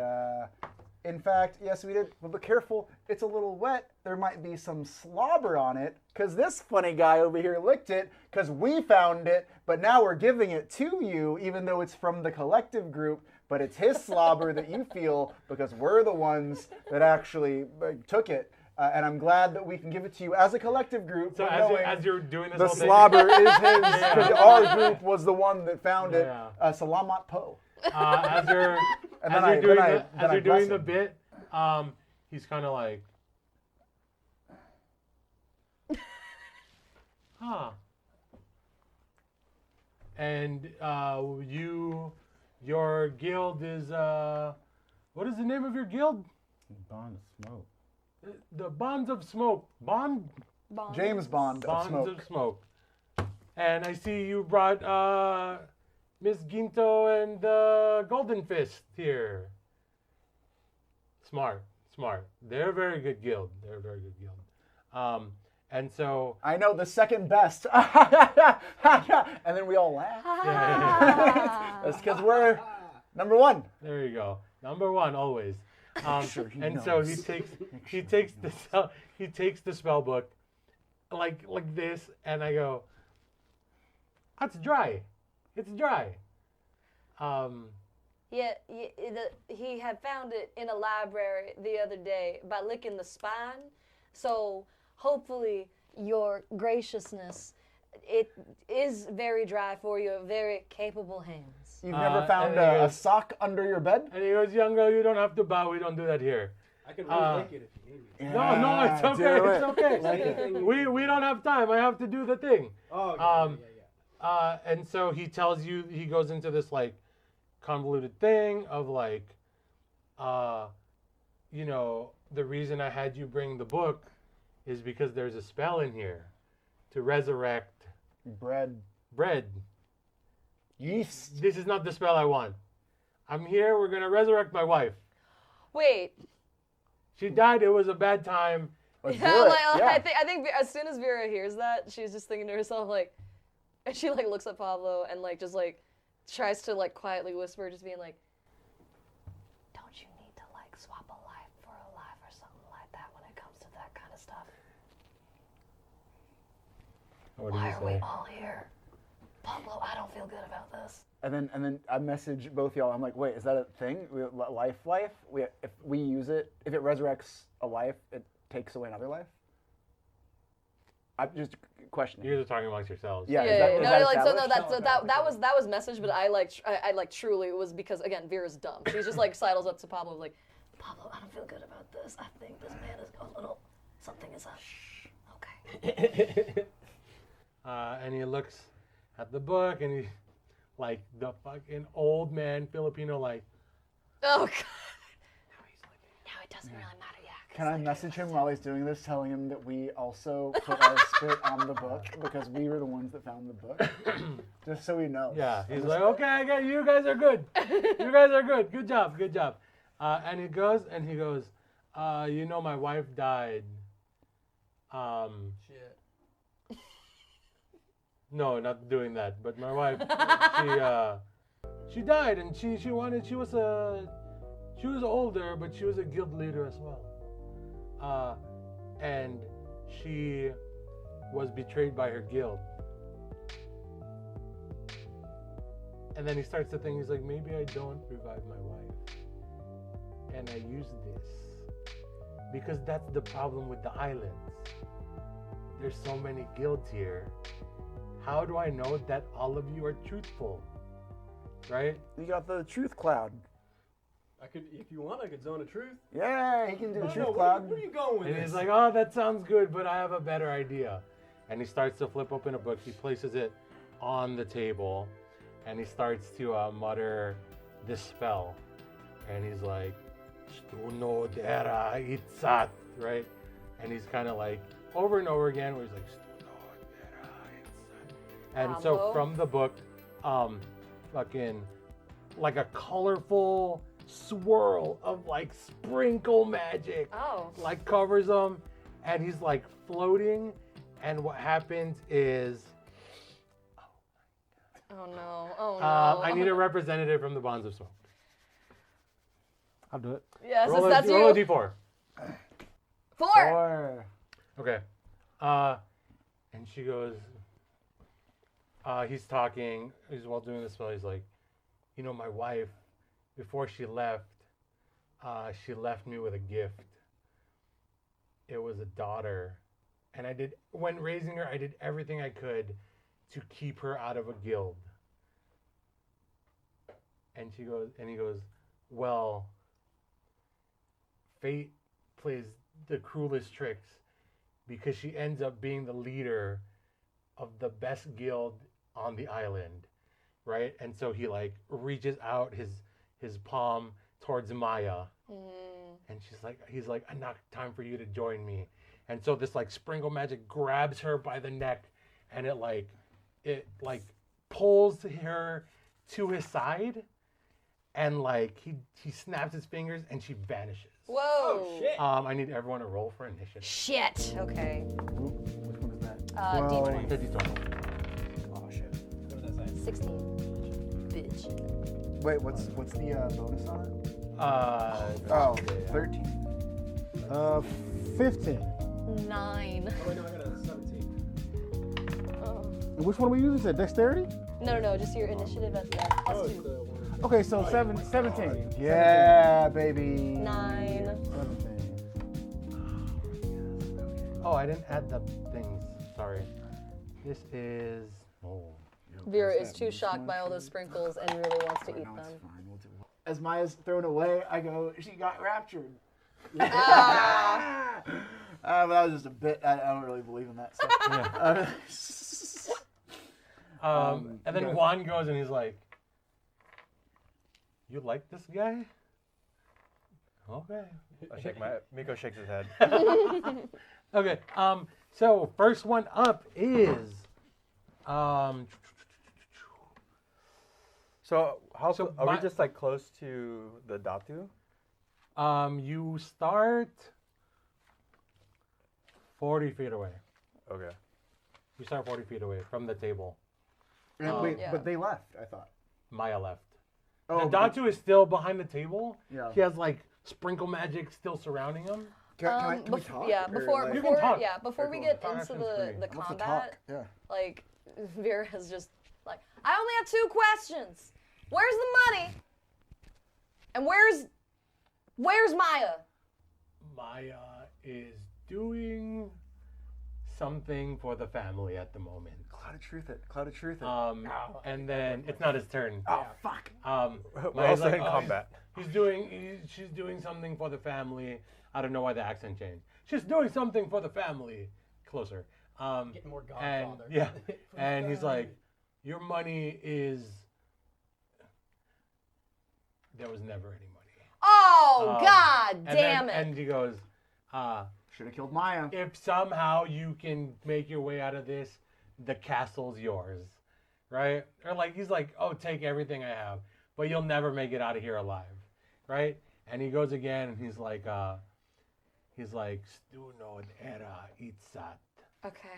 in fact, yes, we did. But be careful, it's a little wet. There might be some slobber on it, because this funny guy over here licked it, because we found it, but now we're giving it to you, even though it's from the collective group, but it's his slobber that you feel, because we're the ones that actually took it. And I'm glad that we can give it to you as a collective group. So but as knowing you're doing this the whole thing, slobber is his, because our group was the one that found it. Yeah. Salamat po. as you're And as then you're I- doing then I the bless him. bit, he's kind of like, huh. And your guild is what is the name of your guild? Bond of smoke. The Bonds of Smoke. Bond. James Bond of Bonds smoke. of Smoke. And I see you brought Miss Ginto and Golden Fist here. Smart. They're a very good guild. And so I know the second best. And then we all laugh. That's because we're number one. there you go. Number one always. Sure he and so knows. he takes the spell book like this, and I go, that's dry. It's dry. Yeah, he had found it in a library the other day by licking the spine. So hopefully, your graciousness, it is very dry for your very capable hands. You've never found and he a goes- sock under your bed? And he goes, Youngo, you don't have to bow. We don't do that here. I can re-link it if you need me. No, it's do okay. it. It's okay. Like it. We don't have time. I have to do the thing. Oh, yeah. And so he tells you, he goes into this like convoluted thing of like, you know, the reason I had you bring the book is because there's a spell in here to resurrect Bread. Yeast. This is not the spell I want. I'm here. We're going to resurrect my wife. Wait. She died. It was a bad time. Let's do Yeah, it. like, Yeah. I think as soon as Vera hears that, she's just thinking to herself like, and she like looks at Pablo and like just like tries to like quietly whisper, just being like, "Don't you need to like swap a life for a life or something like that when it comes to that kind of stuff? What Why are we all here? Pablo, I don't feel good about this." And then I message both y'all. I'm like, wait, is that a thing? Life. If we use it, if it resurrects a life, it takes away another life. I'm just questioning. You guys are talking amongst yourselves. Yeah. Yeah, Is that, yeah, is no, that like so no, established? that was message, but I like truly it was because again Vera's dumb. She's just like sidles up to Pablo like, "Pablo, I don't feel good about this. I think this man is a little something is up." Okay. And he looks at the book and he, like the fucking old man Filipino, like, Oh god. Now it doesn't really matter, yeah. Can I message him while he's doing this, telling him that we also put our spit on the book because we were the ones that found the book, just so he knows. yeah. He's like, okay, I get you guys are good. You guys are good. Good job. And he goes, you know, my wife died. Shit. No, not doing that. But my wife, she died, and she was older, but she was a guild leader as well. And she was betrayed by her guild. And then he starts to think, he's like, maybe I don't revive my wife. And I use this. Because that's the problem with the islands. There's so many guilds here. How do I know that all of you are truthful? Right? You got the truth cloud. I could, if you want, I could zone a truth. Yeah, he can do the truth no, cloud. where are you going with And this? he's like, oh, that sounds good, but I have a better idea. And he starts to flip open a book. He places it on the table, and he starts to mutter this spell. And he's like, Stuno dera itsat, right? And he's kind of like, over and over again, where he's like, Stuno dera itsat. And so Bravo. from the book, fucking, like a colorful swirl of like sprinkle magic Oh. like covers him, and he's like floating, and what happens is Oh no. Oh no. I need a representative from the Bonds of Smoke. I'll do it. Yes, Roll that's roll a you. d4. 4. Or Okay. And she goes, he's talking, he's while doing this spell, he's like, you know, my wife, before she left me with a gift. It was a daughter. And when raising her, I did everything I could to keep her out of a guild. And he goes, well, fate plays the cruelest tricks because she ends up being the leader of the best guild on the island, right? And so he like reaches out his palm towards Maya, and he's like, enough time for you to join me. And so this like sprinkle magic grabs her by the neck, and it pulls her to his side, and like he snaps his fingers, and she vanishes. Whoa. Oh, shit. I need everyone to roll for initiative. Shit. Okay. which one is that? D20. 50 Oh shit. What does that say? 16. Bitch. Wait, what's the bonus on it? Oh, 13. 15. 9. Oh, wait, no, I got a 17. Oh. And which one are we using? Is that dexterity? No, just your initiative at that. Oh, Plus it's 2. the one. Okay, so 17. Yeah, baby. 9. 17. Oh, I didn't add the things. Sorry. This is. Oh. Vera is too shocked by all those sprinkles and really wants to eat No, it's them. fine. We'll do it. As Maya's thrown away, I go, she got raptured. But that was just a bit. I don't really believe in that stuff. And then Juan goes and he's like, "You like this guy?" Okay. Miko shakes his head. Okay. So first one up is So how So are my- we just like close to the Datu? you start 40 feet away. Okay. You start 40 feet away from the table. Wait, Yeah. but they left. I thought. Maya left. Oh, The Datu is still behind the table. Yeah. He has like sprinkle magic still surrounding him. Can we talk? Yeah, Or, before like- You can talk. before we Cool. get Talk into action's the free. the What's the combat, talk? Yeah. like Vera's just like, I only have 2 questions. Where's the money? And where's Maya? Maya is doing something for the family at the moment. Cloud of truth it. Cloud of truth it. And then it's not his turn. Oh fuck. We're Maya's also like, in combat. She's doing something for the family. I don't know why the accent changed. She's doing something for the family. Closer. Getting more And Godfather. yeah, and he's like, your money is. There was never any money. Oh God And damn then- it! And he goes, Should have killed Maya. if somehow you can make your way out of this, the castle's yours, right? Or like he's like, oh, take everything I have, but you'll never make it out of here alive, right? And he goes again, and he's like, stu no era itsat. Okay.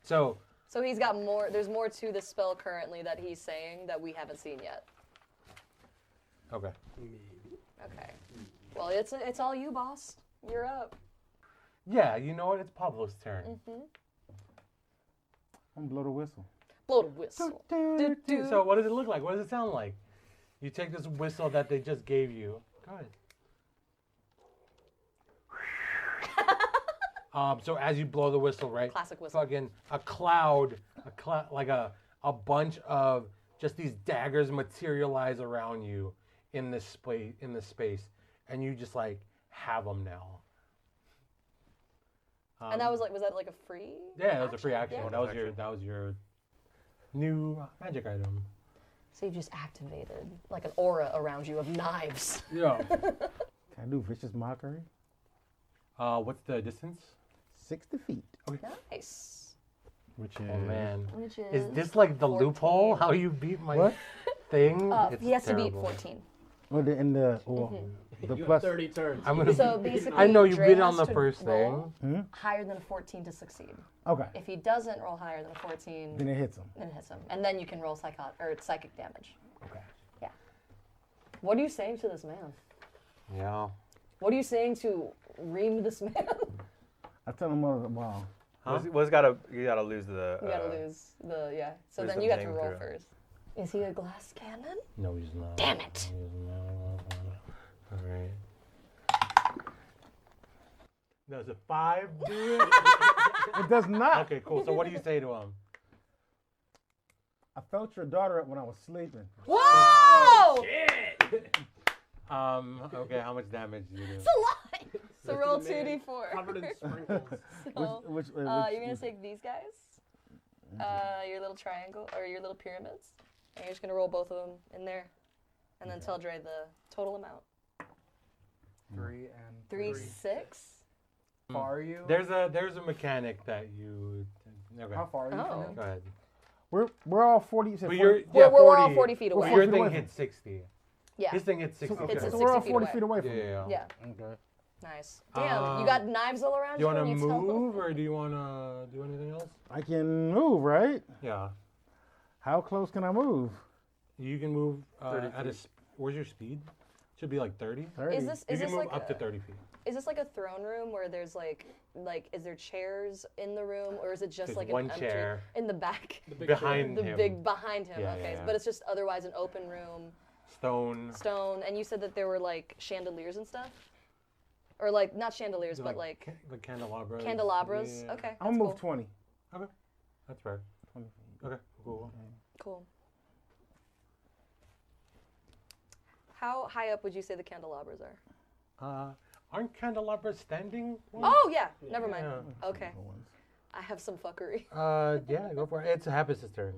So So he's got more. There's more to the spell currently that he's saying that we haven't seen yet. okay, Okay. Well, it's all you, boss. You're up. yeah, you know what? It's Pablo's turn. I'm blow the whistle. Blow the whistle. Do-do. So what does it look like? What does it sound like? You take this whistle that they just gave you. Go ahead. So as you blow the whistle, right? Classic whistle. Fucking a cloud, like a bunch of just these daggers materialize around you in this space, and you just like have them now. And that was that like a free? Yeah, that was a free action. Yeah. That was your new magic item. So you just activated like an aura around you of knives. Yeah. Can I do vicious mockery? What's the distance? 60 feet. Nice. Which is Oh man. Which Is this like the 14. loophole? How you beat my What? thing? He has to beat terrible. 14. well, the You plus. have 30 turns. I'm gonna. So basically, I know you Dre beat it on has the to first roll thing. higher than a 14 to succeed. Okay. If he doesn't roll higher than a 14, Then it hits him. then it hits him. And then you can roll psychic damage. Okay. Yeah. What are you saying to this man? Yeah. What are you saying to ream this man? I tell him, wow. Huh? You gotta lose the. You gotta lose the, yeah. So lose then the you have to thing roll through. first. Is he a glass cannon? No, he's not. Damn it. He's not. All right. Does a 5 do it? It does not. Okay, cool. So what do you say to him? I felt your daughter up when I was sleeping. Whoa! Okay, how much damage do you do? It's a lot. So roll the man 2d4. Covered in sprinkles. So, Which, you're gonna take these guys, your little triangle or your little pyramids, and you're just gonna roll both of them in there, and then tell Dre the total amount. 3 and 3, 6. How far are you? There's a mechanic that you. Okay. How far are you Oh. from him? Go ahead. we're all 40. You said But 40? you're, We're, yeah, we're all 40 40 feet But away. your 40 thing away hits 60. Yeah. His thing hits 60. It's at So we're all 60 feet 40 away. feet away from Yeah, him. yeah, Yeah. Okay. Nice. Damn, you got knives all around Do you want to when tell- move or do you want to do anything else? I can move, right? Yeah. How close can I move? You can move 30 at a. Where's your speed? Should be like 30. 30. Is this You is can this move like up to a, 30 feet. is this like a throne room where there's like is there chairs in the room or is it just There's like one an empty chair in the back? The big behind The him. big behind him. Yeah, Okay, yeah, yeah. but it's just otherwise an open room, Stone. stone, and you said that there were like chandeliers and stuff, or like not chandeliers, but like the candelabras. candelabras. Yeah. Okay, I'll that's move cool. 20. Okay. That's fair. 20 feet. Okay. Cool. Cool. How high up would you say the candelabras are? Aren't candelabras standing? Oh yeah, never mind. Yeah. Okay, I have some fuckery. Yeah, go for it. It's Happy's turn.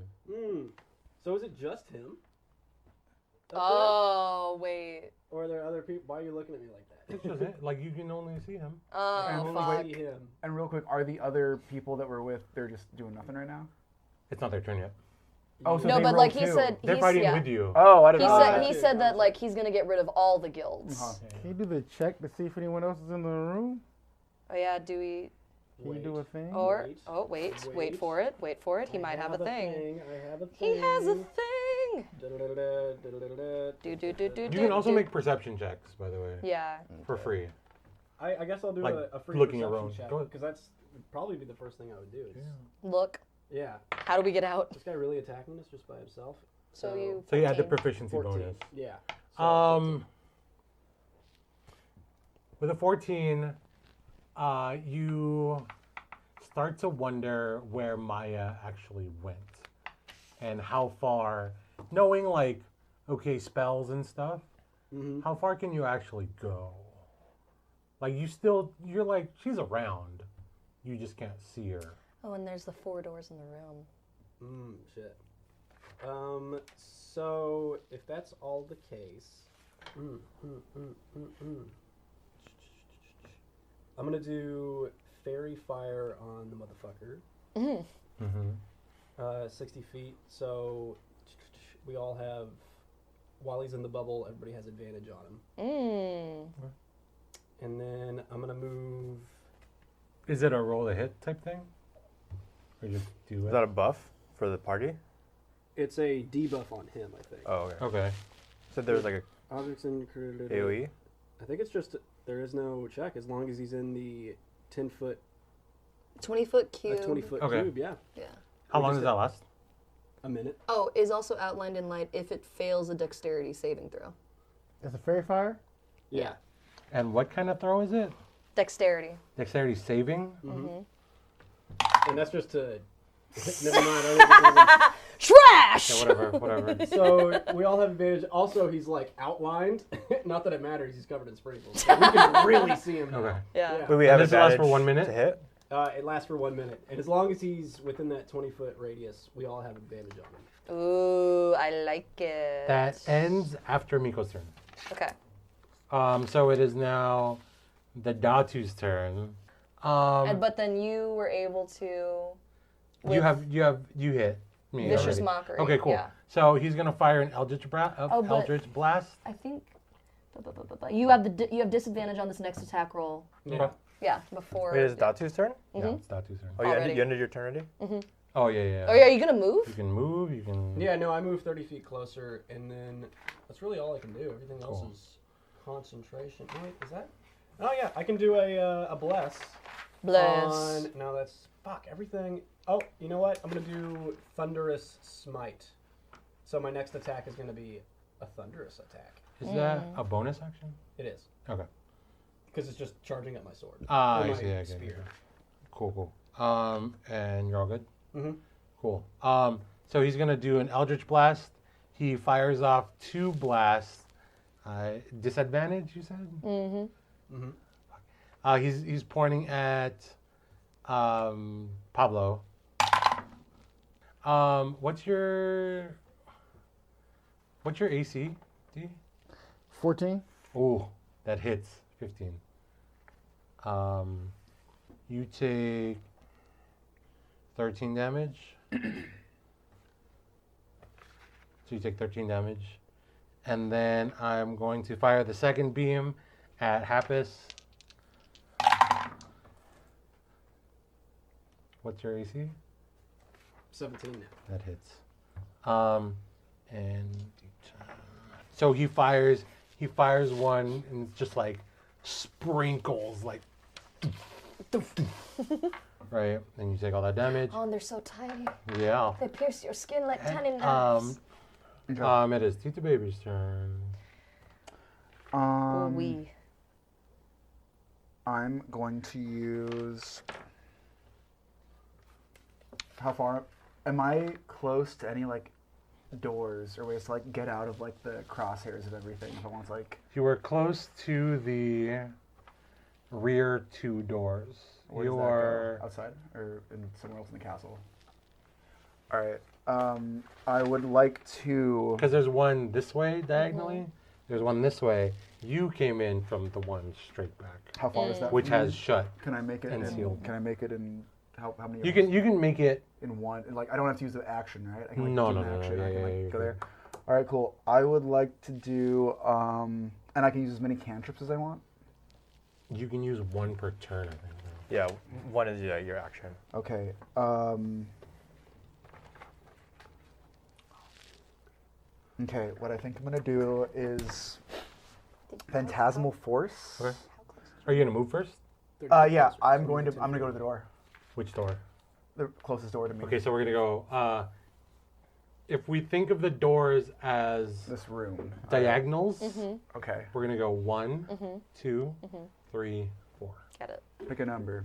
So is it just him? Oh wait. Or are there other people? Why are you looking at me like that? It's just it. Like, you can only see him. Oh fuck. See him. And real quick, are the other people that we're with, they're just doing nothing right now? It's not their turn yet. Oh, so No, they but roll like he too. said, They're he's, fighting yeah. with you. Oh, I didn't He know. said that. he said that like he's gonna get rid of all the guilds. Can you do the check to see if anyone else is in the room? Oh yeah, do we? Can you do a thing? Or Wait. wait for it. Wait for it. He might have a thing. I have a thing. He has a thing. Do do do do. You can also make perception checks, by the way. Yeah. For free. I guess I'll do Like, a free looking perception around. check Go ahead. because that's would probably be the first thing I would do. Is, Look. yeah. How do we get out? This guy really attacking us just by himself. So you. So you add the 14. proficiency 14. bonus. Yeah. So With a 14, you start to wonder where Maya actually went and how far, knowing like, okay, spells and stuff, how far can you actually go? Like you're like, she's around. You just can't see her. Oh, and there's the 4 doors in the room. Shit. So if that's all the case, I'm gonna do fairy fire on the motherfucker. 60 feet. So we all have. While he's in the bubble, everybody has advantage on him. And then I'm gonna move. Is it a roll to hit type thing? Or just do it? Is that a buff for the party? It's a debuff on him, I think. Oh, okay. Okay. So there's like Objects in a AoE? I think it's just there is no check as long as he's in the 10-foot, 20-foot cube. 20-foot Okay. cube. Yeah, Yeah. How long does that last? a minute. Oh, is also outlined in light if it fails a dexterity saving throw. That's a fairy fire? Yeah. And what kind of throw is it? Dexterity. Dexterity saving? And that's just to. Never mind. I Trash! Yeah, whatever. So we all have advantage. Also, he's like outlined. Not that it matters. He's covered in sprinkles. So we can really see him. Now. Okay. Yeah. But we have this lasts advantage for 1 minute? to hit? It lasts for 1 minute, and as long as he's within that 20-foot radius, we all have advantage on him. Ooh, I like it. That ends after Miko's turn. Okay. So it is now the Datu's turn. But then you were able to. You hit me. Vicious already. Mockery, Okay, cool. yeah. So he's gonna fire an Eldritch but- Eldritch Blast. I think. You have you have disadvantage on this next attack roll. Okay. Yeah, before. Wait, is it Datu's turn? Yeah, it's Datu's turn. Oh, you Already. ended your turn already? Oh yeah. Oh yeah, are you gonna move? You can move. You can. Yeah, no, I move 30 feet closer, and then that's really all I can do. Everything else Cool. is concentration. Oh, wait, is that? Oh yeah, I can do a bless. Bless. No, that's fuck everything. Oh, you know what? I'm gonna do thunderous smite. So my next attack is gonna be a thunderous attack. Is that a bonus action? It is Okay. because it's just charging up my sword. Ah, Or I my see. I get it. spear. Cool. And you're all good. Mhm. Cool. So he's gonna do an Eldritch Blast. He fires off 2 blasts. Disadvantage, you said? Mm-hmm. He's pointing at Pablo. What's your AC? D? 14? Ooh, that hits. 15. You take 13 damage. So you take 13 damage. And then I'm going to fire the second beam at Happis. What's your AC? 17 now. That hits. And so he fires one and it's just like sprinkles like right, and you take all that damage. Oh, and they're so tiny. Yeah. They pierce your skin like tiny knives. It is Tita Baby's turn. We. I'm going to use. How far? Am I close to any like doors or ways to like get out of like the crosshairs of everything? If I want to like. You were close to the rear 2 doors. Where does that go? Outside or somewhere else in the castle? All right. I would like to. Because there's one this way diagonally. There's one this way. You came in from the one straight back. How far is that? Which from me? has shut. Can I make it and sealed. Can I make it in how many? You can make it in one. Like I don't have to use the action, right? I can, like, No, do no, an no, no, action. yeah, I can, yeah, like, you're go good. there. All right, cool. I would like to do and I can use as many cantrips as I want. You can use one per turn, I think. Yeah, one is your action. Okay. Okay, what I think I'm gonna do is Phantasmal Force. Okay. Are you gonna move first? Yeah, I'm gonna go to the door. Which door? The closest door to me. Okay, so we're gonna go. If we think of the doors as This room. diagonals, Okay. we're gonna go 1, 2, 3, 4. Get it. Pick a number.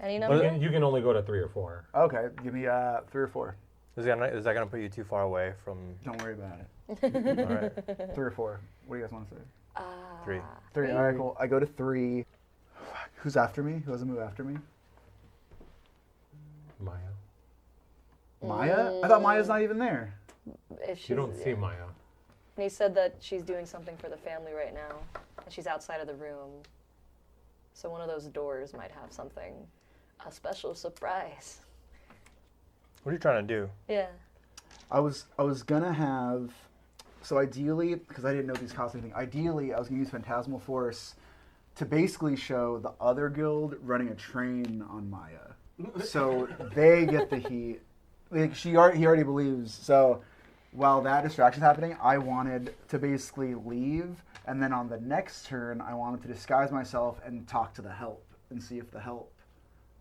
Any But number? you can only go to 3 or 4. Okay, give me 3 or 4. Is that gonna put you too far away from? Don't worry about it. All right. 3 or 4. What do you guys want to say? 3. 3. All right, cool. I go to 3. Who's after me? Who has a move after me? Maya. Maya? I thought Maya's not even there. If she's, You don't see Maya. And he said that she's doing something for the family right now, and she's outside of the room. So one of those doors might have something, a special surprise. What are you trying to do? Yeah. I was gonna have, so ideally, because I didn't know these cost anything. Ideally, I was gonna use Phantasmal Force to basically show the other guild running a train on Maya, so they get the heat. Like he already believes. So while that distraction's happening, I wanted to basically leave, and then on the next turn, I wanted to disguise myself and talk to the help and see if the help.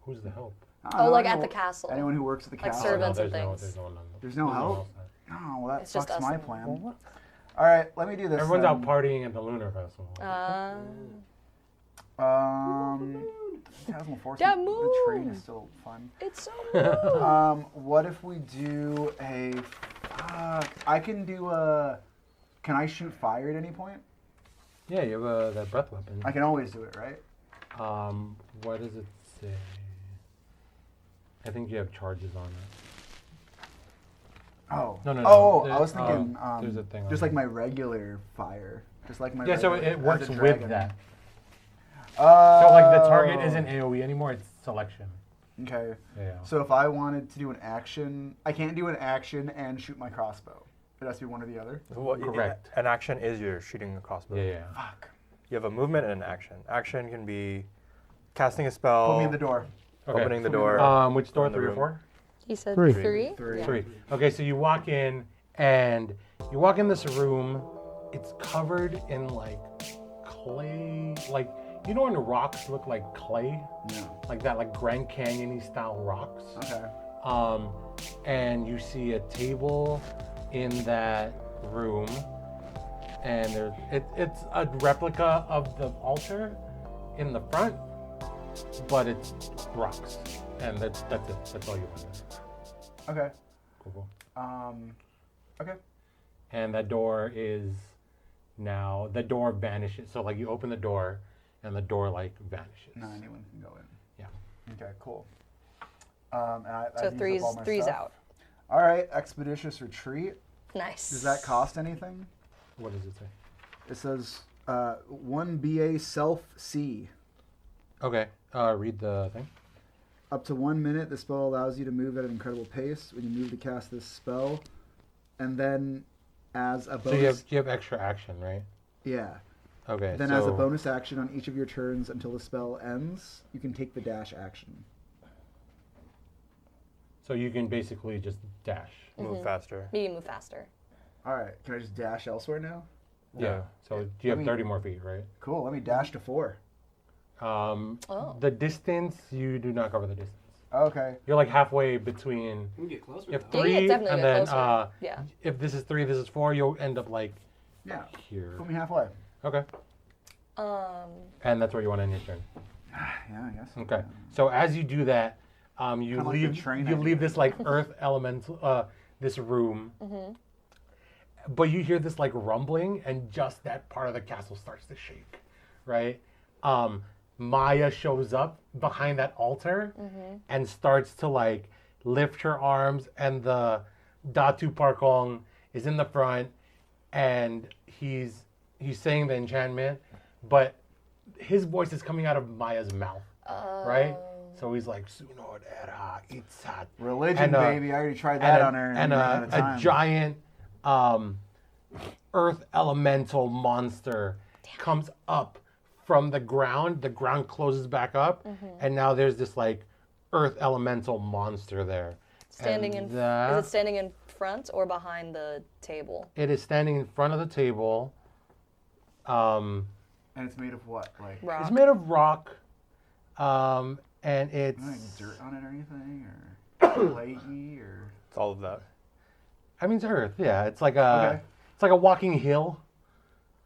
Who's the help? I don't Oh, know, like at anyone- the castle. Anyone who works at the Like castle. servants and there's no, things. there's no one. There's no one help? else there. Oh, well, that It's just fucks us my then. plan. All right, let me do this. Everyone's then. out partying at the Lunar Festival. Phantasmal Force. That The train moon. is still fun. It's so What if we do a? I can do a. Can I shoot fire at any point? Yeah, you have that breath weapon. I can always do it, right? What does it say? I think you have charges on it. Oh. No. Oh, There- I was thinking there's a thing on just it. like my regular fire, just like my. Yeah, so regular, it as works a with dragon. that. Oh. So like the target isn't AOE anymore; it's selection. Okay. Yeah. So if I wanted to do an action, I can't do an action and shoot my crossbow. It has to be one or the other. Well, Correct. An action is you're shooting a crossbow. Yeah. Fuck. You have a movement and an action. Action can be casting a spell. Put me in the door. Okay. Opening the Put me in the door. Which door? in the 3 or room. 4? He said Three. 3? Three. Yeah. 3. Okay, so you walk in and you walk in this room. It's covered in like clay, like you know when the rocks look like clay, Yeah. like that, like Grand Canyon-y style rocks. Okay. And you see a table in that room, and it's a replica of the altar in the front, but it's rocks, and that's it. That's all you want. Okay. Cool. Okay. And that door is now the door vanishes. So like you open the door, and the door like vanishes. Not anyone can go in. Yeah. Okay. Cool. And So I've used up all my three's stuff. out. All right. Expeditious retreat. Nice. Does that cost anything? What does it say? It says 1 BA self C. Okay. Read the thing. Up to 1 minute, the spell allows you to move at an incredible pace when you move to cast this spell. And then as a So bonus... you have extra action, right? Yeah. Okay. Then so, as a bonus action on each of your turns until the spell ends, you can take the dash action. So you can basically just dash. Move faster. You move faster. All right. Can I just dash elsewhere now? Yeah. So you have me- 30 more feet, right? Cool. Let me dash to 4. The distance, you do not cover the distance. Okay. You're like halfway between. We can get closer. You have though. 3, Yeah, definitely and get then closer. Yeah. if this is 3, this is 4, you'll end up like Yeah. here. Put me halfway. Okay. And that's where you want to end your turn. Yeah, I guess. Okay. So as you do that, you Kinda like the leave train you idea. leave this like earth elemental this room. But you hear this like rumbling, and just that part of the castle starts to shake, right? Maya shows up behind that altar and starts to like lift her arms, and the Datu Parkong is in the front, and he's saying the enchantment, but his voice is coming out of Maya's mouth, right? So he's like, "Sunod era itzat." Religion, baby. I already tried that on her. And a giant earth elemental monster comes up from the ground. The ground closes back up, and now there's this like earth elemental monster there. Standing And is it standing in front or behind the table? It is standing in front of the table. And it's made of what? Like Rock. It's made of rock, and it's like dirt on it or anything, or clayey, or It's all of that. I mean, it's earth. Yeah, it's like a it's like a walking hill,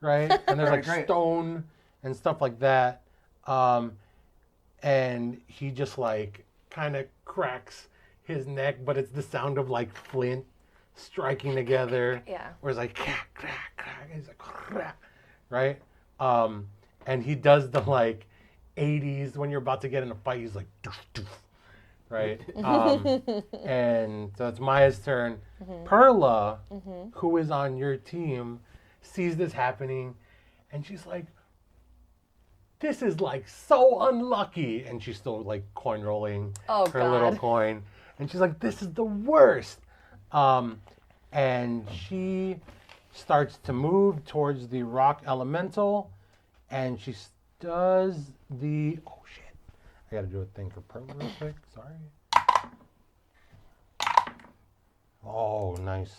right? And there's like Great. stone and stuff like that. And he just like kind of cracks his neck, but it's the sound of like flint striking together. Yeah. Where it's like crack, crack, crack. And he's like crack, right? And he does the like 80s when you're about to get in a fight. He's like doof, doof, right? And so it's Maya's turn. Perla, who is on your team, sees this happening, and she's like, "This is like so unlucky," and she's still like coin rolling her little coin, and she's like, "This is the worst." And she starts to move towards the rock elemental, and she does the shit. I gotta do a thing for Perla real quick. Sorry. Oh, nice.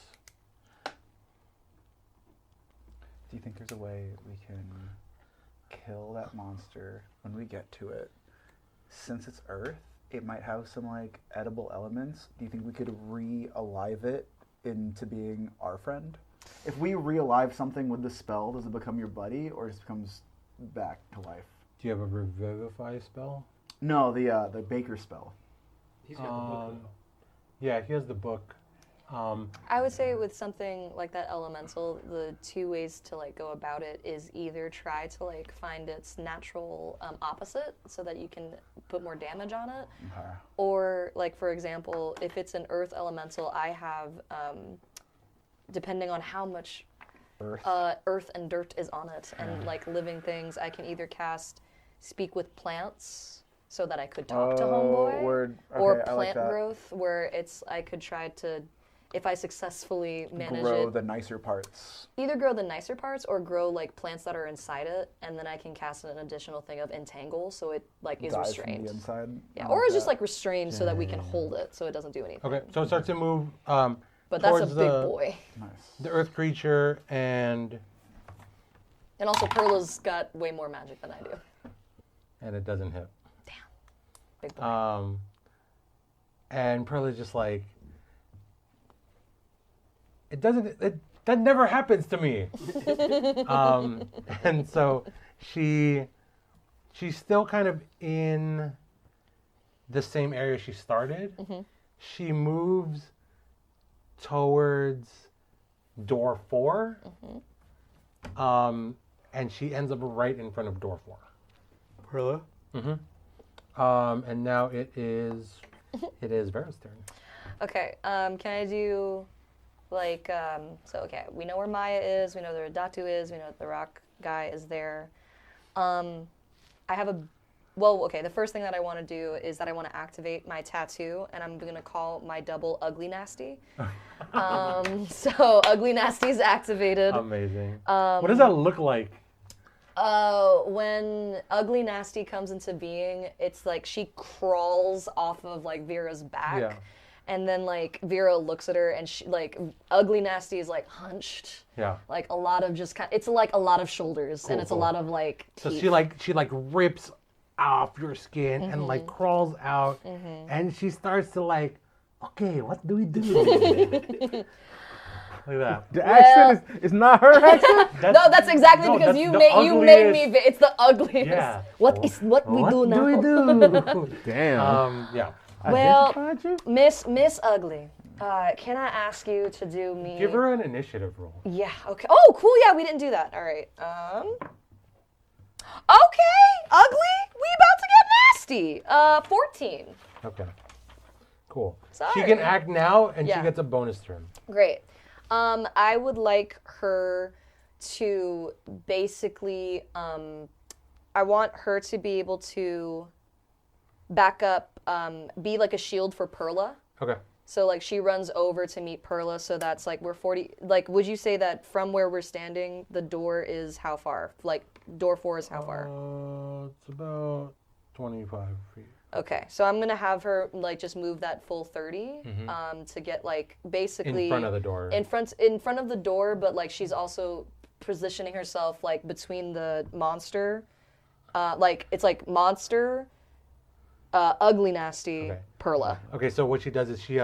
do you think there's a way we can kill that monster when we get to it? Since it's Earth, it might have some like edible elements. Do you think we could re-alive it into being our friend? If we re-alive something with the spell, does it become your buddy, or just becomes back to life? Do you have a revivify spell? No, the Baker spell. He's got the book though. Yeah, he has the book. I would say with something like that elemental, the two ways to like go about it is either try to like find its natural opposite so that you can put more damage on it, or like for example, if it's an earth elemental, I have depending on how much earth and dirt is on it, and like living things, I can either cast Speak with Plants so that I could talk to Homeboy, word. Okay, or I like Plant that. Growth where it's I could try to, if I successfully manage Grow it, the nicer parts. either grow the nicer parts or grow like plants that are inside it, and then I can cast an additional thing of Entangle so it like is Dies restrained. from the inside. Yeah, I or it's just that. like restrained so that we can hold it so it doesn't do anything. Okay, so it starts to move But that's a towards big the, boy. Nice. the earth creature, and And also Perla's got way more magic than I do. it doesn't hit. Big boy. And Perla's just like, that never happens to me. And so she's still kind of in the same area she started. She moves towards door 4. And she ends up right in front of door 4. Perla? And now it is Vera's turn. Okay, can I do like, so okay, we know where Maya is, we know where Datu is, we know that the rock guy is there. I have the first thing that I want to do is that I want to activate my tattoo, and I'm going to call my double Ugly Nasty. So Ugly Nasty's activated. Amazing. What does that look like? When Ugly Nasty comes into being, it's like she crawls off of like Vera's back. Yeah. And then like Vera looks at her and she like Ugly Nasty is like hunched. Yeah. Like a lot of just it's like a lot of shoulders and it's a lot of like So teeth. she rips off your skin and like crawls out, and she starts to like, okay, what do we do? Like that. The accent is not her accent. No, that's exactly because you made me. It's the ugliest. Yeah. What we do now? What do we do? Damn. Yeah. Well, Identified you? Miss Ugly, can I ask you to do me? Give her an initiative roll. Yeah. Okay. Oh, cool. Yeah, we didn't do that. All right. Okay, ugly. We about to get nasty. 14. Okay. Cool. Sorry. She can act now, and she Yeah. gets a bonus turn. Great. I would like her to basically, I want her to be able to back up, be like a shield for Perla. Okay. So like she runs over to meet Perla, so that's like we're 40, like would you say that from where we're standing, the door is how far? Like door 4 is how far? It's about 25 feet. Okay, so I'm gonna have her like just move that full 30 to get like basically In front of the door. In front of the door, but like she's also positioning herself like between the monster, like it's like monster, ugly, nasty, Okay. Perla. Okay, so what she does is she's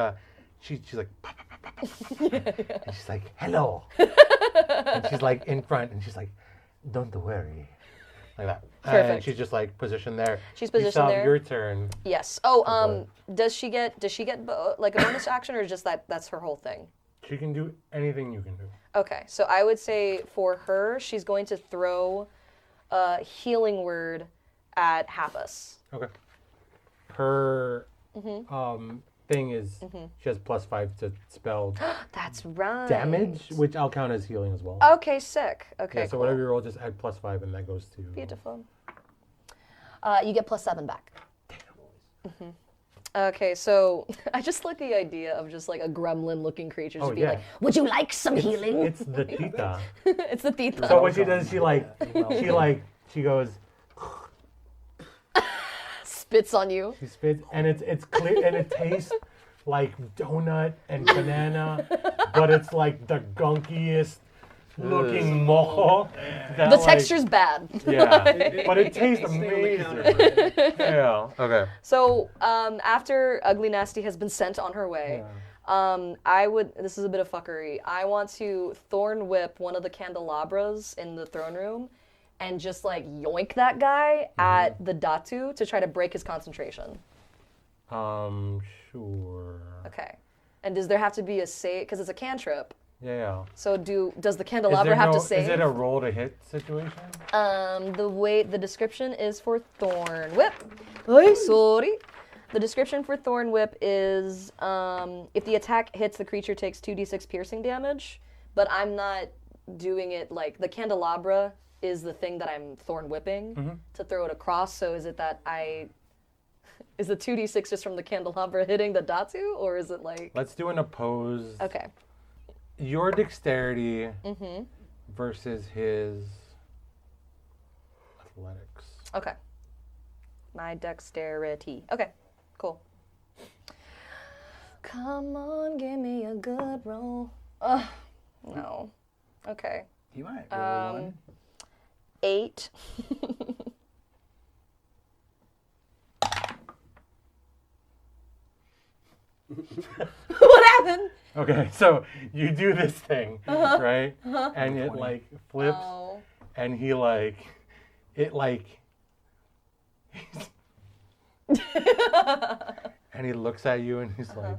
like, pop, pop, pop, pop, pop. And she's like, hello. And she's like in front, and she's like, don't worry, like that. And Perfect. she's just like positioned there. She's You positioned still have there. Your turn. Yes. Oh, does she get like a bonus action, or just that's her whole thing? She can do anything you can do. Okay, so I would say for her, she's going to throw a healing word at Happus. Okay. Her Mm-hmm. thing is she has +5 to spell That's right. damage, which I'll count as healing as well. Okay, sick. Okay, Yeah, so cool. whatever you roll, just add +5, and that goes to. Beautiful. You get +7 back. Mhm. Okay, so I just like the idea of just like a gremlin-looking creature just Oh, being yeah. like, "Would you like some healing?" It's the tita. It's the tita. So what she does, she goes, Spits on you. she spits, and it's clear, and it tastes like donut and banana, but it's like the gunkiest looking mojo. that, The like- texture's bad. Yeah, but it tastes Stay on the amazing. counter. Yeah. Okay. So after Ugly Nasty has been sent on her way, this is a bit of fuckery. I want to thorn whip one of the candelabras in the throne room and just like yoink that guy at the Datu to try to break his concentration. Sure. Okay. And does there have to be a save? Because it's a cantrip. Yeah. So does the Is candelabra there have to no- save? Is it a roll to hit situation? The description is for Thorn Whip. Ay, sorry. The description for Thorn Whip is if the attack hits, the creature takes 2d6 piercing damage. But I'm not doing it like the candelabra is the thing that I'm Thorn Whipping to throw it across. So is it that is the 2d6 just from the candelabra hitting the Datu, or is it like? Let's do an opposed. Okay. Your dexterity versus his athletics. Okay. My dexterity. Okay, cool. Come on, give me a good roll. Ugh, no. Okay. You might roll one. 8. What happened? Okay, so you do this thing, right? And it like flips, Oh. and he like, it like, and he looks at you and he's like,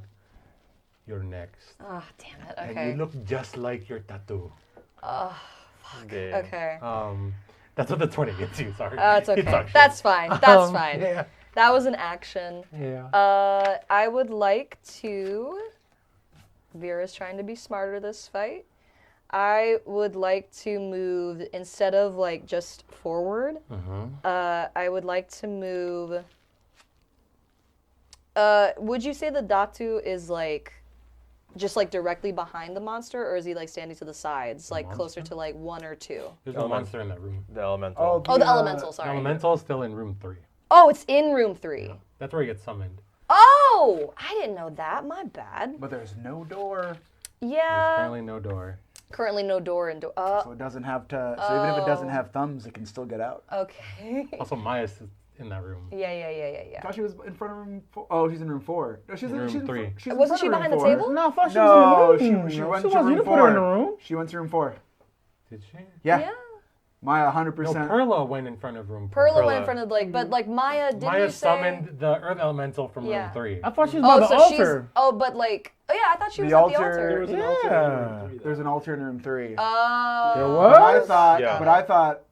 "You're next." Oh, damn it. And Okay. you look just like your tattoo. Oh, Damn. okay. That's what the 20 gets you. Sorry. It's It okay. sucks. That's fine. That's fine. Yeah. That was an action. Yeah. I would like to. Vera's trying to be smarter this fight. I would like to move instead of like just forward. I would like to move. Would you say the Datu is like just like directly behind the monster, or is he like standing to the sides, like closer to like 1 or 2? There's no monster in that room. The elemental. Oh, the elemental. Sorry. The elemental is still in room 3. Oh, it's in room 3. That's where he gets summoned. Oh, I didn't know that. My bad. But there's no door, There's Yeah. currently no door. Currently no door and door. so it doesn't have to. So even if it doesn't have thumbs, it can still get out. Okay. Also, Maya's in that room. Yeah. I thought she was in front of room 4. Oh, she's in room 4. No, she's In room she's 3. She's in Wasn't front she of room behind the 4. table? No, I thought she No, was in the room. she went She to wasn't. room You put her in the 4. room. She went to room 4. Did she? Yeah. Maya, 100%. No, Perla went in front of room 4. Perla went in front of but like Maya didn't Maya you say? summoned the earth elemental from Yeah. room 3. I thought she was by the so altar. but like yeah, I thought she was The at altar- the altar. Yeah. There's an altar in room 3. Oh. There But I was? thought, Yeah. but I thought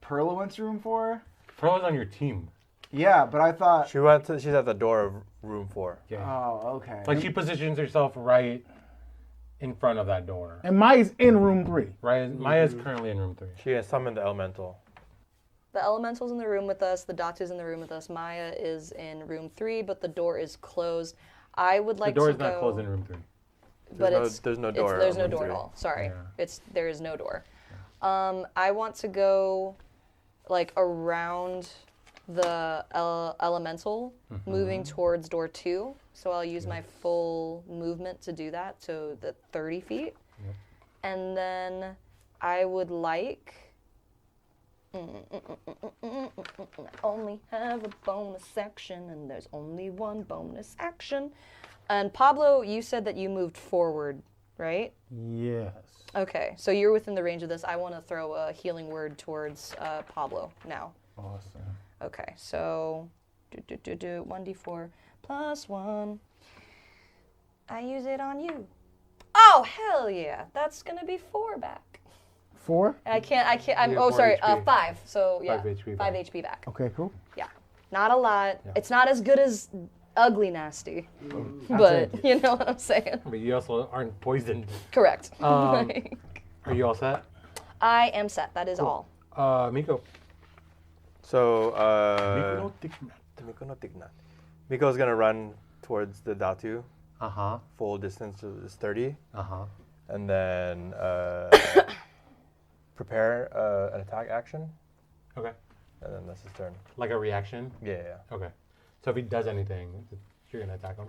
Perla went to room 4? Pearl's on your team. Yeah, but I thought. She's at the door of room 4. Yeah. Oh, okay. Like she positions herself right in front of that door. And Maya's in room 3. Right. Maya's currently in room 3. She has summoned the elemental. The elemental's in the room with us. The Datu's in the room with us. Maya is in room 3, but the door is closed. I would like to go. The door is not closed in room 3. But There's no door. There's no in room door 3. at all. Sorry, Yeah. there is no door. I want to go, like around the elemental, moving towards door 2. So I'll use my full movement to do that. So the 30 feet, and then I would like. I only have a bonus action, and there's only one bonus action. And Pablo, you said that you moved forward, right? Yes. Okay, so you're within the range of this. I want to throw a healing word towards Pablo now. Awesome. Okay, so 1d4 plus 1. I use it on you. Oh, hell yeah. That's going to be 4 back. 4? I'm You have 4 sorry, HP. 5. So yeah, 5 HP 5 back. HP back. Okay, cool. Yeah, not a lot. Yeah. It's not as good as ugly nasty, I'll but take you know what I'm saying. But you also aren't poisoned. Correct. Are you all set? I am set. That is all. Miko. So, Miko no Tiknat. Miko no Tiknat. Miko's gonna run towards the Datu. Uh-huh. Full distance is 30. Uh-huh. And then prepare an attack action. Okay. And then that's his turn. Like a reaction? Yeah. Okay. So if he does anything, you're gonna attack him?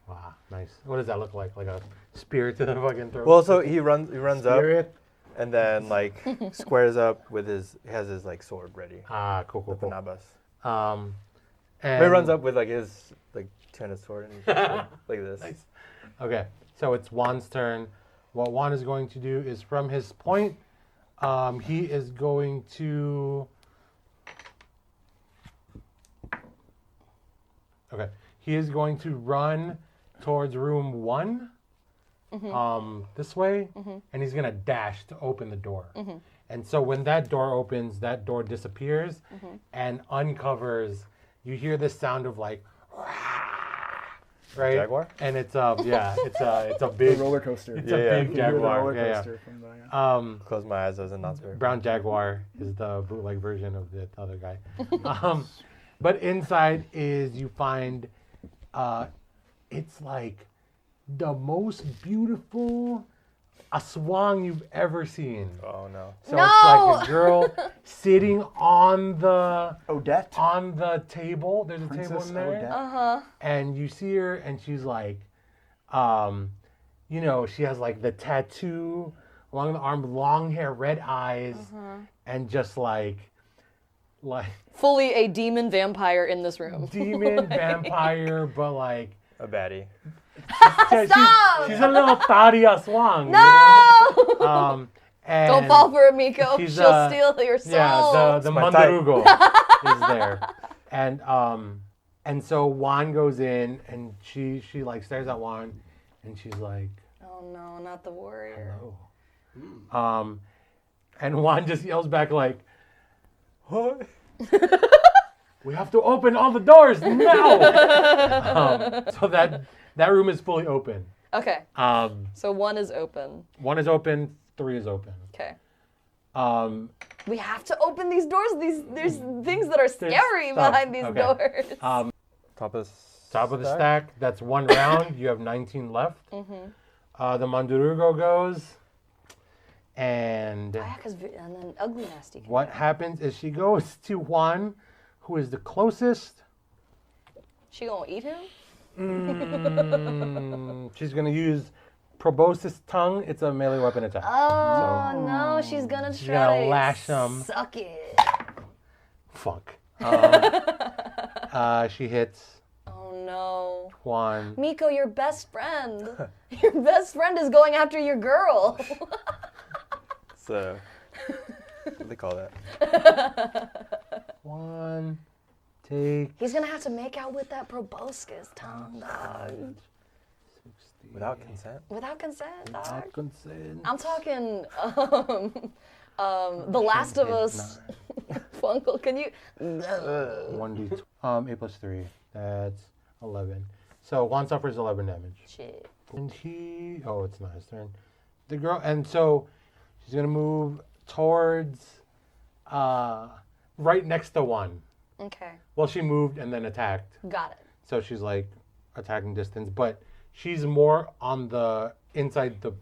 Wow, nice. What does that look like? Like a spear to the fucking throat? Well, so he runs up Spirit. and then like squares up with he has his like sword ready. Ah, cool. The Panabas. And He runs up with like his like two-handed sword and he's like this. Nice. Okay, so it's Juan's turn. What Juan is going to do is from his point, he is going to. Okay, he is going to run towards room 1, this way, and he's gonna dash to open the door. And so when that door opens, that door disappears and uncovers. You hear this sound of like, right? Jaguar? And it's it's a big roller coaster. It's a big You hear the jaguar. roller Yeah, coaster from the, Close my eyes as a not spirit. Brown Jaguar is the bootleg version of the other guy. But inside you find, it's like the most beautiful aswang you've ever seen. Oh no. So it's like a girl sitting on the Odette. on the table. There's a table Princess in there. Odette. And you see her, and she's like, she has like the tattoo along the arm, long hair, red eyes, and just like Fully a demon vampire in this room. demon vampire, but like A baddie. she's a little Taria Swan. No! And Don't fall for it, Miko. she's, She'll steal your soul. Yeah, the my type. Mandarugo is there, and so Juan goes in, and she like stares at Juan, and she's like, Oh no, not the warrior. hello. And Juan just yells back like, what? We have to open all the doors now. So that room is fully open. Okay, Um, so 1 is open. 1 is open, 3 is open. Okay. We have to open these doors. There's things that are scary stuff. behind these Okay. doors. Top of the stack. That's 1 round. You have 19 left. The Mandarugo goes, and And then ugly nasty. came what out. happens is she goes to Juan, who is the closest. She gonna eat him? She's gonna use proboscis tongue. It's a melee weapon attack. Oh no, she's gonna she's try gonna to lash him. suck it. Fuck. She hits Oh no. Juan. Miko, your best friend. Your best friend is going after your girl. So, what do they call that? Juan, take He's gonna have to make out with that proboscis tongue, dog. Without consent? Without consent, dog. consent. I'm talking The Last of Us. Funkle, can you? 1d. 8 plus 3. That's 11. So Juan suffers 11 damage. Shit. And he. Oh, it's not his turn. The girl. And so she's gonna move towards. Right next to one. Okay. Well, she moved and then attacked. Got it. So she's like attacking distance, but she's more on the inside the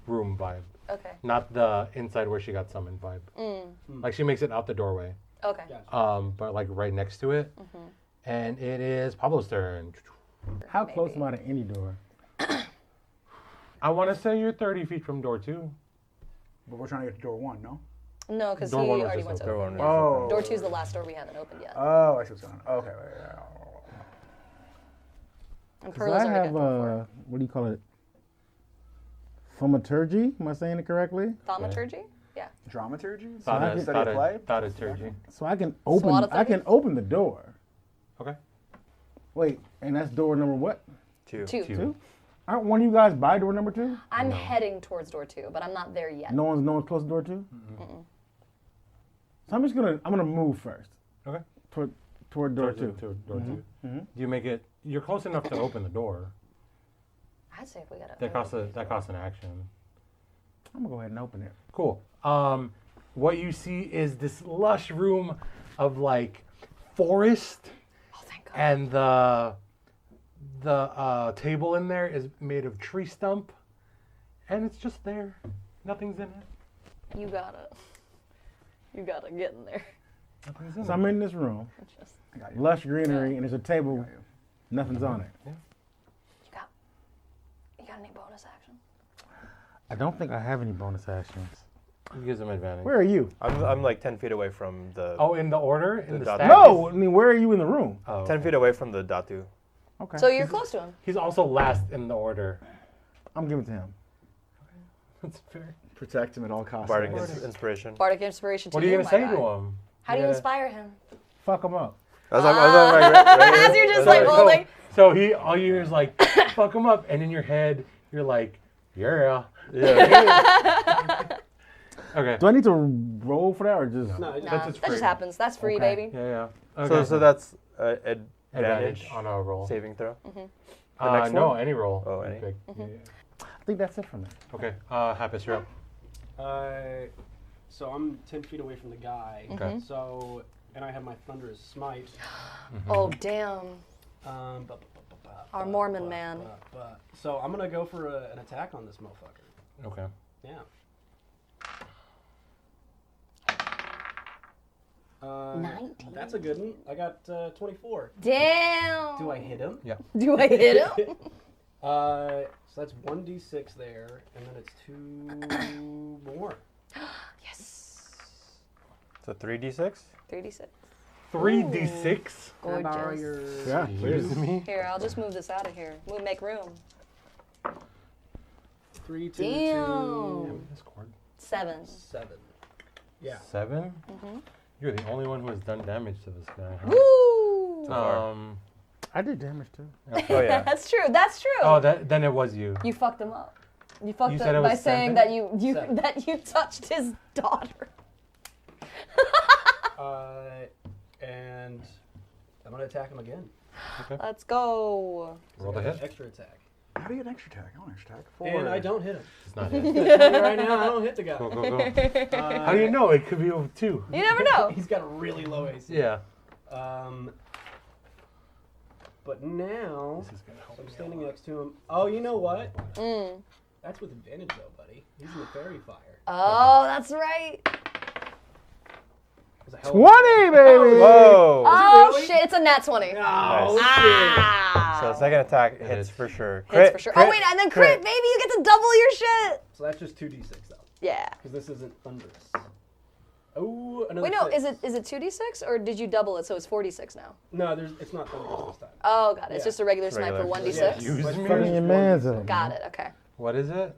room vibe. Okay. Not the inside where she got summoned vibe. Like she makes it out the doorway. Okay. But like right next to it. And it is Pablo's turn. How close am I to any door? I want to say you're 30 feet from door 2. But we're trying to get to door 1, no? No, because he Door one was already just went to open. open. Door one was Door 2 is the last door we haven't opened yet. Oh, I see what's going on. Okay. And Because Perla's I already have, got door 4. what do you call it? Thaumaturgy? Am I saying it correctly? Thaumaturgy? Yeah. Dramaturgy? Thaumaturgy. So I can open. I can open the door. Okay. Wait, and that's door number what? 2. 2. Aren't one of you guys by door number 2? I'm heading towards door 2, but I'm not there yet. No one's close to door 2. So I'm gonna move first. Okay. Toward door 2. Door 2. Do you make it? You're close enough to open the door. I'd say if we got That costs an action. I'm gonna go ahead and open it. Cool. What you see is this lush room of like forest, thank God. and the table in there is made of tree stump, and it's just there. Nothing's in it. You gotta get in there. Nothing's in So it. I'm in this room, lush greenery, and there's a table. Nothing's on it. You got any bonus action? I don't think I have any bonus actions. It gives them advantage. Where are you? I'm like 10 feet away from the. Oh, in the order? In the dot- stack? No, I mean, where are you in the room? Oh, 10 feet away from the Datu. Okay. So you're close to him. He's also last in the order. I'm giving it to him. That's fair. Protect him at all costs. Bardic inspiration. Bardic inspiration to What are you you, going to my say guy. to him? How do you inspire him? Fuck him up. As I'm As you're just like holding. So all you hear is like, fuck him up. And in your head, you're like, yeah. Okay. Do I need to roll for that or just? No, Nah, That's that just free. just happens. That's free, Okay. baby. Yeah. Okay. So that's advantage advantage on a roll. saving throw. No, one? any roll. Oh, any? Pick. Yeah. I think that's it for me. Okay. Happus, you're up. So I'm 10 feet away from the guy. Okay. So, and I have my Thunderous Smite. Oh, damn. Our Mormon man. So I'm going to go for an attack on this motherfucker. Okay. Yeah. That's a good one. I got 24. Damn. Do I hit him? Yeah. Do I hit him? So that's 1d6 there, and then it's 2 more. Yes. So 3d6. 3d6. 3d6. Can I borrow Gorgeous. your... Yeah, Excuse me. Here, I'll just move this out of here. We'll make room. 3, 2, Damn. Discord. 7. 7. Yeah. 7? You're the only one who has done damage to this guy. Huh? Woo! far. I did damage too. Oh yeah. That's true. That's true. Oh, then it was you. You fucked him up. You fucked You said up it by was saying 7? that you Seven. that you touched his daughter. And I'm going to attack him again. Let's go. Roll the hit. Extra attack. How do you get an extra attack? I want an extra attack. And I don't hit him. It's not hit. Right now, I don't hit the guy. Go, go, go. How do you know? It could be over 2. You never know. He's got a really low AC. Yeah. But now, This is gonna help I'm me standing a lot. next to him. Oh, you know what? Mm. That's with advantage though, buddy. He's in the fairy fire. Oh, that's right. There's a hell 20, baby. Whoa. Oh really? shit! It's a nat 20. Oh, Ah. So second attack hits hits. for sure. Hits for sure. Oh wait, and then crit, baby! You get to double your shit. So that's just 2d6 though, Yeah. because this isn't thunderous. Oh, another Wait, no. six. Is it 2d6 or did you double it so it's 46 now? No, it's not thunderous this time. Oh, got it. It's Yeah. just a regular It's sniper regular. 1d6. Yeah. Excuse My me? first Fucking your man's up. Got it. Okay. What is it?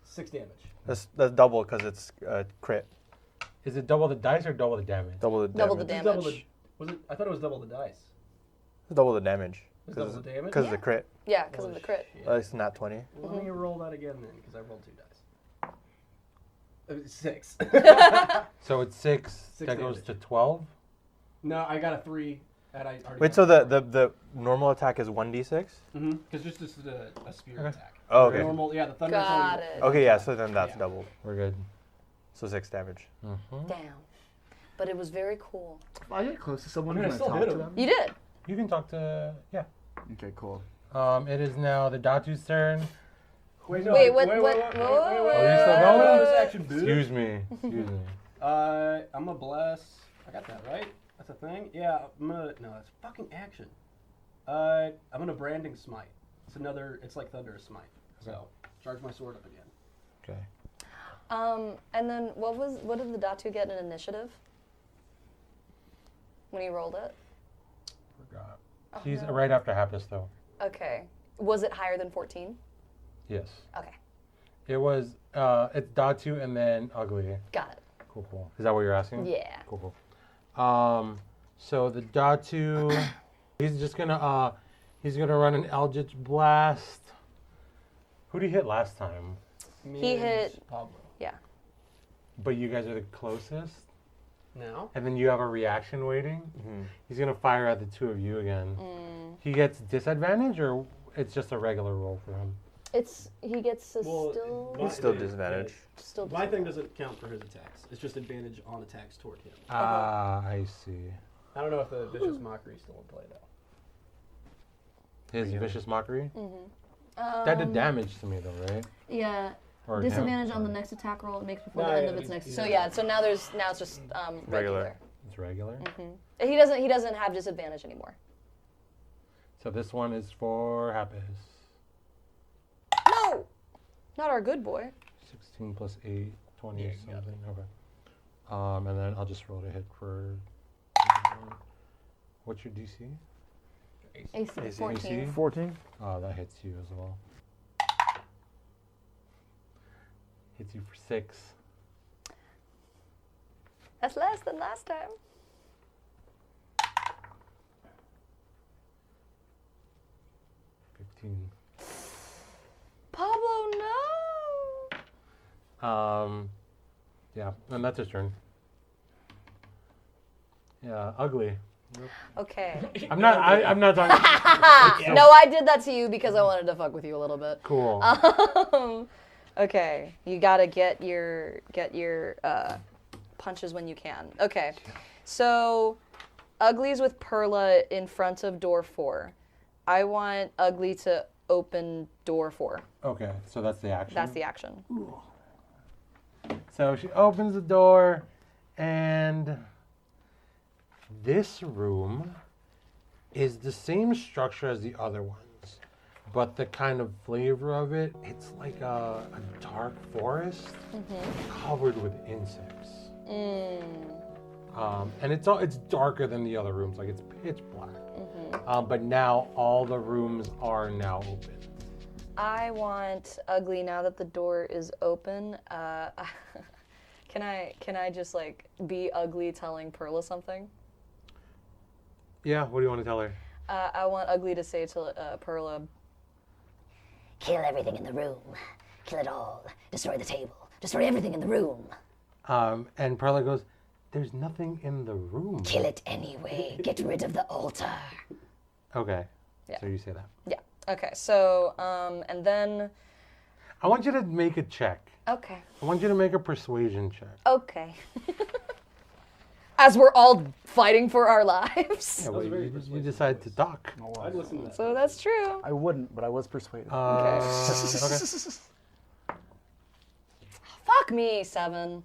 6 damage. That's double because it's crit. Is it double the dice or double the damage? Double the damage. Double the This is damage. double the, was it? I thought it was double the dice. It's double the damage. It's double the damage? Because of the crit. Yeah, because of the crit. It's not 20. Let me roll that again then, because I rolled 2 dice. 6. So it's 6. That goes damage. to 12. No, I got a 3. And I already Wait, got so a the normal attack is 1d6? Because just this is a spear Okay. attack. Oh, okay. Normal, yeah, the thunder. Got it. Okay, yeah, so then that's Yeah. double. We're good. So 6 damage. Damn. But it was very cool. If I get close to someone, I mean, I can I still talk hit to him. them? You did. You can talk to, yeah. Okay, cool. It is now the Datu's turn. Wait, no. Wait, what? Wait, What? wait, wait, whoa, wait, whoa, wait, Are you still whoa. going? Bonus action, dude. Excuse me. Excuse me. I'm gonna bless. I got that right. That's a thing. Yeah. I'm gonna. No, that's fucking action. I'm gonna branding smite. It's another. It's like thunderous smite. So charge my sword up again. Okay. And then what did the Datu get in initiative? When he rolled it? Forgot. Oh, He's no. right after Happus, though. Okay. Was it higher than 14? Yes. Okay. It was, it's Datu and then Ugly. Got it. Cool, cool. Is that what you're asking? Yeah. Cool, cool. So the Datu, he's just gonna, he's gonna run an Eldritch Blast. Who did he hit last time? He hit. Pablo. Yeah. But you guys are the closest. Now. And then you have a reaction waiting. He's gonna fire at the two of you again. He gets disadvantage, or it's just a regular roll for him. He gets to Well, still. It's still disadvantage. Still My thing doesn't count for his attacks. It's just advantage on attacks toward him. Ah, I see. I don't know if the vicious mockery is still in play though. His vicious mockery. That did damage to me though, right? Yeah. Or Disadvantage him? on the next attack roll it makes before No, the end yeah, of its it's- next. yeah. So yeah. So now it's just regular. It's regular. He doesn't have disadvantage anymore. So this one is for Happus. No. Not our good boy. 16 plus 8, 20 Yeah, you got something. Okay. And then I'll just roll to hit for. What's your DC? AC AC. 14. 14? Oh, that hits you as well. Hits you for 6. That's less than last time. 15. Pablo, no. Yeah, and that's his turn. Yeah, Ugly. Okay. I'm not talking. No, I did that to you because I wanted to fuck with you a little bit. Cool. Okay, you gotta get your punches when you can. Okay, so Ugly's with Perla in front of door 4. I want Ugly to open door 4. Okay, so that's the action. That's the action. So she opens the door, and this room is the same structure as the other ones, but the kind of flavor of it, it's like a dark forest covered with insects. And it's darker than the other rooms, like it's pitch black. But now all the rooms are now open. I want Ugly now that the door is open. Can I just like be Ugly telling Perla something? Yeah, what do you want to tell her? I want Ugly to say to Perla, Kill everything in the room. Kill it all. Destroy the table. Destroy everything in the room. And Perla goes, "There's nothing in the room." Kill it anyway. Get rid of the altar. Okay. Yeah. So you say that. yeah. Okay, so, and then, I want you to make a check. okay, I want you to make a persuasion check. okay. As we're all fighting for our lives. Yeah, well, you decide to talk. I'd listen to that. So that's true. I wouldn't, but I was persuaded. Okay. Fuck me, 7.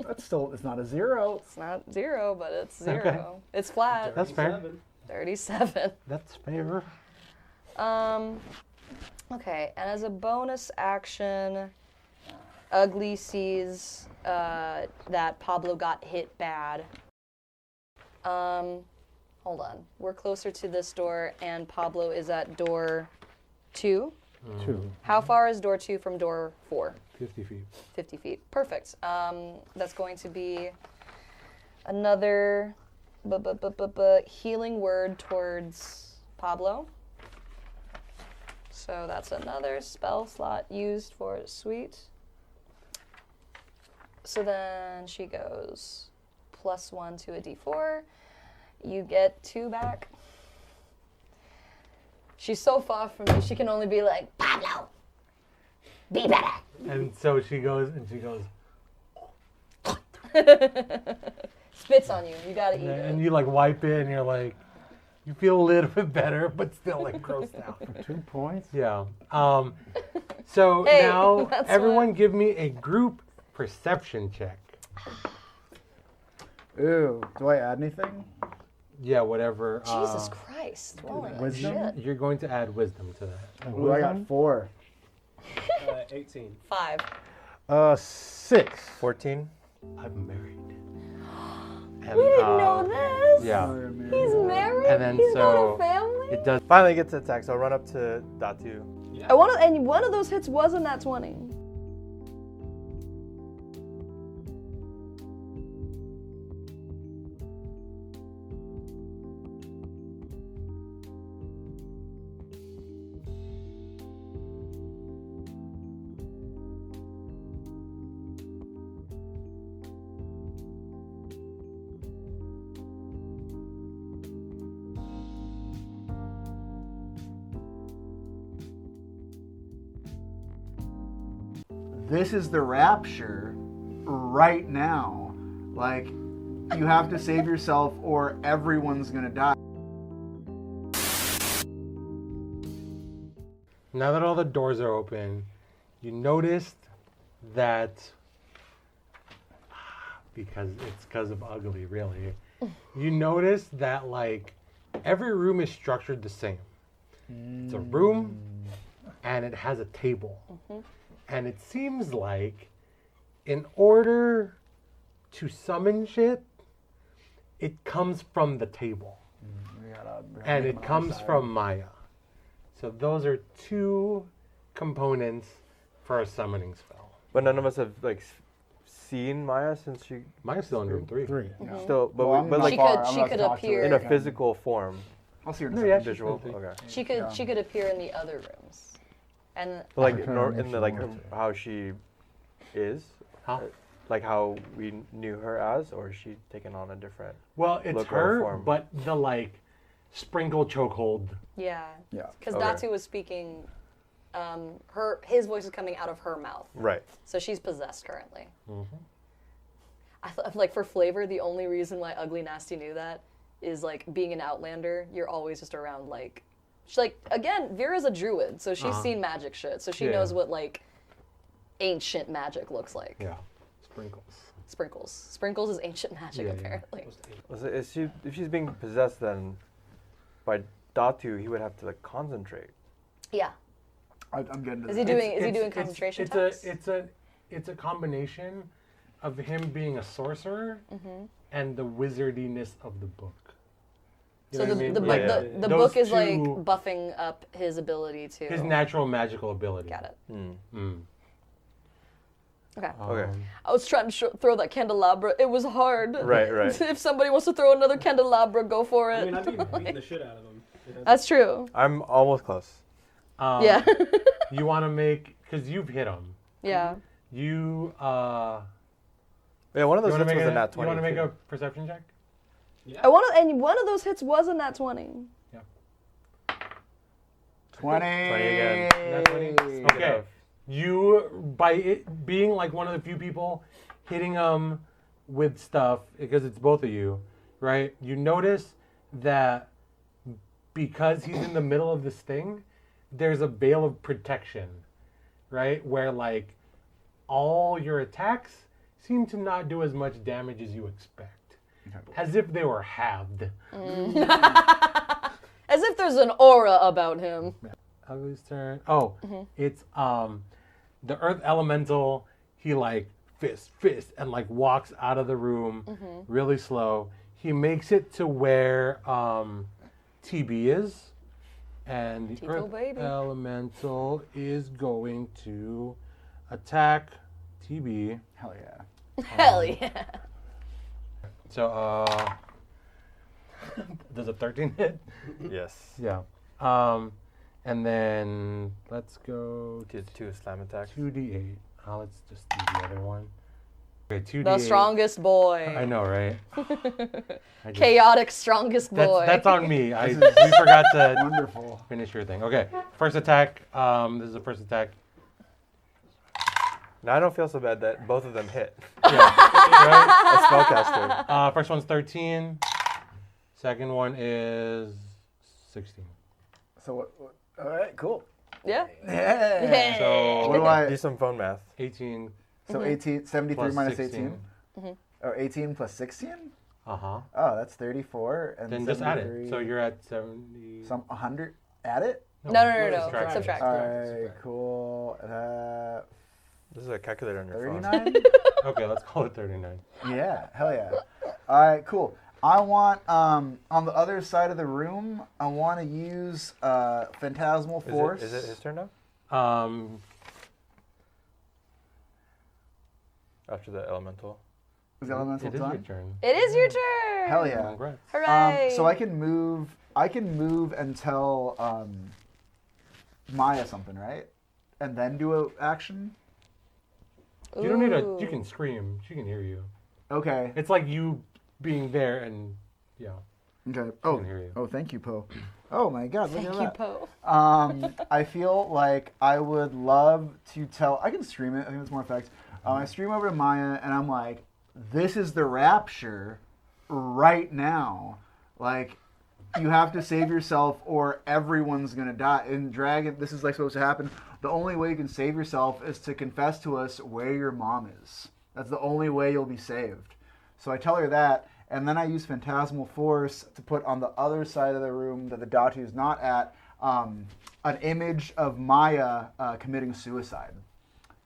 That's still, it's not a 0. It's not 0, but it's 0. Okay. It's flat. That's fair. 37. That's fair. Okay, and as a bonus action, Ugly sees that Pablo got hit bad. Hold on. We're closer to this door, and Pablo is at door 2. 2. How far is door 2 from door 4? 50 feet. 50 feet. Perfect. That's going to be another healing word towards Pablo. So that's another spell slot used for sweet. So then she goes +1 to a d4. You get 2 back. She's so far from me, she can only be like, Pablo, be better. And so she goes, spits on you. You gotta eat it. and you like wipe it, and you're like, you feel a little bit better, but still like grossed out. 2 points. Yeah. So Hey, now that's everyone what- give me a group perception check. Ooh, do I add anything? Yeah, whatever. Jesus Christ. Holy Wisdom? shit. You're going to add wisdom to that. Ooh, I got 4. 18. 5. 6. 14. I'm married. And, We didn't know this. Yeah. He's married. And then He's so got a family. it does. Finally gets to attack, so I'll run up to Datu. And one of those hits wasn't that 20. This is the rapture right now. Like, you have to save yourself or everyone's gonna die. Now that all the doors are open, you noticed that because of ugly, really. You notice that like every room is structured the same. It's a room, and it has a table, and it seems like in order to summon shit, it comes from the table, and it comes from Maya. So those are 2 components for a summoning spell. But none of us have like seen Maya since she Maya's still in room 3. still, but, Well, I'm but not like far. I'm she not could talk to her appear in a again. physical form, I'll see her in a No, second. yeah, she's visual. still Okay. She could appear in the other rooms, and But like Okay, if in she the like wanted to. how she is, Huh? like how we knew her as, or is she taken on a different? Well, it's Look or her, form. but the like sprinkle chokehold. yeah, Yeah. because Okay. Datu was speaking. His voice is coming out of her mouth, Right. so she's possessed currently. Mm-hmm. I thought, like, for flavor, the only reason why Ugly Nasty knew that is like being an Outlander. You're always just around like, she's like again. Vera's a druid, so she's seen magic shit, so she Yeah. knows what like ancient magic looks like. Yeah, sprinkles. Sprinkles is ancient magic Yeah, yeah. apparently. So is she, if she's being possessed, then by Datu, he would have to like concentrate. Yeah. I'm getting to Is that. he doing concentration attacks? It's a combination of him being a sorcerer and the wizardiness of the book. You So know what I mean? the Like, book those is like two- buffing up his ability to. his natural magical ability. Got it. Mm. Okay. Okay. I was trying to throw that candelabra. It was hard. Right, right. If somebody wants to throw another candelabra, go for it. I mean, I'd be beating the shit out of him. That's true. I'm almost close. Yeah. You want to make, because you've hit him. Yeah. You Yeah, one of you those want to hits make was a a, nat you 20. want to make too. a perception check? And one of those hits was a nat 20. 20. 20 again. Nat 20? Okay. You, by it being like one of the few people hitting him with stuff, because it's both of you, right? You notice that because he's in the middle of this thing, there's a veil of protection, right? Where like all your attacks seem to not do as much damage as you expect. As if they were halved. As if there's an aura about him. Ugly's turn. Oh, it's the earth elemental. He like fist, and like walks out of the room really slow. He makes it to where TB is, and the Tito earth baby. elemental is going to attack TB. Hell yeah. Hell yeah. So does a 13 hit? Yes. Yeah. And then let's go Did 2 slam attacks. 2d8. Let's just do the other one. Okay, 2d8. The strongest boy. I know, right? Chaotic strongest boy. That's on me. We forgot to Wonderful. finish your thing. Okay, first attack. This is the first attack. Now I don't feel so bad that both of them hit. Yeah, right? A spellcaster. First one's 13. Second one is 16. So what? All right, cool. Yeah. Yeah. So What do I? Do some phone math. 18. So 18, 73 Plus minus 16. 18. Or 18 plus 16? Uh-huh. Oh, that's 34. And Then just add it. 73. So you're at 70. Some 100. Add it. No. Subtract. Subtract. All right, cool. This is a calculator on your phone. 39. Okay, let's call it 39. Yeah, hell yeah. All right, cool. I want on the other side of the room. I want to use phantasmal force. Is it his turn now? After the elemental. Is the elemental It is done? your turn. It is your turn. Hell yeah. Congrats. Hooray. So I can move. I can move and tell Maya something, right? And then do an action. You don't need Ooh. you can scream. She can hear you. Okay. It's like you being there and, yeah. Okay. I can hear you. Oh, thank you, Poe. Oh my God, look Thank at you, that. Poe. I feel like I would love to tell. I can stream it. I think it's more effective. I stream over to Maya, and I'm like, "This is the rapture, right now. Like, you have to save yourself, or everyone's gonna die." In Dragon, this is like supposed to happen. The only way you can save yourself is to confess to us where your mom is. That's the only way you'll be saved. So I tell her that. And then I use Phantasmal Force to put on the other side of the room that the Datu is not at, an image of Maya committing suicide.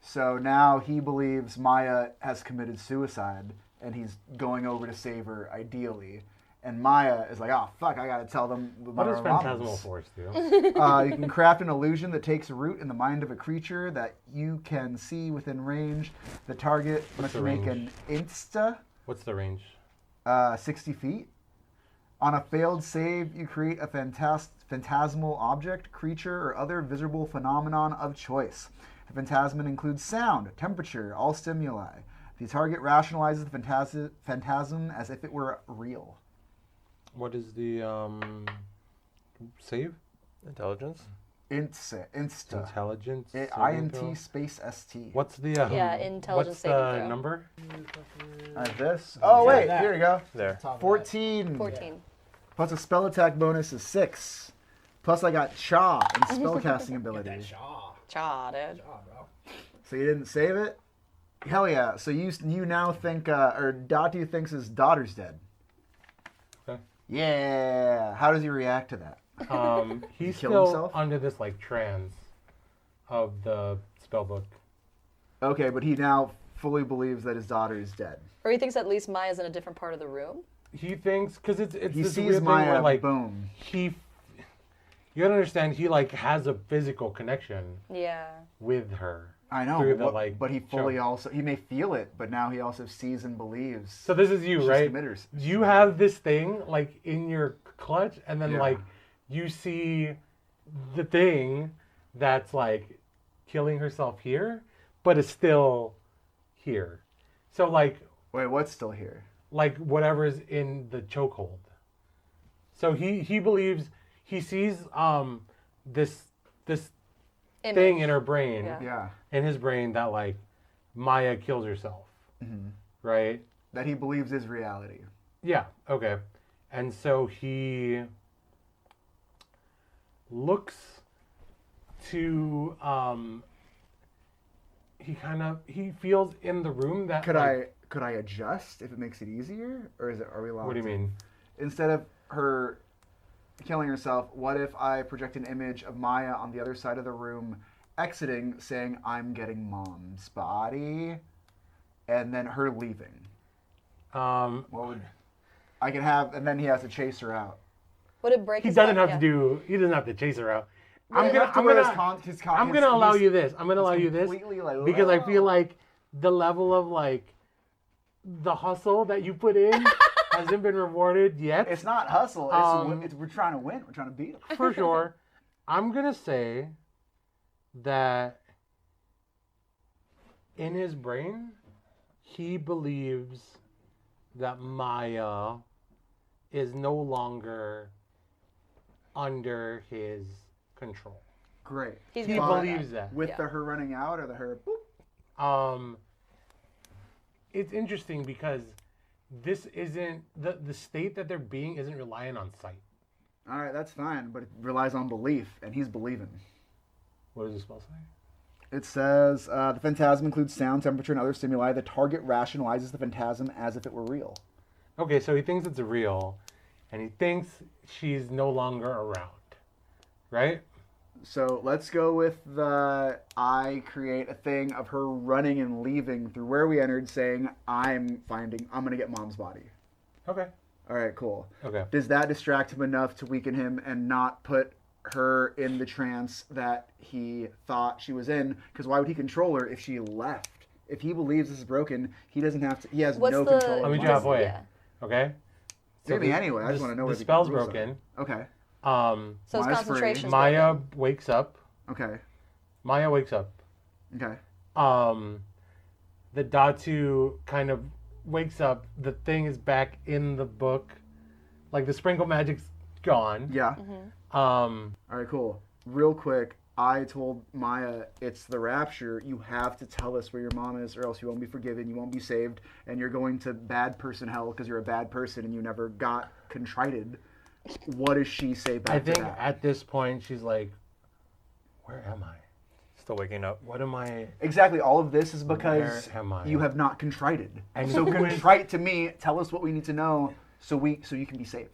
So now he believes Maya has committed suicide, and he's going over to save her, ideally. And Maya is like, oh, fuck, I gotta tell them What about does our mamas." Phantasmal Force do? You can craft an illusion that takes root in the mind of a creature that you can see within range. The target must the make range? an insta, What's the range? 60 feet. On a failed save, you create a phantasmal object, creature, or other visible phenomenon of choice. The phantasm includes sound, temperature, all stimuli. The target rationalizes the phantasm as if it were real. What is the save? Intelligence. Insta. Intelligence. INT space ST. What's the Yeah, intelligence what's saving the throw. number? This. Oh Yeah, wait, that. here you go. There. 14. 14. Plus a spell attack bonus is 6. Plus I got Cha and spellcasting ability. Cha, dude. So you didn't save it? Hell yeah. So you now think, or Datu thinks his daughter's dead. Okay. Yeah. How does he react to that? He's kill still himself? under this like trance of the spellbook. Okay, but he now fully believes that his daughter is dead. Or he thinks at least Maya's in a different part of the room. He thinks because it's He this sees weird thing Maya, where like boom. you gotta understand he like has a physical connection Yeah. with her. I know, through but he fully show. also, he may feel it, but now he also sees and believes. So this is you, she's right? committed. You have this thing like in your clutch, and then Yeah. like you see the thing that's like killing herself here, but is still here. So like Wait, what's still here? like whatever's in the chokehold. So he believes he sees this thing in her brain, Yeah. in his brain that like Maya kills herself, right? That he believes is reality. Yeah. Okay. And so he looks to he feels in the room that Could I adjust if it makes it easier, or are we allowed? What do you to? mean? Instead of her killing herself, what if I project an image of Maya on the other side of the room, exiting, saying, "I'm getting mom's body," and then her leaving? What would I can have, and then he has to chase her out. Would it break He his doesn't heart? have to do. He doesn't have to chase her out. I'm Enough to gonna where his allow he's- you this. I'm gonna he's allow you this completely like, because I feel like the level of like the hustle that you put in hasn't been rewarded yet. It's not hustle. We're trying to win. We're trying to beat him. For sure. I'm gonna say that in his brain, he believes that Maya is no longer under his control. Great. He's He gonna believes that. With Yeah. the her running out or the her boop? It's interesting because this isn't the state that they're being isn't relying on sight. All right, that's fine, but it relies on belief, and he's believing. What does the spell say? It says the phantasm includes sound, temperature, and other stimuli. The target rationalizes the phantasm as if it were real. Okay, so he thinks it's real, and he thinks she's no longer around, right? So let's go with the I create a thing of her running and leaving through where we entered, saying I'm gonna get mom's body. Okay. All right, cool. Okay. Does that distract him enough to weaken him and not put her in the trance that he thought she was in? Because why would he control her if she left? If he believes this is broken, he doesn't have to. He has What's no the- control. I'll meet you over it. halfway. Yeah. Okay. Maybe anyway. I just want to know the what spell's rules are. broken. Okay. So his Maya's free. concentration's Maya broken. wakes up. Okay. Maya wakes up. Okay. The Datu kind of wakes up. The thing is back in the book. Like the sprinkle magic's gone. Yeah. Mm-hmm. All right, cool. Real quick, I told Maya it's the rapture. You have to tell us where your mom is, or else you won't be forgiven. You won't be saved, and you're going to bad person hell because you're a bad person and you never got contrited. What does she say back I to think that? at this point she's like, "Where am I? Still waking up. What am I?" Exactly. All of this is because Where am I? you have not contrited. And so who is- contrite to me. Tell us what we need to know so you can be saved.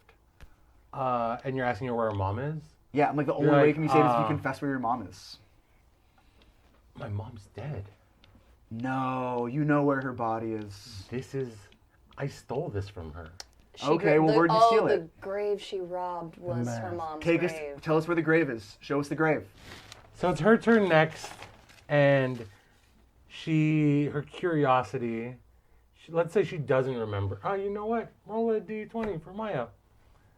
And you're asking her where her mom is? Yeah, I'm like the only You're way you like, can be saved is if you confess where your mom is. My mom's dead. No, you know where her body is. I stole this from her. Okay, well, where'd you steal the it? grave she robbed was her mask. mom's Take us. grave. Tell us where the grave is. Show us the grave. So it's her turn next, and her curiosity, let's say she doesn't remember. Oh, you know what? Roll a d20 for Maya.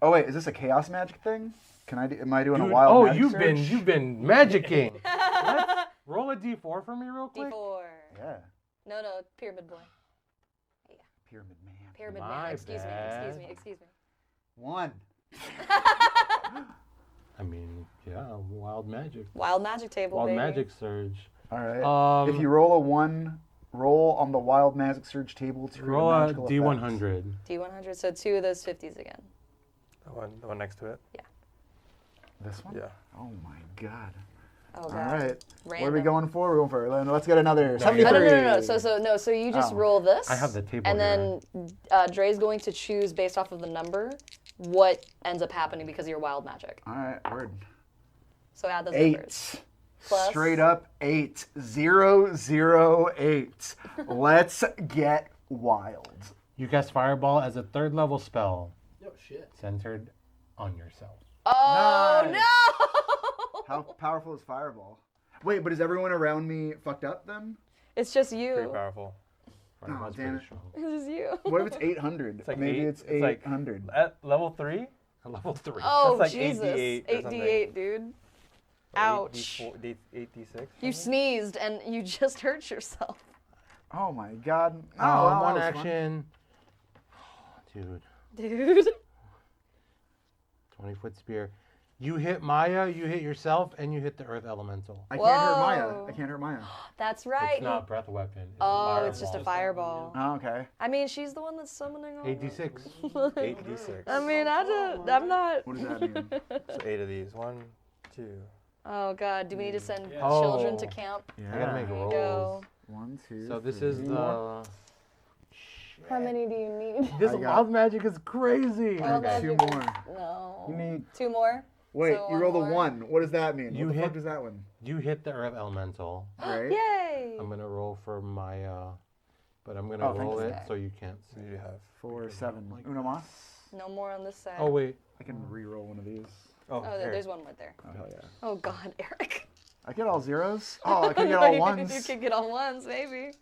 Oh wait, is this a chaos magic thing? Am I doing a Dude, wild magic search? you've been magicking. Let's roll a d4 for me real quick. D4. Yeah. No, Pyramid Boy. Pyramid man. Pyramid My Man. Excuse bad. me. 1. I mean, yeah, wild magic. Wild magic table, Wild baby. magic surge. All right. If you roll a 1, roll on the wild magic surge table to Roll a magical d100. D100, so 2 of those 50s again. The one next to it. Yeah. This one? Yeah. Oh my god. Oh, All God. right. What are we Random. going for? We're going for. Let's get another No, 73. No. So you just Oh. roll this. I have the table And here. then Dre's going to choose based off of the number what ends up happening because of your wild magic. All right. Word. So add those numbers. 8. Plus? Straight up 8. 0, 0, 8. Let's get wild. You cast Fireball as a 3rd level spell Oh shit. centered on yourself. Oh Nice. no! How powerful is Fireball? Wait, but is everyone around me fucked up then? It's just Pretty you. powerful. Fireball's damn pretty it. strong. It's just you. What if it's 800? It's like Maybe eight- it's it's like- 800. At level 3? A level 3. Oh That's like Jesus! 8d8 or something. 8d8, dude. Ouch. 8d6? You sneezed and you just hurt yourself. Oh my god. Oh, wow, one that was fun. action. Dude, Dude. 20-foot spear. You hit Maya, you hit yourself, and you hit the earth elemental. I can't hurt Maya. Whoa. I can't hurt Maya. That's right. It's not breath weapon. It's Oh, it's just a fireball. fireball. Oh, okay. I mean, she's the one that's summoning all. 8d6. 8d6. I mean, I'm not. What does that mean? So 8 of these. 1, 2. Oh God, do we need to send Yeah. children to Oh. camp? I gotta make There you rolls. go. 1, 2. So this 3. is the. How many do you need? This I got- wild magic is crazy. Wild Okay. magic. 2 more. No. You need. 2 more. Wait, So you roll the more. 1. What does that mean? You what the hit- fuck does that one? You hit the earth elemental. Right? Yay! I'm gonna roll for Maya, but I'm gonna Oh, thank roll you. it so you can't see. You have. 4, 7. Uno mas? No more on this side. Oh wait, I can re-roll one of these. Oh, Oh, here. there's one right there. Oh hell yeah! Oh God, Eric. I get all zeros. Oh, I can get No, all you- ones. You can get all ones, maybe.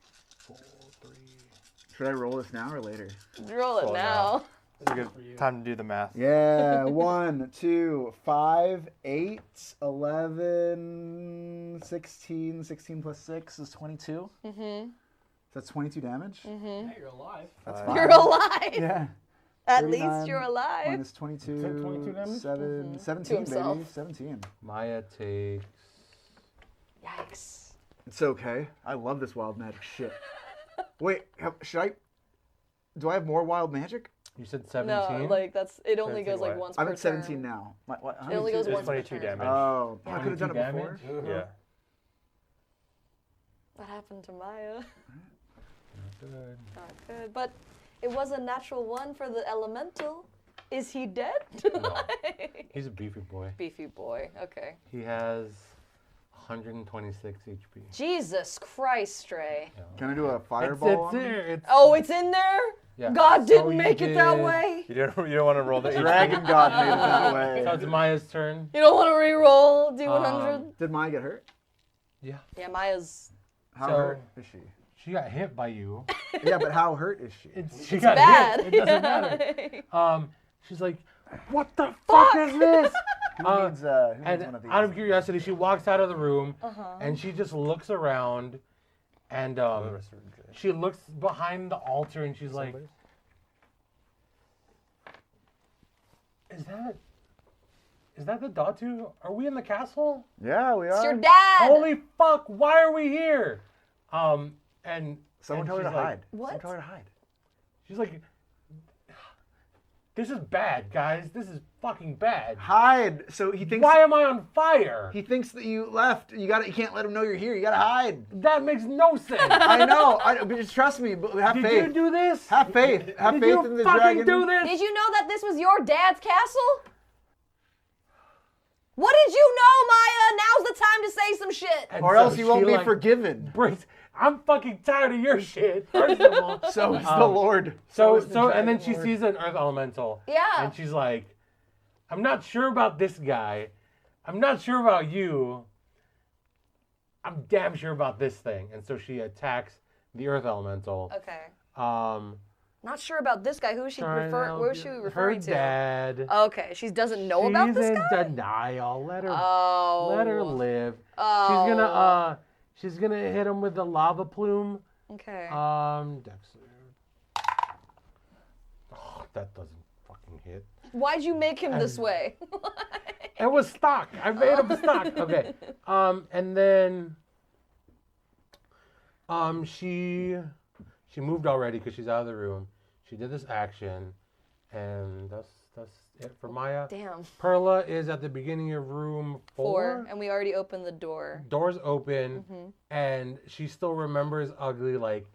Should I roll this now or later? Roll it Roll it now. It's a good time to do the math. Yeah. 1, 2, 5, 8, 11, 16. 16 plus 6 is 22. That's 22 damage? Hey, you're alive. That's Five. fine. You're alive. Yeah. At 39 least you're alive. Minus 22. Is that 22 damage? 17, himself. baby. 17. Maya takes. Yikes. It's okay. I love this wild magic shit. Wait, should I? Do I have more wild magic? You said 17. No, like it only 17 goes like what? once I'm per at 17 turn. now. What, how It only many- goes It's once per 22 turn. damage. Oh, I could have done it 22 before. damage? Yeah. What happened to Maya? Not good. Not good. But it was a natural one for the elemental. Is he dead? No. He's a beefy boy. Beefy boy. Okay. He has 126 HP. Jesus Christ, Stray. Can I do a It's, fireball? it's there. It's, Oh, it's in there? yeah. God So didn't you make it that did- way? You don't want to roll the HP. Dragon God made it that way. So it's Maya's turn. You don't want to re-roll D100? Did Maya get hurt? Yeah. Yeah, Maya's... How So- hurt is she? She got hit by you. Yeah, but how hurt is she? She It's got bad. hit. It doesn't matter. She's like, what the fuck is this? Who needs And one of these? out of curiosity, she walks out of the room and she just looks around and she looks behind the altar and she's like, is that the Datu? Are we in the castle? Yeah, we are. It's your dad! Holy fuck, why are we here? And Someone and tell her to she's like- hide. What? Someone tell her to hide. She's like, this is bad, guys. This is fucking bad. Hide. So he thinks. Why am I on fire? He thinks that you left. You can't let him know you're here. You gotta hide. That makes no sense. I know. But just trust me. But have Did faith. you do this? Have faith. Have Did faith you in the fucking dragon. do this? Did you know that this was your dad's castle? What did you know, Maya? Now's the time to say some shit. And Or so else you won't she, be like, forgiven. breaks- I'm fucking tired of your shit. First of all. So is the Lord. So is the and then dragon she Lord. sees an earth elemental. Yeah. And she's like, I'm not sure about this guy. I'm not sure about you. I'm damn sure about this thing. And so she attacks the earth elemental. Okay. Not sure about this guy. Who is she where is she referring her to? dad. Okay, she doesn't know about this She's guy? in denial. Let her Oh. let her live. Oh. She's gonna hit him with the lava plume. Okay. Dexter. Oh, that doesn't fucking hit. Why'd you make him this way? It was stock. I made him stock. Okay. And then she moved already because she's out of the room. She did this action, and that's it for Maya. Damn. Perla is at the beginning of room 4. And we already opened the door. Doors open, and she still remembers Ugly like.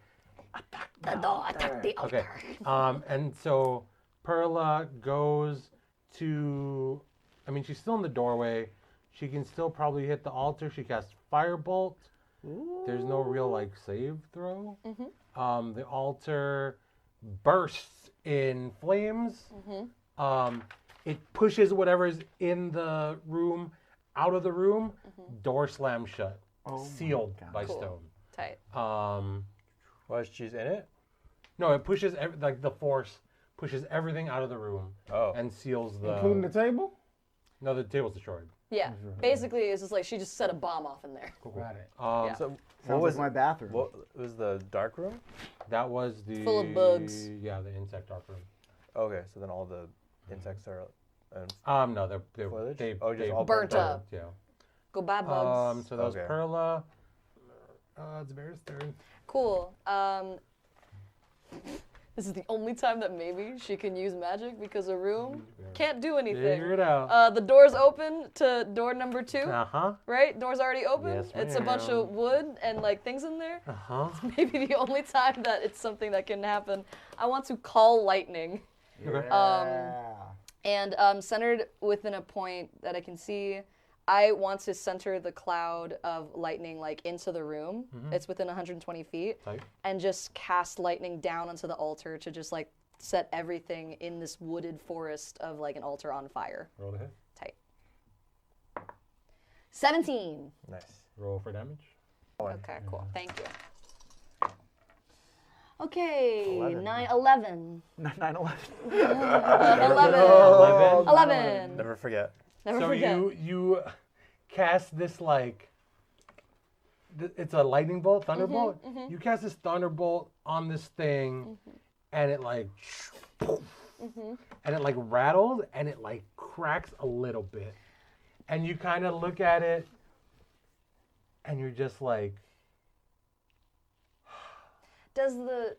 The door, attack the altar. Okay. And so Perla goes to. I mean, she's still in the doorway. She can still probably hit the altar. She casts Firebolt. There's no real like save throw. The altar bursts in flames. It pushes whatever's in the room out of the room. Door slams shut. Sealed by Cool. stone. Tight. Well, she's in it? No, it pushes like the force pushes everything out of the room Oh. and seals the. Including the table? No, the table's destroyed. Yeah. Basically, it's just like she just set a bomb off in there. Got it. Yeah. So Sounds what was like my bathroom. What was the dark room? That was the. Full of bugs. Yeah, the insect dark room. Okay, so then all the insects are. No, they're Foliage? they Oh, just they all burnt up. Yeah. Go buy bugs. So that was Okay. Perla. It's Bear's turn. Cool. This is the only time that maybe she can use magic because a room can't do anything. Figure it out. The door's open to door number 2, Uh-huh. right? Door's already open. Yes, It's a bunch of wood and like things in there. Uh-huh. Maybe the only time that it's something that can happen. I want to call lightning. Okay. And centered within a point that I can see, I want to center the cloud of lightning like into the room. It's within 120 feet. Tight. And just cast lightning down onto the altar to just like set everything in this wooded forest of like an altar on fire. Roll the hit. Tight. 17. Nice. Roll for damage. Okay, cool. Thank you. Okay, 11. 11. 9/11. 11. 11. Never forget. Never So forget. you cast this like it's a lightning bolt, thunderbolt. You cast this thunderbolt on this thing, and it like, and it like rattles, and it like cracks a little bit, and you kind of look at it, and you're just like, Does the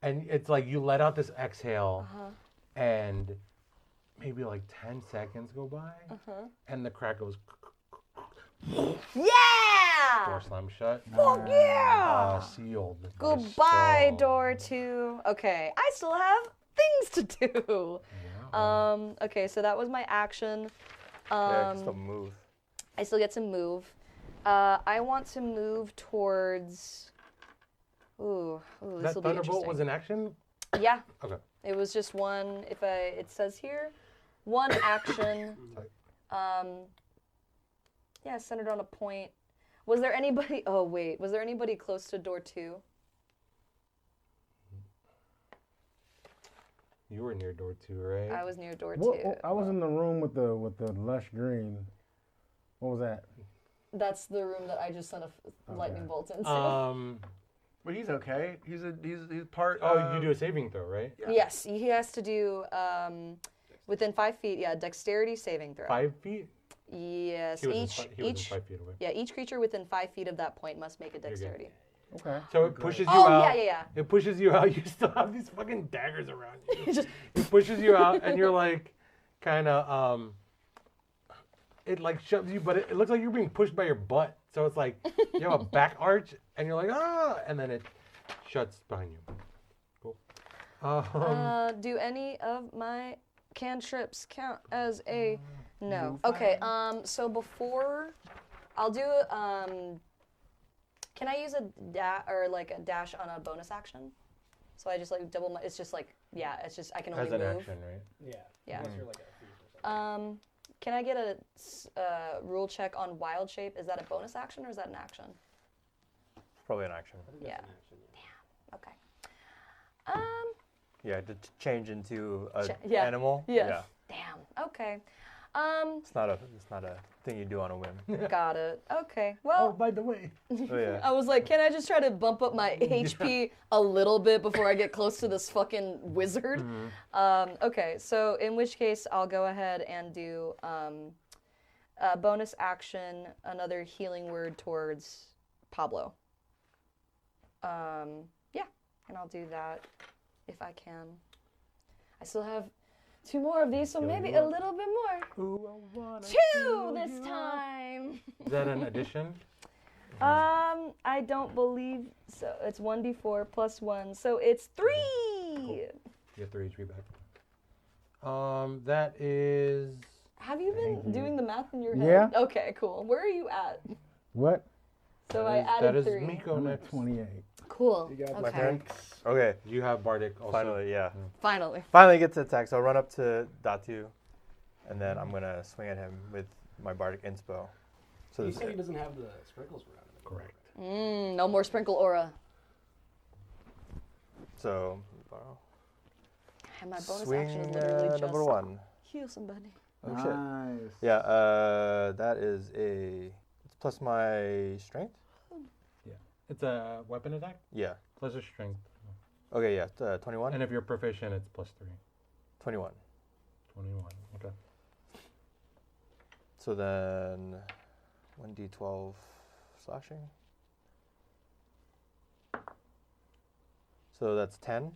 and it's like you let out this exhale, and maybe like 10 seconds go by, and the crack goes. Yeah! Door slam shut. Fuck yeah! Sealed. Goodbye, So- door 2. Okay, I still have things to do. Okay, so that was my action. Yeah, just a move. I still get to move. I want to move towards. Ooh, this That will be thunderbolt interesting. was an action. Yeah. Okay. It was just one. It says here, one action. Yeah, centered on a point. Was there anybody? Oh wait, was there anybody close to door 2? You were near door 2, right? I was near door 2. I was in the room with the lush green. What was that? That's the room that I just sent a lightning bolt into. But he's okay. He's part. Oh, you do a saving throw, right? Yes, he has to do within 5 feet. Yeah, dexterity saving throw. 5 feet. Yes, He was each in 5 feet away. Yeah, each creature within 5 feet of that point must make a dexterity. Okay. So it pushes you Oh, out. yeah. It pushes you out. You still have these fucking daggers around you. It pushes you out, and you're like, kind of, it like shoves you, but it looks like you're being pushed by your butt. So it's like you have a back arch, and you're like, ah, and then it shuts behind you. Cool. Do any of my cantrips count as a no? Okay. So before, I'll do can I use a dash on a bonus action? So I just like double my. It's just like it's just I can only As an move. action, right? Yeah. Yeah. Unless you're like a thief or something. Can I get a rule check on wild shape? Is that a bonus action or is that an action? Probably an action. Yeah. Okay. Yeah, to change into an yeah. animal. Yeah. Yeah. Damn. Okay. It's not a thing you do on a whim. Got it. Okay. Oh, Well, by the way. Oh yeah. I was like, can I just try to bump up my HP a little bit before I get close to this fucking wizard? Okay. So in which case, I'll go ahead and do a bonus action, another healing word towards Pablo. Yeah, and I'll do that if I can. I still have 2 more of these, so maybe a little bit more. 2 this time. Is that an addition? I don't believe so. It's 1d4 plus 1, so it's 3. Cool. You get 3 HP back. That is. Have you been doing the math in your head? Yeah. Okay, cool. Where are you at? What? So I that added is 3. Miko I'm next. at 28. Cool. You got My Okay. turn. Okay. You have Bardic also. Finally, yeah. Finally. Finally get to attack. So I'll run up to Datu, and then I'm gonna swing at him with my Bardic Inspo. So You this said he doesn't have the sprinkles around him. Correct. No more sprinkle aura. so borrow. And my bonus Swing action is literally just number 1. heal somebody. Oh shit. Nice. Yeah. That is it's plus my strength. It's a weapon attack Yeah. plus your strength. Okay. Yeah. 21. And if you're proficient, it's plus 3. 21. 21. Okay. So then 1d12 slashing. So that's 10.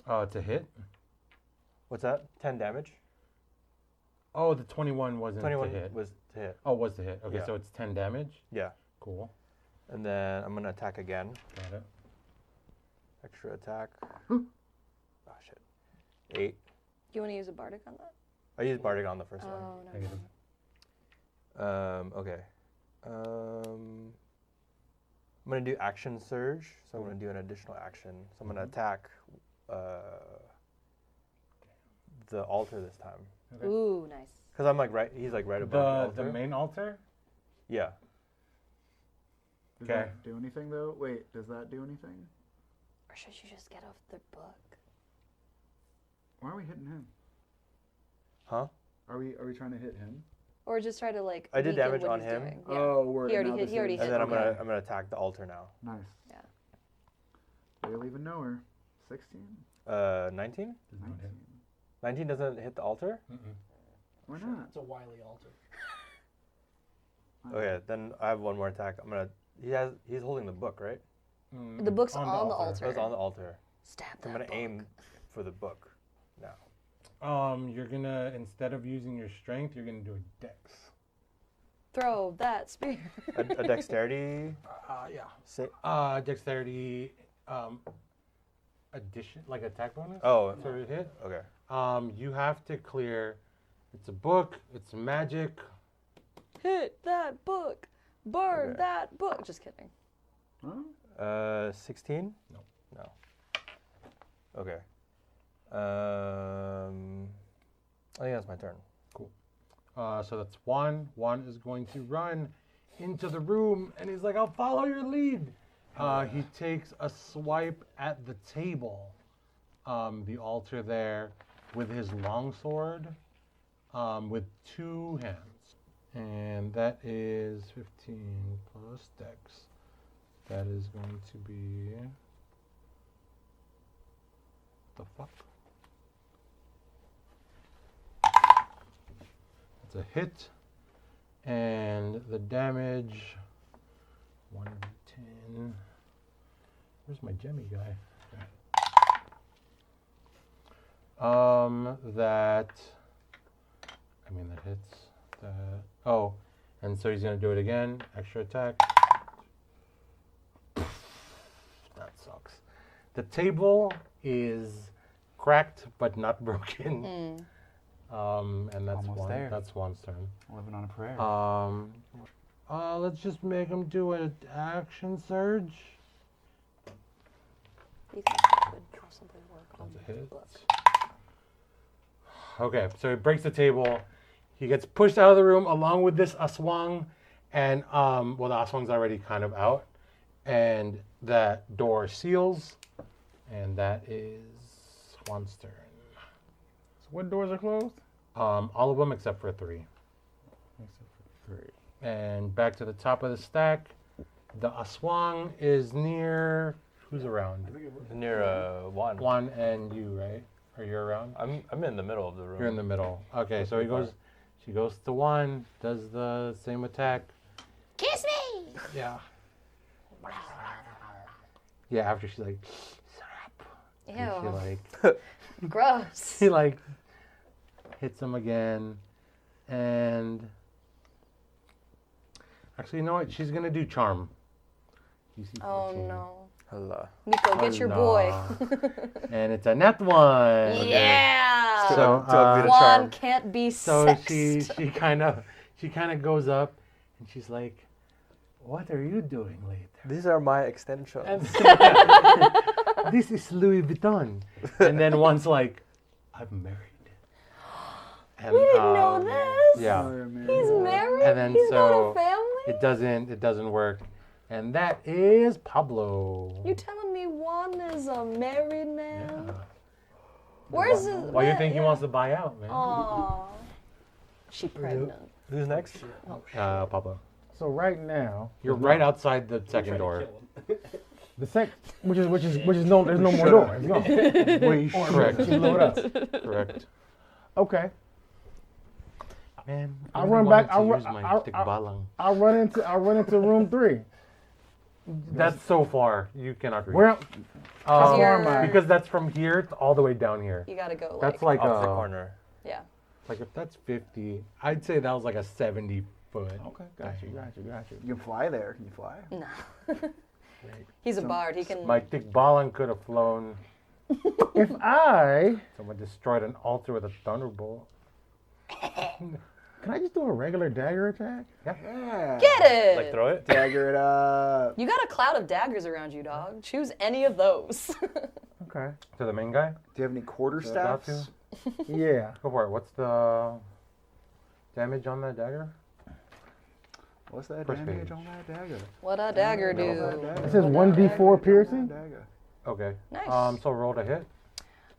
Oh, it's a hit? What's that? 10 damage. Oh, the 21 wasn't 21 to hit. was to hit. Oh, was the hit. Okay, Yeah. so it's 10 damage. Yeah. Cool. And then I'm gonna attack again. Got it. Extra attack. Oh shit. 8. You want to use a bardic on that? I used Bardic on the first Oh, no. Negative. one. Okay. I'm gonna do action surge, so I'm gonna do an additional action. So I'm gonna attack the altar this time. Okay. Ooh, nice. Cause I'm like right. He's like right above The the altar. main altar? Yeah. Does Okay. that do anything though? Wait, does that do anything? Or should you just get off the book? Why are we hitting him? Huh? Are we trying to hit him? Or just try to like. I did weaken damage what on he's him. doing. Yeah. Oh, word. He already now hit. this He already is- hit. And then Okay. I'm gonna attack the altar now. Nice. Yeah. Barely even know her. 16? 19? 19. 19 doesn't hit the altar? Why not? It's a wily altar. Okay, then I have one more attack. He's holding the book, right? The book's On on, the the altar. Oh, it's on the altar. Stab I'm that gonna book. aim for the book now. You're gonna, instead of using your strength, you're gonna do a dex. Throw that spear. A dexterity? Yeah. Dexterity, addition, like attack bonus. Oh, For a hit. okay. You have to clear. It's a book. It's magic. Hit that book. Burn Okay. that book. Just kidding. 16? No. No. Okay. I think that's my turn. Cool. So that's one. One is going to run into the room, and he's like, "I'll follow your lead." He takes a swipe at the table, the altar there, with his longsword, with two hands, and that is 15 plus dex. That is going to be the fuck. It's a hit, and the damage 1d10. Where's my Jemmy guy? Okay. That hits. That. Oh, and so he's gonna do it again. Extra attack. That sucks. The table is cracked but not broken. And that's Almost one. there. That's one's turn. Living on a prayer. Let's just make him do an action surge. You think that could possibly work on That's a the hit. book? Okay, so he breaks the table. He gets pushed out of the room along with this Aswang, and the Aswang's already kind of out, and that door seals, and that is Juan's turn. So what doors are closed? All of them except for 3. Except for 3. And back to the top of the stack. The Aswang is near. Who's around? Near one. Juan and you, right? Or you're around? I'm in the middle of the room. You're in the middle. Okay, so she goes to 1, does the same attack. Kiss me! Yeah. Yeah, after she's like, Ew. and she like, Gross. she like hits him again, and actually, you know what? She's gonna do charm. DC Oh 14. no. Hello. Miko, get your boy. And it's a nat 1. Yeah. So Juan can't be so sexed. she kind of goes up, and she's like, "What are you doing later?" These are my extensions. And this is Louis Vuitton. And then one's like, "I'm married." And, We didn't know this. Yeah. He's married. And then He's so got a family. it doesn't work. And that is Pablo. You telling me Juan is a married man? Where's his? Why you think he wants to buy out, man? Aw. She pregnant. Who's next? Pablo. So right now, You're right outside the second door. the which is no, there's no more door. It's gone. Correct. She blew it up. Correct. Okay. Man, I run back. I use my tikbalang. run into room 3. That's so far. You cannot reach. Where? How far am I? Because that's from here to all the way down here. You gotta go. That's like Off the a corner. Yeah. like if that's 50, I'd say that was like a 70-foot. Okay, got you. You can fly there. Can you fly? No. He's a bard. He can. My tikbalang could have flown. If I Someone destroyed an altar with a thunderbolt. can I just do a regular dagger attack? Yeah. Get it. Like throw it? Dagger it up. You got a cloud of daggers around you, dog. Choose any of those. Okay. To the main guy? Do you have any quarter Is that staffs? Yeah. Go for it. What's the damage on that dagger? What's that First damage page. on that dagger? What a dagger What's that do. dagger? It says 1d4 piercing. Dagger. Okay. Nice. So roll to hit.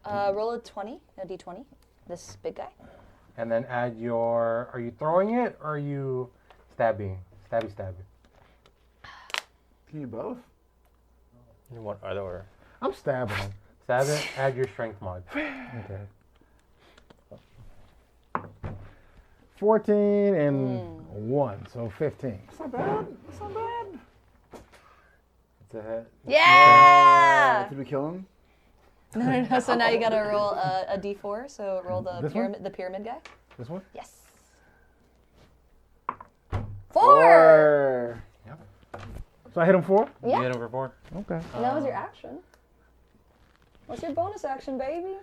Roll a 20, a d20. This big guy. and then add your. Are you throwing it or are you stabbing? Stabby. Can you both? You want either or. I'm stabbing. Stab it. Add your strength mod. Okay. 14 and 1, so 15. That's not bad. That's not bad. It's a hit. Yeah! Did we kill him? No. So now you gotta roll a d4. So roll the This one? pyramid guy. This one? Yes. 4. So I hit him 4? Yeah. You hit him for 4. Okay. And that was your action. What's your bonus action, baby?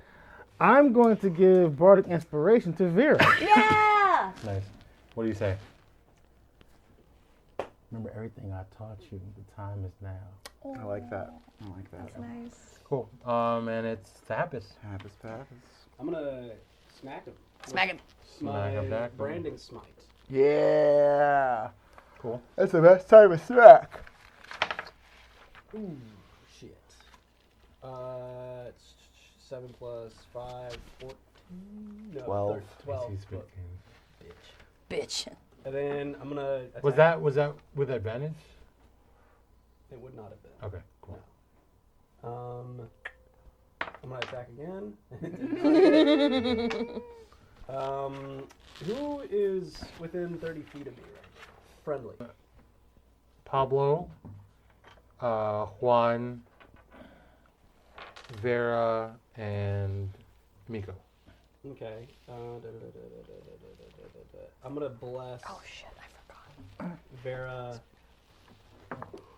I'm going to give Bardic Inspiration to Vera. Yeah! Nice. What do you say? Remember everything I taught you. The time is now. I like that. I like that. That's nice. Cool. And it's Happus. Happus. I'm gonna smack him. Smack him. Smack him My back. branding smite. Yeah. Cool. That's the best time to smack. Ooh, shit. It's 7 plus 5, 14. No, 12. 12. He's Bitch. Bitch. And then I'm gonna. Attack. Was that with advantage? It would not have been. Okay, cool. I'm gonna attack again. Who is within 30 feet of me right now? Friendly. Pablo, Juan, Vera, and Miko. Okay. I'm gonna bless. Oh shit, I forgot. Vera,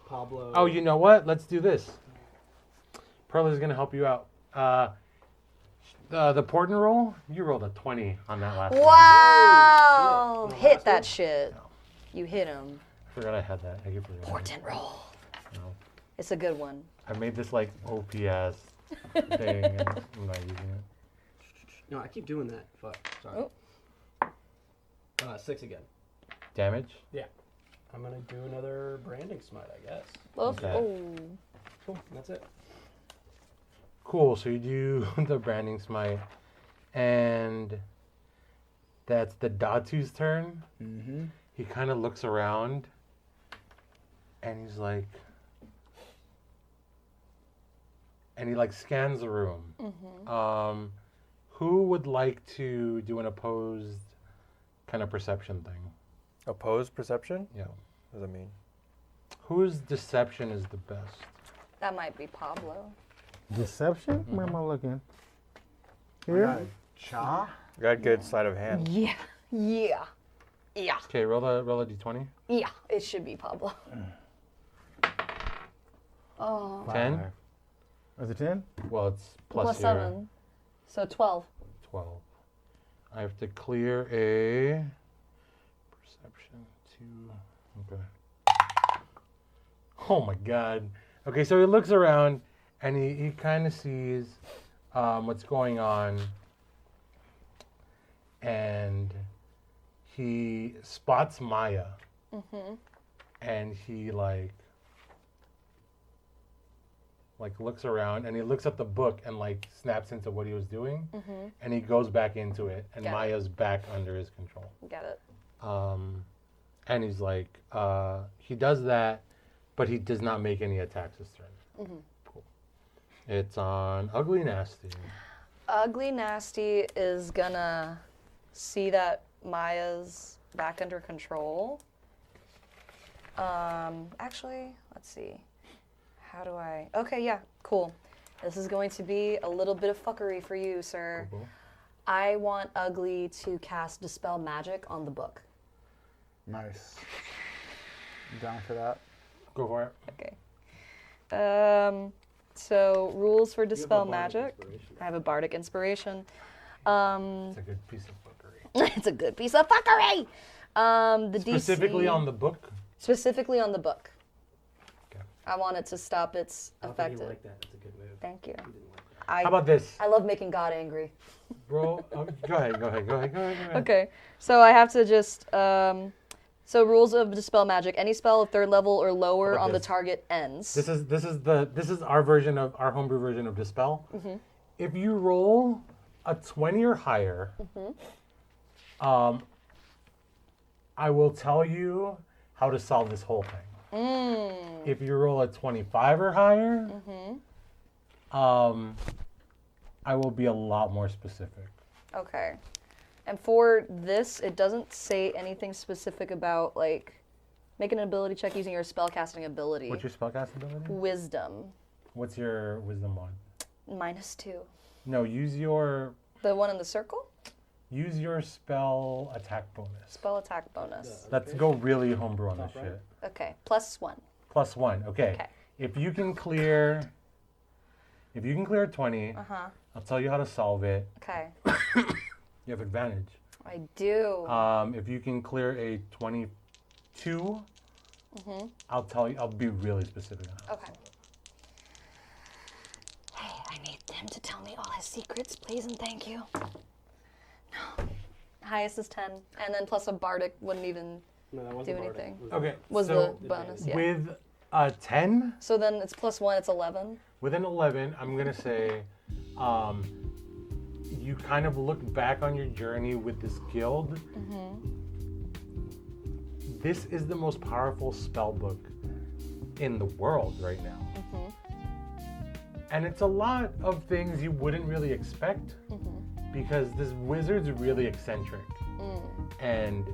Pablo. Oh, you know what? Let's do this. Perla's gonna help you out. The Porton roll, you rolled a 20 on that last one. Wow! shit. Hit that shit. You hit him. I forgot I had that. I keep forgetting. Portent roll. No. It's a good one. I made this like OPS thing and I'm not using it. No, I keep doing that. Fuck. Sorry. Oh. 6 again. Damage? I'm gonna do another branding smite, I guess. Okay. Cool. That's it. Cool. So you do the branding smite, and that's the Datu's turn. Mm-hmm. He kind of looks around, and he's like, and he like scans the room. Mm-hmm. Who would like to do an opposed kind of perception thing? Opposed perception? Yeah. What does that mean? Whose deception is the best? That might be Pablo. Deception? Where am I looking? Here? Cha? Got good sleight of hand. Yeah. Okay, roll a d20. Yeah, it should be Pablo. Oh. 10. Is it 10? Well, it's plus Plus your 7. So 12. 12. I have to clear a perception 2. Okay. Oh my god. Okay, so he looks around and he kind of sees what's going on, and he spots Maya, and he like looks around and he looks at the book and like snaps into what he was doing, and he goes back into it, and Got it. Maya's back under his control. Got it. And he's like, he does that, but he does not make any attacks this turn. Cool. It's on Ugly Nasty. Ugly Nasty is gonna see that Maya's back under control. Actually, let's see. How do I? Okay, yeah, cool. This is going to be a little bit of fuckery for you, sir. Cool. I want Ugly to cast Dispel Magic on the book. Nice. I'm down for that. Go for it. Okay. So rules for Dispel Bardic Magic. Inspiration. I have a Bardic Inspiration. It's a good piece of fuckery. It's a good piece of fuckery. The Specifically DC, on the book. Specifically on the book. Okay. I want it to stop its I don't think effect. you like that. That's a good move. Thank you. You didn't like that. I How about this, I love making God angry. bro? Go ahead. Okay, so I have to just so rules of Dispel Magic. Any spell of 3rd level or lower How about on the this? target ends. This is our version of our homebrew version of Dispel. If you roll a 20 or higher, I will tell you how to solve this whole thing. If you roll a 25 or higher, I will be a lot more specific. Okay. And for this, it doesn't say anything specific about, like, make an ability check using your spellcasting ability. What's your spellcast ability? Wisdom. What's your wisdom one? -2. No, use your The one in the circle? spell attack bonus. Spell attack bonus. Let's go really homebrew on this shit. Okay, +1. +1. Okay. Okay. If you can clear 20, I'll tell you how to solve it. Okay. You have advantage. I do. If you can clear a 22, I'll be really specific on it. Okay. Hey, I need him to tell me all his secrets, please and thank you. No. Highest is 10, and then plus a bardic wouldn't even No, that do wasn't bardic. anything. Okay. Was so the bonus, yeah. with a 10, So then it's +1, it's 11. with an 11, I'm gonna say, you kind of look back on your journey with this guild. This is the most powerful spell book in the world right now. And it's a lot of things you wouldn't really expect because this wizard's really eccentric. And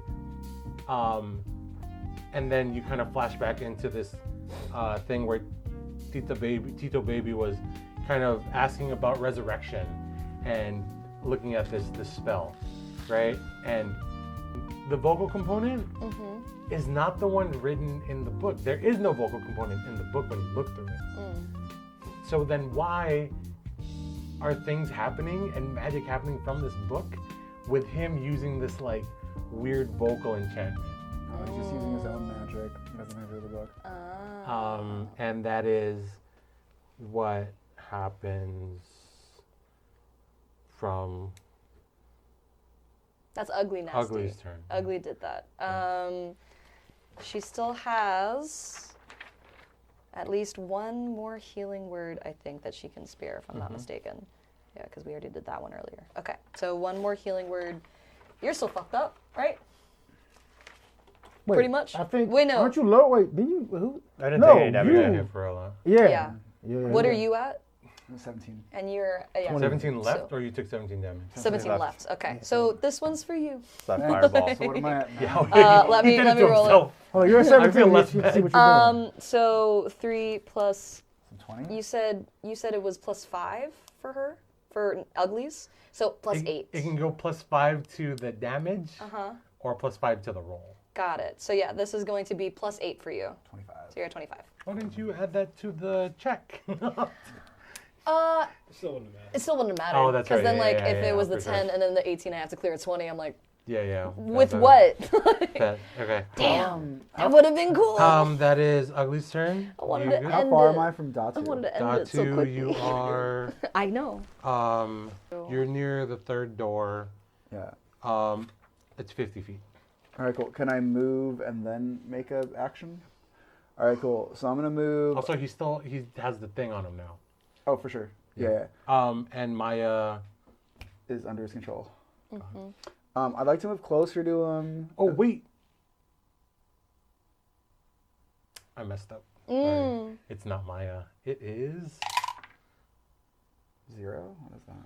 then you kind of flash back into this thing where Tito Baby was kind of asking about resurrection and looking at this spell, right? And the vocal component is not the one written in the book. There is no vocal component in the book when you look through it. So then why are things happening and magic happening from this book with him using this like weird vocal enchantment? He's just using his own magic. He doesn't have the book. And that is what happens from That's Ugly Nasty. Ugly's turn. Ugly did that. She still has at least one more healing word, I think, that she can spare, if I'm not mistaken. Yeah, because we already did that one earlier. Okay, so one more healing word. You're still fucked up, right? Wait, Pretty much. I think. Wait, no. Aren't you low? Wait, did you? Who? I didn't No, take any damage. you- Yeah, hit for a lot. Yeah. Yeah. What are you at? 17. And you're yeah. 17 left, So- or you took 17 damage? 17 left. Okay, so this one's for you. That fireball. So what am I at now? Yeah, Let he me did roll it. himself. Oh, you're at I 17. feel You less see bad. what you're doing. So 3 plus. 20? You said it was +5 for her for Uglies. So +8. It can go +5 to the damage, Uh-huh. or +5 to the roll. Got it. So yeah, this is going to be +8 for you. 25. So you're at 25. Why didn't you add that to the check? Still wouldn't matter. It still wouldn't matter. Oh, that's Because right. then Yeah, like yeah, if yeah, it was the for sure. 10 and then the 18, I have to clear a 20. I'm like, Yeah. with That- what? Damn. That would have been cool. That is Ugly's turn. I wanted You to good? How end far it. am I from Datu? I wanted to end it so Datu, quickly. you are. I know. You're near the third door. Yeah. It's 50 feet. All right, cool. Can I move and then make a action? All right, cool. So I'm gonna move. Also, he has the thing on him now. Oh, for sure. Yeah. And Maya. Is under his control. I'd like to move closer to him. Oh wait. I messed up. Sorry. It's not Maya. It is. 0. What is that?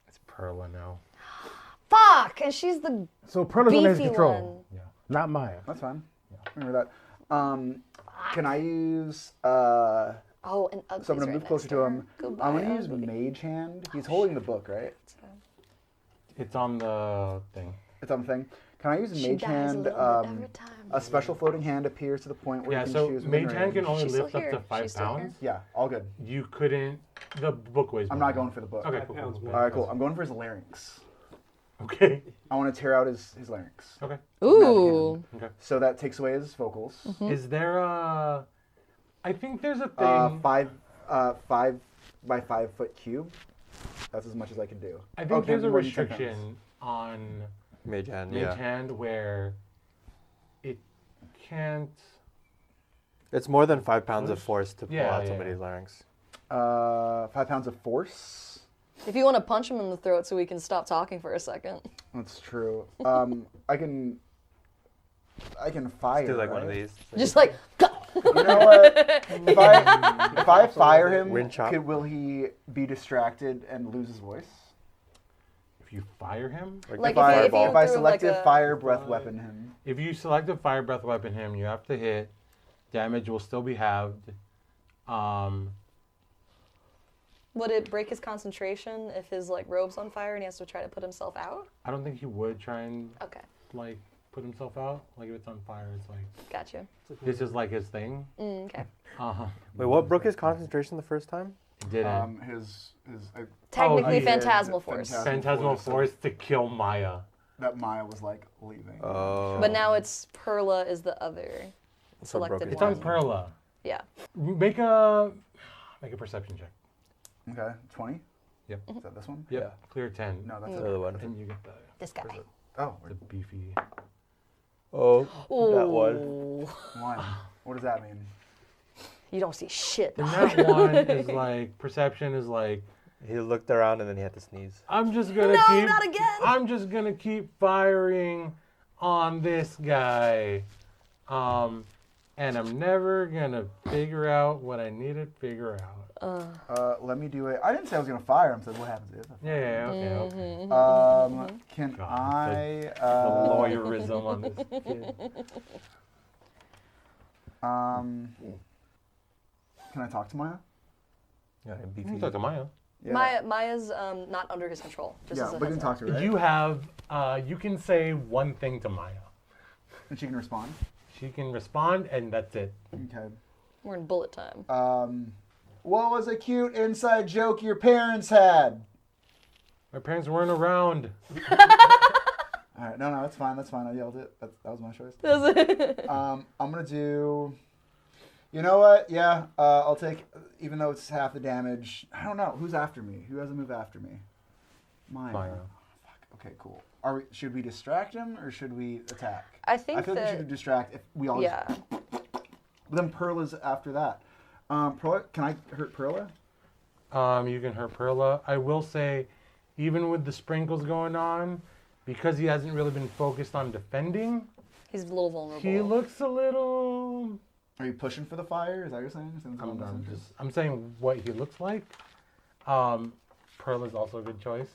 It's Perla now. Fuck! And she's the So Perla's under his beefy control, one. not Maya. That's fine. Remember that. Can I use? Oh, and Ugly's So I'm gonna right move next closer to her. him. Goodbye, I'm gonna use Ugly. Mage Hand. He's holding the book, right? It's on the thing. It's on the thing. Can I use She Mage dies Hand? a little bit every time. A special floating hand appears to the point where Yeah. you can So choose within Mage Hand can range. only She's still lift up here. to She's 5 still here. pounds. Yeah, all good. You couldn't. The book weighs. I'm more. not going for the book. Okay. 5 Cool. pounds cool. more. All right, cool. I'm going for his larynx. Okay. I want to tear out his larynx. Okay. Ooh. Okay. So that takes away his vocals. Is there a? I think there's a thing. 5 by 5 foot cube. That's as much as I can do. I think Oh, can't there's be a more than 10 restriction pounds. on Mage hand. Mage Yeah. Hand where it can't. It's more than 5 pounds of Push? force to pull Yeah, out yeah. somebody's larynx. 5 pounds of force. If you want to punch him in the throat so we can stop talking for a second. That's true. I can fire. Do like one of right? these. Just like, go. You know what? If I fire him, Wind chop. will he be distracted and lose his voice? If you fire him, Like if I if you if I threw, selective like, a- fire breath weapon him, if you select a fire breath weapon him, you have to hit. Damage will still be halved. Would it break his concentration if his like robe's on fire and he has to try to put himself out? I don't think he would try and Okay, like put himself out. Like if it's on fire, it's like gotcha. this is like his thing. Okay. Wait, what broke his concentration the first time? It didn't. his Technically, he did. Phantasmal Force. Phantasmal Force to kill Maya. that Maya was like leaving. Oh. But now it's Perla is the other So broke selected it. It's one. on Perla. Yeah. Make a perception check. Okay, 20. Yep. Is that this one? Yep. Yeah. Clear 10. No, that's The other one. And you get the This guy. Oh, the beefy. Oh, that one. Ooh. one. What does that mean? You don't see shit. And that one is like perception is like He looked around and then he had to sneeze. I'm just gonna No, keep. not again. I'm just gonna keep firing on this guy, and I'm never gonna figure out what I need to figure out. Let me do it. I didn't say I was gonna fire him. So what happens if? Yeah, okay, Mm-hmm. okay. Can God, I? The lawyerism on this kid. Can I talk to Maya? Yeah, and You beefy. can talk to Maya. Yeah. Maya's not under his control. Just Yeah, as a we can heads talk up. to her. Right? You have. You can say one thing to Maya. And she can respond. She can respond, and that's it. Okay. We're in bullet time. What was a cute inside joke your parents had? My parents weren't around. All right, no, that's fine. That's fine. I yelled it. That was my choice. Does it? I'm gonna do. You know what? Yeah, I'll take. Even though it's half the damage. I don't know who's after me. Who has a move after me? Maya. Maya. Fuck. Okay, cool. Should we distract him or should we attack? I think I feel like we that- should distract if we all. Yeah. But then Perla's after that. Perla, can I hurt Perla? You can hurt Perla. I will say, even with the sprinkles going on, because he hasn't really been focused on defending, He's a little vulnerable. he looks a little. Are you pushing for the fire? Is that what you're saying? I'm saying what he looks like. Perla's also a good choice.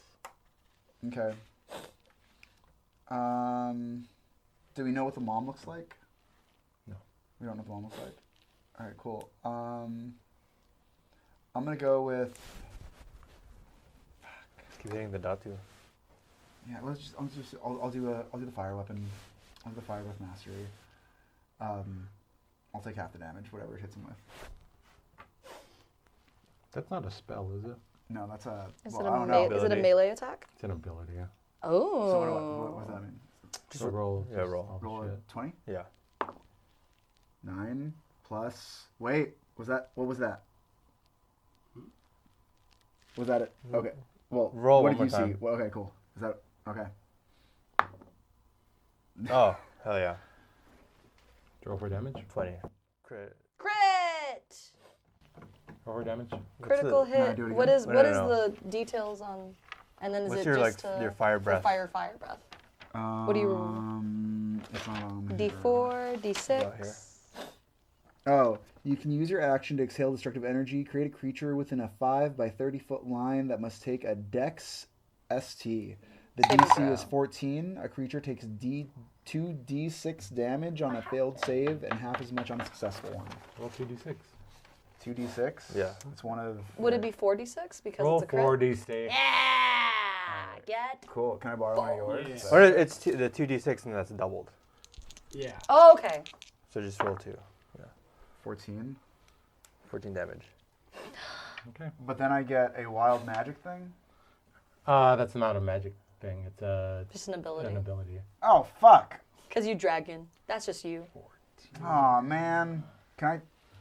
Okay. Do we know what the mom looks like? No. We don't know what the mom looks like. All right, cool. I'm gonna go with. Keep hitting the Datu. Yeah, I'll do the fire weapon. I'll do the fire with mastery. I'll take half the damage, whatever it hits him with. That's not a spell, is it? No, that's a. Is, well, it, I don't know. is it a melee attack? It's an ability. Yeah. Oh. So what does that mean? Just roll. Yeah, roll. all the Roll a shit. 20. Yeah. 9 plus. Wait, was that? What was that? Was that it? Okay. Well, Roll what one did you more see? time. Well, okay, cool. Is that okay? Oh, hell yeah. Roll for damage. 20. Crit. Crit! Roll for damage. Critical the- hit. do it What again? is No, what no, is no. the details on? And then is What's it your, just like, your fire breath? Fire breath. What do you roll? It's not on here. D4, Not here. D6. Oh, you can use your action to exhale destructive energy. Create a creature within a 5 by 30 foot line that must take a Dex ST. The Saving DC is throw. 14. A creature takes 2d6 damage on a failed save and half as much on a successful one. Roll 2d6. 2d6? Yeah. It's one of. Would it be 4d6 because Roll it's a crit? 4d6. Yeah! Get. Cool. Can I borrow one of yours? Yeah. Or it's the 2d6 and that's doubled. Yeah. Oh, okay. So just roll 2. Yeah. 14. 14 damage. Okay. But then I get a wild magic thing? That's not a magic thing. It's Just an ability. an ability. Oh, fuck. Because you dragon. That's just you. Oh, man.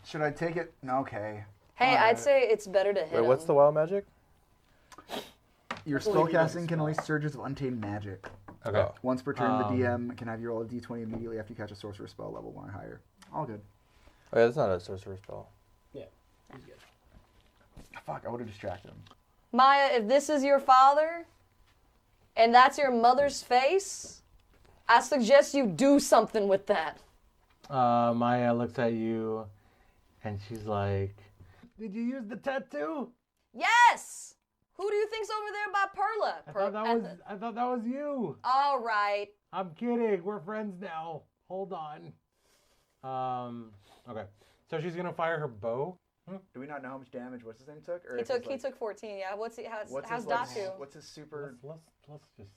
Should I take it? Okay. Hey, I'd say it's better to hit Wait, what's him. the wild magic? Your spellcasting can release surges of untamed magic. Okay. Oh. Once per turn, the DM can have you roll a d20 immediately after you catch a sorcerer spell level 1 or higher. All good. Oh, yeah, that's not a sorcerer spell. Yeah. He's good. Fuck, I would have distracted him. Maya, if this is your father, and that's your mother's face, I suggest you do something with that. Maya looks at you, and she's like, "Did you use the tattoo?" Yes! Who do you think's over there by Perla? I thought that was you. All right. I'm kidding. We're friends now. Hold on. Okay. So she's gonna fire her bow. Do we not know how much damage what's his name took? Or He if he's took like- 14. Yeah. How's his, Datu? What's his super? Let's just,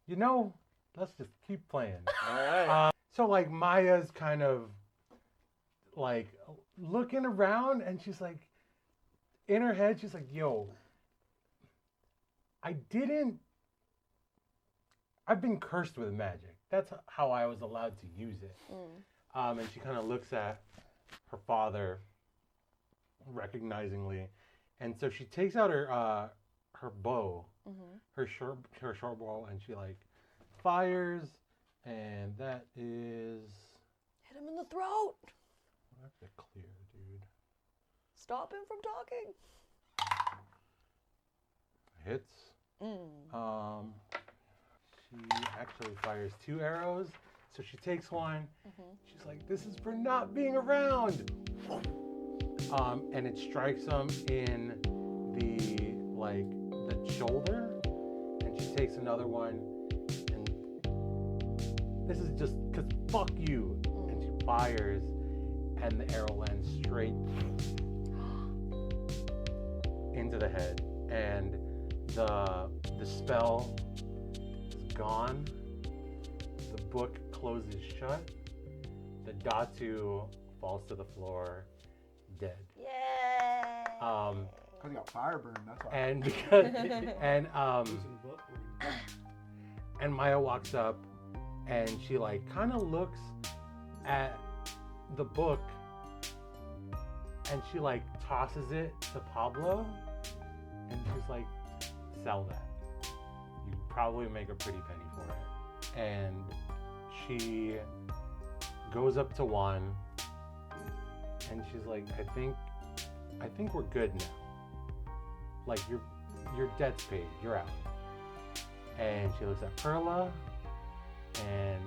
you know, let's just keep playing. All right. So like Maya's kind of like looking around, and she's like, in her head, she's like, "Yo, I've been cursed with magic. That's how I was allowed to use it." And she kind of looks at her father recognizingly, and so she takes out her bow, her short bow, and she like fires, and that is. Hit him in the throat. I have to clear, dude. Stop him from talking. Hits. She actually fires 2 arrows, so she takes one. She's like, "This is for not being around." And it strikes him in the shoulder, and she takes another one, and this is just because fuck you, and she fires, and the arrow lands straight into the head, and the spell is gone. The book closes shut. The Datu falls to the floor, dead. Yay! Cause he got fire burned. That's why. And because and Maya walks up, and she like kind of looks at the book, and she like tosses it to Pablo, and she's like, "Sell that. You probably make a pretty penny for it." And she goes up to Juan, and she's like, I think we're good now. Like your debt's paid. You're out." And she looks at Perla, and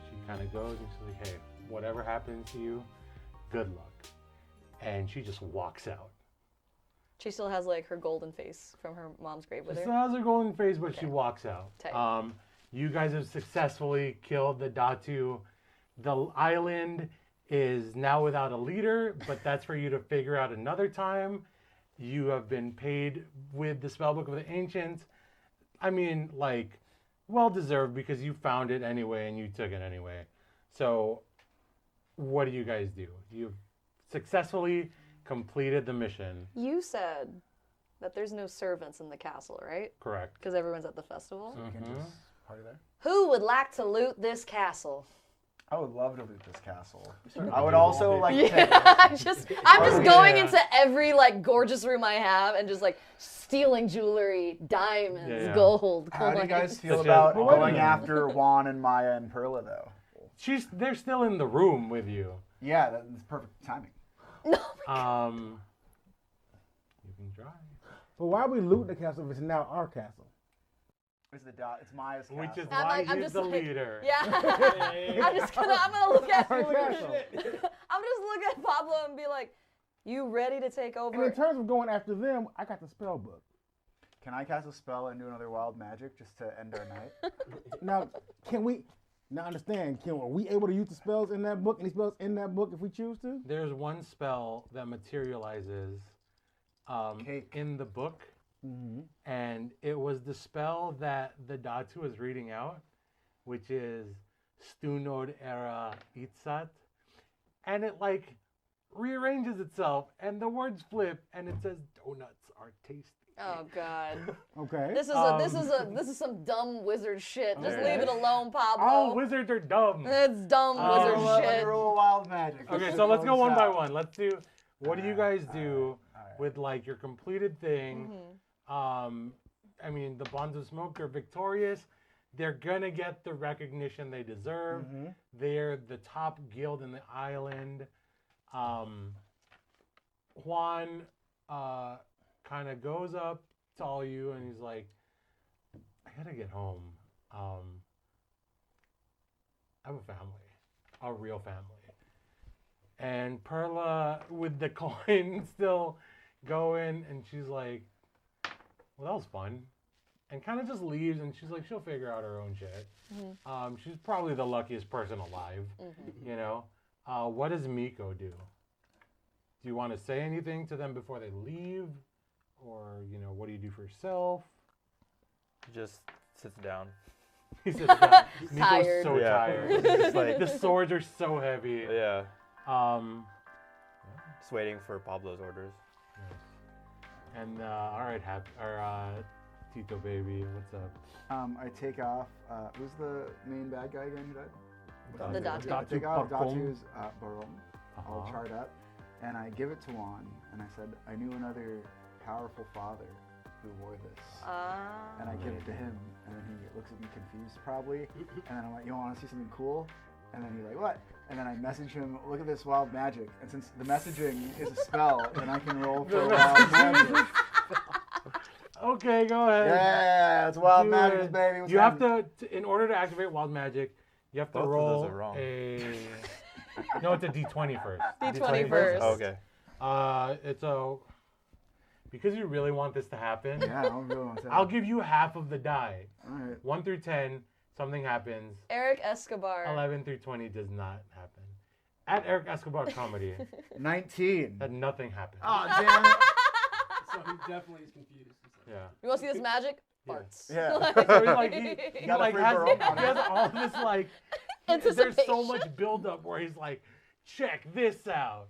she kind of goes, and she's like, "Hey, whatever happens to you, good luck." And she just walks out. She still has like her golden face from her mom's grave with She her. still has her golden face, but she walks out. Tight. You guys have successfully killed the Datu. The island is now without a leader, but that's for you to figure out another time. You have been paid with the Spellbook of the Ancients. I mean, like, well deserved, because you found it anyway and you took it anyway. So, what do you guys do? You've successfully completed the mission. You said that there's no servants in the castle, right? Correct. Because everyone's at the festival. So we can just party there. Who would like to loot this castle? I would love to loot this castle. I would also like to I'm just going into every like gorgeous room I have and just like stealing jewelry, diamonds, gold. How do you guys coins. feel about going after Juan and Maya and Perla though? They're still in the room with you. Yeah, that's perfect timing. You can try. But why are we looting the castle if it's now our castle? It's Maya's castle. Which is I'm why like- I'm he's just the like- leader. Yeah. I'm gonna look at Our castle. I'm just look at Pablo and be like, "You ready to take And over?" in terms of going after them, I got the spell book. Can I cast a spell and do another wild magic just to end our night? Now, can we? Now understand? Are we able to use the spells in that book? Any spells in that book if we choose to? There's one spell that materializes in the book, and it was the spell that the Datu is reading out, which is Stunod Era Itzat, and it like rearranges itself, and the words flip, and it says donuts are tasty. Oh God. Okay. This is some dumb wizard shit. Just Okay. leave it alone, Pablo. All wizards are dumb. It's dumb wizard shit. Roll wild magic. Okay, so let's go one by one. Let's do. What do you guys do with like your completed thing? I mean, the Bonds of Smoke, they're victorious. They're gonna get the recognition they deserve. They're the top guild in the island. Juan kind of goes up to all you and he's like, I gotta get home. I have a family, a real family. And Perla, with the coin still going, and she's like, well, that was fun. And kind of just leaves, and she's like, she'll figure out her own shit. She's probably the luckiest person alive, you know? What does Miko do? Do you want to say anything to them before they leave? Or, you know, what do you do for yourself? Just sits down. He sits down. Miko's Tired. so Yeah. tired. Just like- The swords are so heavy. Yeah. Um, Just waiting for Pablo's orders. and all right, Tito baby, what's up? I take off. Who's the main bad guy again who died? The Datu. I take off Datu Datu's barong, all charred up, and I give it to Juan, and I said, I knew another powerful father who wore this. And I give it to him, and then he looks at me confused probably, and then I'm like, you want to see something cool? And then he's like, what? And then I message him, look at this wild magic. And since the messaging is a spell, then I can roll for wild magic. Okay, go ahead. Yeah, it's wild Do magic, it. baby. What's You have happening? to, in order to activate wild magic, you have to Both of roll those are wrong. No, it's a D20 first. D20 first. Oh, okay. It's a, because you really want this to happen, Yeah, I don't really want to. I'll give you half of the die. All right. 1 through 10, something happens. Eric Escobar. 11 through 20 does not happen. At Eric Escobar Comedy, 19. that nothing happens. Oh, damn it. So he definitely is confused. Yeah. You want to see this magic? Yeah. Farts. Yeah. So he's like, he got a like free has, parole he on has it. all this like, there's so Anticipation. much buildup where he's like, check this out.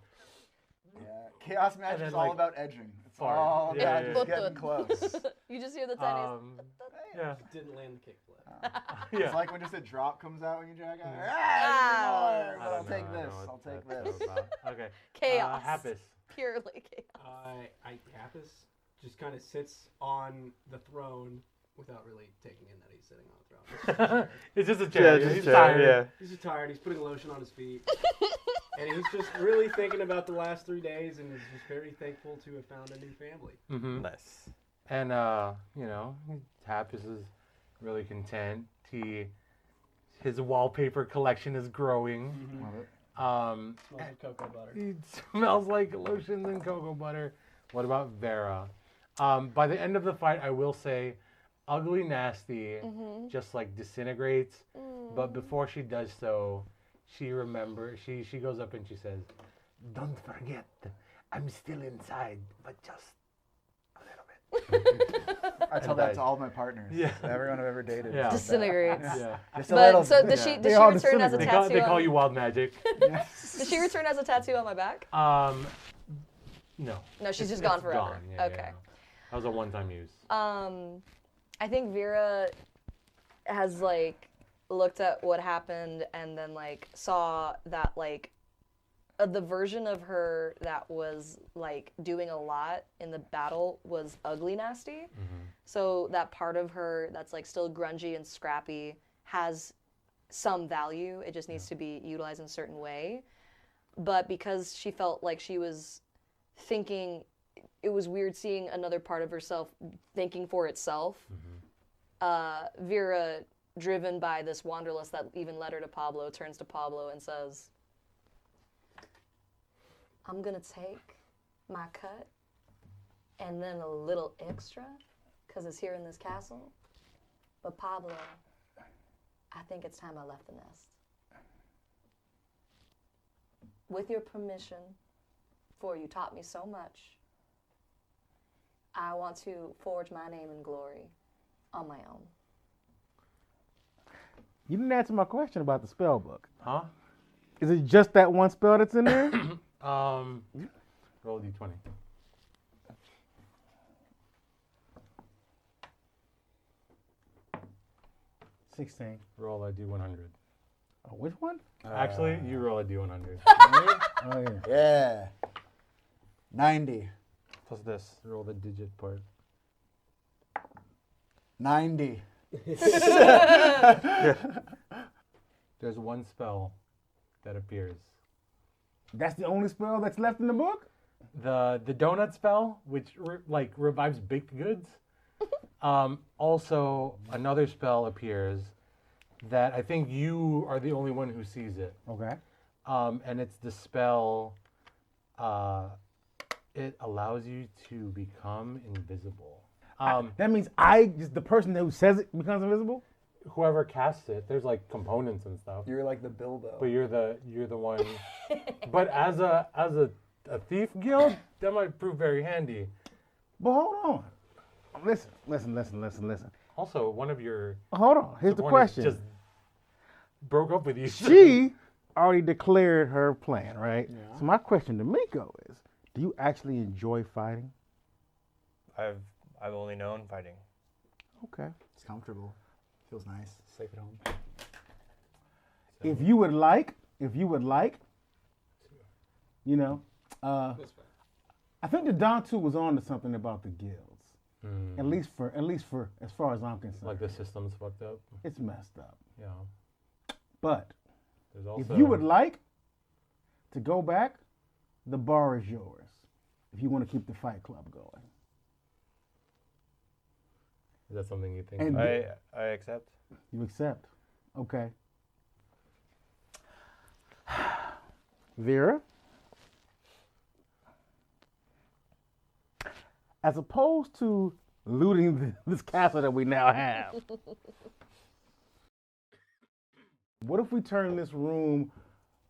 Yeah. Chaos magic then, is all like, about edging. It's fart. all Yeah, about yeah, just yeah. getting close. You just hear the tiniest. Yeah. Didn't land the kickflip. It's Yeah. like when just a drop comes out when you jack out. I But don't I'll take know, I this. know I'll what take that's this. about. Okay. Chaos. Happus. Purely chaos. Happus just kind of sits on the throne without really taking in that he's sitting on the throne. It's just a chair. just He's chair, tired. yeah. He's just tired. He's putting lotion on his feet. And he's just really thinking about the last 3 days and is just very thankful to have found a new family. Mm-hmm. Nice. And you know, Happus is really content. His wallpaper collection is growing. Love it. Smells like cocoa butter. It smells like lotions and cocoa butter. What about Vera? By the end of the fight, I will say, Ugly Nasty just like disintegrates. But before she does so, she goes up and she says, "Don't forget, I'm still inside, but just a little bit." I tell that to all my partners. Yeah. Everyone I've ever dated. Yeah. says that. Disintegrates. Yeah. Just a little But so bit. does she? Yeah. Does They she all return as a disintegrate. tattoo? They call on, you Wild Magic. Does she return as a tattoo on my back? No. No, she's just It's gone forever. gone. Yeah, Okay. yeah. That was a one-time use. I think Vera has like looked at what happened and then like saw that like the version of her that was like doing a lot in the battle was Ugly Nasty. So that part of her that's like still grungy and scrappy has some value. It just needs to be utilized in a certain way. But because she felt like she was thinking, it was weird seeing another part of herself thinking for itself. Vera, driven by this wanderlust that even led her to Pablo, turns to Pablo and says, I'm gonna take my cut and then a little extra because it's here in this castle. But Pablo, I think it's time I left the nest. With your permission, for you taught me so much, I want to forge my name in glory on my own. You didn't answer my question about the spell book. Huh? Is it just that one spell that's in there? Roll a d20. $16. Roll a d100. Oh, which one? Actually, you roll a d100. Oh, yeah. Yeah. 90. Plus this. Roll the digit part. 90. There's one spell that appears. That's the only spell that's left in the book? The donut spell, which revives baked goods, Also, another spell appears that I think you are the only one who sees it. Okay. And it's the spell. It allows you to become invisible. That means just the person who says it becomes invisible? Whoever casts it, there's like components and stuff. You're like the Bilbo. But you're the one. But as a thief guild, that might prove very handy. But hold on. Listen. Also, one of your Hold on. Here's the opponents question. just broke up with you. She already declared her plan, right? Yeah. So my question to Miko is, do you actually enjoy fighting? I've only known fighting. Okay. It's comfortable. Feels nice. Safe at home. If you would like, you know, I think the Dantu was on to something about the guilds. At least for as far as I'm concerned. Like the system's fucked up. It's messed up. Yeah. But There's also, if you would like to go back, the bar is yours. If you want to keep the fight club going. Is that something you think? And I accept. You accept. Okay. Vera, as opposed to looting this castle that we now have, what if we turn this room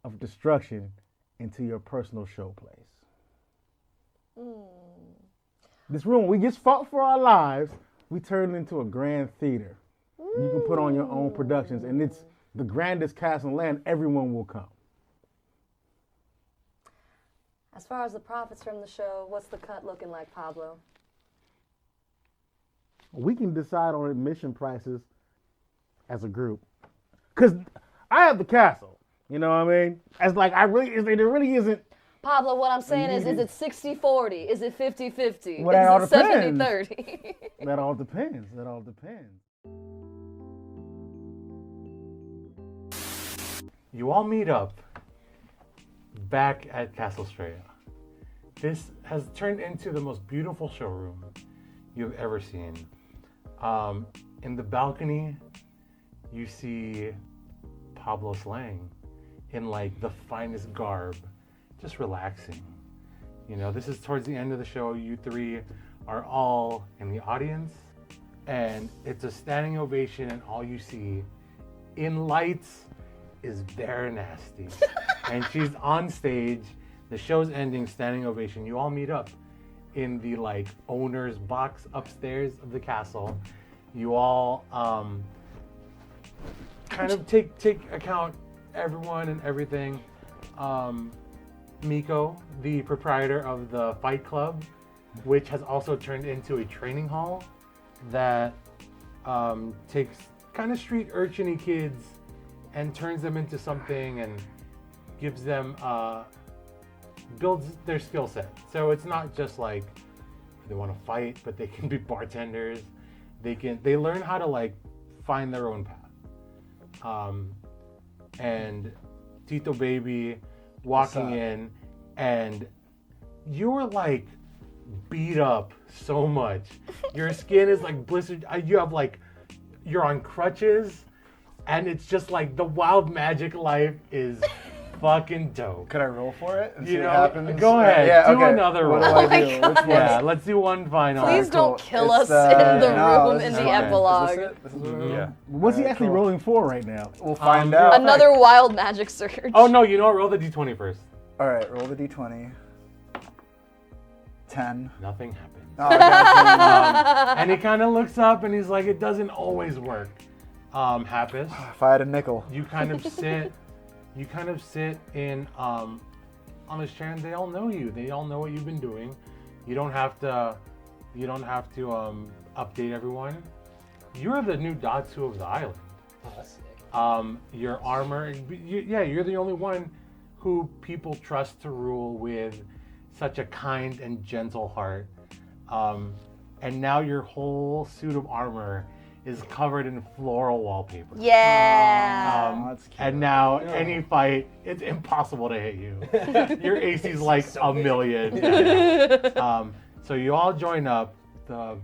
of destruction into your personal showplace? This room, we just fought for our lives, we turned it into a grand theater. You can put on your own productions, and it's the grandest castle in land. Everyone will come. As far as the profits from the show, what's the cut looking like, Pablo? We can decide on admission prices as a group. Because I have the castle. You know what I mean? As like, there really isn't. Pablo, what I'm saying is it 60-40? Is it 50-50? Well, that all Is it depends. 70-30? That all depends. That all depends. You all meet up back at Castle Straya. This has turned into the most beautiful showroom you've ever seen. In the balcony, you see Pablo Slang in like the finest garb, just relaxing. You know, this is towards the end of the show. You three are all in the audience, and it's a standing ovation, and all you see in lights is Vera Nasty. And she's on stage. The show's ending, standing ovation. You all meet up in the like owner's box upstairs of the castle. You all kind of take account everyone and everything. Miko, the proprietor of the Fight Club, which has also turned into a training hall that takes kind of street urchin-y kids and turns them into something and gives them, builds their skill set. So it's not just like they want to fight, but they can be bartenders. They learn how to like find their own path. And Tito Baby walking in, and you're like beat up so much. Your skin is like blistered. You're on crutches, and it's just like the wild magic life is fucking dope. Could I roll for it and see You what know, happens? go ahead. Yeah, do okay. another roll. What do I do? Which one? Yeah, let's do one final. Please don't kill us It's, in the no, room this in is the fine. epilogue. Is this it? This is what Yeah. What's he Alright, actually cool. rolling for right now? We'll find out. Another wild magic surge. Oh no, you know what? Roll the d20 first. All right, roll the d20. 10. Nothing happens. Oh, I got And he kind of looks up and he's like, it doesn't always work. Happis, if I had a nickel. you kind of sit in on this chair, and they all know you. They all know what you've been doing. You don't have to update everyone. You're the new Datsu of the island. Your armor, you're the only one who people trust to rule with such a kind and gentle heart. And now your whole suit of armor is covered in floral wallpaper. Yeah. That's cute. And now any fight, it's impossible to hit you. Your AC's like a million. Yeah. So you all join up. The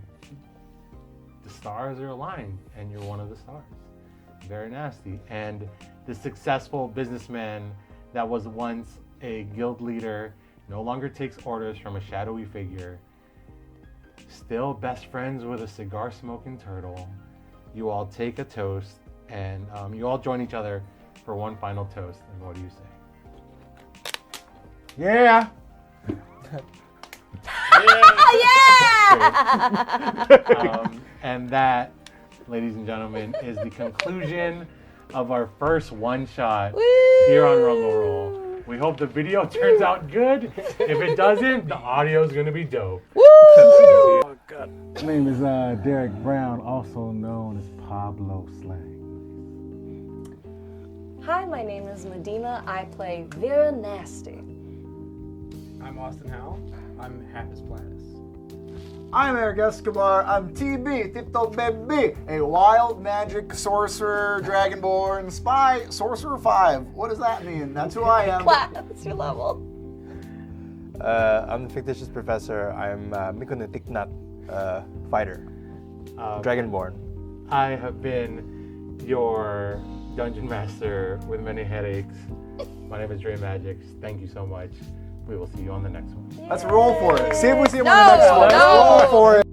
the stars are aligned and you're one of the stars. Very nasty. And the successful businessman that was once a guild leader no longer takes orders from a shadowy figure. Still best friends with a cigar smoking turtle. You all take a toast and you all join each other for one final toast. And what do you say? Yeah. And that, ladies and gentlemen, is the conclusion of our first one shot here on Rumble Roll. We hope the video turns out good. If it doesn't, the audio is going to be dope. Oh, God. My name is Derek Brown, also known as Pablo Slang. Hi, my name is Medina. I play Vera Nasty. I'm Austin Howell. I'm Happus Platus. I'm Eric Escobar. I'm TB, Tito Baby, a wild magic sorcerer, dragonborn, spy, sorcerer 5. What does that mean? That's who I am. Wow, that's your level. I'm the fictitious professor. I'm Mikonetiknat, fighter, dragonborn. I have been your dungeon master with many headaches. My name is Dre Magix. Thank you so much. We will see you on the next one. Let's roll for it. See if we see him on the next one. No. Roll for it.